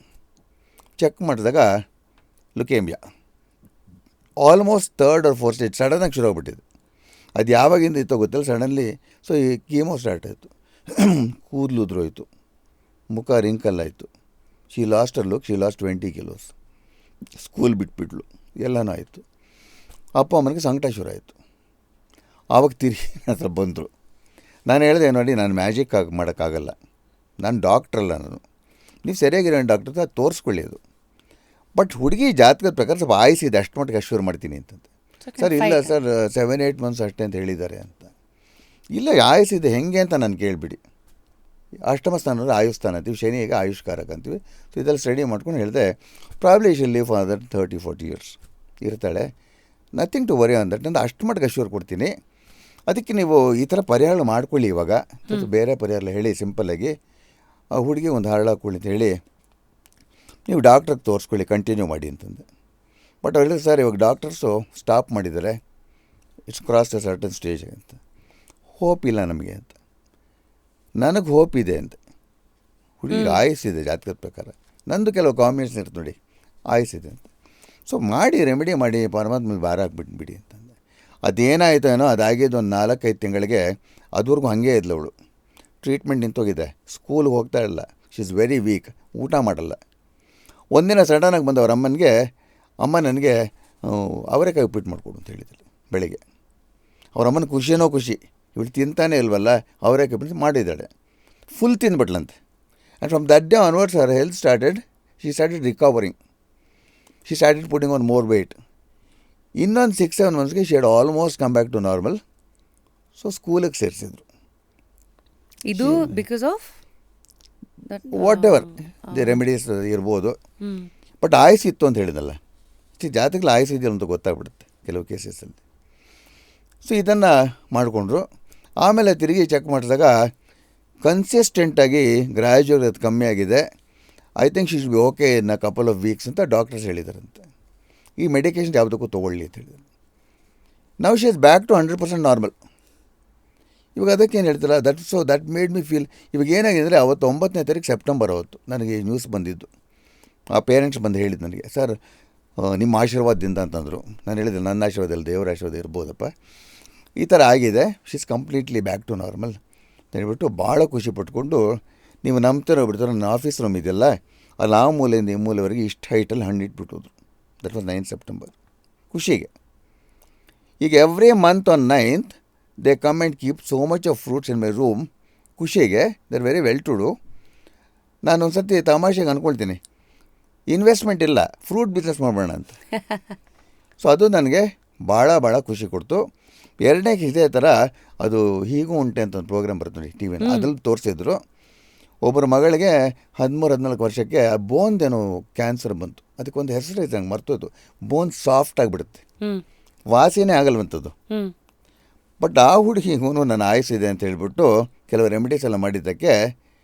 S1: ಚೆಕ್ ಮಾಡಿದಾಗ leukaemia, almost 3rd or 4th stage. ಸಡನ್ನಾಗಿ ಶುರು ಆಗ್ಬಿಟ್ಟಿದೆ. ಅದು ಯಾವಾಗಿಂದ ಇತ್ತೋ ಗೊತ್ತಿಲ್ಲ, ಸಡನ್ಲಿ. ಸೊ ಈ ಕೀಮೋ ಸ್ಟಾರ್ಟ್ ಆಯಿತು, ಕೂದಲು ಉದ್ರೋಯ್ತು, ಮುಖ ರಿಂಕಲ್ ಆಯಿತು. She lost look, she lost 20 kilos. School ಬಿಟ್ಬಿಟ್ಲು, ಎಲ್ಲನೂ ಆಯಿತು. ಅಪ್ಪ ಅಮ್ಮನಿಗೆ ಸಂಕಟ ಶುರು ಆಯಿತು. ಆವಾಗ ತಿರುಗಿ ನನ್ನ ಹತ್ರ ಬಂದರು. ನಾನು ಹೇಳಿದೆ, ನೋಡಿ ನಾನು ಮ್ಯಾಜಿಕ್ ಮಾಡೋಕ್ಕಾಗಲ್ಲ, ನಾನು ಡಾಕ್ಟ್ರಲ್ಲ, ನೀವು ಸರಿಯಾಗಿರೋ ಡಾಕ್ಟ್ರ್ ಹತ್ರ ತೋರಿಸ್ಕೊಳ್ಳಿ ಅದು. ಬಟ್ ಹುಡುಗಿ ಜಾತಕದ ಪ್ರಕಾರ ಸ್ವಲ್ಪ ಆಯಿಸಿದೆ, ಅಷ್ಟು ಮಟ್ಟಿಗೆ ಅಶ್ಯೂರ್ ಮಾಡ್ತೀನಿ ಅಂತಂತೆ. ಸರ್ ಇಲ್ಲ ಸರ್ 7-8 months ಅಷ್ಟೇ ಅಂತ ಹೇಳಿದ್ದಾರೆ ಅಂತ. ಇಲ್ಲ ಆಯಿಸಿದೆ ಹೆಂಗೆ ಅಂತ ನಾನು ಕೇಳಿಬಿಡಿ. ಅಷ್ಟಮ ಸ್ಥಾನ ಆಯುಸ್ಥಾನ ಅಂತೀವಿ, ಶನಿಗೆ ಆಯುಷ್ಕಾರಕ ಅಂತೀವಿ. ಸೊ ಇದೆಲ್ಲ ಸ್ಟಡಿ ಮಾಡ್ಕೊಂಡು ಹೇಳಿದೆ, probably she'll live for that 30-40 years ಇರ್ತಾಳೆ, nothing to worry on that ಅಂತ ಅಷ್ಟು ಮಟ್ಟಿಗೆ ಅಶ್ಯೂರ್ ಕೊಡ್ತೀನಿ. ಅದಕ್ಕೆ ನೀವು ಈ ಥರ ಪರಿಹಾರ ಮಾಡ್ಕೊಳ್ಳಿ. ಇವಾಗ ಬೇರೆ ಪರಿಹಾರ ಹೇಳಿ ಸಿಂಪಲ್ಲಾಗಿ, ಹುಡುಗಿ ಒಂದು ಹರಳು ಹಾಕ್ಕೊಳ್ಳಿ ಅಂತ ಹೇಳಿ ನೀವು ಡಾಕ್ಟ್ರಿಗೆ ತೋರಿಸ್ಕೊಳ್ಳಿ, ಕಂಟಿನ್ಯೂ ಮಾಡಿ ಅಂತಂದೆ. ಬಟ್ ಅವ್ರು ಹೇಳಿದ್ರು, ಸರ್ ಇವಾಗ ಡಾಕ್ಟರ್ಸು ಸ್ಟಾಪ್ ಮಾಡಿದ್ದಾರೆ, it's cross the certain stage ಅಂತ. ಹೋಪ್ ಇಲ್ಲ ನಮಗೆ ಅಂತ. ನನಗೆ ಹೋಪ್ ಇದೆ ಅಂತ. ಹುಡುಗಿಗೆ ಆಯುಸ್ಸಿದೆ ಜಾತಕದ ಪ್ರಕಾರ, ನಂದು ಕೆಲವು ಕಾಂಬಿನೇಷನ್ ಇರುತ್ತೆ ನೋಡಿ, ಆಯುಸ್ಸಿದೆ ಅಂತ. ಸೊ ಮಾಡಿ ರೆಮಿಡಿ ಮಾಡಿ ಪರಮಾತ್ಮ ಭಾರ ಹಾಕ್ಬಿಟ್ಬಿಡಿ ಅಂತಂದೆ. ಅದೇನಾಯಿತು ಏನೋ, ಅದಾಗಿದ್ದು ಒಂದು 4-5 ತಿಂಗಳಿಗೆ ಅದುವರೆಗೂ ಹಾಗೇ ಇದ್ಲು ಅವಳು. ಟ್ರೀಟ್ಮೆಂಟ್ ನಿಂತೋಗಿದೆ, ಸ್ಕೂಲ್ಗೆ ಹೋಗ್ತಾ ಇಲ್ಲ, ಶಿ ಇಸ್ ವೆರಿ ವೀಕ್, ಊಟ ಮಾಡಲ್ಲ. ಒಂದಿನ ಸಡನ್ನಾಗಿ ಬಂದು ಅವ್ರ ಅಮ್ಮನಿಗೆ, ಅಮ್ಮ ನನಗೆ ಅವರೇಕಾಯಿ ಉಪ್ಪಿಟ್ಟು ಮಾಡಿಕೊಡು ಅಂತ ಹೇಳಿದ್ರು ಬೆಳಿಗ್ಗೆ. ಅವ್ರ ಅಮ್ಮನ ಖುಷಿನೋ ಖುಷಿ, ಇವಳು ತಿಂತಾನೆ ಇಲ್ವಲ್ಲ, ಅವರೇಕಾಯಿ ಉಪ್ಪಿಟ್ಟು ಮಾಡಿದ್ದಾಳೆ. ಫುಲ್ ತಿಂದ್ಬಿಟ್ಲಂತೆ. And from that day onwards her health started, she started recovering, she started putting on more weight. ಇನ್ನೊಂದು 6-7 monthsಗೆ she had almost come back to normal. So ಸ್ಕೂಲಿಗೆ ಸೇರಿಸಿದ್ರು.
S2: ಇದು because of
S1: whatever the remedies ಇರ್ಬೋದು. But ಆಯುಸ್ಸಿತ್ತು ಅಂತ ಹೇಳಿದಲ್ಲ, ಇಷ್ಟು ಜಾತಕದಲ್ಲಿ ಆಯುಸ್ಸಿದೆಯಲ್ಲ ಅಂತ ಗೊತ್ತಾಗ್ಬಿಡುತ್ತೆ ಕೆಲವು ಕೇಸಸಲ್ಲಿ. ಸೊ ಇದನ್ನು ಮಾಡಿಕೊಂಡ್ರು. ಆಮೇಲೆ ತಿರುಗಿ ಚೆಕ್ ಮಾಡಿದಾಗ ಕನ್ಸಿಸ್ಟೆಂಟಾಗಿ ಗ್ರ್ಯಾಜುವಲ್ ಅದು ಕಮ್ಮಿ ಆಗಿದೆ. I think she should be okay in a couple of weeks ಅಂತ ಡಾಕ್ಟರ್ಸ್ ಹೇಳಿದಾರಂತೆ. ಈ ಮೆಡಿಕೇಷನ್ ಯಾವುದಕ್ಕೂ ತೊಗೊಳ್ಳಿ ಅಂತ ಹೇಳಿದ್ರು. Now she is back to 100% normal. ಇವಾಗ ಅದಕ್ಕೇನು ಹೇಳ್ತಾರ, ದಟ್ ಮೇಡ್ ಮಿ ಫೀಲ್. ಇವಾಗ ಏನಾಗಿದೆ ಅಂದರೆ, ಅವತ್ತು 9ನೇ ತಾರೀಕು ಸೆಪ್ಟೆಂಬರ್ ಅವತ್ತು ನನಗೆ ನ್ಯೂಸ್ ಬಂದಿದ್ದು. ಆ ಪೇರೆಂಟ್ಸ್ ಬಂದು ಹೇಳಿದ್ದು ನನಗೆ, ಸರ್ ನಿಮ್ಮ ಆಶೀರ್ವಾದದಿಂದ ಅಂತಂದರು. ನಾನು ಹೇಳಿದೆ, ನನ್ನ ಆಶೀರ್ವಾದ ಇಲ್ಲ, ದೇವರ ಆಶೀರ್ವಾದ ಇರ್ಬೋದಪ್ಪ, ಈ ಥರ ಆಗಿದೆ, she is completely back to normal ಅಂತ ಹೇಳ್ಬಿಟ್ಟು ಭಾಳ ಖುಷಿ ಪಟ್ಕೊಂಡು, ನೀವು ನಂಬ್ತಾರೋ ಬಿಡ್ತಾರೋ, ನನ್ನ ಆಫೀಸ್ ರೂಮ್ ಇದೆಯಲ್ಲ, ಅಲ್ಲಿ ಆ ಮೂಲೆಯಿಂದ ಈ ಮೂಲೆವರೆಗೆ ಇಷ್ಟು ಹೈಟಲ್ಲಿ ಹಣ್ಣು ಇಟ್ಬಿಟ್ಟೋದ್ರು. ದಟ್ ವಾಸ್ 9 September ಖುಷಿಗೆ. ಈಗ every month on 9th they come and keep so much of fruits in my room. ಖುಷಿಗೆ they are very well to do. ನಾನು ಒಂದು ಸರ್ತಿ ತಮಾಷೆಗೆ ಅಂದ್ಕೊಳ್ತೀನಿ, ಇನ್ವೆಸ್ಟ್ಮೆಂಟ್ ಇಲ್ಲ, ಫ್ರೂಟ್ ಬಿಸ್ನೆಸ್ ಮಾಡೋಣ ಅಂತ. ಸೊ ಅದು ನನಗೆ ಭಾಳ ಖುಷಿ ಕೊಡ್ತು. ಎರಡನೇ ಇದೇ ಥರ ಅದು ಹೀಗೂ ಉಂಟೆ ಅಂತ ಒಂದು ಪ್ರೋಗ್ರಾಮ್ ಬರುತ್ತೆ ನೋಡಿ ಟಿ ವಿನ, ಅದ್ರಲ್ಲಿ ತೋರಿಸಿದ್ರು. ಒಬ್ಬರ ಮಗಳಿಗೆ 13-14 ವರ್ಷಕ್ಕೆ ಬೋನ್ದೇನೋ ಕ್ಯಾನ್ಸರ್ ಬಂತು. ಅದಕ್ಕೊಂದು ಹೆಸರು ಐತೆ, ನಂಗೆ ಮರ್ತೋಯ್ತು. ಬೋನ್ ಸಾಫ್ಟ್ ಆಗಿಬಿಡುತ್ತೆ, ವಾಸಿನೇ ಆಗಲ್ವಂಥದ್ದು. ಬಟ್ ಆ ಹುಡುಗಿಗೂ ನನ್ನ ಆಯುಸ್ಸಿದೆ ಅಂತ ಹೇಳ್ಬಿಟ್ಟು ಕೆಲವು ರೆಮಿಡೀಸ್ ಎಲ್ಲ ಮಾಡಿದ್ದಕ್ಕೆ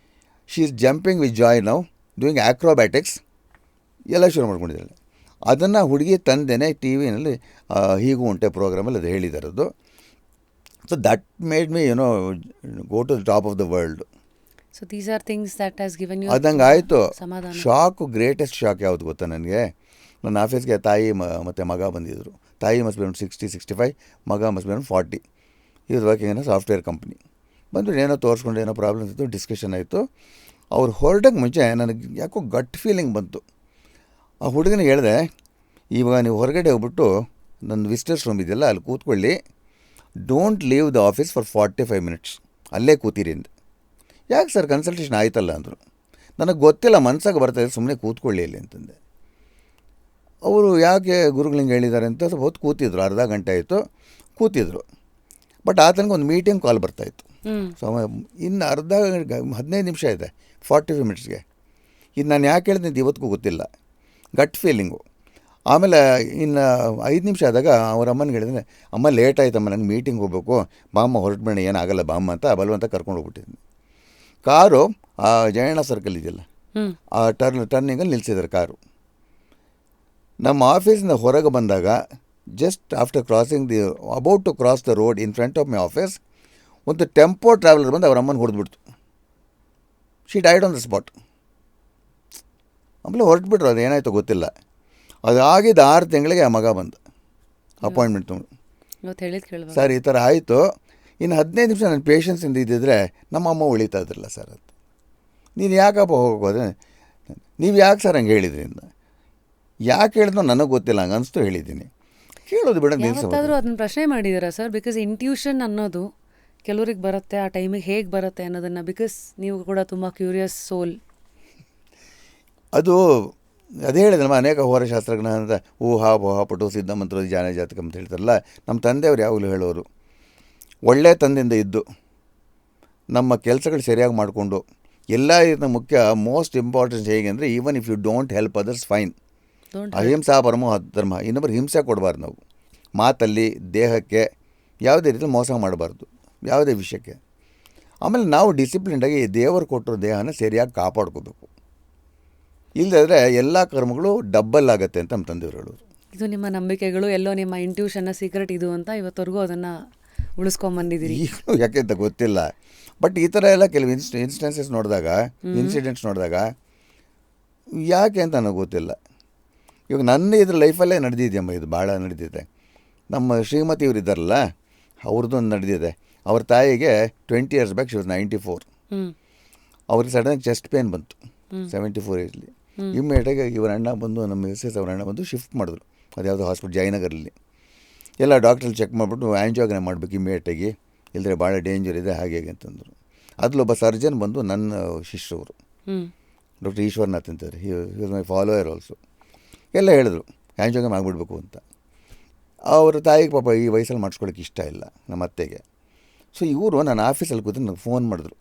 S1: she is jumping with Joy now, doing acrobatics ಎಲ್ಲ ಶುರು ಮಾಡ್ಕೊಂಡಿದ್ದಾಳೆ. ಅದನ್ನು ಹುಡುಗಿ ತಂದೆನೇ ಟಿ ವಿನಲ್ಲಿ ಹೀಗೂ ಉಂಟೆ ಪ್ರೋಗ್ರಾಮಲ್ಲಿ ಅದು ಹೇಳಿದಾರದು. So that made me go to the top of the world.
S2: So these are things that has given you
S1: ಅದಂಗೆ ಆಯಿತು.
S2: ಸಮಾಧಾನ.
S1: ಶಾಕು, ಗ್ರೇಟೆಸ್ಟ್ ಶಾಕ್ ಯಾವುದು ಗೊತ್ತಾ ನನಗೆ? ನನ್ನ ಆಫೀಸ್ಗೆ ತಾಯಿ ಮತ್ತು ಮಗ ಬಂದಿದ್ದರು. ತಾಯಿ ಮಸ್ಟ್ ಬಿ 60-65, ಮಗ ಮಸ್ಟ್ ಬಿ 40. ಈ ವರ್ಕಿಂಗ್ ಏನೋ ಸಾಫ್ಟ್ವೇರ್ ಕಂಪ್ನಿ. ಬಂದು ಏನೋ ತೋರಿಸ್ಕೊಂಡು ಏನೋ ಪ್ರಾಬ್ಲಮ್ಸ್ ಇತ್ತು, ಡಿಸ್ಕಷನ್ ಆಯಿತು. ಅವ್ರು ಹೊರಡೋಕ್ಕೆ ಮುಂಚೆ ನನಗೆ ಯಾಕೋ ಗಟ್ ಫೀಲಿಂಗ್ ಬಂತು. ಆ ಹುಡುಗನಿಗೆ ಹೇಳಿದೆ, ಇವಾಗ ನೀವು ಹೊರಗಡೆ ಹೋಗ್ಬಿಟ್ಟು ನನ್ನ ವಿಸಿಟರ್ಸ್ ರೂಮ್ ಇದೆಯಲ್ಲ ಅಲ್ಲಿ ಕೂತ್ಕೊಳ್ಳಿ, don't leave the office for 45 minutes, ಅಲ್ಲೇ ಕೂತೀರಿ ಅಂದೆ. ಯಾಕೆ ಸರ್, ಕನ್ಸಲ್ಟೇಷನ್ ಆಯ್ತಲ್ಲ ಅಂದರು. ನನಗೆ ಗೊತ್ತಿಲ್ಲ, ಮನ್ಸಾಗ ಬರ್ತಾಯಿದೆ, ಸುಮ್ಮನೆ ಕೂತ್ಕೊಳ್ಳಿ ಇಲ್ಲಿ ಅಂತಂದೆ. ಅವರು ಯಾಕೆ ಗುರುಗಳು ಹೇಳಿದ್ದಾರೆ ಅಂತ ಸ್ವಲ್ಪ ಹೊತ್ತು ಕೂತಿದ್ರು, ಅರ್ಧ ಗಂಟೆ ಆಯಿತು ಕೂತಿದ್ರು. ಬಟ್ ಆತನಿಗೆ ಒಂದು ಮೀಟಿಂಗ್ ಕಾಲ್ ಬರ್ತಾಯಿತ್ತು. ಸೊ ಇನ್ನು 15 ನಿಮಿಷ ಇದೆ 45 ಮಿನಿಟ್ಸ್ಗೆ. ಇದು ನಾನು ಯಾಕೆ ಹೇಳಿದೆ ಇವತ್ತಿಗೂ ಗೊತ್ತಿಲ್ಲ, ಗಟ್ ಫೀಲಿಂಗು. ಆಮೇಲೆ ಇನ್ನು 5 ನಿಮಿಷ ಆದಾಗ ಅವ್ರ ಅಮ್ಮನಿಗೆ ಹೇಳಿದ್ರೆ, ಅಮ್ಮ ಲೇಟ್ ಆಯ್ತಮ್ಮ, ನನಗೆ ಮೀಟಿಂಗ್ ಹೋಗ್ಬೇಕು, ಬಾಮ್ಮ ಹೊರಟ್ಬೇಡ, ಏನಾಗಲ್ಲ ಬಾಮ್ಮ ಅಂತ ಬಲವಂತ ಕರ್ಕೊಂಡು ಹೋಗ್ಬಿಟ್ಟಿದ್ದೀನಿ. ಕಾರು ಆ ಜಯಣ್ಣ ಸರ್ಕಲ್ ಇದೆಯಲ್ಲ ಆ ಟರ್ನಿಂಗಲ್ಲಿ ನಿಲ್ಲಿಸಿದ್ದಾರೆ ಕಾರು. ನಮ್ಮ ಆಫೀಸಿಂದ ಹೊರಗೆ ಬಂದಾಗ just after crossing about to cross the road in front of my office, ಒಂದು ಟೆಂಪೋ ಟ್ರಾವೆಲರ್ ಬಂದು ಅವ್ರ ಅಮ್ಮನ ಹೊಡೆದ್ಬಿಡ್ತು. She died on the spot. ಆಮೇಲೆ ಹೊರಟ್ಬಿಟ್ರು, ಅದು ಏನಾಯಿತು ಗೊತ್ತಿಲ್ಲ. ಅದು ಆಗಿದ್ದು 6 ತಿಂಗಳಿಗೆ ಆ ಮಗ ಬಂದು ಅಪಾಯಿಂಟ್ಮೆಂಟ್ ತೊಗೊಂಡು,
S2: ಇವತ್ತು ಹೇಳಿದ್ದು ಕೇಳುವ
S1: ಸರ್ ಈ ಥರ ಆಯಿತು, ಇನ್ನು 15 ನಿಮಿಷ ನನ್ನ ಪೇಷನ್ಸಿಂದ ಇದ್ದಿದ್ರೆ ನಮ್ಮ ಅಮ್ಮ ಉಳಿತಾ ಇದ್ರಲ್ಲ ಸರ್ ಅಂತ. ನೀನು ಯಾಕಪ್ಪ ಹೋಗೋದೆ, ನೀವು ಯಾಕೆ ಸರ್ ಹಂಗೆ ಹೇಳಿದ್ರಿ ಅಂತ. ಯಾಕೆ ಹೇಳಿದ್ನೋ ನನಗೆ ಗೊತ್ತಿಲ್ಲ, ಹಂಗೆ ಅನಿಸ್ತು ಹೇಳಿದ್ದೀನಿ. ಕೇಳೋದು ಬಿಡ.
S2: ಯಾವತ್ತಾದರೂ ಅದನ್ನ ಪ್ರಶ್ನೆ ಮಾಡಿದ್ದೀರಾ ಸರ್? ಬಿಕಾಸ್ ಇಂಟ್ಯೂಷನ್ ಅನ್ನೋದು ಕೆಲವ್ರಿಗೆ ಬರುತ್ತೆ, ಆ ಟೈಮಿಗೆ ಹೇಗೆ ಬರುತ್ತೆ ಅನ್ನೋದನ್ನು, ಬಿಕಾಸ್ ನೀವು ಕೂಡ ತುಂಬ ಕ್ಯೂರಿಯಸ್ ಸೋಲ್.
S1: ಅದು ಅದೇ ಹೇಳಿದ್ರಮ್ಮ, ಅನೇಕ ಹೋರಶಾಸ್ತ್ರಜ್ಞ ಅಂತ ಊಹಾ ಪಟು ಸಿದ್ಧಮಂತ್ರ ಜಾನ ಜಾತಕ ಅಂತ ಹೇಳ್ತಾರಲ್ಲ, ನಮ್ಮ ತಂದೆಯವರು ಯಾವಾಗಲೂ ಹೇಳೋರು, ಒಳ್ಳೆಯ ತಂದೆಯಿಂದ ಇದ್ದು ನಮ್ಮ ಕೆಲಸಗಳು ಸರಿಯಾಗಿ ಮಾಡಿಕೊಂಡು ಎಲ್ಲ ಇದನ್ನ ಮುಖ್ಯ ಮೋಸ್ಟ್ ಇಂಪಾರ್ಟೆನ್ಸ್ ಹೇಗೆ ಅಂದರೆ, even if you don't help others fine, ಅಹಿಂಸಾ ಪರಮೋ ಧರ್ಮ. ಇನ್ನೊಬ್ಬರು ಹಿಂಸೆ ಕೊಡಬಾರ್ದು ನಾವು, ಮಾತಲ್ಲಿ ದೇಹಕ್ಕೆ ಯಾವುದೇ ರೀತಿಯಲ್ಲಿ ಮೋಸ ಮಾಡಬಾರ್ದು, ಯಾವುದೇ ವಿಷಯಕ್ಕೆ. ಆಮೇಲೆ ನಾವು ಡಿಸಿಪ್ಲಿನ್ಡಾಗಿ ದೇವರು ಕೊಟ್ಟಿರೋ ದೇಹನ ಸರಿಯಾಗಿ ಕಾಪಾಡ್ಕೋಬೇಕು. ಇಲ್ಲದಿದ್ರೆ ಎಲ್ಲ ಕರ್ಮಗಳು ಡಬ್ಬಲ್ ಆಗುತ್ತೆ ಅಂತ ನಮ್ಮ ತಂದೆಯವರು ಹೇಳೋರು.
S2: ಇದು ನಿಮ್ಮ ನಂಬಿಕೆಗಳು, ಎಲ್ಲೋ ನಿಮ್ಮ ಇಂಟ್ಯೂಷನ್ನ ಸೀಕ್ರೆಟ್ ಇದು ಅಂತ ಇವತ್ತವರೆಗೂ ಅದನ್ನು ಉಳಿಸ್ಕೊಂಬಂದಿದ್ದೀರಿ.
S1: ಈಗಲೂ ಯಾಕೆ ಅಂತ ಗೊತ್ತಿಲ್ಲ. ಬಟ್ ಈ ಥರ ಎಲ್ಲ ಕೆಲವು ಇನ್ಸ್ಟೆನ್ಸಸ್ ನೋಡಿದಾಗ, ಇನ್ಸಿಡೆಂಟ್ಸ್ ನೋಡಿದಾಗ ಯಾಕೆ ಅಂತ ನನಗೆ ಗೊತ್ತಿಲ್ಲ. ಇವಾಗ ನನ್ನ ಇದ್ರ ಲೈಫಲ್ಲೇ ನಡೆದಿದೆಯಮ್ಮ, ಇದು ಭಾಳ ನಡೆದಿದೆ. ನಮ್ಮ ಶ್ರೀಮತಿ ಇವರು ಇದ್ದಾರಲ್ಲ, ಅವ್ರದ್ದು ಒಂದು ನಡೆದಿದೆ. ಅವ್ರ ತಾಯಿಗೆ 20 years ಬ್ಯಾಕ್, ಶಿ ವಾಸ್ 94. ಅವ್ರಿಗೆ ಸಡನ್ ಚೆಸ್ಟ್ ಪೇನ್ ಬಂತು 74 ಏಜ್ಲಿ. ಇಮ್ಮಿಡಿಯೇಟಾಗಿ ಇವರ ಅಣ್ಣ ಬಂದು, ನಮ್ಮ ಮಿಸಸ್ ಅವ್ರ ಅಣ್ಣ ಬಂದು ಶಿಫ್ಟ್ ಮಾಡಿದ್ರು ಅದು ಯಾವುದೋ ಹಾಸ್ಪಿಟಲ್ ಜಯನಗರಲ್ಲಿ. ಎಲ್ಲ ಡಾಕ್ಟ್ರಲ್ಲಿ ಚೆಕ್ ಮಾಡಿಬಿಟ್ಟು ಆ್ಯಂಜಿಯೋಗ್ರಾಮ್ ಮಾಡಬೇಕು ಇಮ್ಮಿಡಿಯೇಟಾಗಿ, ಇಲ್ಲದ್ರೆ ಭಾಳ ಡೇಂಜರ್ ಇದೆ ಹಾಗೆ ಹೇಗೆ ಅಂತಂದರು. ಅದ್ರಲ್ಲೊಬ್ಬ ಸರ್ಜನ್ ಬಂದು ನನ್ನ ಶಿಷ್ಯವರು, ಡಾಕ್ಟರ್ ಈಶ್ವರನಾಥ್ ಅಂತಾರೆ, ಹಿ ವಾಸ್ ಮೈ ಫಾಲೋಯರ್ ಆಲ್ಸೋ. ಎಲ್ಲ ಹೇಳಿದ್ರು ಆ್ಯಂಜಿಯೋಗ್ರಾಮ್ ಆಗಿಬಿಡ್ಬೇಕು ಅಂತ. ಅವ್ರ ತಾಯಿಗೆ ಪಾಪ ಈ ವಯಸ್ಸಲ್ಲಿ ಮಾಡಿಸ್ಕೊಳ್ಳೋಕೆ ಇಷ್ಟ ಇಲ್ಲ, ನಮ್ಮ ಅತ್ತೆಗೆ. ಸೊ ಇವರು ನನ್ನ ಆಫೀಸಲ್ಲಿ ಕೂತು ನನಗೆ ಫೋನ್ ಮಾಡಿದ್ರು,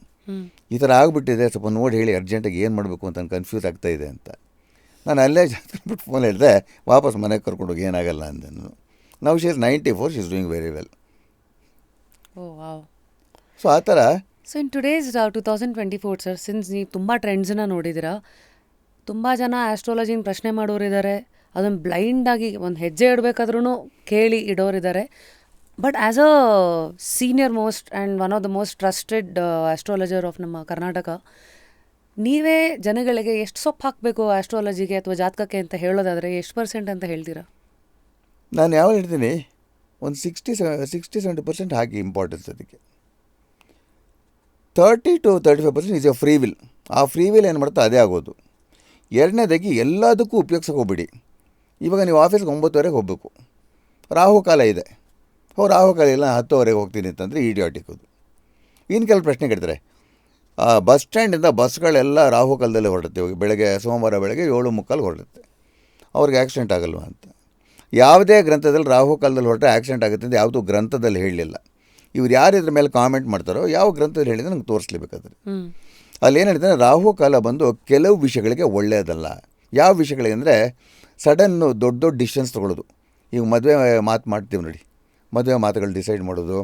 S1: ಈ ಥರ ಆಗಿಬಿಟ್ಟಿದೆ, ಸ್ವಲ್ಪ ನೋಡಿ ಹೇಳಿ ಅರ್ಜೆಂಟಾಗಿ ಏನು ಮಾಡಬೇಕು ಅಂತ ನನಗೆ ಕನ್ಫ್ಯೂಸ್ ಆಗ್ತಾಯಿದೆ ಅಂತ. ನಾನು ಅಲ್ಲೇ ಬಿಟ್ಟು ಫೋನ್ ಹೇಳಿದೆ, ವಾಪಸ್ ಮನೆಗೆ ಕರ್ಕೊಂಡೋಗಿ ಏನಾಗಲ್ಲ ಅಂದನು. ನಾವು she is 94, she is doing very well. So ಆ ಥರ.
S2: So in today's 2024 sir, since ನೀವು ತುಂಬ ಟ್ರೆಂಡ್ಸನ್ನ ನೋಡಿದ್ದೀರಾ, ತುಂಬ ಜನ ಆಸ್ಟ್ರಾಲಜಿನ ಪ್ರಶ್ನೆ ಮಾಡೋರಿದ್ದಾರೆ, ಅದನ್ನು ಬ್ಲೈಂಡಾಗಿ ಒಂದು ಹೆಜ್ಜೆ ಇಡಬೇಕಾದ್ರೂ ಕೇಳಿ ಇಡೋರಿದ್ದಾರೆ. But as a senior most and one of the most trusted astrologer of ನಮ್ಮ ಕರ್ನಾಟಕ, ನೀವೇ ಜನಗಳಿಗೆ ಎಷ್ಟು ಸೊಪ್ಪು ಹಾಕಬೇಕು ಆಸ್ಟ್ರಾಲಜಿಗೆ ಅಥವಾ ಜಾತಕಕ್ಕೆ ಅಂತ ಹೇಳೋದಾದರೆ ಎಷ್ಟು % ಅಂತ ಹೇಳ್ತೀರಾ?
S1: ನಾನು ಯಾವಾಗ ಹೇಳ್ತೀನಿ, ಒಂದು 60-70% ಹಾಕಿ ಇಂಪಾರ್ಟೆನ್ಸ್. ಅದಕ್ಕೆ 30-35% ಈಸ್ ಎ ಫ್ರೀ ವಿಲ್. ಆ ಫ್ರೀ ವಿಲ್ ಏನು ಮಾಡುತ್ತೋ ಅದೇ ಆಗೋದು. ಎರಡನೇದಾಗಿ ಎಲ್ಲದಕ್ಕೂ ಉಪಯೋಗಿಸೋಕೆ ಹೋಗ್ಬಿಡಿ. ಇವಾಗ ನೀವು ಆಫೀಸ್ಗೆ 9:00 ಹೋಗಬೇಕು, ರಾಹುಕಾಲ ಇದೆ, ರಾಹುಕಾಲ ಇಲ್ಲ 10:00 ಹೋಗ್ತೀನಿ ಅಂತಂದರೆ ಇಡಿಯಾಟಿಕ್ ಅದು. ಇನ್ನು ಕೆಲವು ಪ್ರಶ್ನೆ ಕೇಳ್ತಾರೆ, ಬಸ್ ಸ್ಟ್ಯಾಂಡಿಂದ ಬಸ್ಗಳೆಲ್ಲ ರಾಹುಕಾಲದಲ್ಲೇ ಹೊರಡುತ್ತೆ. ಇವಾಗ ಬೆಳಗ್ಗೆ ಸೋಮವಾರ ಬೆಳಗ್ಗೆ 7:45 ಹೊರಡುತ್ತೆ. ಅವ್ರಿಗೆ ಆಕ್ಸಿಡೆಂಟ್ ಆಗಲ್ವಾ ಅಂತ. ಯಾವುದೇ ಗ್ರಂಥದಲ್ಲಿ ರಾಹುಕಾಲದಲ್ಲಿ ಹೊರಟ್ರೆ ಆಕ್ಸಿಡೆಂಟ್ ಆಗುತ್ತೆ ಅಂತ ಯಾವುದೂ ಗ್ರಂಥದಲ್ಲಿ ಹೇಳಲಿಲ್ಲ. ಇವ್ರು ಯಾರು ಇದ್ರ ಮೇಲೆ ಕಾಮೆಂಟ್ ಮಾಡ್ತಾರೋ ಯಾವ ಗ್ರಂಥದಲ್ಲಿ ಹೇಳಿದ್ರೆ ನಂಗೆ ತೋರಿಸ್ಲೇಬೇಕಾದ್ರೆ ಅಲ್ಲಿ ಏನು ಹೇಳ್ತಾರೆ, ರಾಹುಕಾಲ ಬಂದು ಕೆಲವು ವಿಷಯಗಳಿಗೆ ಒಳ್ಳೆಯದಲ್ಲ. ಯಾವ ವಿಷಯಗಳಿಗೆ ಅಂದರೆ ಸಡನ್ನು ದೊಡ್ಡ ದೊಡ್ಡ ಡಿಸಿಷನ್ಸ್ ತೊಗೊಳ್ಳೋದು. ಈಗ ಮದುವೆ ಮಾಡ್ತೀವಿ ನೋಡಿ, ಮದುವೆ ಮಾತುಗಳು ಡಿಸೈಡ್ ಮಾಡೋದು,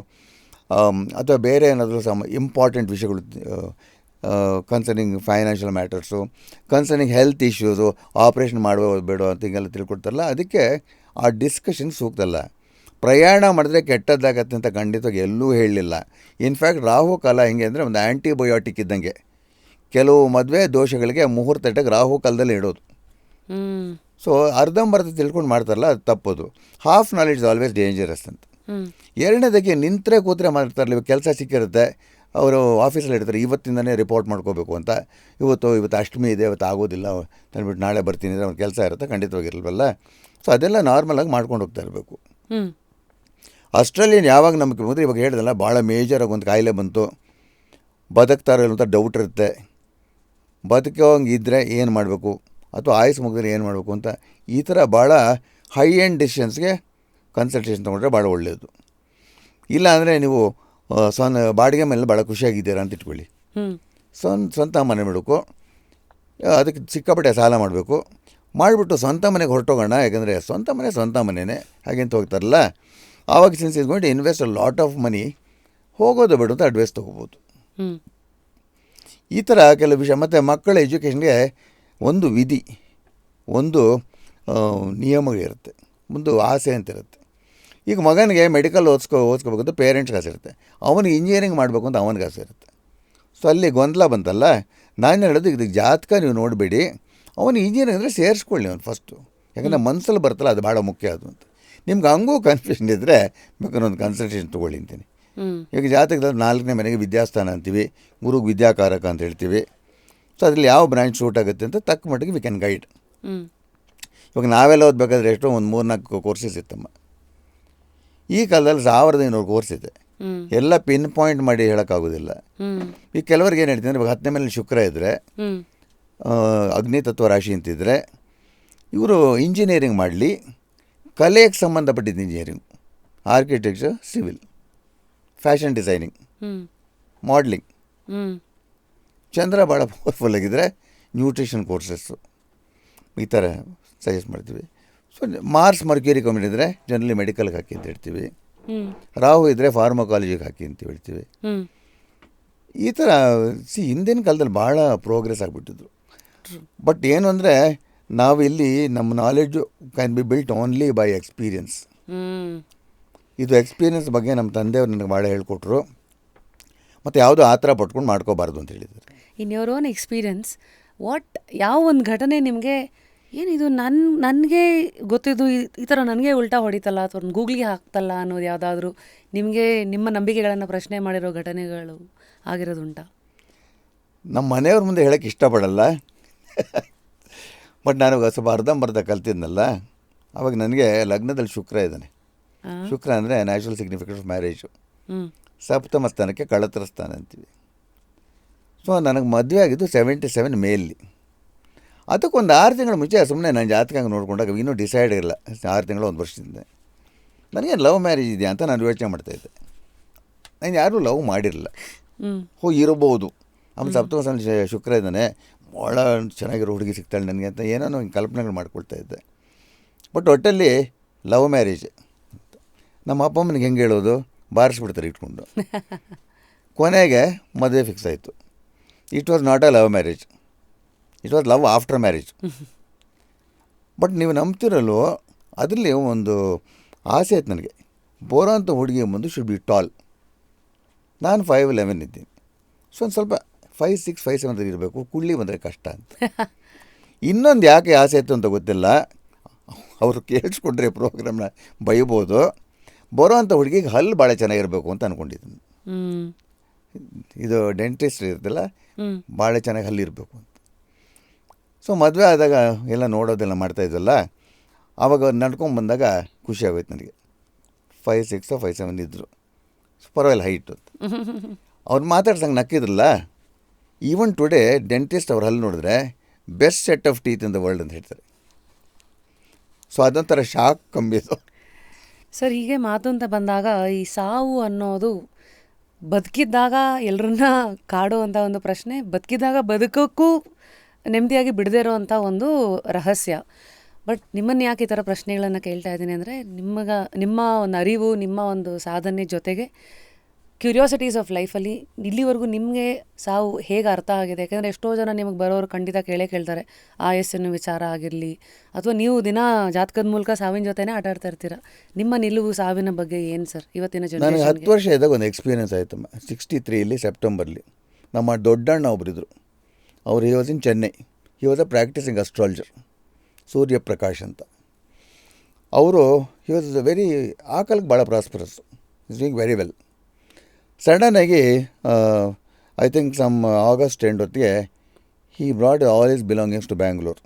S1: ಅಥವಾ ಬೇರೆ ಏನಾದರೂ ಇಂಪಾರ್ಟೆಂಟ್ ವಿಷಯಗಳು concerning financial matters, concerning health issues, operation ಮಾಡುವ ಬೇಡ ಅಂತ ಹಿಂಗೆಲ್ಲ ತಿಳ್ಕೊಡ್ತಾರಲ್ಲ, ಅದಕ್ಕೆ ಆ ಡಿಸ್ಕಷನ್ ಸೂಕ್ತಲ್ಲ. ಪ್ರಯಾಣ ಮಾಡಿದ್ರೆ ಕೆಟ್ಟದ್ದಾಗತ್ತೆ ಅಂತ ಖಂಡಿತವಾಗಿ ಎಲ್ಲೂ ಹೇಳಲಿಲ್ಲ. ಇನ್ಫ್ಯಾಕ್ಟ್ ರಾಹು ಕಾಲ ಹೆಂಗೆ ಅಂದರೆ ಒಂದು ಆ್ಯಂಟಿಬಯೋಟಿಕ್ ಇದ್ದಂಗೆ. ಕೆಲವು ಮದುವೆ ದೋಷಗಳಿಗೆ ಮುಹೂರ್ತ ಇಟ್ಟಾಗ ರಾಹು ಕಾಲದಲ್ಲಿ ಇಡೋದು. ಸೊ ಅರ್ಧಂಬರ್ಧ ತಿಳ್ಕೊಂಡು ಮಾಡ್ತಾರಲ್ಲ, ಅದು ತಪ್ಪೋದು. ಹಾಫ್ ನಾಲೆಡ್ಜ್ ಆಲ್ವೇಸ್ ಡೇಂಜರಸ್ ಅಂತ. ಎರಡನೇದಕ್ಕೆ ನಿಂತರೆ ಕೂತ್ರೆ ಮಾಡ್ತಾರಲ್ಲ, ಇವಾಗ ಕೆಲಸ ಸಿಕ್ಕಿರುತ್ತೆ, ಅವರು ಆಫೀಸಲ್ಲಿ ಇರ್ತಾರೆ, ಇವತ್ತಿಂದನೇ ರಿಪೋರ್ಟ್ ಮಾಡ್ಕೋಬೇಕು ಅಂತ. ಇವತ್ತು ಅಷ್ಟಮಿ ಇದೆ, ಇವತ್ತು ಆಗೋದಿಲ್ಲ ತಂದ್ಬಿಟ್ಟು ನಾಳೆ ಬರ್ತೀನಿ ಅಂದರೆ ಒಂದು ಕೆಲಸ ಇರುತ್ತೆ, ಖಂಡಿತವಾಗಿರಲ್ವಲ್ಲ. ಸೊ ಅದೆಲ್ಲ ನಾರ್ಮಲಾಗಿ ಮಾಡ್ಕೊಂಡು ಹೋಗ್ತಾ ಇರಬೇಕು. ಅಷ್ಟರಲ್ಲಿ ಯಾವಾಗ ನಮಗೆ ಬಂದರೆ, ಇವಾಗ ಹೇಳಿದಲ್ಲ, ಭಾಳ ಮೇಜರಾಗಿ ಒಂದು ಕಾಯಿಲೆ ಬಂತು, ಬದುಕ್ತಾರೋ ಇಲ್ಲ ಅಂತ ಡೌಟ್ ಇರುತ್ತೆ. ಬದುಕೋಂಗಿದ್ದರೆ ಏನು ಮಾಡಬೇಕು, ಅಥವಾ ಆಯುಸ್ ಮುಗಿದ್ರೆ ಏನು ಮಾಡಬೇಕು ಅಂತ, ಈ ಥರ ಭಾಳ ಹೈ ಎಂಡ್ ಡಿಸಿಷನ್ಸ್ಗೆ ಕನ್ಸಲ್ಟೇಷನ್ ತೊಗೊಂಡ್ರೆ ಭಾಳ ಒಳ್ಳೆಯದು. ಇಲ್ಲ ಅಂದರೆ ನೀವು ಬಾಡಿಗೆ ಮೇಲೆ ಭಾಳ ಖುಷಿಯಾಗಿದ್ದೀರಾ ಅಂತ ಇಟ್ಕೊಳ್ಳಿ, ಸ್ವಂತ ಮನೆ ಮಾಡಬೇಕು, ಅದಕ್ಕೆ ಸಿಕ್ಕಾಪಟ್ಟೆ ಸಾಲ ಮಾಡಬೇಕು, ಮಾಡಿಬಿಟ್ಟು ಸ್ವಂತ ಮನೆಗೆ ಹೊರಟೋಗೋಣ, ಯಾಕಂದರೆ ಸ್ವಂತ ಮನೆಯೇ ಹಾಗೆಂತ ಹೋಗ್ತಾರಲ್ಲ, ಆವಾಗ since is going to invest a lot of money, ಹೋಗೋದು ಬೇಡ ಅಂತ ಅಡ್ವೈಸ್ ತೊಗೋಬೋದು. ಈ ಥರ ಕೆಲವು ವಿಷಯ. ಮತ್ತು ಮಕ್ಕಳ ಎಜುಕೇಷನ್ಗೆ ಒಂದು ವಿಧಿ, ಒಂದು ನಿಯಮಗಳಿರುತ್ತೆ, ಒಂದು ಆಸೆ ಅಂತ ಇರುತ್ತೆ. ಈಗ ಮಗನಿಗೆ ಮೆಡಿಕಲ್ ಓದ್ಕೋಬೇಕು ಅಂತ ಪೇರೆಂಟ್ಸ್ಗೆ ಆಸೆ ಇರುತ್ತೆ, ಅವನಿಗೆ ಇಂಜಿನಿಯರಿಂಗ್ ಮಾಡಬೇಕು ಅಂತ ಅವನಿಗೆ ಆಸೆ ಇರುತ್ತೆ. ಸೊ ಅಲ್ಲಿ ಗೊಂದಲ ಬಂತಲ್ಲ. ನಾನು ಹೇಳೋದು, ಇದಕ್ಕೆ ಜಾತಕ ನೀವು ನೋಡಬೇಡಿ, ಅವನು ಇಂಜಿನಿಯರಿಂಗ್ ಅಂದರೆ ಸೇರಿಸ್ಕೊಳ್ಳಿ ಅವನು ಫಸ್ಟು, ಯಾಕಂದರೆ ಮನಸ್ಸಲ್ಲಿ ಬರ್ತಲ್ಲ, ಅದು ಭಾಳ ಮುಖ್ಯ ಅದು ಅಂತ. ನಿಮ್ಗೆ ಹಂಗೂ ಕನ್ಫ್ಯೂಷನ್ ಇದ್ದರೆ ಬೇಕಾದ್ರೆ ಒಂದು ಕನ್ಸಲ್ಟೇಷನ್ ತೊಗೊಳ್ಳಿ ಅಂತೀನಿ. ಈಗ ಜಾತಕದಲ್ಲಿ 4ನೇ ಮನೆಗೆ ವಿದ್ಯಾಸ್ಥಾನ ಅಂತೀವಿ, ಗುರುಗೆ ವಿದ್ಯಾಕಾರಕ ಅಂತ ಹೇಳ್ತೀವಿ. ಸೊ ಅದರಲ್ಲಿ ಯಾವ ಬ್ರಾಂಚ್ ಸೂಟ್ ಆಗುತ್ತೆ ಅಂತ ತಕ್ಕ ಮಟ್ಟಿಗೆ ವಿ ಕ್ಯಾನ್ ಗೈಡ್. ಇವಾಗ ನಾವೆಲ್ಲ ಓದಬೇಕಾದ್ರೆ ಎಷ್ಟೋ ಒಂದು 3-4 ಕೋರ್ಸಸ್ ಇತ್ತಮ್ಮ. ಈ ಕಾಲದಲ್ಲಿ 1500 ಕೋರ್ಸ್ ಇದೆ, ಎಲ್ಲ ಪಿನ್ ಪಾಯಿಂಟ್ ಮಾಡಿ ಹೇಳೋಕ್ಕಾಗೋದಿಲ್ಲ. ಈಗ ಕೆಲವ್ರಿಗೆ ಏನು ಹೇಳ್ತೀನಿ ಅಂದರೆ, ಇವಾಗ 10ನೇ ಮೇಲೆ ಶುಕ್ರ ಇದ್ದರೆ, ಅಗ್ನಿ ತತ್ವ ರಾಶಿ ಅಂತಿದ್ರೆ, ಇವರು ಇಂಜಿನಿಯರಿಂಗ್ ಮಾಡಲಿ, ಕಲೆಗೆ ಸಂಬಂಧಪಟ್ಟಿದ್ದು engineering, architecture, civil, fashion designing, modelling. ಚಂದ್ರ ಭಾಳ ಪವರ್ಫುಲ್ ಆಗಿದ್ದರೆ ನ್ಯೂಟ್ರಿಷನ್ ಕೋರ್ಸಸ್ಸು, ಈ ಥರ ಸಜೆಸ್ಟ್ ಮಾಡ್ತೀವಿ. ಸೊ ಮಾರ್ಸ್ ಮರ್ಕ್ಯೂರಿ ಕಮ್ಮಿ ಇದ್ದರೆ ಜನರಲಿ ಮೆಡಿಕಲ್ಗೆ ಹಾಕಿ ಅಂತ ಹೇಳ್ತೀವಿ. ರಾಹು ಇದ್ದರೆ ಫಾರ್ಮಕಾಲಜಿಗೆ ಹಾಕಿ ಅಂತ ಹೇಳ್ತೀವಿ. ಈ ಥರ ಹಿಂದಿನ ಕಾಲದಲ್ಲಿ ಭಾಳ ಪ್ರೋಗ್ರೆಸ್ ಆಗಿಬಿಟ್ಟಿದ್ರು. ಬಟ್ ಏನು ಅಂದರೆ, ನಾವು ಇಲ್ಲಿ ನಮ್ಮ knowledge can be built only by experience. ಇದು ಎಕ್ಸ್ಪೀರಿಯನ್ಸ್ ಬಗ್ಗೆ ನಮ್ಮ ತಂದೆಯವರು ನನಗೆ ಭಾಳ ಹೇಳ್ಕೊಟ್ರು. ಮತ್ತು ಯಾವುದೋ ಆ ಥರ ಪಟ್ಕೊಂಡು ಮಾಡ್ಕೋಬಾರ್ದು ಅಂತ ಹೇಳಿದ್ದಾರೆ.
S2: ಇನ್ ಯುವರ್ ಓನ್ ಎಕ್ಸ್ಪೀರಿಯನ್ಸ್, ಯಾವ ಒಂದು ಘಟನೆ ನಿಮಗೆ ಏನಿದು ನನಗೆ ಗೊತ್ತಿದ್ದು ಈ ಥರ ನನಗೆ ಉಲ್ಟಾ ಹೊಡಿತಲ್ಲ ಅಥವಾ ಗೂಗ್ಲಿಗೆ ಹಾಕ್ತಲ್ಲ ಅನ್ನೋದು ಯಾವುದಾದ್ರೂ ನಿಮಗೆ ನಿಮ್ಮ ನಂಬಿಕೆಗಳನ್ನು ಪ್ರಶ್ನೆ ಮಾಡಿರೋ ಘಟನೆಗಳು ಆಗಿರೋದುಂಟಾ?
S1: ನಮ್ಮ ಮನೆಯವ್ರ ಮುಂದೆ ಹೇಳೋಕ್ಕೆ ಇಷ್ಟಪಡಲ್ಲ. ಬಟ್ ನಾನು ಸ್ವಲ್ಪ ಅರ್ಧಂಬರ್ಧ ಕಲ್ತಿದ್ನಲ್ಲ, ಅವಾಗ ನನಗೆ ಲಗ್ನದಲ್ಲಿ ಶುಕ್ರ ಇದ್ದಾನೆ. ಶುಕ್ರ ಅಂದರೆ ನ್ಯಾಚುರಲ್ ಸಿಗ್ನಿಫಿಕೆನ್ಸ್ ಆಫ್ ಮ್ಯಾರೇಜು. ಸಪ್ತಮ ಸ್ಥಾನಕ್ಕೆ ಕಳತ್ರ ಸ್ಥಾನ ಅಂತೀವಿ. ಸೊ ನನಗೆ ಮದುವೆ ಆಗಿದ್ದು 77 ಮೇಲಿ. ಅದಕ್ಕೊಂದು 6 ತಿಂಗಳ ಮುಂಚೆ ಸುಮ್ಮನೆ ನಾನು ಜಾತಕ ನೋಡ್ಕೊಂಡಾಗ ಇನ್ನೂ ಡಿಸೈಡ್ ಇರಲ್ಲ, 6 ತಿಂಗಳು 1 ವರ್ಷದಿಂದ ನನಗೆ ಲವ್ ಮ್ಯಾರೇಜ್ ಇದೆಯಾ ಅಂತ ನಾನು ಯೋಚನೆ ಮಾಡ್ತಾಯಿದ್ದೆ. ನಾನು ಯಾರೂ ಲವ್ ಮಾಡಿರಲಿಲ್ಲ, ಇರಬಹುದು. ಆಮೇಲೆ ಸಪ್ತಮ ಸ್ಥಾನ ಶುಕ್ರ ಇದ್ದಾನೆ, ಭಾಳ ಚೆನ್ನಾಗಿರೋ ಹುಡುಗಿ ಸಿಗ್ತಾಳೆ ನನಗೆ ಅಂತ ಏನೋ ಕಲ್ಪನೆಗಳು ಮಾಡ್ಕೊಳ್ತಾ ಇದ್ದೆ. ಬಟ್ ಒಟ್ಟಲ್ಲಿ ಲವ್ ಮ್ಯಾರೇಜ್ ನಮ್ಮ ಅಪ್ಪ ಅಮ್ಮನಿಗೆ ಹೆಂಗೆ ಹೇಳೋದು, ಬಾರಿಸ್ಬಿಡ್ತಾರೆ ಇಟ್ಕೊಂಡು. ಕೊನೆಗೆ ಮದುವೆ ಫಿಕ್ಸ್ ಆಯಿತು. It was not a love marriage, it was love after marriage. But ನೀವು ನಂಬ್ತಿರಲ್ವೋ, ಅದರಲ್ಲಿ ಒಂದು ಆಸೆ ಆಯ್ತು ನನಗೆ, ಬೋರೋ ಅಂಥ ಹುಡುಗಿ ಮುಂದೆ ಶುಡ್ ಬಿ ಟಾಲ್. ನಾನು 5'11" ಇದ್ದೀನಿ. ಸೊ ಒಂದು ಸ್ವಲ್ಪ 5'6", 5'7" ಇರಬೇಕು, ಕುಳ್ಳಿ ಬಂದರೆ ಕಷ್ಟ ಅಂತ. ಇನ್ನೊಂದು ಯಾಕೆ ಆಸೆ ಇತ್ತು ಅಂತ ಗೊತ್ತಿಲ್ಲ, ಅವರು ಕೇಳಿಸ್ಕೊಂಡ್ರೆ ಪ್ರೋಗ್ರಾಮ್ನ ಬೈಬೋದು. ಬರೋ ಅಂಥ ಹುಡುಗಿಗೆ ಹಲ್ಲು ಭಾಳ ಚೆನ್ನಾಗಿರಬೇಕು ಅಂತ ಅಂದ್ಕೊಂಡಿದ್ದೀನಿ. ಇದು ಡೆಂಟಿಸ್ಟ್ ಇರ್ತಲ್ಲ, ಭಾಳ ಚೆನ್ನಾಗಿ ಹಲ್ಲಿರಬೇಕು ಅಂತ. ಸೊ ಮದುವೆ ಆದಾಗ ಎಲ್ಲ ನೋಡೋದೆಲ್ಲ ಮಾಡ್ತಾಯಿದ್ದಲ್ಲ, ಆವಾಗ ನಡ್ಕೊಂಡು ಬಂದಾಗ ಖುಷಿ ಆಗೋಯ್ತು ನನಗೆ. 5'6" 5'7" ಇದ್ದರು, ಪರವಾಗಿಲ್ಲ ಹೈಟು ಅಂತ. ಅವ್ರು ಮಾತಾಡ್ಸಂಗೆ ನಕ್ಕಿದ್ರಲ್ಲ. ಈವನ್ ಟುಡೇ ಡೆಂಟಿಸ್ಟ್ ಅವ್ರ ಹಲ್ಲು ನೋಡಿದ್ರೆ best set of teeth in the world ಅಂತ ಹೇಳ್ತಾರೆ. ಸೊ ಅದೊಂಥರ ಶಾಕ್ ಕಮ್ಮಿ ಅದು.
S2: ಸರ್, ಹೀಗೆ ಮಾತು ಅಂತ ಬಂದಾಗ ಈ ಸಾವು ಅನ್ನೋದು ಬದುಕಿದ್ದಾಗ ಎಲ್ಲರನ್ನ ಕಾಡುವಂಥ ಒಂದು ಪ್ರಶ್ನೆ, ಬದುಕಿದ್ದಾಗ ಬದುಕೋಕ್ಕೂ ನೆಮ್ಮದಿಯಾಗಿ ಬಿಡದೇ ಇರೋವಂಥ ಒಂದು ರಹಸ್ಯ. ಬಟ್ ನಿಮ್ಮನ್ನು ಯಾಕೆ ಈ ಥರ ಪ್ರಶ್ನೆಗಳನ್ನು ಕೇಳ್ತಾ ಇದ್ದೀನಿ ಅಂದರೆ, ನಿಮ್ಮ ಒಂದು ಅರಿವು, ನಿಮ್ಮ ಒಂದು ಸಾಧನೆ ಜೊತೆಗೆ ಕ್ಯೂರಿಯಾಸಿಟೀಸ್ ಆಫ್ ಲೈಫಲ್ಲಿ ಇಲ್ಲಿವರೆಗೂ ನಿಮಗೆ ಸಾವು ಹೇಗೆ ಅರ್ಥ ಆಗಿದೆ? ಯಾಕೆಂದರೆ ಎಷ್ಟೋ ಜನ ನಿಮಗೆ ಬರೋರು ಖಂಡಿತ ಕೇಳ್ತಾರೆ, ಆಯಸ್ಸಿನ ವಿಚಾರ ಆಗಿರಲಿ, ಅಥವಾ ನೀವು ದಿನ ಜಾತಕದ ಮೂಲಕ ಸಾವಿನ ಜೊತೆನೇ ಆಟ ಆಡ್ತಾ ಇರ್ತೀರ. ನಿಮ್ಮ ನಿಲುವು ಸಾವಿನ ಬಗ್ಗೆ ಏನು ಸರ್ ಇವತ್ತಿನ
S1: ನನಗೆ
S2: ಜನರೇಷನ್ಗೆ?
S1: 10 ವರ್ಷ ಇದ್ದಾಗ ಒಂದು ಎಕ್ಸ್ಪೀರಿಯೆನ್ಸ್ ಆಯ್ತಮ್ಮ. 63 ಸೆಪ್ಟೆಂಬರ್ಲಿ ನಮ್ಮ ದೊಡ್ಡಣ್ಣ ಒಬ್ಬರಿದ್ದರು. ಅವರು he was in Chennai. He was a practising astrologer, Suryaprakash ಅಂತ. ಅವರು ಹಿ ವಾಸ್ ವೆರಿ ಆ ಕಾಲಕ್ಕೆ ಭಾಳ prosperous, is doing very well. ಸಡನ್ನಾಗಿ I think some August end ಹೊತ್ತಿಗೆ he brought all his belongings to Bangalore.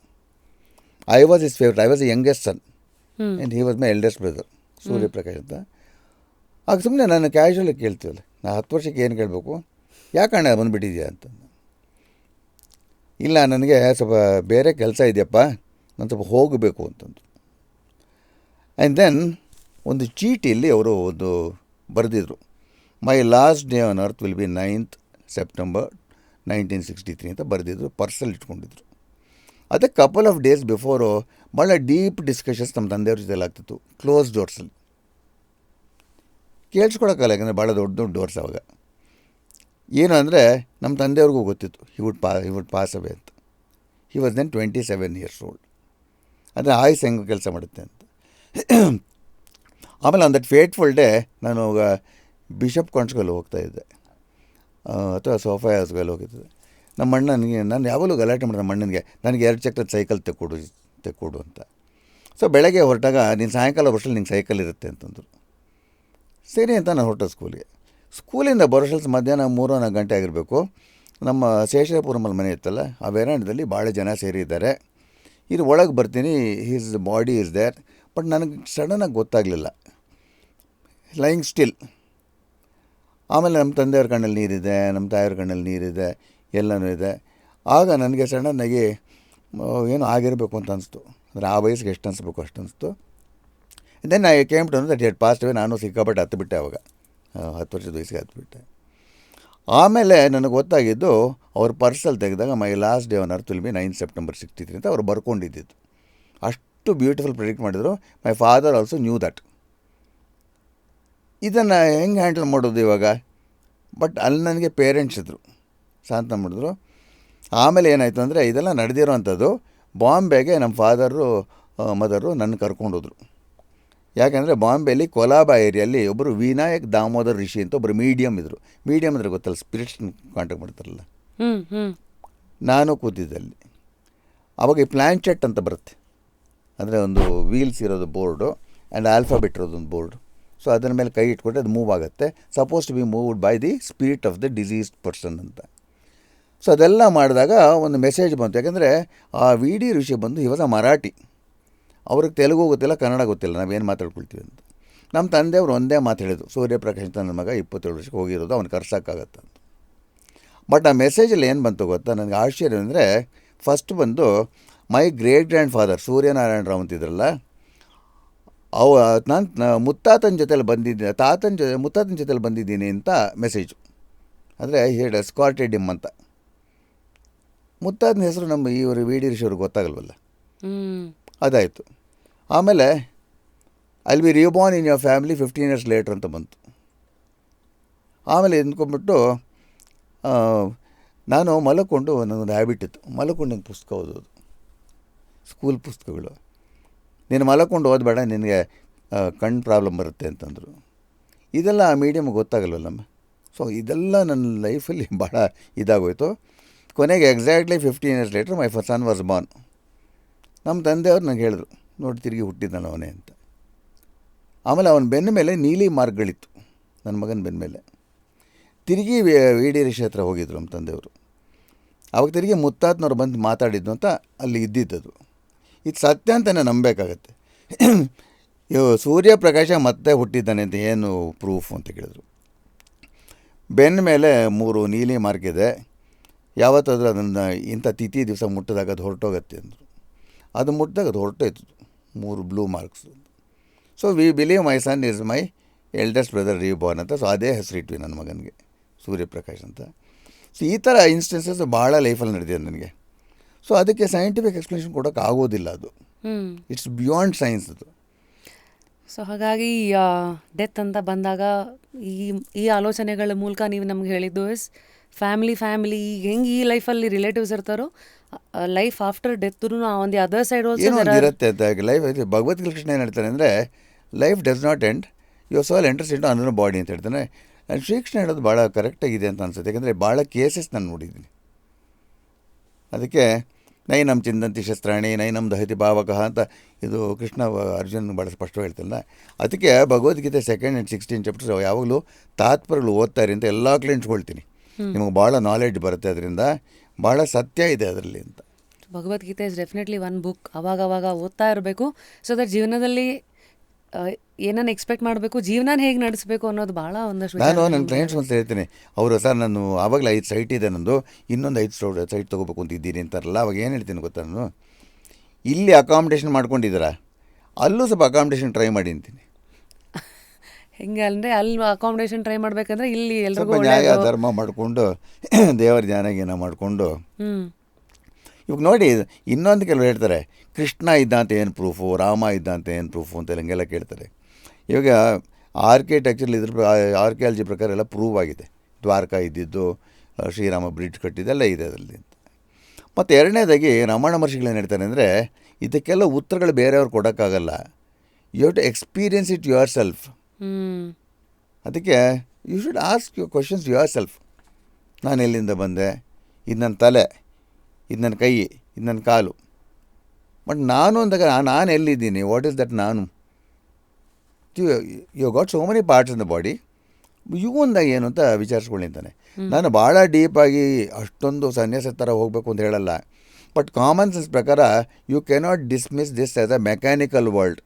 S1: I was his favourite. I was a youngest son and he was my eldest brother, Suryaprakash ಅಂತ. ಆಗ ಸುಮ್ಮನೆ ನಾನು ಕ್ಯಾಶುವಲಾಗಿ ಕೇಳ್ತೀವಲ್ಲ, ನಾ 10 ವರ್ಷಕ್ಕೆ ಏನು ಕೇಳಬೇಕು, ಯಾಕಣ್ಣ ಬಂದುಬಿಟ್ಟಿದ್ಯಾ ಅಂತ. ಇಲ್ಲ, ನನಗೆ ಸ್ವಲ್ಪ ಬೇರೆ ಕೆಲಸ ಇದೆಯಪ್ಪ, ನಾನು ಸ್ವಲ್ಪ ಹೋಗಬೇಕು ಅಂತಂದು. ಆ್ಯಂಡ್ ದೆನ್ ಒಂದು ಚೀಟಿಯಲ್ಲಿ ಅವರು ಒಂದು ಬರೆದಿದ್ರು, my last day on earth will be 9th September 1963 ಅಂತ ಬರೆದಿದ್ರು, ಪರ್ಸಲ್ಲಿ ಇಟ್ಕೊಂಡಿದ್ರು. ಅದಕ್ಕೆ ಕಪಲ್ ಆಫ್ ಡೇಸ್ ಬಿಫೋರು ಭಾಳ ಡೀಪ್ ಡಿಸ್ಕಷನ್ಸ್ ನಮ್ಮ ತಂದೆಯವ್ರ ಜೊತೆಲಿ ಆಗ್ತಿತ್ತು, ಕ್ಲೋಸ್ ಡೋರ್ಸಲ್ಲಿ. ಕೇಳಿಸ್ಕೊಳಕ್ಕಲ್ಲ, ಯಾಕಂದರೆ ಭಾಳ ದೊಡ್ಡ ದೊಡ್ಡ ಡೋರ್ಸ್ ಅವಾಗ. ಏನು ಅಂದರೆ ನಮ್ಮ ತಂದೆಯವ್ರಿಗೂ ಗೊತ್ತಿತ್ತು ಹಿ ವುಡ್ ಪಾಸ್ ಅವೇ ಅಂತ. He was then 27 years old. ಅಂದರೆ ಆಯ್ಸ್ ಹೆಂಗೆ ಕೆಲಸ ಮಾಡುತ್ತೆ ಅಂತ. ಆಮೇಲೆ ಆನ್ ದಟ್ ಫೇಟ್ಫುಲ್ ಡೇ ನಾನು ಬಿಷಪ್ ಕಾನ್ಸ್ಗಲ್ಲಿ ಹೋಗ್ತಾಯಿದ್ದೆ, ಅಥವಾ ಸೋಫಾ ಹೌಸ್ಗಲ್ಲಿ ಹೋಗಿದ್ದೆ. ನಮ್ಮ ಅಣ್ಣನಿಗೆ ನಾನು ಯಾವಾಗಲೂ ಗಲಾಟೆ ಮಾಡಿದೆ ನಮ್ಮ ಅಣ್ಣನಿಗೆ, ನನಗೆ 2 ಚಕ್ರದ ಸೈಕಲ್ ತೆಕ್ಕೊಡು ಅಂತ. ಸೊ ಬೆಳಗ್ಗೆ ಹೊರಟಾಗ ನೀನು ಸಾಯಂಕಾಲ ಬರೋಷ್ಟರಲ್ಲಿ ನಿಂಗೆ ಸೈಕಲ್ ಇರುತ್ತೆ ಅಂತಂದರು. ಸರಿ ಅಂತ ನಾನು ಹೊರಟ ಸ್ಕೂಲಿಂದ ಬರೋಷ್ಟಲ್ಲಿ ಮಧ್ಯಾಹ್ನ 3-4 ಗಂಟೆ ಆಗಿರಬೇಕು. ನಮ್ಮ ಶೇಷಾಪುರಮಲ್ಲಿ ಮನೆ ಇತ್ತಲ್ಲ, ಆ ವೆರಾಂಡದಲ್ಲಿ ಭಾಳ ಜನ ಸೇರಿದ್ದಾರೆ. ಇದು ಒಳಗೆ ಬರ್ತೀನಿ, his body is there. But ನನಗೆ ಸಡನ್ನಾಗಿ ಗೊತ್ತಾಗಲಿಲ್ಲ, ಲೈಯಿಂಗ್ ಸ್ಟಿಲ್. ಆಮೇಲೆ ನಮ್ಮ ತಂದೆಯವ್ರ ಕಣ್ಣಲ್ಲಿ ನೀರಿದೆ, ನಮ್ಮ ತಾಯಿಯವ್ರ ಕಣ್ಣಲ್ಲಿ ನೀರಿದೆ, ಎಲ್ಲನೂ ಇದೆ. ಆಗ ನನಗೆ ಸಡನ್ನಾಗಿ ಏನೋ ಆಗಿರಬೇಕು ಅಂತ ಅನಿಸ್ತು. ಅಂದರೆ ಆ ವಯಸ್ಸಿಗೆ ಎಷ್ಟು ಅನಿಸ್ಬೇಕು ಅಷ್ಟು ಅನಿಸ್ತು. Then I came to know that he passed away. ನಾನು ಸಿಕ್ಕಾಪಟ್ಟೆ ಹತ್ತುಬಿಟ್ಟೆ ಅವಾಗ, 10 ವರ್ಷದ ವಯಸ್ಸಿಗೆ ಹತ್ತುಬಿಟ್ಟೆ. ಆಮೇಲೆ ನನಗೆ ಗೊತ್ತಾಗಿದ್ದು ಅವ್ರ ಪರ್ಸಲ್ಲಿ ತೆಗೆದಾಗ ಮೈ last day on earth will be 9th September 63 ಅಂತ ಅವ್ರು ಬರ್ಕೊಂಡಿದ್ದಿದ್ದು. ಅಷ್ಟು ಬ್ಯೂಟಿಫುಲ್ ಪ್ರೆಡಿಕ್ಟ್ ಮಾಡಿದರು. My father also knew that. ಇದನ್ನು ಹೆಂಗೆ ಹ್ಯಾಂಡಲ್ ಮಾಡೋದು ಇವಾಗ? ಬಟ್ ಅಲ್ಲಿ ನನಗೆ ಪೇರೆಂಟ್ಸ್ ಇದ್ದರು, ಸಾಂತ್ವನ ಮಾಡಿದ್ರು. ಆಮೇಲೆ ಏನಾಯಿತು ಅಂದರೆ ಇದೆಲ್ಲ ನಡೆದಿರೋ ಅಂಥದ್ದು ಬಾಂಬೆಗೆ ನಮ್ಮ ಫಾದರು ಮದರು ನನ್ನ ಕರ್ಕೊಂಡೋದ್ರು. ಯಾಕೆಂದರೆ ಬಾಂಬೆಯಲ್ಲಿ ಕೊಲಾಬಾ ಏರಿಯಲ್ಲಿ ಒಬ್ಬರು ವಿನಾಯಕ್ ದಾಮೋದರ್ ರಿಷಿ ಅಂತ ಒಬ್ಬರು ಮೀಡಿಯಮ್ ಇದ್ದರು. ಮೀಡಿಯಮ್ ಅಂದರೆ ಗೊತ್ತಲ್ಲ, ಸ್ಪಿರಿಟ್ಸ್ ಕಾಂಟ್ಯಾಕ್ಟ್ ಮಾಡ್ತಾರಲ್ಲ. ನಾನು ಕೂತಿದ್ದಲ್ಲಿ ಆವಾಗ ಈ ಪ್ಲ್ಯಾನ್ಚೆಟ್ ಅಂತ ಬರುತ್ತೆ, ಅಂದರೆ ಒಂದು ವೀಲ್ಸ್ ಇರೋದು ಬೋರ್ಡು ಆ್ಯಂಡ್ ಆಲ್ಫಾಬೆಟ್ ಇರೋದು ಒಂದು ಬೋರ್ಡು. ಸೊ ಅದರ ಮೇಲೆ ಕೈ ಇಟ್ಕೊಂಡ್ರೆ ಅದು ಮೂವ್ ಆಗುತ್ತೆ. Suppose to be moved by the spirit of the deceased person ಅಂತ. ಸೊ ಅದೆಲ್ಲ ಮಾಡಿದಾಗ ಒಂದು ಮೆಸೇಜ್ ಬಂತು. ಯಾಕೆಂದರೆ ಆ ವಿ ಡಿ ಋಷಿ ಬಂದು ಇವಾಗ ಮರಾಠಿ, ಅವ್ರಿಗೆ ತೆಲುಗು ಗೊತ್ತಿಲ್ಲ, ಕನ್ನಡ ಗೊತ್ತಿಲ್ಲ, ನಾವೇನು ಮಾತಾಡ್ಕೊಳ್ತೀವಿ ಅಂತ. ನಮ್ಮ ತಂದೆಯವರು ಒಂದೇ ಮಾತು ಹೇಳಿದ್ರು, ಸೂರ್ಯಪ್ರಕಾಶ್ ಅಂತ ನನ್ನ ಮಗ 27 ವರ್ಷಕ್ಕೆ ಹೋಗಿರೋದು, ಅವ್ನು ಕರ್ಸೋಕ್ಕಾಗತ್ತೆ ಅಂತ. ಬಟ್ ಆ ಮೆಸೇಜಲ್ಲಿ ಏನು ಬಂತು ಗೊತ್ತಾ, ನನಗೆ ಆಶ್ಚರ್ಯ ಅಂದರೆ ಫಸ್ಟ್ ಬಂದು my great grandfather Suryanarayana Rao ಅಂತಿದ್ರಲ್ಲ, ನಾನು ಮುತ್ತಾತನ ಜೊತೆಲಿ ಬಂದಿದ್ದೆ, ಮುತ್ತಾತನ ಜೊತೆಲಿ ಬಂದಿದ್ದೀನಿ ಅಂತ ಮೆಸೇಜು. ಅಂದರೆ ಹೇಳಿ ಎಸ್ಕಾರ್ಟೆಡ್ ಹಿಮ್ ಅಂತ. ಮುತ್ತಾತನ ಹೆಸರು ನಮ್ಮ ಇವರು ವಿ ಡಿ ಋಷಿ ಅವ್ರಿಗೆ ಗೊತ್ತಾಗಲ್ವಲ್ಲ, ಅದಾಯಿತು. ಆಮೇಲೆ I will be reborn in your family 15 years later ಅಂತ ಬಂತು. ಆಮೇಲೆ ಅಂದ್ಕೊಂಡ್ಬಿಟ್ಟು ನಾನು ಮಲ್ಕೊಂಡು, ನನಗೊಂದು ಹ್ಯಾಬಿಟ್ ಇತ್ತು, ಮಲ್ಕೊಂಡು ನಂಗೆ ಪುಸ್ತಕ ಓದೋದು, ಸ್ಕೂಲ್ ಪುಸ್ತಕಗಳು. ನೀನು ಮಲ್ಕೊಂಡು ಓದಬೇಡ, ನಿನಗೆ ಕಣ್ಣು ಪ್ರಾಬ್ಲಮ್ ಬರುತ್ತೆ ಅಂತಂದರು. ಇದೆಲ್ಲ ಆ ಮೀಡಿಯಮ್ಗೆ ಗೊತ್ತಾಗಲ್ವಲ್ಲಮ್ಮ. ಸೊ ಇದೆಲ್ಲ ನನ್ನ ಲೈಫಲ್ಲಿ ಭಾಳ ಇದಾಗೋಯ್ತು. ಕೊನೆಗೆ exactly 15 years later my son was born. ನಮ್ಮ ತಂದೆಯವ್ರು ನಂಗೆ ಹೇಳಿದ್ರು, ನೋಡಿ ತಿರುಗಿ ಹುಟ್ಟಿದ್ದಾನೆ ಅವನೇ ಅಂತ. ಆಮೇಲೆ ಅವನ ಬೆನ್ನ ಮೇಲೆ ನೀಲಿ ಮಾರ್ಕ್ಗಳಿತ್ತು, ನನ್ನ ಮಗನ ಬೆನ್ನ ಮೇಲೆ. ತಿರುಗಿ ವಿ ಡಿ ಋಷಿ ಹತ್ರ ಹೋಗಿದ್ರು ನಮ್ಮ ತಂದೆಯವರು. ಅವಾಗ ತಿರುಗಿ ಮುತ್ತಾತನವ್ರು ಬಂದು ಮಾತಾಡಿದ್ದು ಅಂತ ಅಲ್ಲಿ ಇದ್ದಿದ್ದದು. ಇದು ಸತ್ಯ ಅಂತಲೇ ನಂಬಬೇಕಾಗತ್ತೆ. ಸೂರ್ಯಪ್ರಕಾಶ ಮತ್ತೆ ಹುಟ್ಟಿದ್ದಾನೆ ಅಂತ ಏನು ಪ್ರೂಫ್ ಅಂತ ಕೇಳಿದ್ರು. ಬೆನ್ನ ಮೇಲೆ 3 ನೀಲಿ ಮಾರ್ಕ್ ಇದೆ, ಯಾವತ್ತಾದರೂ ಅದನ್ನು ಇಂಥ ತಿಥಿ ದಿವಸ ಮುಟ್ಟಿದಾಗ ಅದು ಹೊರಟೋಗತ್ತೆ ಅಂದರು. ಅದು ಮುಟ್ಟಿದಾಗ ಅದು ಹೊರಟೋಯ್ತು, 3 blue marks. So we believe my son is my eldest brother reborn ಅಂತ. ಸೊ ಅದೇ ಹೆಸರು ಇಟ್ವಿ ನನ್ನ ಮಗನಿಗೆ, ಸೂರ್ಯಪ್ರಕಾಶ್ ಅಂತ. ಸೊ ಈ ಥರ ಇನ್ಸ್ಟೆನ್ಸಸ್ ಭಾಳ ಲೈಫಲ್ಲಿ ನಡೆದಿದೆ ನನಗೆ. ಸೊ ಅದಕ್ಕೆ ಸೈಂಟಿಫಿಕ್ ಎಕ್ಸ್ಪ್ಲನೇಷನ್ ಕೊಡೋಕ್ಕೆ ಆಗೋದಿಲ್ಲ, ಅದು ಇಟ್ಸ್ ಬಿಯಾಂಡ್ ಸೈನ್ಸ್. ಅದು
S2: ಸೊ ಹಾಗಾಗಿ ಡೆತ್ ಅಂತ ಬಂದಾಗ ಈ ಈ ಆಲೋಚನೆಗಳ ಮೂಲಕ ನೀವು ನಮ್ಗೆ ಹೇಳಿದ್ದು ಇಸ್ ಫ್ಯಾಮಿಲಿ ಈಗ ಹೆಂಗೆ ಈ ಲೈಫಲ್ಲಿ ರಿಲೇಟಿವ್ಸ್ ಇರ್ತಾರೋ life after death on the other side
S1: ಏನೋ ಒಂದು
S2: ಆಲ್ಸೋ
S1: ಇರುತ್ತೆ ಅಂತ ಲೈಫ್ ಐತೆ. ಭಗವದ್ಗೀತೆ ಕೃಷ್ಣ ಏನು ಹೇಳ್ತಾನೆ ಅಂದರೆ life does not end, your soul enters into another body ಅಂತ ಹೇಳ್ತಾನೆ. ಆ್ಯಂಡ್ ಶ್ರೀಕೃಷ್ಣ ಹೇಳೋದು ಭಾಳ ಕರೆಕ್ಟಾಗಿದೆ ಅಂತ ಅನ್ಸುತ್ತೆ. ಯಾಕಂದರೆ ಭಾಳ ಕೇಸಸ್ ನಾನು ನೋಡಿದ್ದೀನಿ. ಅದಕ್ಕೆ ನೈನಂ ಚಿಂದಂತಿ ಶಸ್ತ್ರಾಣಿ ನೈನಂ ದಹತಿ ಭಾವಕಃ ಅಂತ ಇದು ಕೃಷ್ಣ ಅರ್ಜುನ್ ಭಾಳ ಸ್ಪಷ್ಟವಾಗಿ ಹೇಳ್ತಾರಲ್ಲ. ಅದಕ್ಕೆ Bhagavad Gita 2nd and 16th chapters ಯಾವಾಗಲೂ ತಾತ್ಪರ್ಯಗಳು ಓದ್ತಾರೆ ಅಂತ ಎಲ್ಲ ಕ್ಲೈಂಟ್ಸ್ಕೊಳ್ತೀನಿ. ನಿಮಗೆ ಭಾಳ ನಾಲೆಡ್ಜ್ ಬರುತ್ತೆ, ಅದರಿಂದ ಭಾಳ ಸತ್ಯ ಇದೆ ಅದರಲ್ಲಿ ಅಂತ.
S2: Bhagavad Gita is definitely one book ಅವಾಗ ಓದ್ತಾ ಇರಬೇಕು. ಸೊ ದಟ್ ಜೀವನದಲ್ಲಿ ಏನನ್ನು ಎಕ್ಸ್ಪೆಕ್ಟ್ ಮಾಡಬೇಕು, ಜೀವನ ಹೇಗೆ ನಡೆಸಬೇಕು ಅನ್ನೋದು ಭಾಳ ಒಂದಷ್ಟು
S1: ನಾನು ನನ್ನ ಕ್ಲೈಂಟ್ಸ್ ಅಂತ ಹೇಳ್ತೀನಿ, ಅವರು ಸರ್ ನಾನು ಆವಾಗಲೇ 5 ಸೈಟ್ ಇದೆ ನಂದು, ಇನ್ನೊಂದು 5 ಸೈಟ್ ತೊಗೋಬೇಕು ಅಂತಿದ್ದೀನಿ ಅಂತಾರಲ್ಲ. ಅವಾಗ ಏನು ಹೇಳ್ತೀನಿ ಗೊತ್ತಾ, ನಾನು ಇಲ್ಲಿ ಅಕಾಮಿಡೇಷನ್ ಮಾಡ್ಕೊಂಡಿದ್ದೀರಾ, ಅಲ್ಲೂ ಸ್ವಲ್ಪ ಅಕಾಮಿಡೇಷನ್ ಟ್ರೈ ಮಾಡಿ ಅಂತೀನಿ.
S2: ಹೆಂಗೆ ಅಂದರೆ ಅಲ್ಲಿ ಅಕಾಮಿಡೇಷನ್ ಟ್ರೈ ಮಾಡಬೇಕಂದ್ರೆ ಇಲ್ಲಿ ಎಲ್ರಿಗೂ
S1: ಸ್ವಲ್ಪ ನ್ಯಾಯ ಧರ್ಮ ಮಾಡಿಕೊಂಡು ದೇವರ ಜ್ಞಾನಗೀನ ಮಾಡಿಕೊಂಡು. ಇವಾಗ ನೋಡಿ, ಇನ್ನೊಂದು ಕೆಲವರು ಹೇಳ್ತಾರೆ ಕೃಷ್ಣ ಇದ್ದ ಅಂತ ಏನು ಪ್ರೂಫು, ರಾಮ ಇದ್ದ ಅಂತ ಏನು ಪ್ರೂಫು ಅಂತ ಹಂಗೆಲ್ಲ ಕೇಳ್ತಾರೆ. ಇವಾಗ ಆರ್ಕಿಟೆಕ್ಚರ್ ಆರ್ಕಿಯಾಲಜಿ ಪ್ರಕಾರ ಎಲ್ಲ ಪ್ರೂವ್ ಆಗಿದೆ. ದ್ವಾರಕಾ ಇದ್ದಿದ್ದು, ಶ್ರೀರಾಮ ಬ್ರಿಡ್ಜ್ ಕಟ್ಟಿದ್ದೆಲ್ಲ ಇದೆ ಅದರಲ್ಲಿ ಅಂತ. ಮತ್ತು ಎರಡನೇದಾಗಿ ರಮಣ ಮಹರ್ಷಿಗಳೇನು ಹೇಳ್ತಾರೆ ಅಂದರೆ, ಇದಕ್ಕೆಲ್ಲ ಉತ್ತರಗಳು ಬೇರೆಯವ್ರು ಕೊಡೋಕ್ಕಾಗಲ್ಲ, you have to experience it yourself. ಅದಕ್ಕೆ you should ask your questions yourself. ನಾನು ಎಲ್ಲಿಂದ ಬಂದೆ, ಇದು ನನ್ನ ತಲೆ, ಇದು ನನ್ನ ಕೈ, ಇದು ನನ್ನ ಕಾಲು, ಬಟ್ ನಾನು ಅಂದಾಗ ನಾನು ಎಲ್ಲಿದ್ದೀನಿ, ವಾಟ್ ಈಸ್ ದಟ್ ನಾನು? You got so many parts in the body, ಇವು ಅಂದಾಗ ಏನು ಅಂತ ವಿಚಾರಿಸ್ಕೊಳ್ಳಿ ಅಂತಾನೆ. ನಾನು ಭಾಳ ಡೀಪಾಗಿ ಅಷ್ಟೊಂದು ಸನ್ಯಾಸ ಥರ ಹೋಗಬೇಕು ಅಂತ ಹೇಳಲ್ಲ, ಬಟ್ ಕಾಮನ್ ಸೆನ್ಸ್ ಪ್ರಕಾರ you cannot dismiss this as a mechanical world.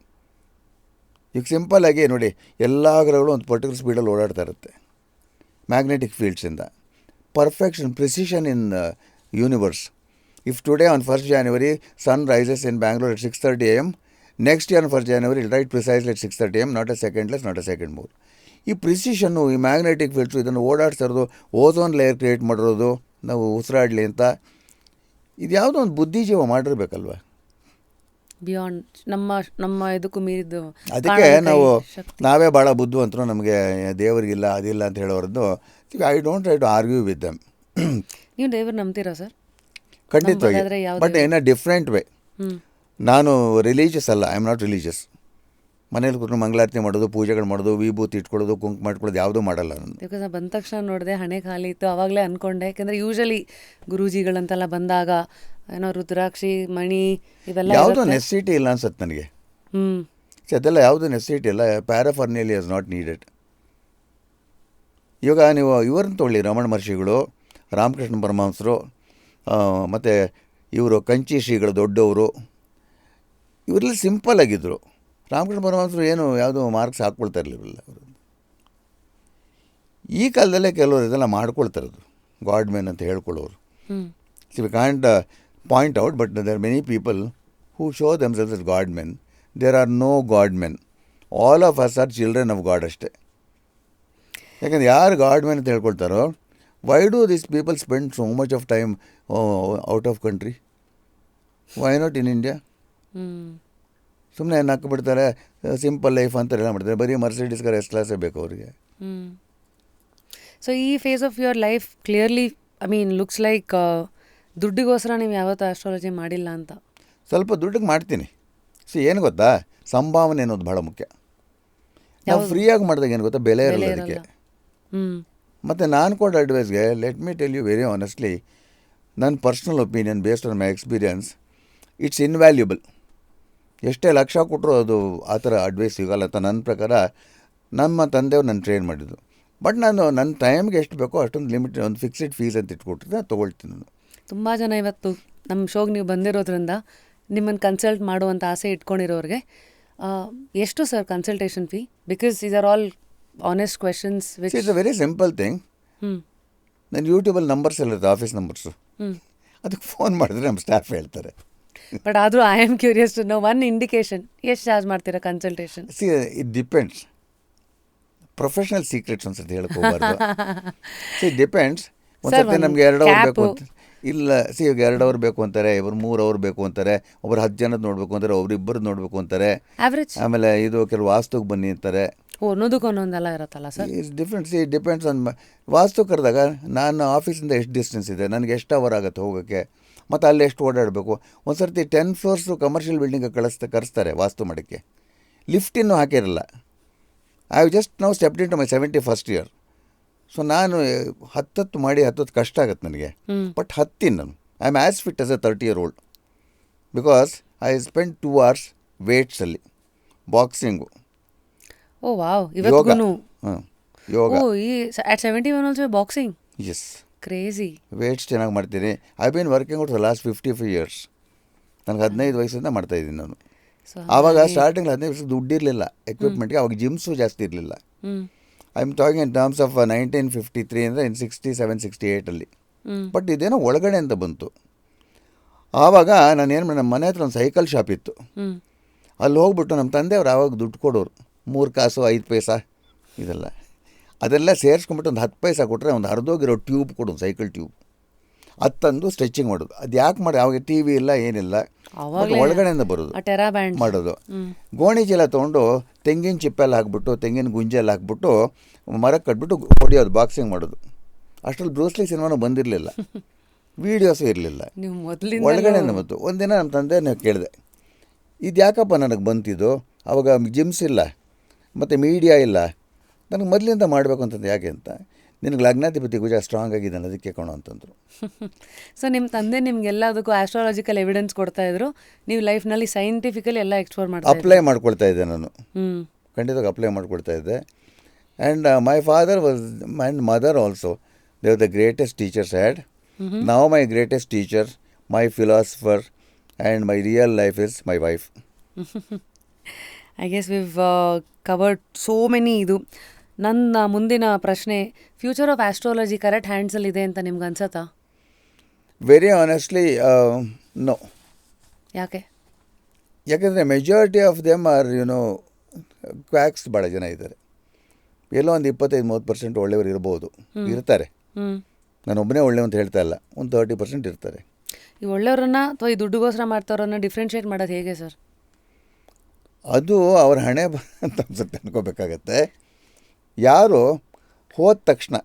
S1: ಈಗ ಸಿಂಪಲ್ಲಾಗಿ ನೋಡಿ, ಎಲ್ಲ ಗ್ರಹಗಳು ಒಂದು ಪರ್ಟಿಕ್ಯುಲರ್ ಸ್ಪೀಡಲ್ಲಿ ಓಡಾಡ್ತಾ ಇರುತ್ತೆ ಮ್ಯಾಗ್ನೆಟಿಕ್ ಫೀಲ್ಡ್ಸಿಂದ. Perfection, precision in universe. If today on 1st January sun rises in Bangalore at 6:30 AM, next year on 1st January it right precisely at 6:30 AM, not a second less, not a second more. ಈ ಪ್ರಿಸಿಷನ್ನು, ಈ magnetic fields, ಇದನ್ನು ಓಡಾಡ್ತಾ ಇರೋದು, ozone layer create ಮಾಡಿರೋದು ನಾವು ಉಸಿರಾಡಲಿ ಅಂತ, ಇದು ಯಾವುದೋ ಒಂದು ಬುದ್ಧಿಜೀವ ಮಾಡಿರ್ಬೇಕಲ್ವ.
S2: ಬಿಯಾಂಡ್ ನಮ್ಮ ಇದಕ್ಕೂ ಮೀರಿದ್ದು.
S1: ಅದಕ್ಕೆ ನಾವೇ ಭಾಳ ಬುದ್ಧಿವಂತರು, ನಮಗೆ ದೇವರಿಗಿಲ್ಲ ಅದಿಲ್ಲ ಅಂತ ಹೇಳೋರದ್ದು. I don't try to argue with them.
S2: ನೀವು ದೇವ್ರು ನಂಬ್ತೀರಾ ಸರ್?
S1: ಖಂಡಿತವಾಗಿ, but in a different way. ನಾನು ರಿಲೀಜಿಯಸ್ ಅಲ್ಲ, ಐ ಆಮ್ ನಾಟ್ ರಿಲೀಜಿಯಸ್. ಮನೇಲಿ ಕೂತ್ಕೊಂಡು ಮಂಗಳಾರತಿ ಮಾಡೋದು, ಪೂಜೆಗಳು ಮಾಡೋದು, ವಿಭೂತಿ ಇಟ್ಕೊಳ್ಳೋದು, ಕುಂಕುಮ ಮಾಡ್ಕೊಳ್ಳೋದು ಯಾವುದೂ ಮಾಡಲ್ಲ ನಾನು.
S2: ಬಿಕಾಸ್ ನಾನು ಬಂದ ತಕ್ಷಣ ನೋಡಿದೆ ಹಣೆ ಖಾಲಿ ಇತ್ತು, ಆವಾಗಲೇ ಅಂದ್ಕೊಂಡೆ. ಯಾಕೆಂದರೆ ಯೂಶಲಿ ಗುರೂಜಿಗಳಂತೆಲ್ಲ ಬಂದಾಗ ಏನೋ ರುದ್ರಾಕ್ಷಿ, ಮಣಿ ಇವೆಲ್ಲ
S1: ಯಾವುದೋ ನೆಸೆಸಿಟಿ ಇಲ್ಲ ಅನ್ಸುತ್ತೆ ನನಗೆ. ಅದೆಲ್ಲ ಯಾವುದೂ ನೆಸೆಸಿಟಿ ಇಲ್ಲ. ಪ್ಯಾರಾಫರ್ನೇಲಿಯಾ ಇಸ್ ನಾಟ್ ನೀಡೆಡ್. ಇವಾಗ ನೀವು ಇವ್ರನ್ನ ತೊಗೊಳ್ಳಿ, ರಮಣ ಮಹರ್ಷಿಗಳು, ರಾಮಕೃಷ್ಣ ಪರಮಹಂಸರು, ಮತ್ತು ಇವರು ಕಂಚಿ ಶ್ರೀಗಳು ದೊಡ್ಡವರು, ಇವರೆಲ್ಲ ಸಿಂಪಲ್ ಆಗಿದ್ದರು. ರಾಮಕೃಷ್ಣ ಪರಮಹಂಸರು ಏನು ಯಾವುದೋ ಮಾರ್ಕ್ಸ್ ಹಾಕ್ಕೊಳ್ತಾ ಇರಲಿಲ್ಲ ಅವರು. ಈ ಕಾಲದಲ್ಲೇ ಕೆಲವರು ಇದೆಲ್ಲ ಮಾಡ್ಕೊಳ್ತಾ ಇರೋದು ಗಾಡ್ ಮೆನ್ ಅಂತ ಹೇಳ್ಕೊಳ್ಳೋರು. See we can't point out, but there are many people who show themselves as god men. There are no god men. All of us are children of god ಅಷ್ಟೇ. ಯಾಕಂದರೆ ಯಾರು ಗಾಡ್ ಮೆನ್ ಅಂತ ಹೇಳ್ಕೊಳ್ತಾರೋ, why do this people spend so much of time out of country? Why not in India? ಸುಮ್ಮನೆ ಹಾಕಿಬಿಡ್ತಾರೆ, simple life ಅಂತ ಎಲ್ಲ ಮಾಡ್ತಾರೆ. ಬರೀ ಮರ್ಸಿಡೀಸ್ಗಾರ ಎಸ್ ಕ್ಲಾಸೇ ಬೇಕು ಅವರಿಗೆ.
S2: ಸೊ ಈ phase of your life clearly looks like ದುಡ್ಡಿಗೋಸ್ಕರ ನೀವು ಯಾವತ್ತೂ ಆಸ್ಟ್ರಾಲಜಿ ಮಾಡಿಲ್ಲ ಅಂತ.
S1: ಸ್ವಲ್ಪ ದುಡ್ಡಿಗೆ ಮಾಡ್ತೀನಿ. ಏನು ಗೊತ್ತಾ, ಸಂಭಾವನೆ ಅನ್ನೋದು ಭಾಳ ಮುಖ್ಯ. ನಾವು ಫ್ರೀಯಾಗಿ ಮಾಡಿದಾಗ ಏನು ಗೊತ್ತಾ, ಬೆಲೆ ಇರಲ್ಲ ಅದಕ್ಕೆ. ಮತ್ತು ನಾನು ಕೊಡೋ ಅಡ್ವೈಸ್ಗೆ, let me tell you very honestly, ನನ್ನ personal opinion based on my experience, it's invaluable. ಎಷ್ಟೇ ಲಕ್ಷ ಕೊಟ್ಟರು ಅದು ಆ ಥರ ಅಡ್ವೈಸ್ ಸಿಗೋಲ್ಲ ಅಂತ ನನ್ನ ಪ್ರಕಾರ. ನಮ್ಮ ತಂದೆಯವ್ರು ನಾನು ಟ್ರೈನ್ ಮಾಡಿದ್ದು. ಬಟ್ ನಾನು ನನ್ನ ಟೈಮ್ಗೆ ಎಷ್ಟು ಬೇಕೋ ಅಷ್ಟೊಂದು ಲಿಮಿಟ್, ಒಂದು ಫಿಕ್ಸ್ಡ್ ಫೀಸ್ ಅಂತ ಇಟ್ಕೊಟ್ಟಿದ್ದೆ, ತೊಗೊಳ್ತೀನಿ ನಾನು.
S2: ತುಂಬ ಜನ ಇವತ್ತು ನಮ್ಮ ಶೋಗೆ ನೀವು ಬಂದಿರೋದ್ರಿಂದ ನಿಮ್ಮನ್ನು ಕನ್ಸಲ್ಟ್ ಮಾಡುವಂಥ ಆಸೆ ಇಟ್ಕೊಂಡಿರೋರಿಗೆ ಎಷ್ಟು sir consultation fee? Because these are all honest questions which
S1: it's a very simple thing. ನನ್ನ ಯೂಟ್ಯೂಬಲ್ಲಿ ನಂಬರ್ಸ್ ಎಲ್ಲ ಇರುತ್ತೆ, ಆಫೀಸ್ ನಂಬರ್ಸು. ಅದಕ್ಕೆ ಫೋನ್ ಮಾಡಿದ್ರೆ ನಮ್ಮ ಸ್ಟಾಫ್ ಹೇಳ್ತಾರೆ.
S2: ಬಟ್ ಆದರೂ I am curious to know one indication, ಎಷ್ಟು ಚಾರ್ಜ್ ಮಾಡ್ತೀರಾ consultation?
S1: See it depends. Professional secrets ಅನ್ಸುತ್ತೆ ಹೇಳಕ್ಕೆ ಹೋಗ್ಬಾರ್ದು. See depends. ಒಂದು ಸರ್ತಿ ನಮಗೆ 2 ಅವರ್ ಬೇಕು ಅಂತ ಇಲ್ಲ ಈಗ 2 ಅವರ್ ಬೇಕು ಅಂತಾರೆ, ಇವರು 3 ಅವರ್ ಬೇಕು ಅಂತಾರೆ, ಒಬ್ರು 10 ಜನದ ನೋಡಬೇಕು ಅಂತಾರೆ, ಒಬ್ರು ಇಬ್ಬರದ್ದು ನೋಡಬೇಕು ಅಂತಾರೆ.
S2: ಆವ್ರೇಜ್
S1: ಆಮೇಲೆ ಇದು ಕೆಲವು ವಾಸ್ತುಗೆ ಬನ್ನಿ ಅಂತಾರೆ.
S2: ಒಂದೊಂದಕ್ಕೆ ಒಂದೊಂದೆಲ್ಲ ಇರುತ್ತಲ್ಲ sir.
S1: Is different, depends on vastu ಕರೆದಾಗ ನಾನು ಆಫೀಸಿಂದ ಎಷ್ಟು ಡಿಸ್ಟೆನ್ಸ್ ಇದೆ, ನನಗೆ ಎಷ್ಟು ಅವರ್ ಆಗುತ್ತೆ ಹೋಗೋಕ್ಕೆ, ಮತ್ತು ಅಲ್ಲಿ ಎಷ್ಟು ಓಡಾಡಬೇಕು. ಒಂದು ಸರ್ತಿ 10 ಫ್ಲೋರ್ಸು ಕಮರ್ಷಿಯಲ್ ಬಿಲ್ಡಿಂಗ್ ಕರೆಸ್ತಾರೆ ವಾಸ್ತು ಮಾಡೋಕ್ಕೆ, ಲಿಫ್ಟ್ ಇನ್ನೂ ಹಾಕಿರಲ್ಲ. I have just now stepped in to my 71st year. So ನಾನು ಮಾಡಿ ಹತ್ತತ್ತು ಕಷ್ಟ ಆಗುತ್ತೆ ನನಗೆ, ಬಟ್ ಹತ್ತೀನಿ ನಾನು. I am as fit as a 30-year-old because I spend 2 hours ವೇಟ್ಸಲ್ಲಿ, ಬಾಕ್ಸಿಂಗು,
S2: ಓ ವಾವ್,
S1: ಯೋಗ.
S2: ಇವತ್ತಿಗೂ
S1: ಯೋಗ,
S2: ಓ ಈ at 71 also boxing,
S1: yes,
S2: crazy.
S1: Weights ಚೆನ್ನಾಗಿ ಮಾಡ್ತೀನಿ. I been working out the last 55 years. ನನಗೆ 15 ವಯಸ್ಸಿಂದ ಮಾಡ್ತಾಯಿದ್ದೀನಿ ನಾನು.
S2: ಸೊ
S1: ಆವಾಗ ಸ್ಟಾರ್ಟಿಂಗ್ 15 ವರ್ಷಕ್ಕೆ ದುಡ್ಡು ಇರಲಿಲ್ಲ ಎಕ್ವಿಪ್ಮೆಂಟ್ಗೆ, ಅವಾಗ ಜಿಮ್ಸು ಜಾಸ್ತಿ ಇರಲಿಲ್ಲ. I am talking in terms of 1953 ಅಂದರೆ ಇನ್ 67, 68 ಬಟ್ ಇದೇನೋ ಒಳಗಡೆ ಅಂತ ಬಂತು. ಆವಾಗ ನಾನು ಏನು ಮಾಡಿ, ನಮ್ಮ ಮನೆ ಹತ್ರ ಒಂದು ಸೈಕಲ್ ಶಾಪ್ ಇತ್ತು, ಅಲ್ಲಿ ಹೋಗ್ಬಿಟ್ಟು ನಮ್ಮ ತಂದೆಯವ್ರು ಆವಾಗ ದುಡ್ಡು ಕೊಡೋರು, 3 ಕಾಸು 5 ಪೈಸಾ ಇದೆಲ್ಲ, ಅದೆಲ್ಲ ಸೇರಿಸ್ಕೊಂಬಿಟ್ಟು ಒಂದು 10 ಪೈಸಾ ಕೊಟ್ಟರೆ ಒಂದು ಹರಿದೋಗಿರೋ ಟ್ಯೂಬ್ ಕೊಡೋದು, ಸೈಕಲ್ ಟ್ಯೂಬ್, ಅದು ತಂದು ಸ್ಟ್ರೆಚಿಂಗ್ ಮಾಡೋದು. ಅದು ಯಾಕೆ ಮಾಡಿ, ಅವಾಗ ಟಿ ವಿ ಇಲ್ಲ ಏನಿಲ್ಲ, ಬಟ್ ಒಳಗಡೆಯಿಂದ ಬರೋದು ಮಾಡೋದು. ಗೋಣಿ ಚೀಲ ತೊಗೊಂಡು ತೆಂಗಿನ ಚಿಪ್ಪೆಲ್ಲ ಹಾಕ್ಬಿಟ್ಟು, ತೆಂಗಿನ ಗುಂಜೆಲ್ಲ ಹಾಕ್ಬಿಟ್ಟು ಮರಕ್ಕೆ ಕಟ್ಬಿಟ್ಟು ಹೊಡಿಯೋದು, ಬಾಕ್ಸಿಂಗ್ ಮಾಡೋದು. ಅಷ್ಟರಲ್ಲಿ ಬ್ರೂಸ್ಲಿ ಸಿನಿಮಾನು ಬಂದಿರಲಿಲ್ಲ, ವೀಡಿಯೋಸು ಇರಲಿಲ್ಲ, ಒಳಗಡೆಯಿಂದ ಬಂತು. ಒಂದಿನ ನಮ್ಮ ತಂದೆ ನಾವು ಕೇಳಿದೆ, ಇದು ಯಾಕಪ್ಪ ನನಗೆ ಬಂತಿದ್ದು, ಅವಾಗ ಜಿಮ್ಸ್ ಇಲ್ಲ ಮತ್ತು ಮೀಡಿಯಾ ಇಲ್ಲ, ನನಗೆ ಮೊದಲಿಂದ ಮಾಡಬೇಕು ಅಂತಂದು ಯಾಕೆ ಅಂತ. ನಿನಗೆ ಲಗ್ನಾಧಿಪತಿ ಕುಜ ಸ್ಟ್ರಾಂಗ್ ಆಗಿದ್ದಾನೆ ಅದಕ್ಕೆ ಕಣೋ ಅಂತಂದರು.
S2: ಸೊ ನಿಮ್ಮ ತಂದೆ ನಿಮ್ಗೆಲ್ಲದಕ್ಕೂ ಆಸ್ಟ್ರಾಲಜಿಕಲ್ ಎವಿಡೆನ್ಸ್ ಕೊಡ್ತಾಯಿದ್ರು, ನೀವು ಲೈಫ್ನಲ್ಲಿ ಸೈಂಟಿಫಿಕಲಿ ಎಲ್ಲ ಎಕ್ಸ್ಪ್ಲೋರ್ ಮಾಡ್ತಾ
S1: ಅಪ್ಲೈ ಮಾಡ್ಕೊಳ್ತಾ ಇದ್ದೆ ನಾನು, ಖಂಡಿತವಾಗಿ ಅಪ್ಲೈ ಮಾಡ್ಕೊಳ್ತಾ ಇದ್ದೆ. And my father was and mother also, they are the greatest teachers had. Now my greatest teacher, my philosopher and my real life is my wife.
S2: I guess we've covered so many. ಇದು ನನ್ನ ಮುಂದಿನ ಪ್ರಶ್ನೆ, future of astrology correct ಹ್ಯಾಂಡ್ಸಲ್ಲಿದೆ ಅಂತ ನಿಮ್ಗೆ ಅನ್ಸತ್ತಾ?
S1: Very honestly no.
S2: ಯಾಕೆ?
S1: ಯಾಕೆಂದರೆ ಮೆಜಾರಿಟಿ ಆಫ್ ದೆಮ್ ಆರ್ ಕ್ವ್ಯಾಕ್ಸ್ ಭಾಳ ಜನ ಇದ್ದಾರೆ. ಎಲ್ಲೋ ಒಂದು 25-30% ಒಳ್ಳೆಯವರು ಇರ್ಬೋದು, ಇರ್ತಾರೆ. ನಾನೊಬ್ಬನೇ ಒಳ್ಳೆಯ ಅಂತ ಹೇಳ್ತಾ ಇಲ್ಲ, ಒಂದು 30% ಇರ್ತಾರೆ.
S2: ಈ ಒಳ್ಳೆಯವ್ರನ್ನ ಅಥವಾ ಈ ದುಡ್ಡುಗೋಸ್ಕರ ಮಾಡ್ತಾವ್ರನ್ನ ಡಿಫ್ರೆನ್ಷಿಯೇಟ್ ಮಾಡೋದು ಹೇಗೆ ಸರ್?
S1: ಅದು ಅವ್ರ ಹಣೆ ಅಂತ ಅನ್ಸುತ್ತೆ, ಅನ್ಕೋಬೇಕಾಗತ್ತೆ. ಯಾರು ಹೋದ ತಕ್ಷಣ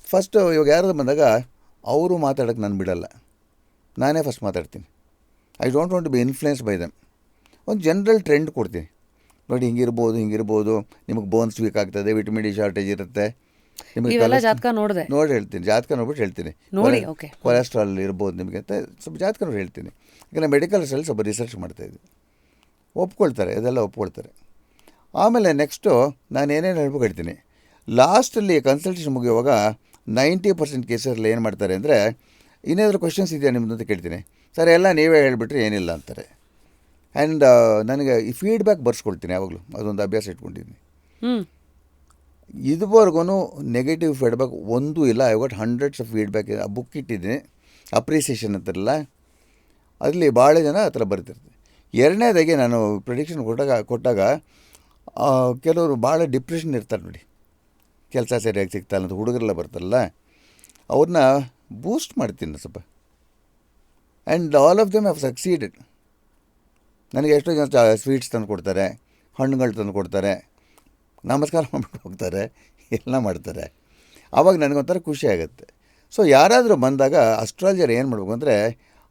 S1: ಫಸ್ಟು, ಇವಾಗ ಯಾರಾದ್ರು ಬಂದಾಗ ಅವರು ಮಾತಾಡೋಕ್ಕೆ ನಾನು ಬಿಡಲ್ಲ, ನಾನೇ ಫಸ್ಟ್ ಮಾತಾಡ್ತೀನಿ. I don't want to be influence by them. ಒಂದು ಜನರಲ್ ಟ್ರೆಂಡ್ ಕೊಡ್ತೀನಿ, ನೋಡಿ ಹಿಂಗಿರ್ಬೋದು, ನಿಮಗೆ ಬೋನ್ಸ್ ವೀಕ್ ಆಗ್ತದೆ, ವಿಟಮಿನ್ ಡಿ ಶಾರ್ಟೇಜ್ ಇರುತ್ತೆ, ನಿಮಗೆ
S2: ಜಾತಕ ನೋಡಿದೆ
S1: ನೋಡಿ ಹೇಳ್ತೀನಿ, ಜಾತಕ ನೋಡ್ಬಿಟ್ಟು ಹೇಳ್ತೀನಿ, ಕೊಲೆಸ್ಟ್ರಾಲ್ ಇರ್ಬೋದು ನಿಮಗೆ ಅಂತ ಸ್ವಲ್ಪ ಜಾತಕ ನೋಡಿ ಹೇಳ್ತೀನಿ. ಯಾಕಂದರೆ ಮೆಡಿಕಲ್ಸಲ್ಲಿ ಸ್ವಲ್ಪ ರಿಸರ್ಚ್ ಮಾಡ್ತಾಯಿದ್ವಿ, ಒಪ್ಕೊಳ್ತಾರೆ, ಇದೆಲ್ಲ ಒಪ್ಕೊಳ್ತಾರೆ. ಆಮೇಲೆ ನೆಕ್ಸ್ಟು ನಾನು ಏನೇನು ಹೇಳ್ಬೇಕು ಹೇಳ್ತೀನಿ. ಲಾಸ್ಟಲ್ಲಿ ಕನ್ಸಲ್ಟೇಷನ್ ಮುಗಿಯುವಾಗ 90% ಕೇಸಲ್ಲಿ ಏನು ಮಾಡ್ತಾರೆ ಅಂದರೆ, ಇನ್ನೇನಾದರೂ ಕ್ವಶನ್ಸ್ ಇದೆಯಾ ನಿಮ್ಮದು ಅಂತ ಕೇಳ್ತೀನಿ. ಸರ್ ಎಲ್ಲ ನೀವೇ ಹೇಳಿಬಿಟ್ರೆ ಏನಿಲ್ಲ ಅಂತಾರೆ. ಆ್ಯಂಡ್ ನನಗೆ ಈ ಫೀಡ್ಬ್ಯಾಕ್ ಬರ್ಸ್ಕೊಳ್ತೀನಿ ಯಾವಾಗಲೂ, ಅದೊಂದು ಅಭ್ಯಾಸ ಇಟ್ಕೊಂಡಿದ್ದೀನಿ. ಇದುವರೆಗೂ ನೆಗೆಟಿವ್ ಫೀಡ್ಬ್ಯಾಕ್ ಒಂದೂ ಇಲ್ಲ. I got hundreds of feedback. ಆ ಬುಕ್ ಇಟ್ಟಿದ್ದೀನಿ, ಅಪ್ರಿಸಿಯೇಷನ್ ಅಂತಾರಲ್ಲ, ಅದರಲ್ಲಿ ಭಾಳ ಜನ ಆ ಥರ ಬರ್ತಿರ್ತಾರೆ. ಎರಡನೇದಾಗಿ ನಾನು ಪ್ರೆಡಿಕ್ಷನ್ ಕೊಟ್ಟಾಗ ಕೆಲವರು ಭಾಳ ಡಿಪ್ರೆಷನ್ ಇರ್ತಾರೆ ನೋಡಿ, ಕೆಲಸ ಸರಿಯಾಗಿ ಸಿಗ್ತಾಯಿಲ್ಲ ಅಂತ ಹುಡುಗರೆಲ್ಲ ಬರ್ತಾರಲ್ಲ, ಅವ್ರನ್ನ ಬೂಸ್ಟ್ ಮಾಡ್ತೀನಿ ಸ್ವಲ್ಪ. And all of them have succeeded. ನನಗೆ ಎಷ್ಟೋ ಜನ ಸ್ವೀಟ್ಸ್ ತಂದು ಕೊಡ್ತಾರೆ, ಹಣ್ಣುಗಳು ತಂದು ಕೊಡ್ತಾರೆ, ನಮಸ್ಕಾರ ಮಾಡ್ಬಿಟ್ಟು ಹೋಗ್ತಾರೆ, ಎಲ್ಲ ಮಾಡ್ತಾರೆ. ಆವಾಗ ನನಗೊಂಥರ ಖುಷಿ ಆಗುತ್ತೆ. ಸೊ ಯಾರಾದರೂ ಬಂದಾಗ ಅಸ್ಟ್ರಾಲಜರ್ ಏನು ಮಾಡಬೇಕು ಅಂದರೆ,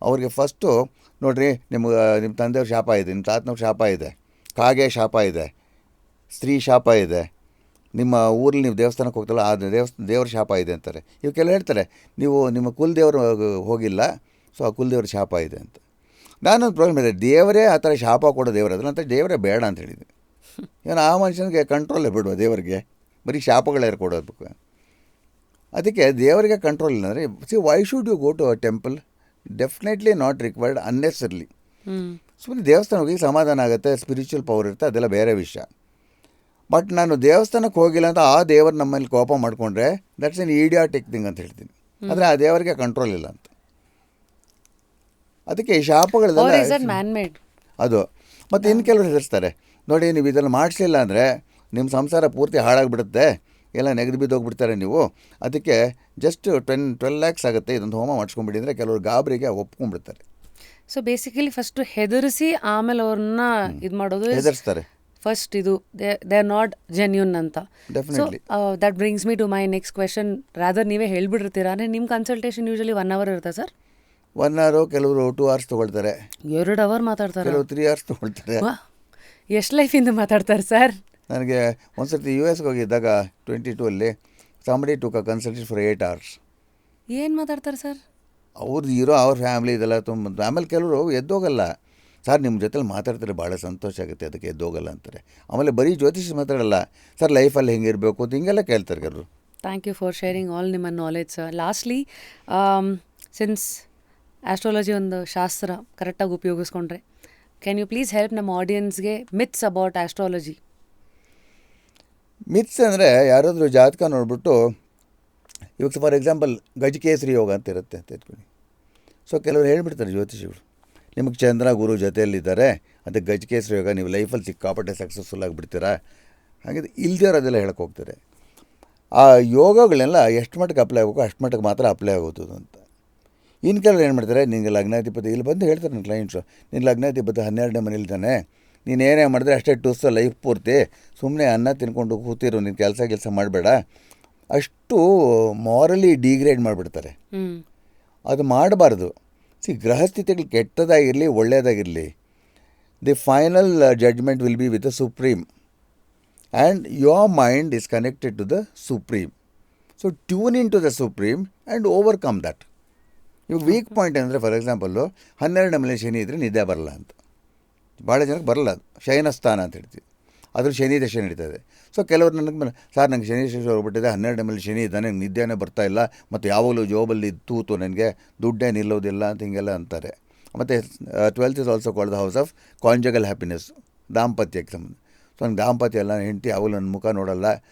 S1: ಅವ್ರಿಗೆ ಫಸ್ಟು ನೋಡಿರಿ, ನಿಮ್ಮ ತಂದೆಯವ್ರ ಶಾಪ ಇದೆ, ನಿಮ್ಮ ತಾತನವ್ರ ಶಾಪ ಇದೆ, ಕಾಗೆ ಶಾಪ ಇದೆ, ಸ್ತ್ರೀ ಶಾಪ ಇದೆ, ನಿಮ್ಮ ಊರಲ್ಲಿ ನೀವು ದೇವಸ್ಥಾನಕ್ಕೆ ಹೋಗ್ತಲ್ಲ ಆ ದೇವ್ರ ಶಾಪ ಇದೆ ಅಂತಾರೆ. ಇವಕ್ಕೆಲ್ಲ ಹೇಳ್ತಾರೆ, ನೀವು ನಿಮ್ಮ ಕುಲದೇವರು ಹೋಗಿಲ್ಲ, ಸೊ ಆ ಕುಲದೇವ್ರ ಶಾಪ ಇದೆ ಅಂತ. ನಾನೊಂದು ಪ್ರಾಬ್ಲಮ್ ಇದೆ, ದೇವರೇ ಆ ಥರ ಶಾಪ ಕೊಡೋ ದೇವರದಲ್ಲ ಅಂತ ದೇವರೇ ಬೇಡ ಅಂತ ಹೇಳಿದ್ದೆ. ಏನು ಆ ಮನುಷ್ಯನಿಗೆ ಕಂಟ್ರೋಲೇ ಬಿಡುವ ದೇವರಿಗೆ, ಬರೀ ಶಾಪಗಳೇ ಕೊಡೋದಕ್ಕೆ. ಅದಕ್ಕೆ ದೇವರಿಗೆ ಕಂಟ್ರೋಲ್ ಇಲ್ಲ ಅಂದರೆ, why should you go to a temple? Definitely not required unnecessarily. ಸುಮ್ಮನೆ ದೇವಸ್ಥಾನ ಹೋಗಿ ಸಮಾಧಾನ ಆಗುತ್ತೆ, ಸ್ಪಿರಿಚುವಲ್ ಪವರ್ ಇರುತ್ತೆ, ಅದೆಲ್ಲ ಬೇರೆ ವಿಷಯ. ಬಟ್ ನಾನು ದೇವಸ್ಥಾನಕ್ಕೆ ಹೋಗಿಲ್ಲ ಅಂತ ಆ ದೇವರು ನಮ್ಮಲ್ಲಿ ಕೋಪ ಮಾಡಿಕೊಂಡ್ರೆ ದಟ್ಸ್ ಎನ್ ಈಡಿಯಾಟಿಕ್ ಥಿಂಗ್ ಅಂತ ಹೇಳ್ತೀನಿ. ಆದರೆ ಆ ದೇವರಿಗೆ ಕಂಟ್ರೋಲ್ ಇಲ್ಲ ಅಂತ. ಅದಕ್ಕೆ ಈ ಶಾಪಗಳೆಲ್ಲ ಅದು. ಮತ್ತು ಇನ್ನು ಕೆಲವರು ಹೆದರ್ಸ್ತಾರೆ, ನೋಡಿ ನೀವು ಇದನ್ನು ಮಾಡಿಸಲಿಲ್ಲ ಅಂದರೆ ನಿಮ್ಮ ಸಂಸಾರ ಪೂರ್ತಿ ಹಾಳಾಗಿಬಿಡುತ್ತೆ, ಎಲ್ಲ ನೆಗೆದು ಬಿದ್ದೋಗ್ಬಿಡ್ತಾರೆ ನೀವು, ಅದಕ್ಕೆ ಜಸ್ಟ್ 12 ಲ್ಯಾಕ್ಸ್ ಆಗುತ್ತೆ, ಇದೊಂದು ಹೋಮ ಮಾಡಿಸ್ಕೊಂಬಿಡಿ ಅಂದರೆ ಕೆಲವರು ಗಾಬರಿಗೆ ಒಪ್ಕೊಂಡ್ಬಿಡ್ತಾರೆ,
S2: ಸೊ ಬೇಸಿಕಲಿ ಫಸ್ಟು ಹೆದರಿಸಿ ಆಮೇಲೆ ಅವ್ರನ್ನ ಇದು ಮಾಡೋದು
S1: ಹೆದರ್ಸ್ತಾರೆ.
S2: ಫಸ್ಟ್ ಇದು ದೇ ಆರ್ ನಾಟ್ ಜೆನ್ಯೂನ್ ಅಂತ. So
S1: definitely.
S2: That brings me to my next question. Rather ನೀವೇ ಹೇಳ್ಬಿಟ್ಟಿರ್ತೀರಾ ಅಂದರೆ ನಿಮ್ಮ ಕನ್ಸಲ್ಟೇಷನ್ ಯೂಶಲಿ 1 hour ಇರುತ್ತೆ ಸರ್?
S1: 1 hour, ಕೆಲವರು 2 hours ತೊಗೊಳ್ತಾರೆ,
S2: 2 hour ಮಾತಾಡ್ತಾರೆ,
S1: ಕೆಲವರು 3 hours ತೊಗೊಳ್ತಾರೆ.
S2: ಎಷ್ಟು ಲೈಫಿಂದ ಮಾತಾಡ್ತಾರೆ ಸರ್?
S1: ನನಗೆ ಒಂದು ಸರ್ತಿ US ಹೋಗಿದ್ದಾಗ 22 somebody took a consultation for 8 hours.
S2: ಏನು ಮಾತಾಡ್ತಾರೆ ಸರ್?
S1: ಅವ್ರದ್ದು ಇರೋ ಅವ್ರ ಫ್ಯಾಮ್ಲಿ ಇದೆಲ್ಲ ತುಂಬ. ಆಮೇಲೆ ಕೆಲವರು ಎದ್ದೋಗಲ್ಲ, ಸರ್ ನಿಮ್ಮ ಜೊತೆಲಿ ಮಾತಾಡ್ತಾರೆ ಭಾಳ ಸಂತೋಷ ಆಗುತ್ತೆ ಅದಕ್ಕೆ ಎದ್ದೋಗಲ್ಲ ಅಂತಾರೆ. ಆಮೇಲೆ ಬರೀ ಜ್ಯೋತಿಷ ಮಾತಾಡಲ್ಲ, ಸರ್ ಲೈಫಲ್ಲಿ ಹೆಂಗಿರಬೇಕು ಅಂತ ಹಿಂಗೆಲ್ಲ ಕೇಳ್ತಾರೆ ಕೆಲವರು.
S2: Thank you for sharing all ನಿಮ್ಮ knowledge sir. Lastly, since astrology ಒಂದು ಶಾಸ್ತ್ರ ಕರೆಕ್ಟಾಗಿ ಉಪಯೋಗಿಸ್ಕೊಂಡ್ರೆ, ಕ್ಯಾನ್ ಯು ಪ್ಲೀಸ್ ಹೆಲ್ಪ್ ನಮ್ಮ ಆಡಿಯನ್ಸ್ಗೆ ಮಿತ್ಸ್ ಅಬೌಟ್ ಆಸ್ಟ್ರಾಲಜಿ?
S1: ಮಿತ್ಸ್ ಅಂದರೆ ಯಾರಾದರೂ ಜಾತಕ ನೋಡಿಬಿಟ್ಟು, ಇವಾಗ ಫಾರ್ ಎಕ್ಸಾಂಪಲ್ ಗಜಕೇಸರಿ ಯೋಗ ಅಂತ ಇರುತ್ತೆ ಅಂತ ಇಟ್ಕೊಳ್ಳಿ. ಸೊ ಕೆಲವರು ಹೇಳ್ಬಿಡ್ತಾರೆ ಜ್ಯೋತಿಷಿಗಳು, ನಿಮಗೆ ಚಂದ್ರ ಗುರು ಜೊತೆಯಲ್ಲಿದ್ದಾರೆ, ಅದಕ್ಕೆ ಗಜಕೇಸರಿ ಯೋಗ, ನೀವು ಲೈಫಲ್ಲಿ ಸಿಕ್ಕಾಪಟ್ಟೆ ಸಕ್ಸಸ್ಫುಲ್ ಆಗಿಬಿಡ್ತೀರಾ, ಹಾಗೆ ಇಲ್ಲದೇ ಇರೋದೆಲ್ಲ ಹೇಳಕ್ಕೆ ಹೋಗ್ತಾರೆ. ಆ ಯೋಗಗಳೆಲ್ಲ ಎಷ್ಟು ಮಟ್ಟಿಗೆ ಅಪ್ಲೈ ಆಗಬೇಕು ಅಷ್ಟು ಮಟ್ಟಿಗೆ ಮಾತ್ರ ಅಪ್ಲೈ ಆಗೋದು ಅಂತ. ಇನ್ನು ಕೆಲವರು ಏನು ಮಾಡ್ತಾರೆ, ನಿನಗೆ ಲಗ್ನಾಧಿಪತಿ ಇಲ್ಲಿ ಬಂದು ಹೇಳ್ತಾರೆ ನನ್ನ ಕ್ಲೈಂಟ್ಸು, ನಿನ್ನ ಲಗ್ನಾಧಿಪತಿ 12ನೇ ಮನೇಲಿದ್ದಾನೆ, ನೀನು ಏನೇ ಮಾಡಿದ್ರೆ ಅಷ್ಟೇ ಟೂಸ ಲೈಫ್ ಪೂರ್ತಿ, ಸುಮ್ಮನೆ ಅನ್ನ ತಿನ್ಕೊಂಡು ಕೂತಿರು, ನೀನು ಕೆಲಸ ಮಾಡಬೇಡ, ಅಷ್ಟು ಮಾರಲಿ ಡಿಗ್ರೇಡ್ ಮಾಡಿಬಿಡ್ತಾರೆ. ಅದು ಮಾಡಬಾರ್ದು. ಗ್ರಹಸ್ಥಿತಿಗಳು ಕೆಟ್ಟದಾಗಿರಲಿ ಒಳ್ಳೆಯದಾಗಿರಲಿ, the final judgement will be with the supreme and your mind is connected to the supreme. So tune in to the supreme and overcome that. ಇವಾಗ ವೀಕ್ ಪಾಯಿಂಟ್ ಅಂದರೆ ಫಾರ್ ಎಕ್ಸಾಂಪಲ್ಲು 12ನೇ ಮನೆ ಶನಿ ಇದ್ದರೆ ನಿದ್ದೆ ಬರಲ್ಲ ಅಂತ ಭಾಳ ಜನಕ್ಕೆ ಬರಲ್ಲ. ಅದು ಶಯನ ಸ್ಥಾನ ಅಂತ ಹೇಳ್ತೀವಿ, ಅದ್ರ ಶನಿ ದಶೆ ನಡೀತದೆ. ಸೊ ಕೆಲವರು ನನಗೆ, ಸರ್ ನನಗೆ ಶನಿ ದಶೆ ಹೋಗ್ಬಿಟ್ಟಿದೆ, 12ನೇ ಮನೆ ಶನಿ ಇದ್ದಾನೆ, ನನಗೆ ನಿದ್ದೆನೇ ಬರ್ತಾಯಿಲ್ಲ, ಮತ್ತು ಯಾವಾಗಲೂ ಜೋಬಲ್ಲಿ ತೂತು, ನನಗೆ ದುಡ್ಡೇ ನಿಲ್ಲೋದಿಲ್ಲ ಅಂತ ಹಿಂಗೆಲ್ಲ ಅಂತಾರೆ. ಮತ್ತು 12th is also called the house of conjugal happiness, ದಾಂಪತ್ಯಕ್ಕೆ ಸಂಬಂಧ. ಸೊ ನನಗೆ ದಾಂಪತ್ಯ ಎಲ್ಲ ಹೆಂಡತಿ ಯಾವಾಗಲೂ ನನ್ನ ಮುಖ ನೋಡಲ್ಲ,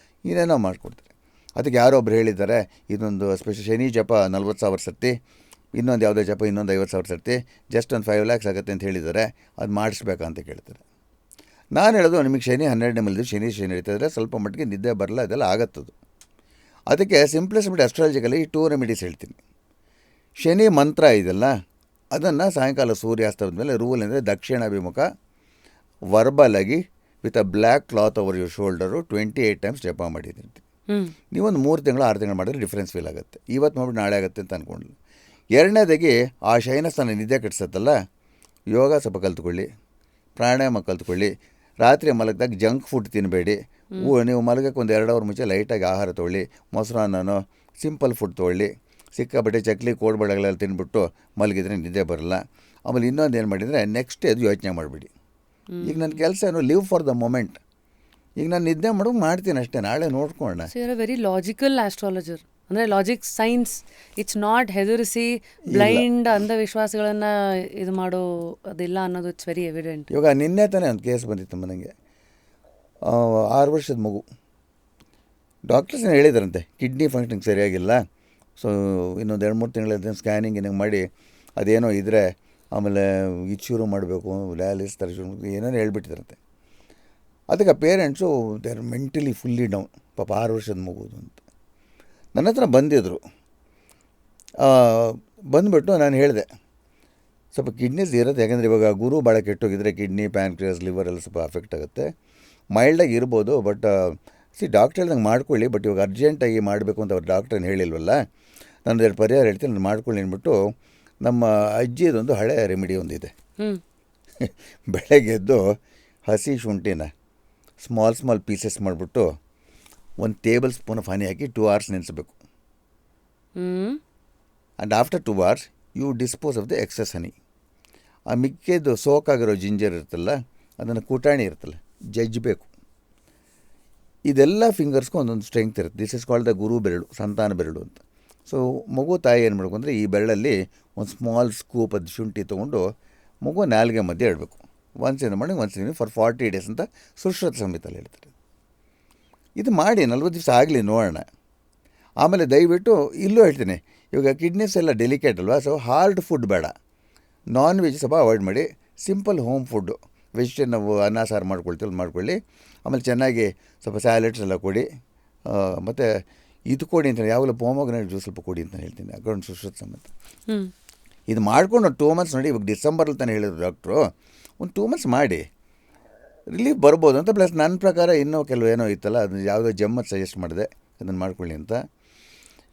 S1: ಏನೇನೋ ಮಾಡಿಕೊಡ್ತಾರೆ. ಅದಕ್ಕೆ ಯಾರೊಬ್ರು ಹೇಳಿದ್ದಾರೆ, ಇದೊಂದು ಸ್ಪೆಷಲ್ ಶನಿ ಜಪ 40,000 ಸರ್ತಿ, ಇನ್ನೊಂದು ಯಾವುದೇ ಜಪ ಇನ್ನೊಂದು 50,000 ಸರ್ತಿ, ಜಸ್ಟ್ ಒಂದು 5 lakhs ಆಗುತ್ತೆ ಅಂತ ಹೇಳಿದ್ದಾರೆ, ಅದು ಮಾಡಿಸ್ಬೇಕಂತ ಕೇಳ್ತಾರೆ. ನಾನು ಹೇಳೋದು, ನಿಮಗೆ ಶನಿ 12ನೇ ಮನೇಲಿ ಶನಿ ನಡೀತಿದ್ರೆ ಸ್ವಲ್ಪ ಮಟ್ಟಿಗೆ ನಿದ್ದೆ ಬರಲ್ಲ, ಅದೆಲ್ಲ ಆಗತ್ತದು. ಅದಕ್ಕೆ ಸಿಂಪ್ಲೆಸ್ಟ್ ಬಿಟ್ಟು ಅಸ್ಟ್ರಾಲಜಿಕಲಿ 2 ರೆಮಿಡೀಸ್ ಹೇಳ್ತೀನಿ. ಶನಿ ಮಂತ್ರ ಇದೆಲ್ಲ, ಅದನ್ನು ಸಾಯಂಕಾಲ ಸೂರ್ಯಾಸ್ತದ ಮೇಲೆ ರೂಲ್ ಅಂದರೆ ದಕ್ಷಿಣಾಭಿಮುಖ ವರ್ಬಲ್ ಆಗಿ with a black cloth over your shoulder 28 times ಜಪ ಮಾಡಿದ್ದೀನಿ. ನೀವೊಂದು 3 ತಿಂಗಳು 6 ತಿಂಗಳು ಮಾಡಿದ್ರೆ ಡಿಫ್ರೆನ್ಸ್ ಫೀಲ್ ಆಗುತ್ತೆ. ಇವತ್ತು ಮಾಡ್ಬಿಟ್ಟು ನಾಳೆ ಆಗುತ್ತೆ ಅಂತ ಅಂದ್ಕೊಂಡ್ಲು. ಎರಡನೇದಾಗಿ ಆ ಶಯನಸ್ಥಾನ ನಿದ್ದೆ ಕೆಡಿಸತ್ತಲ್ಲ, ಯೋಗ ಸ್ವಲ್ಪ ಕಲ್ತ್ಕೊಳ್ಳಿ, ಪ್ರಾಣಾಯಾಮ ಕಲ್ತ್ಕೊಳ್ಳಿ. ರಾತ್ರಿ ಮಲಗಿದಾಗ ಜಂಕ್ ಫುಡ್ ತಿನ್ನಬೇಡಿ. ನೀವು ಮಲಗಕ್ಕೆ ಒಂದು 2 hour ಮುಂಚೆ ಲೈಟಾಗಿ ಆಹಾರ ತೊಗೊಳ್ಳಿ, ಮೊಸರನ್ನನೋ ಸಿಂಪಲ್ ಫುಡ್ ತೊಗೊಳ್ಳಿ. ಸಿಕ್ಕಾಪಟ್ಟೆ ಚಕ್ಲಿ ಕೋಡ್ಬಳೆಗಳೆಲ್ಲ ತಿನ್ಬಿಟ್ಟು ಮಲಗಿದ್ರೆ ನಿದ್ದೆ ಬರಲ್ಲ. ಆಮೇಲೆ ಇನ್ನೊಂದು ಏನು ಮಾಡಿದರೆ, ನೆಕ್ಸ್ಟ್ ಅದು ಯೋಚನೆ ಮಾಡಿಬಿಡಿ, ಈಗ ನನ್ನ ಕೆಲಸ ಏನು, ಲಿವ್ ಫಾರ್ ದ ಮೊಮೆಂಟ್. ಈಗ ನಾನು ನಿದ್ದೆ ಮಾಡೋದು ಮಾಡ್ತೀನಿ ಅಷ್ಟೇ, ನಾಳೆ ನೋಡ್ಕೊಳ್ಳೋಣ.
S2: So you are a very logical astrologer. ಅಂದರೆ ಲಾಜಿಕ್ ಸೈನ್ಸ್, ಇಟ್ಸ್ ನಾಟ್ ಹೆದರಿಸಿ ಬ್ಲೈಂಡ್ ಅಂಧವಿಶ್ವಾಸಗಳನ್ನು ಇದು ಮಾಡೋ ಅದಿಲ್ಲ ಅನ್ನೋದು ಇಟ್ಸ್ ವೆರಿ ಎವಿಡೆಂಟ್.
S1: ಇವಾಗ ನಿನ್ನೆ ತಾನೇ ಒಂದು ಕೇಸ್ ಬಂದಿತ್ತು ನನಗೆ, 6 ವರ್ಷದ ಮಗು. ಡಾಕ್ಟರ್ಸ್ ಹೇಳಿದಾರಂತೆ ಕಿಡ್ನಿ ಫಂಕ್ಷನಿಂಗ್ ಸರಿಯಾಗಿಲ್ಲ, ಸೊ ಇನ್ನೊಂದು 2-3 ತಿಂಗಳ ಸ್ಕ್ಯಾನಿಂಗ್ ಏನಾಗ ಮಾಡಿ ಅದೇನೋ ಇದ್ದರೆ ಆಮೇಲೆ ಇದು ಶುರು ಮಾಡಬೇಕು, ಡಯಾಲಿಸ್ ಥರ ಶುರು ಏನೇನೋ ಹೇಳ್ಬಿಟ್ಟಿದ್ರಂತೆ. ಅದಕ್ಕೆ parents they are mentally fully down, ಪಾಪ 6 ವರ್ಷದ ಮಗುದು ಅಂತ ನನ್ನ ಹತ್ರ ಬಂದಿದ್ದರು. ಬಂದುಬಿಟ್ಟು ನಾನು ಹೇಳಿದೆ, ಸ್ವಲ್ಪ ಕಿಡ್ನೀಸ್ ಇರುತ್ತೆ, ಯಾಕಂದರೆ ಇವಾಗ ಗುರು ಭಾಳ ಕೆಟ್ಟೋಗಿದ್ರೆ ಕಿಡ್ನಿ, ಪ್ಯಾನ್ಕ್ರಿಯಾಸ್, ಲಿವರ್ ಎಲ್ಲ ಸ್ವಲ್ಪ ಅಫೆಕ್ಟ್ ಆಗುತ್ತೆ. ಮೈಲ್ಡಾಗಿ ಇರ್ಬೋದು, ಬಟ್ ಡಾಕ್ಟರ್ ಹೇಳ್ದಂಗೆ ಮಾಡ್ಕೊಳ್ಳಿ, ಬಟ್ ಇವಾಗ ಅರ್ಜೆಂಟಾಗಿ ಮಾಡಬೇಕು ಅಂತ ಅವ್ರು ಡಾಕ್ಟ್ರೇನು ಹೇಳಿಲ್ವಲ್ಲ, ನಾನು 2 ಪರಿಹಾರ ಹೇಳ್ತೀನಿ, ನಾನು ಮಾಡ್ಕೊಳ್ಳಿ ಅಂದ್ಬಿಟ್ಟು ನಮ್ಮ ಅಜ್ಜಿದೊಂದು ಹಳೆ ರೆಮಿಡಿ ಒಂದಿದೆ. ಬೆಳಗ್ಗೆ ಎದ್ದು ಹಸಿ ಶುಂಠಿನ ಸ್ಮಾಲ್ ಪೀಸಸ್ ಮಾಡಿಬಿಟ್ಟು 1 tablespoon ಆಫ್ ಹನಿ ಹಾಕಿ 2 hours ನೆನೆಸಬೇಕು. And after 2 hours you dispose of the excess honey. ಆ ಮಿಕ್ಕಿದ್ದು ಸೋಕಾಗಿರೋ ಜಿಂಜರ್ ಇರುತ್ತಲ್ಲ, ಅದನ್ನು ಕುಟಾಣಿ ಇರುತ್ತಲ್ಲ, ಜಜ್ಜಬೇಕು. ಇದೆಲ್ಲ ಫಿಂಗರ್ಸ್ಗೂ ಒಂದೊಂದು ಸ್ಟ್ರೆಂಗ್ತ್ ಇರುತ್ತೆ. ದಿಸ್ ಇಸ್ ಕಾಲ್ಡ್ ದ ಗುರು ಬೆರಳು, ಸಂತಾನ ಬೆರಳು ಅಂತ. ಸೊ ಮಗು ತಾಯಿ ಏನು ಮಾಡಬೇಕು ಅಂದರೆ, ಈ ಬೆರಳಲ್ಲಿ ಒಂದು ಸ್ಮಾಲ್ ಸ್ಕೂಪ್ ಅದು ಶುಂಠಿ ತೊಗೊಂಡು ಮಗು ನಾಲ್ಗೆ ಮಧ್ಯೆ ಇಡಬೇಕು. Once in the morning, once in for 40 days ಅಂತ ಸುಶ್ರುತ ಸಂಹಿತಲ್ಲಿ ಹೇಳ್ತಾರೆ. ಇದು ಮಾಡಿ 40 ದಿವಸ ಆಗಲಿ ನೋಡೋಣ. ಆಮೇಲೆ ದಯವಿಟ್ಟು ಇಲ್ಲೂ ಹೇಳ್ತೀನಿ, ಇವಾಗ ಕಿಡ್ನೀಸ್ ಎಲ್ಲ ಡೆಲಿಕೇಟ್ ಅಲ್ವಾ, ಸೊ ಹಾರ್ಡ್ ಫುಡ್ ಬೇಡ, ನಾನ್ ವೆಜ್ ಸ್ವಲ್ಪ ಅವಾಯ್ಡ್ ಮಾಡಿ, ಸಿಂಪಲ್ ಹೋಮ್ ಫುಡ್ಡು, ವೆಜಿಟೇರಿಯನ್ ನಾವು ಅನ್ನ ಸಾರು ಮಾಡ್ಕೊಳ್ತೀವಿ ಮಾಡ್ಕೊಳ್ಳಿ. ಆಮೇಲೆ ಚೆನ್ನಾಗಿ ಸ್ವಲ್ಪ ಸ್ಯಾಲೆಡ್ಸ್ ಎಲ್ಲ ಕೊಡಿ, ಮತ್ತು ಇದು ಕೊಡಿ ಅಂತ ಯಾವಾಗಲೂ ಪೋಮೋಗ್ರಾನೇಟ್ ಜ್ಯೂಸ್ ಸ್ವಲ್ಪ ಕೊಡಿ ಅಂತ ಹೇಳ್ತೀನಿ ಅಕೌಂಟ್ ಸುಶ್ರುತ ಸಮೇತ.
S2: ಹ್ಮ್
S1: ಇದು ಮಾಡ್ಕೊಂಡು 2 ಮಂತ್ಸ್ ನೋಡಿ, ಇವಾಗ ಡಿಸೆಂಬರಲ್ಲಿ ತಾನೇ ಹೇಳಿದ್ರು ಡಾಕ್ಟ್ರು, ಒಂದು 2 ಮಂತ್ಸ್ ಮಾಡಿ ರಿಲೀಫ್ ಬರ್ಬೋದು ಅಂತ. ಪ್ಲಸ್ ನನ್ನ ಪ್ರಕಾರ ಇನ್ನೂ ಕೆಲವು ಏನೋ ಇತ್ತಲ್ಲ, ಅದು ಯಾವುದೋ ಜಮ್ಮತ್ ಸಜೆಸ್ಟ್ ಮಾಡಿದೆ ಅದನ್ನು ಮಾಡ್ಕೊಳ್ಳಿ ಅಂತ.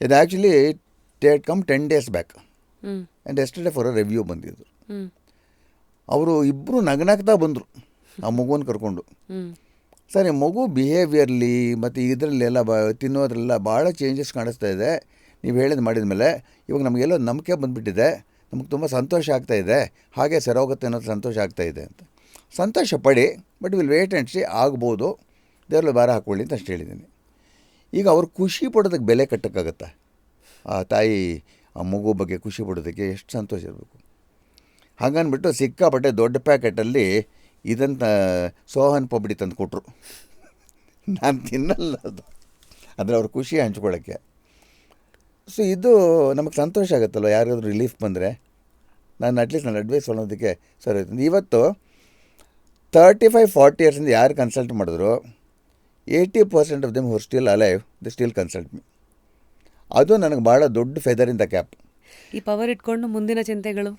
S1: ಇದು actually they'd come 10 days back
S2: hmm
S1: and yesterday for a review ಬಂದಿದ್ದು.
S2: ಹ್ಮ್
S1: ಅವರು ಇಬ್ಬರು ನಗನಾಗ್ತಾ ಬಂದರು ಆ ಮಗುವನ್ನು ಕರ್ಕೊಂಡು.
S2: ಹ್ಮ್
S1: ಸರ್ ಈ ಮಗು ಬಿಹೇವಿಯರ್ಲಿ ಮತ್ತು ಇದರಲ್ಲೆಲ್ಲ ತಿನ್ನೋದ್ರೆಲ್ಲ ಭಾಳ ಚೇಂಜಸ್ ಕಾಣಿಸ್ತಾ ಇದೆ. ನೀವು ಹೇಳಿದ ಮಾಡಿದ ಮೇಲೆ ಇವಾಗ ನಮಗೆಲ್ಲೋ ನಂಬಿಕೆ ಬಂದುಬಿಟ್ಟಿದೆ, ನಮಗೆ ತುಂಬ ಸಂತೋಷ ಆಗ್ತಾಯಿದೆ, ಹಾಗೆ ಸರೋಗುತ್ತೆ ಅನ್ನೋದು ಸಂತೋಷ ಆಗ್ತಾಯಿದೆ ಅಂತ. ಸಂತೋಷ ಪಡಿ, but will wait and see, ಆಗ್ಬೋದು, ದೇವ್ರಲ್ಲಿ ಭಾರ ಹಾಕ್ಕೊಳ್ಳಿ ಅಂತ ಅಷ್ಟು ಹೇಳಿದ್ದೀನಿ. ಈಗ ಅವ್ರು ಖುಷಿ ಪಡೋದಕ್ಕೆ ಬೆಲೆ ಕಟ್ಟೋಕ್ಕಾಗತ್ತಾ? ಆ ತಾಯಿ ಆ ಮಗು ಬಗ್ಗೆ ಖುಷಿ ಪಡೋದಕ್ಕೆ ಎಷ್ಟು ಸಂತೋಷ ಇರಬೇಕು. ಹಾಗನ್ಬಿಟ್ಟು ಸಿಕ್ಕಾಪಟ್ಟೆ ದೊಡ್ಡ ಪ್ಯಾಕೆಟಲ್ಲಿ ಇದಂತ ಸೋಹನ್ ಪಬಡಿ ತಂದು ಕೊಟ್ಟರು. ನಾನು ತಿನ್ನಲ್ಲ ಅದು, ಅಂದರೆ ಅವ್ರ ಖುಷಿ ಹಂಚ್ಕೊಳ್ಳೋಕ್ಕೆ. ಸೊ ಇದು ನಮಗೆ ಸಂತೋಷ ಆಗುತ್ತಲ್ವ, ಯಾರಿಗಾದ್ರೂ ರಿಲೀಫ್ ಬಂದರೆ. ನಾನು ಅಟ್ಲೀಸ್ಟ್ ನನ್ನ ಅಡ್ವೈಸ್ ಅನ್ನೋದಕ್ಕೆ ಸರ್ ಇವತ್ತು 35-40 ಇಯರ್ಸಿಂದ ಯಾರು ಕನ್ಸಲ್ಟ್ ಮಾಡಿದ್ರು 80% of them who still alive, they still consult me. ಅದು ನನಗೆ ಭಾಳ ದೊಡ್ಡ ಫೆದರ್ ಇನ್ ದ ಕ್ಯಾಪ್.
S2: ಈ ಪವರ್ ಇಟ್ಕೊಂಡು ಮುಂದಿನ ಚಿಂತನೆಗಳು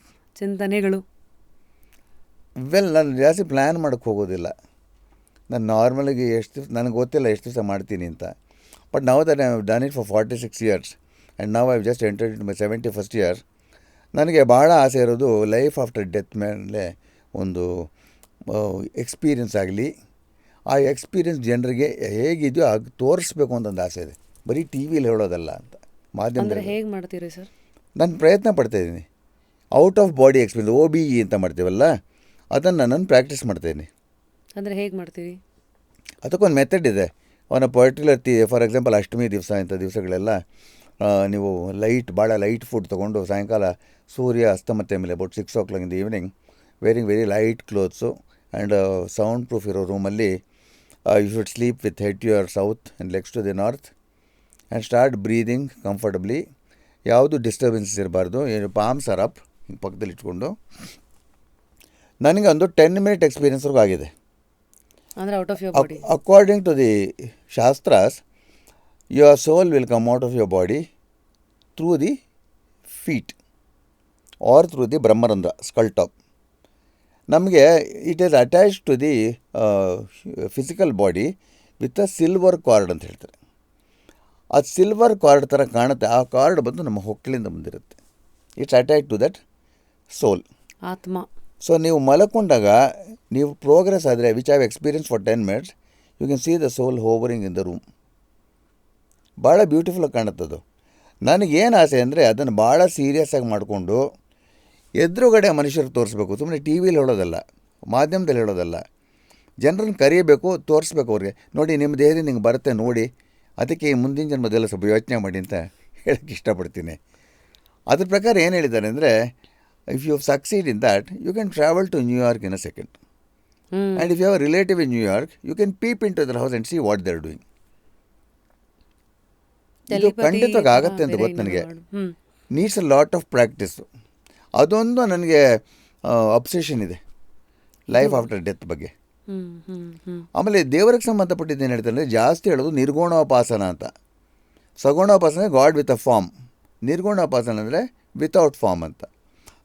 S1: ನಾನು ಜಾಸ್ತಿ ಪ್ಲ್ಯಾನ್ ಮಾಡೋಕ್ಕೆ ಹೋಗೋದಿಲ್ಲ. ನಾನು ನಾರ್ಮಲಾಗಿ ಎಷ್ಟು ದಿವಸ ನನಗೆ ಗೊತ್ತಿಲ್ಲ ಎಷ್ಟು ದಿವಸ ಮಾಡ್ತೀನಿ ಅಂತ. But now that I have done it for 46 years and now I have just entered in my 71st year. ನನಗೆ ಭಾಳ ಆಸೆ ಇರೋದು ಲೈಫ್ ಆಫ್ಟರ್ ಡೆತ್ ಮೇಲೆ ಒಂದು ಎಕ್ಸ್ಪೀರಿಯನ್ಸ್ ಆಗಲಿ, ಆ ಎಕ್ಸ್ಪೀರಿಯನ್ಸ್ ಜನರಿಗೆ ಹೇಗಿದೆಯೋ ಆಗ ತೋರಿಸ್ಬೇಕು ಅಂತ ಒಂದು ಆಸೆ ಇದೆ. ಬರೀ ಟಿ ವಿಲಿ ಹೇಳೋದಲ್ಲ ಅಂತ ಮಾಧ್ಯಮದಲ್ಲಿ.
S2: ಹೇಗೆ ಮಾಡ್ತೀರಿ ಸರ್?
S1: ನಾನು ಪ್ರಯತ್ನ ಪಡ್ತಾಯಿದ್ದೀನಿ. Out of body experience OBE ಅಂತ ಮಾಡ್ತೀವಲ್ಲ, ಅದನ್ನು ನಾನು ಪ್ರಾಕ್ಟೀಸ್ ಮಾಡ್ತಾಯಿದ್ದೀನಿ.
S2: ಅಂದರೆ ಹೇಗೆ ಮಾಡ್ತೀವಿ?
S1: ಅದಕ್ಕೊಂದು ಮೆಥಡ್ ಇದೆ. ಅವನ ಪರ್ಟಿಕ್ಯುಲರ್ ಫಾರ್ ಎಕ್ಸಾಂಪಲ್ ಅಷ್ಟಮಿ ದಿವಸ ಇಂಥ ದಿವಸಗಳೆಲ್ಲ ನೀವು ಭಾಳ ಲೈಟ್ ಫುಡ್ ತೊಗೊಂಡು ಸಾಯಂಕಾಲ ಸೂರ್ಯ ಅಸ್ತಮತ್ತೆ ಮೇಲೆ about 6 o'clock in the evening wearing very light clothes and soundproof ಇರೋ ರೂಮಲ್ಲಿ you should sleep with head to your south and legs to the north and start breathing comfortably. ಯಾವುದು disturbances ಇರಬಾರ್ದು. Palms R up ಹಿಂಗೆ ಪಕ್ಕದಲ್ಲಿ ಇಟ್ಕೊಂಡು. ನನಗೆ ಒಂದು 10 minute ಎಕ್ಸ್ಪೀರಿಯನ್ಸ್ವರೆಗೂ ಆಗಿದೆ.
S2: ಅಂದರೆ out of your body.
S1: According to the shastras, your soul will come out of your body through the feet or through the Brahmarandra, skull top. ನಮಗೆ it is attached to the physical body with a silver cord ಅಂತ ಹೇಳ್ತಾರೆ. ಆ silver card ಥರ ಕಾಣುತ್ತೆ. ಆ card ಬಂದು ನಮ್ಮ ಹೊಕ್ಕಳಿಂದ ಬಂದಿರುತ್ತೆ. It's attach to that soul,
S2: ಆತ್ಮ.
S1: ಸೊ ನೀವು ಮಲ್ಕೊಂಡಾಗ ನೀವು ಪ್ರೋಗ್ರೆಸ್ ಆದರೆ which have experience for 10 minutes, you can see the soul hovering in the room. ಭಾಳ ಬ್ಯೂಟಿಫುಲ್ಲಾಗಿ ಕಾಣುತ್ತದು. ನನಗೇನು ಆಸೆ ಅಂದರೆ ಅದನ್ನು ಭಾಳ ಸೀರಿಯಸ್ಸಾಗಿ ಮಾಡಿಕೊಂಡು ಎದುರುಗಡೆ ಮನುಷ್ಯರಿಗೆ ತೋರಿಸ್ಬೇಕು. ಸುಮ್ಮನೆ ಟಿ ವಿಲಿ ಹೇಳೋದಲ್ಲ, ಮಾಧ್ಯಮದಲ್ಲಿ ಹೇಳೋದಲ್ಲ. ಜನರನ್ನು ಕರೀಬೇಕು, ತೋರಿಸ್ಬೇಕು ಅವ್ರಿಗೆ. ನೋಡಿ ನಿಮ್ಮ ದೇಹದಿಂದ ನಿಂಗೆ ಬರುತ್ತೆ ನೋಡಿ, ಅದಕ್ಕೆ ಮುಂದಿನ ಜನ್ಮದೆಲ್ಲ ಸ್ವಲ್ಪ ಯೋಚನೆ ಮಾಡಿ ಅಂತ ಹೇಳೋಕ್ಕೆ ಇಷ್ಟಪಡ್ತೀನಿ. ಅದ್ರ ಪ್ರಕಾರ ಏನು ಹೇಳಿದ್ದಾರೆ ಅಂದರೆ, if you succeed in that you can travel to New York in a second. And if you have a relative in New York you can peep into their house and see what they are doing. ಇದು ಖಂಡಿತವಾಗಿ ಆಗುತ್ತೆ ಅಂತ ಗೊತ್ತು ನನಗೆ. Needs a lot of practice. ಅದೊಂದು ನನಗೆ obsession ಇದೆ life after death ಬಗ್ಗೆ. ಆಮೇಲೆ ದೇವರಿಗೆ ಸಂಬಂಧಪಟ್ಟಿದ್ದು ಏನು ಹೇಳ್ತಾರೆ ಅಂದರೆ, ಜಾಸ್ತಿ ಹೇಳೋದು ನಿರ್ಗುಣೋಪಾಸನ ಅಂತ. ಸಗುಣೋಪಾಸನ ಗಾಡ್ ವಿತ್ ಅ ಫಾರ್ಮ್, ನಿರ್ಗುಣೋಪಾಸನ ಅಂದರೆ ವಿತೌಟ್ ಫಾರ್ಮ್ ಅಂತ.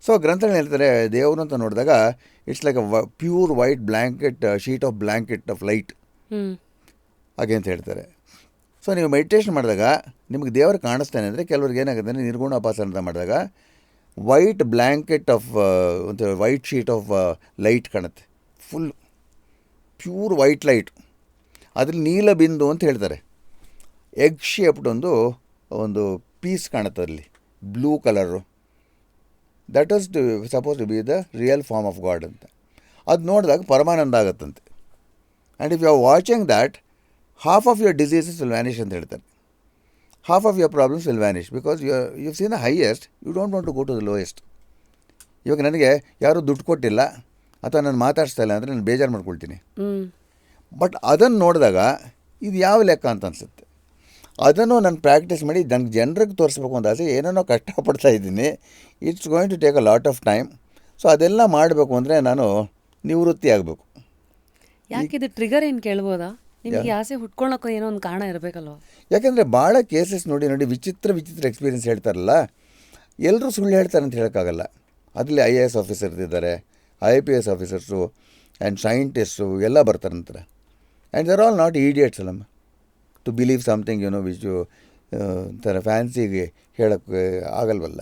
S1: ಸೊ ಗ್ರಂಥಗಳು ಹೇಳ್ತಾರೆ ದೇವರು ಅಂತ ನೋಡಿದಾಗ it's like a pure white blanket, sheet of blanket of light ಹಾಗೆ ಅಂತ ಹೇಳ್ತಾರೆ. ಸೊ ನೀವು ಮೆಡಿಟೇಷನ್ ಮಾಡಿದಾಗ ನಿಮಗೆ ದೇವರು ಕಾಣಿಸ್ತಾನೆ ಅಂದರೆ, ಕೆಲವ್ರಿಗೆ ಏನಾಗುತ್ತೆ ಅಂದರೆ ನಿರ್ಗುಣೋಪಾಸನ ಅಂತ ಮಾಡಿದಾಗ ವೈಟ್ ಬ್ಲ್ಯಾಂಕೆಟ್ ಆಫ್ ಒಂದು ವೈಟ್ ಶೀಟ್ ಆಫ್ ಲೈಟ್ ಕಾಣುತ್ತೆ, ಫುಲ್ ಪ್ಯೂರ್ ವೈಟ್ ಲೈಟ್. ಅದ್ರಲ್ಲಿ ನೀಲ ಬಿಂದು ಅಂತ ಹೇಳ್ತಾರೆ. ಎಗ್ ಶೇಪ್ಡ್ ಒಂದು ಪೀಸ್ ಕಾಣುತ್ತೆ ಅಲ್ಲಿ, blue colour. That was suppose to be the real form of God ಅಂತ. ಅದು ನೋಡಿದಾಗ ಪರಮಾನಂದ ಆಗುತ್ತಂತೆ. And if you are watching that, half of your diseases will vanish ಅಂತ ಹೇಳ್ತಾರೆ. Half of your problems will vanish because you seen the highest, you don't want to go to the lowest. ಇವಾಗ ನನಗೆ ಯಾರೂ ದುಡ್ಡು ಕೊಟ್ಟಿಲ್ಲ ಅಥವಾ ನಾನು ಮಾತಾಡಿಸ್ತಾ ಇಲ್ಲ ಅಂದರೆ ನಾನು ಬೇಜಾರು ಮಾಡ್ಕೊಳ್ತೀನಿ. ಬಟ್ ಅದನ್ನು ನೋಡಿದಾಗ ಇದು ಯಾವ ಲೆಕ್ಕ ಅಂತ ಅನಿಸುತ್ತೆ. ಅದನ್ನು ನಾನು ಪ್ರಾಕ್ಟೀಸ್ ಮಾಡಿ ನನಗೆ ಜನರಿಗೆ ತೋರಿಸ್ಬೇಕು ಅಂತ ಆಸೆ. ಏನೇನೋ ಕಷ್ಟಪಡ್ತಾ ಇದ್ದೀನಿ. It's going to take a lot of time. So ಅದೆಲ್ಲ ಮಾಡಬೇಕು ಅಂದರೆ ನಾನು ನಿವೃತ್ತಿ ಆಗಬೇಕು.
S2: ಯಾಕಿದು ಟ್ರಿಗರ್ ಏನು ಕೇಳ್ಬೋದಾ? ನಿಮಗೆ ಆಸೆ ಹುಟ್ಕೊಳಕ್ಕೂ ಏನೋ ಒಂದು ಕಾರಣ ಇರಬೇಕಲ್ವ?
S1: ಯಾಕೆಂದರೆ ಭಾಳ ಕೇಸಸ್ ನೋಡಿ ವಿಚಿತ್ರ ಎಕ್ಸ್ಪೀರಿಯನ್ಸ್ ಹೇಳ್ತಾರಲ್ಲ, ಎಲ್ಲರೂ ಸುಳ್ಳು ಹೇಳ್ತಾರೆ ಅಂತ ಹೇಳೋಕ್ಕಾಗಲ್ಲ. ಅದರಲ್ಲಿ IAS ಆಫೀಸರ್ಸ್ ಇದ್ದಾರೆ, IPS ಆಫೀಸರ್ಸು ಆ್ಯಂಡ್ ಸೈಂಟಿಸ್ಟು ಎಲ್ಲ ಬರ್ತಾರೆ ನಂತರ. And they're all not idiots ಅಲ್ಲಮ್ಮ ಟು ಬಿಲೀವ್ ಸಮಥಿಂಗ್ ವಿಚ್ ಒಂಥರ ಫ್ಯಾನ್ಸಿಗೆ ಹೇಳೋಕ್ಕೆ ಆಗಲ್ವಲ್ಲ.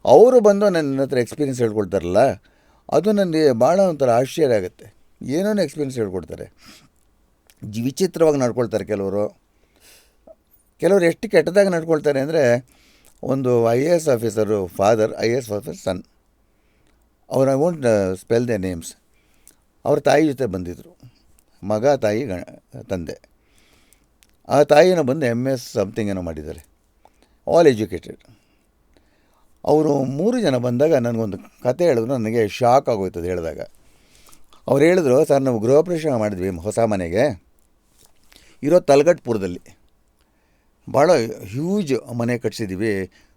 S1: ಅವರು ಬಂದು ನನ್ನ ಹತ್ರ ಎಕ್ಸ್ಪೀರಿಯನ್ಸ್ ಹೇಳ್ಕೊಳ್ತಾರಲ್ಲ, ಅದು ನನಗೆ ಭಾಳ ಒಂಥರ ಆಶ್ಚರ್ಯ ಆಗುತ್ತೆ. ಏನೋ ಎಕ್ಸ್ಪೀರಿಯನ್ಸ್ ಹೇಳ್ಕೊಡ್ತಾರೆ, ವಿಚಿತ್ರವಾಗಿ ನಡ್ಕೊಳ್ತಾರೆ ಕೆಲವರು ಎಷ್ಟು ಕೆಟ್ಟದಾಗಿ ನಡ್ಕೊಳ್ತಾರೆ ಅಂದರೆ, ಒಂದು IAS officer father, IAS officer son, ಅವ್ರು I won't spell the names. ಅವ್ರ ತಾಯಿ ಜೊತೆ ಬಂದಿದ್ದರು, ಮಗ ತಾಯಿ ತಂದೆ. ಆ ತಾಯಿನ ಬಂದು MS ಸಮಥಿಂಗ್ ಏನೋ ಮಾಡಿದ್ದಾರೆ, ಆಲ್ ಎಜುಕೇಟೆಡ್. ಅವರು 3 ಜನ ಬಂದಾಗ ನನಗೊಂದು ಕತೆ ಹೇಳಿದ್ರು, ನನಗೆ ಶಾಕ್ ಆಗೋಯ್ತು ಅದು ಹೇಳಿದಾಗ. ಅವ್ರು ಹೇಳಿದ್ರು, ಸರ್ ನಾವು ಗೃಹ ಪ್ರವೇಶ ಮಾಡಿದ್ವಿ ಹೊಸ ಮನೆಗೆ, ಇರೋ ತಲಗಟ್ಪುರದಲ್ಲಿ ಭಾಳ ಹ್ಯೂಜ್ ಮನೆ ಕಟ್ಸಿದ್ದೀವಿ,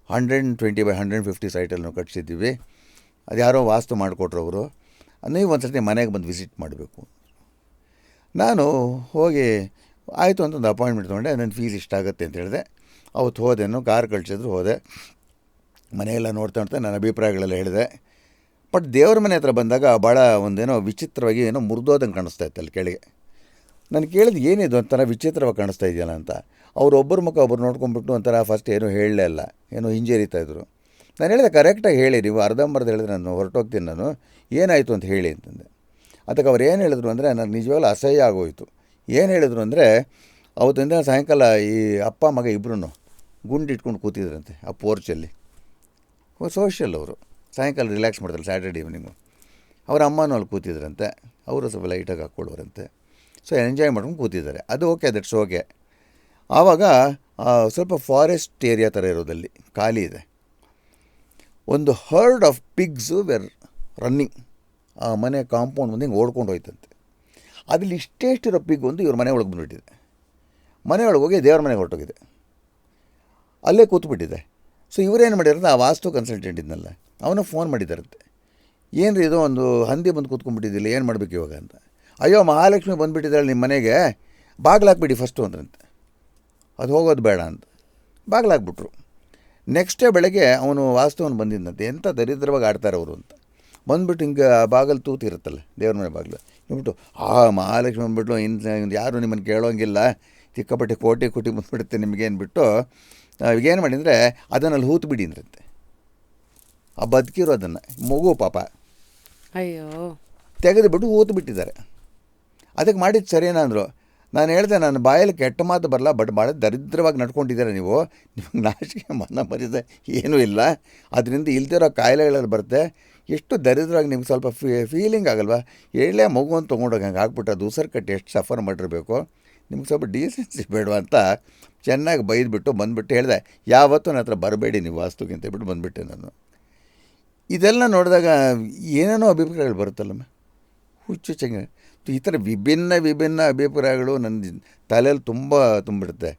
S1: 120 by 150 ಸೈಟಲ್ಲಿ ನಾವು ಕಟ್ಸಿದ್ದೀವಿ. ಅದು ಯಾರೋ ವಾಸ್ತು ಮಾಡಿಕೊಟ್ರು ಅವರು, ನೀವು ಒಂದು ಸರ್ತಿ ಮನೆಗೆ ಬಂದು ವಿಸಿಟ್ ಮಾಡಬೇಕು. ನಾನು ಹೋಗಿ ಆಯಿತು ಅಂತ ಒಂದು ಅಪಾಯಿಂಟ್ಮೆಂಟ್ ತೊಗೊಂಡೆ. ನನ್ನ ಫೀಸ್ ಇಷ್ಟಾಗುತ್ತೆ ಅಂತ ಹೇಳಿದೆ. ಅವತ್ತು ಹೋದೆನು, ಕಾರ್ ಕಳಿಸಿದ್ರು, ಹೋದೆ, ಮನೆಯೆಲ್ಲ ನೋಡ್ತಾ ನನ್ನ ಅಭಿಪ್ರಾಯಗಳೆಲ್ಲ ಹೇಳಿದೆ. ಬಟ್ ದೇವ್ರ ಮನೆ ಹತ್ರ ಬಂದಾಗ ಭಾಳ ಒಂದೇನೋ ವಿಚಿತ್ರವಾಗಿ ಏನೋ ಮುರಿದೋದಂಗೆ ಕಾಣಿಸ್ತಾ ಇತ್ತು ಅಲ್ಲಿ ಕೆಳಗೆ. ನಾನು ಕೇಳಿದ್ದು ಏನಿದು ಒಂಥರ ವಿಚಿತ್ರವಾಗಿ ಕಾಣಿಸ್ತಾ ಇದೆಯಲ್ಲ ಅಂತ. ಅವ್ರು ಒಬ್ಬರ ಮುಖ ಒಬ್ಬರು ನೋಡ್ಕೊಂಡ್ಬಿಟ್ಟು ಒಂಥರ ಫಸ್ಟ್ ಏನೂ ಹೇಳಲೇ ಅಲ್ಲ, ಏನೋ ಹಿಂಜರಿತಾಯಿದ್ರು. ನಾನು ಹೇಳಿದೆ, ಕರೆಕ್ಟಾಗಿ ಹೇಳಿ, ನೀವು ಅರ್ಧಂಬರ್ಧ ಹೇಳಿದ್ರೆ ನಾನು ಹೊರಟೋಗ್ತೀನಿ, ನಾನು ಏನಾಯಿತು ಅಂತ ಹೇಳಿ ಅಂತಂದೆ. ಅದಕ್ಕೆ ಅವ್ರು ಏನು ಹೇಳಿದ್ರು ಅಂದರೆ, ನನಗೆ ನಿಜವಾಗ್ಲೂ ಅಸಹ್ಯ ಆಗೋಯಿತು. ಏನು ಹೇಳಿದ್ರು ಅಂದರೆ, ಅವತ್ತಿಂದ ಸಾಯಂಕಾಲ ಈ ಅಪ್ಪ ಮಗ ಇಬ್ಬರೂ ಗುಂಡಿಟ್ಕೊಂಡು ಕೂತಿದ್ರಂತೆ ಆ ಪೋರ್ಚಲ್ಲಿ. ಸೋಷಿಯಲ್ ಅವರು ಸಾಯಂಕಾಲ ರಿಲ್ಯಾಕ್ಸ್ ಮಾಡ್ತಾರೆ ಸ್ಯಾಟರ್ಡೆ ಈವ್ನಿಂಗು. ಅವ್ರ ಅಮ್ಮನೂ ಅಲ್ಲಿ ಕೂತಿದ್ರಂತೆ, ಅವರು ಸ್ವಲ್ಪ ಲೈಟಾಗಿ ಹಾಕ್ಕೊಳ್ಳೋರಂತೆ. ಸೊ ಎಂಜಾಯ್ ಮಾಡ್ಕೊಂಡು ಕೂತಿದ್ದಾರೆ, ಅದು ಓಕೆ, ದಟ್ಸ್ ಓಕೆ. ಆವಾಗ ಸ್ವಲ್ಪ ಫಾರೆಸ್ಟ್ ಏರಿಯಾ ಥರ ಇರೋದಲ್ಲಿ ಖಾಲಿ ಇದೆ. ಒಂದು ಹರ್ಡ್ ಆಫ್ ಪಿಗ್ಸು ವೆರ್ ರನ್ನಿಂಗ್ ಆ ಮನೆ ಕಾಂಪೌಂಡ್ ಮುಂದೆ ಹಿಂಗೆ ಓಡ್ಕೊಂಡು ಹೋಯ್ತಂತೆ. ಅದ್ರಲ್ಲಿ ಇಷ್ಟೇಷ್ಟಿರೋ ಪಿಗ್ ಒಂದು ಇವ್ರ ಮನೆ ಒಳಗೆ ಬಂದುಬಿಟ್ಟಿದೆ. ಮನೆಯೊಳಗೆ ಹೋಗಿ ದೇವ್ರ ಮನೆಗೆ ಹೊರಟೋಗಿದೆ, ಅಲ್ಲೇ ಕೂತ್ಬಿಟ್ಟಿದೆ. ಸೊ ಇವರೇನು ಮಾಡಿದಾರಂತೆ, ಆ ವಾಸ್ತು ಕನ್ಸಲ್ಟೆಂಟ್ ಇದ್ನಲ್ಲ ಅವನು ಫೋನ್ ಮಾಡಿದ್ದಾರಂತೆ, ಏನು ರೀ ಇದು ಒಂದು ಹಂದಿ ಬಂದು ಕೂತ್ಕೊಂಡ್ಬಿಟ್ಟಿದ್ದಿಲ್ಲ, ಏನು ಮಾಡಬೇಕು ಇವಾಗ ಅಂತ. ಅಯ್ಯೋ ಮಹಾಲಕ್ಷ್ಮಿ ಬಂದುಬಿಟ್ಟಿದ್ದಾಳೆ ನಿಮ್ಮ ಮನೆಗೆ, ಬಾಗಿಲಾಕ್ಬಿಡಿ ಫಸ್ಟು ಅಂದ್ರಂತೆ. ಅದು ಹೋಗೋದು ಬೇಡ ಅಂತ ಬಾಗಿಲಾಕ್ಬಿಟ್ರು. ನೆಕ್ಸ್ಟ್ ಡೇ ಬೆಳಗ್ಗೆ ಅವನು ವಾಸ್ತವನು ಬಂದಿದ್ದಂತೆ, ಎಂಥ ದರಿದ್ರವಾಗಿ ಆಡ್ತಾರೆ ಅವರು ಅಂತ. ಬಂದುಬಿಟ್ಟು ಹಿಂಗೆ ಬಾಗಿಲು ತೂತಿರುತ್ತಲ್ಲ ದೇವ್ರ ಮನೆ ಬಾಗಿಲು, ಇನ್ಬಿಟ್ಟು ಮಹಾಲಕ್ಷ್ಮಿ ಬಂದುಬಿಟ್ಲು, ಇನ್ನು ಯಾರು ನಿಮ್ಮನ್ನು ಕೇಳೋಂಗಿಲ್ಲ, ಸಿಕ್ಕಾಪಟ್ಟೆ ಕೋಟಿ ಬಂದುಬಿಡುತ್ತೆ ನಿಮಗೆ ಅಂದ್ಬಿಟ್ಟು ಈಗೇನು ಮಾಡಿದರೆ ಅದನ್ನಲ್ಲಿ ಹೂತು ಬಿಡಿ ಅಂದ್ರಂತೆ. ಆ ಬದುಕಿರೋದನ್ನು ಮಗು ಪಾಪ
S2: ಅಯ್ಯೋ
S1: ತೆಗೆದುಬಿಟ್ಟು ಹೂತು ಬಿಟ್ಟಿದ್ದಾರೆ. ಅದಕ್ಕೆ ಮಾಡಿದ್ದು ಸರಿನಾ ಅಂದರು. ನಾನು ಹೇಳಿದೆ, ನನ್ನ ಬಾಯಲ್ಲಿ ಕೆಟ್ಟ ಮಾತು ಬರಲ್ಲ, ಬಟ್ ಭಾಳ ದರಿದ್ರವಾಗಿ ನಡ್ಕೊಂಡಿದ್ದೀರ ನೀವು, ನಿಮಗೆ ನಾಚಿಕೆ ಮನ ಮರ್ಯಾದೆ ಏನೂ ಇಲ್ಲ, ಅದರಿಂದ ಇಲ್ದಿರೋ ಕಾಯಿಲೆಗಳೆಲ್ಲ ಬರುತ್ತೆ. ಎಷ್ಟು ದರಿದ್ರವಾಗಿ ನಿಮ್ಗೆ ಸ್ವಲ್ಪ ಫೀಲಿಂಗ್ ಆಗಲ್ವಾ, ಹೇಳೇ ಮಗುವನ್ನು ತೊಗೊಂಡೋಗಿ ಹಂಗೆ ಹಾಕ್ಬಿಟ್ಟು ಅದು ಉಸಿರು ಕಟ್ಟಿ ಎಷ್ಟು ಸಫರ್ ಮಾಡಿರಬೇಕು, ನಿಮ್ಗೆ ಸ್ವಲ್ಪ ಡೀಸೆನ್ಸಿ ಬೇಡವಾ ಅಂತ ಚೆನ್ನಾಗಿ ಬೈದ್ಬಿಟ್ಟು ಬಂದುಬಿಟ್ಟು ಹೇಳಿದೆ, ಯಾವತ್ತೂ ನನ್ನ ಹತ್ರ ಬರಬೇಡಿ ನೀವು ವಾಸ್ತುಗೆ ಅಂತ ಹೇಳ್ಬಿಟ್ಟು ಬಂದುಬಿಟ್ಟೆ ನಾನು. ಇದೆಲ್ಲ ನೋಡಿದಾಗ ಏನೇನೋ ಅಭಿಪ್ರಾಯಗಳು ಬರುತ್ತಲ್ಲಮ್ಮ, ಹುಚ್ಚುಚ್ಚಂಗೆ. ಈ ಥರ ವಿಭಿನ್ನ ಅಭಿಪ್ರಾಯಗಳು ನನ್ನ ತಲೆಯಲ್ಲಿ ತುಂಬ ತುಂಬಿಡುತ್ತೆ.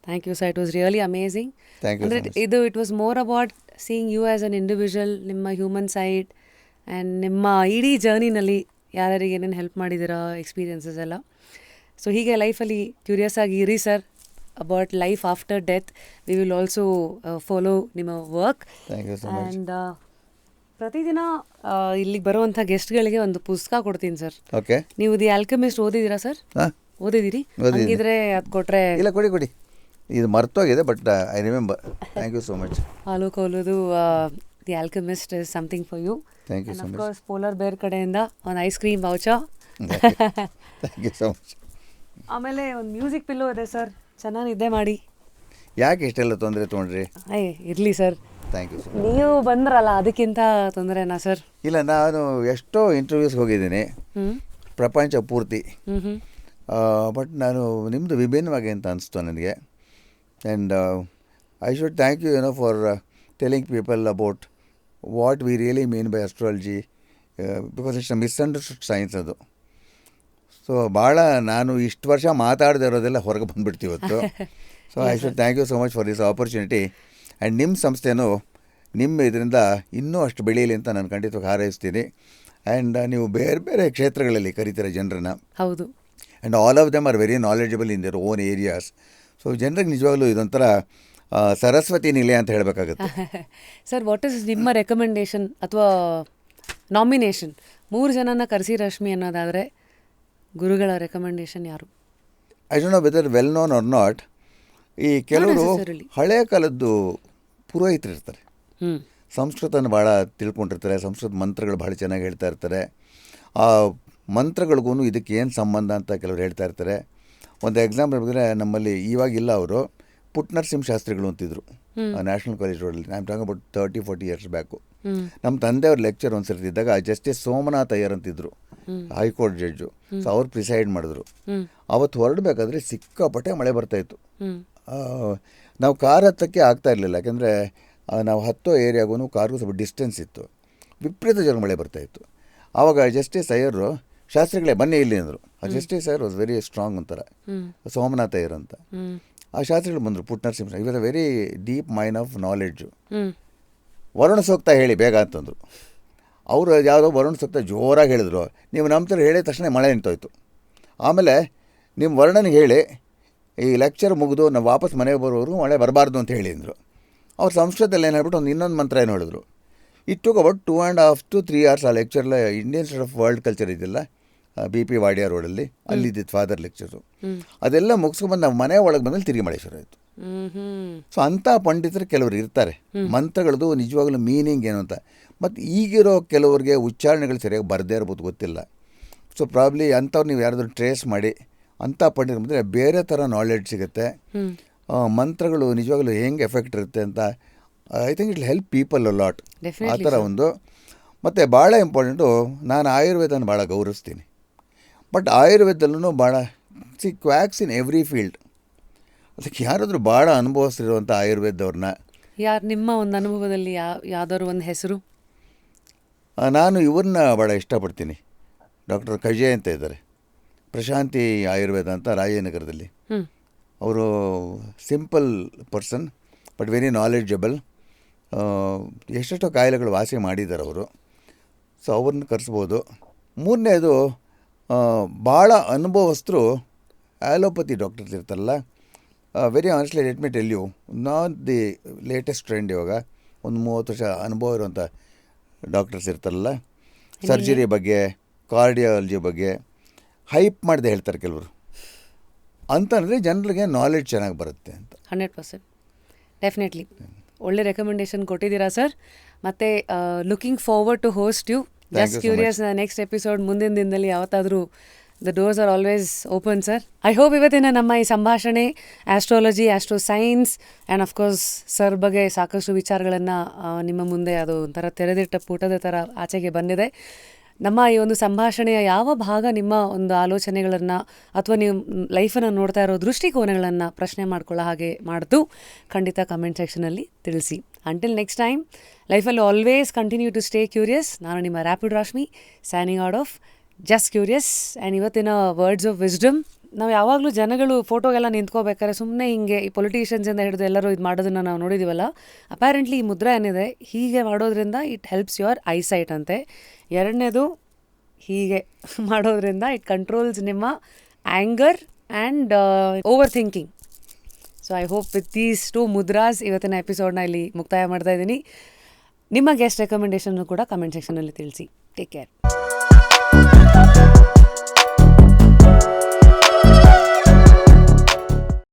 S2: Thank you sir, it was really amazing.
S1: Thank you.
S2: ಅಂದರೆ it was more about seeing you as an individual, ನಿಮ್ಮ ಹ್ಯೂಮನ್ ಸೈಡ್ ಆ್ಯಂಡ್ ನಿಮ್ಮ ಇಡೀ ಜರ್ನಿನಲ್ಲಿ ಯಾರ್ಯಾರಿಗೆ ಏನೇನು ಹೆಲ್ಪ್ ಮಾಡಿದ್ದೀರಾ, ಎಕ್ಸ್ಪೀರಿಯನ್ಸಸ್ ಎಲ್ಲ. ಸೊ ಹೀಗೆ ಲೈಫಲ್ಲಿ ಕ್ಯೂರಿಯಸ್ ಆಗಿ ಇರಿ sir about life after death. We will also follow ನಿಮ್ಮ work.
S1: Thank you so much.
S2: And ಪ್ರತಿದಿನ ಇಲ್ಲಿಗೆ ಬರುವಂಥ ಗೆಸ್ಟ್ಗಳಿಗೆ ಒಂದು ಪುಸ್ತಕ ಕೊಡ್ತೀನಿ ಸರ್.
S1: ಓಕೆ.
S2: ನೀವು ದಿ ಆಲ್ಕೆಮಿಸ್ಟ್ ಓದಿದ್ದೀರಾ ಸರ್?
S1: ಹಾಂ,
S2: ಓದಿದ್ದೀರಿ? ಹಂಗಿದ್ರೆ ಅದು ಕೊಟ್ಟರೆ.
S1: ಇಲ್ಲ, ಕೊಡಿ, ಇದು ಮರ್ತೋಗಿದೆ, but I remember. Thank you so much.
S2: ಹಾಲು ಕೋಲೋದು the Alchemist is something for you.
S1: Thank you so much.
S2: Of course polar bear ಕಡೆಯಿಂದ ಒಂದು ice cream voucher.
S1: Thank you so much.
S2: ಆಮೇಲೆ ಒಂದು ಮ್ಯೂಸಿಕ್ ಪಿಲ್ಲೋ ಇದೆ ಸರ್, ಚೆನ್ನಾಗಿ ನಿದ್ದೆ ಮಾಡಿ.
S1: ಯಾಕೆ ಇಷ್ಟೆಲ್ಲ ತೊಂದರೆ ತೊಗೊಂಡ್ರಿ?
S2: ಇರಲಿ sir,
S1: thank you so much.
S2: ನೀವು ಬಂದ್ರಲ್ಲ ಅದಕ್ಕಿಂತ ತೊಂದರೆನಾ ಸರ್?
S1: ಇಲ್ಲ, ನಾನು ಎಷ್ಟೋ ಇಂಟರ್ವ್ಯೂಸ್ಗೆ ಹೋಗಿದ್ದೀನಿ ಪ್ರಪಂಚ ಪೂರ್ತಿ, ಬಟ್ ನಾನು ನಿಮ್ಮದು ವಿಭಿನ್ನವಾಗಿ ಅಂತ ಅನಿಸ್ತು ನನಗೆ. And I should thank you for telling people about what we really mean by astrology, because it's a misunderstood science ಅದು. ಸೊ ಭಾಳ ನಾನು ಇಷ್ಟು ವರ್ಷ ಮಾತಾಡದೇ ಇರೋದೆಲ್ಲ ಹೊರಗೆ ಬಂದುಬಿಡ್ತೀವಿ ಇವತ್ತು. So I should thank you so much for this opportunity. And ನಿಮ್ಮ ಸಂಸ್ಥೆನೂ ನಿಮ್ಮ ಇದರಿಂದ ಇನ್ನೂ ಅಷ್ಟು ಬೆಳೀಲಿ ಅಂತ ನಾನು ಖಂಡಿತವಾಗಿ ಹಾರೈಸ್ತೀನಿ. ಆ್ಯಂಡ್ ನೀವು ಬೇರೆ ಬೇರೆ ಕ್ಷೇತ್ರಗಳಲ್ಲಿ ಕರಿತೀರ ಜನರನ್ನು.
S2: ಹೌದು.
S1: And all of them are very knowledgeable in their own areas. So ಜನರಿಗೆ ನಿಜವಾಗ್ಲೂ ಇದೊಂಥರ ಸರಸ್ವತಿ ನಿಲಯ ಅಂತ ಹೇಳಬೇಕಾಗುತ್ತೆ.
S2: ಸರ್, ವಾಟ್ ಇಸ್ ನಿಮ್ಮ ರೆಕಮೆಂಡೇಶನ್ ಅಥವಾ ನಾಮಿನೇಷನ್? 3 ಜನನ ಕರೆಸಿ ರಶ್ಮಿ ಅನ್ನೋದಾದರೆ ಗುರುಗಳ ರೆಕಮೆಂಡೇಶನ್ ಯಾರು?
S1: I don't know whether well known or not. ಈ ಕೆಲವರು
S2: necessarily.
S1: ಹಳೆಯ ಕಾಲದ್ದು ಪುರೋಹಿತರು ಇರ್ತಾರೆ,
S2: ಹ್ಞೂ
S1: ಸಂಸ್ಕೃತನ ಭಾಳ ತಿಳ್ಕೊಂಡಿರ್ತಾರೆ, ಸಂಸ್ಕೃತ ಮಂತ್ರಗಳು ಭಾಳ ಚೆನ್ನಾಗಿ ಹೇಳ್ತಾ ಇರ್ತಾರೆ. ಆ ಮಂತ್ರಗಳಿಗೂ ಇದಕ್ಕೆ ಏನು ಸಂಬಂಧ ಅಂತ ಕೆಲವರು ಹೇಳ್ತಾ ಇರ್ತಾರೆ. ಒಂದು ಎಕ್ಸಾಂಪಲ್ ಹೇಳಿದ್ರೆ, ನಮ್ಮಲ್ಲಿ ಇವಾಗಿಲ್ಲ, ಅವರು ಪುಟ್ ನರಸಿಂಹ ಶಾಸ್ತ್ರಿಗಳು ಅಂತಿದ್ರು ನ್ಯಾಷನಲ್ ಕಾಲೇಜ್ ರೋಡಲ್ಲಿ. I am talking about 30-40 years back. ನಮ್ಮ ತಂದೆಯವ್ರ ಲೆಕ್ಚರ್ ಒಂದು ಸರ್ತಿ ಇದ್ದಾಗ ಜಸ್ಟಿಸ್ ಸೋಮನಾಥ್ ಅಯ್ಯರ್ ಅಂತಿದ್ರು, ಹೈಕೋರ್ಟ್ ಜಡ್ಜು. ಸೊ ಅವ್ರು ಪ್ರಿಸೈಡ್ ಮಾಡಿದ್ರು. ಅವತ್ತು ಹೊರಡಬೇಕಾದ್ರೆ ಸಿಕ್ಕಾಪಟ್ಟೆ ಮಳೆ ಬರ್ತಾಯಿತ್ತು. ನಾವು ಕಾರ್ ಹತ್ತಕ್ಕೆ ಆಗ್ತಾ ಇರಲಿಲ್ಲ, ಯಾಕೆಂದರೆ ನಾವು ಹತ್ತೋ ಏರಿಯಾಗೂ ಕಾರ್ಗೂ ಸ್ವಲ್ಪ ಡಿಸ್ಟೆನ್ಸ್ ಇತ್ತು. ವಿಪರೀತ ಜನ ಮಳೆ ಬರ್ತಾಯಿತ್ತು. ಆವಾಗ ಜಸ್ಟಿಸ್ ಅಯ್ಯರು, ಶಾಸ್ತ್ರಿಗಳೇ ಬನ್ನಿ ಇಲ್ಲಿ ಅಂದರು. ಆ justice Iyer was very strong ಅಂತಾರೆ, ಸೋಮನಾಥ್ ಅಯ್ಯರ್ ಅಂತ. ಆ ಶಾಸ್ತ್ರಿಗಳು ಬಂದರು, ಪುಟ್ ನರಸಿಂಹ. ಇವಾಗ very deep mind of knowledge. Varuna ಸೂಕ್ತ ಹೇಳಿ ಬೇಗ ಅಂತಂದರು. ಅವರು ಯಾವುದೋ ವರುಣ ಸೂಕ್ತ ಜೋರಾಗಿ ಹೇಳಿದ್ರು. ನೀವು ನಮ್ಮ ಥರ ಹೇಳಿದ ತಕ್ಷಣ ಮಳೆ ನಿಂತೋಯ್ತು. ಆಮೇಲೆ ನಿಮ್ಮ ವರ್ಣನಿಗೆ ಹೇಳಿ ಈ ಲೆಕ್ಚರ್ ಮುಗಿದು ನಾವು ವಾಪಸ್ ಮನೆಗೆ ಬರೋವರೆಗೂ ಮಳೆ ಬರಬಾರ್ದು ಅಂತ ಹೇಳಿ ಅಂದರು. ಅವ್ರು ಸಂಸ್ಕೃತದಲ್ಲಿ ಏನು ಹೇಳ್ಬಿಟ್ಟು ಇನ್ನೊಂದು ಮಂತ್ರ ಏನು ಹೇಳಿದ್ರು. It took about 2.5 to 3 hours ಆ ಲೆಕ್ಚರ್ಲ Indian Institute of World Culture ಇದೆಯಲ್ಲ, BP ವಾಡಿಯಾ ರೋಡಲ್ಲಿ, ಅಲ್ಲಿದ್ದಿದ್ದು ಫಾದರ್ ಲೆಕ್ಚರು. ಅದೆಲ್ಲ ಮುಗಿಸ್ಕೊಂಡ್ಬಂದು ನಾವು ಮನೆ ಒಳಗೆ ಬಂದಲ್ಲಿ ತಿರುಗಿ ಮಳೆ ಶುರು ಆಯಿತು. ಸೊ ಅಂಥ ಪಂಡಿತರು ಕೆಲವರು ಇರ್ತಾರೆ. ಮಂತ್ರಗಳದ್ದು ನಿಜವಾಗ್ಲೂ ಮೀನಿಂಗ್ ಏನು ಅಂತ. ಮತ್ತು ಈಗಿರೋ ಕೆಲವ್ರಿಗೆ ಉಚ್ಚಾರಣೆಗಳು ಸರಿಯಾಗಿ ಬರದೇ ಇರ್ಬೋದು, ಗೊತ್ತಿಲ್ಲ. ಸೊ ಪ್ರಾಬ್ಲಿ ಅಂಥವ್ರು ನೀವು ಯಾರಾದರೂ ಟ್ರೇಸ್ ಮಾಡಿ ಅಂಥ ಪಂಡಿತರು ಬಂದರೆ ಬೇರೆ ಥರ ನಾಲೆಡ್ಜ್ ಸಿಗುತ್ತೆ. ಮಂತ್ರಗಳು ನಿಜವಾಗ್ಲೂ ಹೆಂಗೆ ಎಫೆಕ್ಟ್ ಇರುತ್ತೆ ಅಂತ I think it help people a lot. ಆ ಥರ ಒಂದು. ಮತ್ತು ಭಾಳ ಇಂಪಾರ್ಟೆಂಟು, ನಾನು ಆಯುರ್ವೇದನ ಭಾಳ ಗೌರವಿಸ್ತೀನಿ. ಬಟ್ ಆಯುರ್ವೇದದಲ್ಲೂ ಭಾಳ ಕ್ವ್ಯಾಕ್ಸ್ ಇನ್ ಎವ್ರಿ ಫೀಲ್ಡ್. ಅದಕ್ಕೆ ಯಾರಾದರೂ ಭಾಳ ಅನುಭವಿಸಿರುವಂಥ ಆಯುರ್ವೇದವ್ರನ್ನ,
S2: ಯಾರು ನಿಮ್ಮ ಒಂದು ಅನುಭವದಲ್ಲಿ ಯಾವ್ದಾದ್ರು ಒಂದು ಹೆಸರು?
S1: ನಾನು ಇವ್ರನ್ನ ಭಾಳ ಇಷ್ಟಪಡ್ತೀನಿ. ಡಾಕ್ಟರ್ ಕಜೆ ಅಂತ ಇದ್ದಾರೆ, ಪ್ರಶಾಂತಿ ಆಯುರ್ವೇದ ಅಂತ, ರಾಜನಗರದಲ್ಲಿ. ಅವರು simple person but very knowledgeable. ಎಷ್ಟೆಷ್ಟೋ ಕಾಯಿಲೆಗಳು ವಾಸಿ ಮಾಡಿದ್ದಾರೆ ಅವರು. ಸೊ ಅವ್ರನ್ನ ಕರೆಸ್ಬೋದು. 3ನೇದು, ಭಾಳ ಅನುಭವಸ್ಥರು ಆ್ಯಲೋಪತಿ ಡಾಕ್ಟರ್ಸ್ ಇರ್ತಾರಲ್ಲ. Very honestly let me tell you, not the latest trend. ಇವಾಗ ಒಂದು 30 ವರ್ಷ ಅನುಭವ ಇರುವಂಥ ಡಾಕ್ಟರ್ಸ್ ಇರ್ತಾರಲ್ಲ, ಸರ್ಜರಿ ಬಗ್ಗೆ, ಕಾರ್ಡಿಯಾಲಜಿ ಬಗ್ಗೆ ಹೈಪ್ ಮಾಡದೆ ಹೇಳ್ತಾರೆ ಕೆಲವರು. ಅಂತಂದರೆ ಜನರಿಗೆ ನಾಲೆಡ್ಜ್ ಚೆನ್ನಾಗಿ ಬರುತ್ತೆ ಅಂತ.
S2: 100% ಡೆಫಿನೆಟ್ಲಿ ಒಳ್ಳೆ ರೆಕಮೆಂಡೇಶನ್ ಕೊಟ್ಟಿದ್ದೀರಾ ಸರ್. ಮತ್ತು looking forward to host you. Just curious, next episode ಮುಂದಿನ ದಿನದಲ್ಲಿ ಯಾವತ್ತಾದರೂ the doors are always open sir. I hope ಇವತ್ತಿನ ನಮ್ಮ ಈ ಸಂಭಾಷಣೆ astrology, astro science and of course sir ಬಗ್ಗೆ ಸಾಕಷ್ಟು ವಿಚಾರಗಳನ್ನು ನಿಮ್ಮ ಮುಂದೆ ಅದು ಒಂಥರ ತೆರೆದಿಟ್ಟ ಪುಟದ ಥರ ಆಚೆಗೆ ಬಂದಿದೆ. ನಮ್ಮ ಈ ಒಂದು ಸಂಭಾಷಣೆಯ ಯಾವ ಭಾಗ ನಿಮ್ಮ ಒಂದು ಆಲೋಚನೆಗಳನ್ನು ಅಥವಾ ನೀವು ಲೈಫನ್ನು ನೋಡ್ತಾ ಇರೋ ದೃಷ್ಟಿಕೋನಗಳನ್ನು ಪ್ರಶ್ನೆ ಮಾಡ್ಕೊಳ್ಳೋ ಹಾಗೆ ಮಾಡ್ತು, ಖಂಡಿತ ಕಮೆಂಟ್ ಸೆಕ್ಷನಲ್ಲಿ ತಿಳಿಸಿ. ಅಂಟಿಲ್ ನೆಕ್ಸ್ಟ್ ಟೈಮ್, ಲೈಫಲ್ಲಿ always continue to stay curious. ನಾನು ನಿಮ್ಮ rapid Rashmi, signing out of just curious. And ಇವತ್ತಿನ ವರ್ಡ್ಸ್ ಆಫ್ ವಿಸ್ಡಮ್, ನಾವು ಯಾವಾಗಲೂ ಜನಗಳು ಫೋಟೋಗೆಲ್ಲ ನಿಂತ್ಕೋಬೇಕಾದ್ರೆ ಸುಮ್ಮನೆ ಹಿಂಗೆ ಈ ಪೊಲಿಟಿಷಿಯನ್ಸಿಂದ ಹಿಡಿದು ಎಲ್ಲರೂ ಇದು ಮಾಡೋದನ್ನು ನಾವು ನೋಡಿದ್ದೀವಲ್ಲ. ಅಪ್ಯಾರೆಂಟ್ಲಿ ಈ ಮುದ್ರೆ ಏನಿದೆ, ಹೀಗೆ ಮಾಡೋದ್ರಿಂದ ಇಟ್ ಹೆಲ್ಪ್ಸ್ ಯುವರ್ ಐಸೈಟ್ ಅಂತೆ. 2ನೇದು, ಹೀಗೆ ಮಾಡೋದ್ರಿಂದ ಇಟ್ ಕಂಟ್ರೋಲ್ಸ್ ನಿಮ್ಮ anger and over thinking. So I hope with these 2 mudras ಇವತ್ತಿನ ಎಪಿಸೋಡ್ನ ಇಲ್ಲಿ ಮುಕ್ತಾಯ ಮಾಡ್ತಾ ಇದ್ದೀನಿ. ನಿಮ್ಮ ಗೆಸ್ಟ್ ರೆಕಮೆಂಡೇಷನ್ನು ಕೂಡ ಕಮೆಂಟ್ ಸೆಕ್ಷನಲ್ಲಿ ತಿಳಿಸಿ. Take care.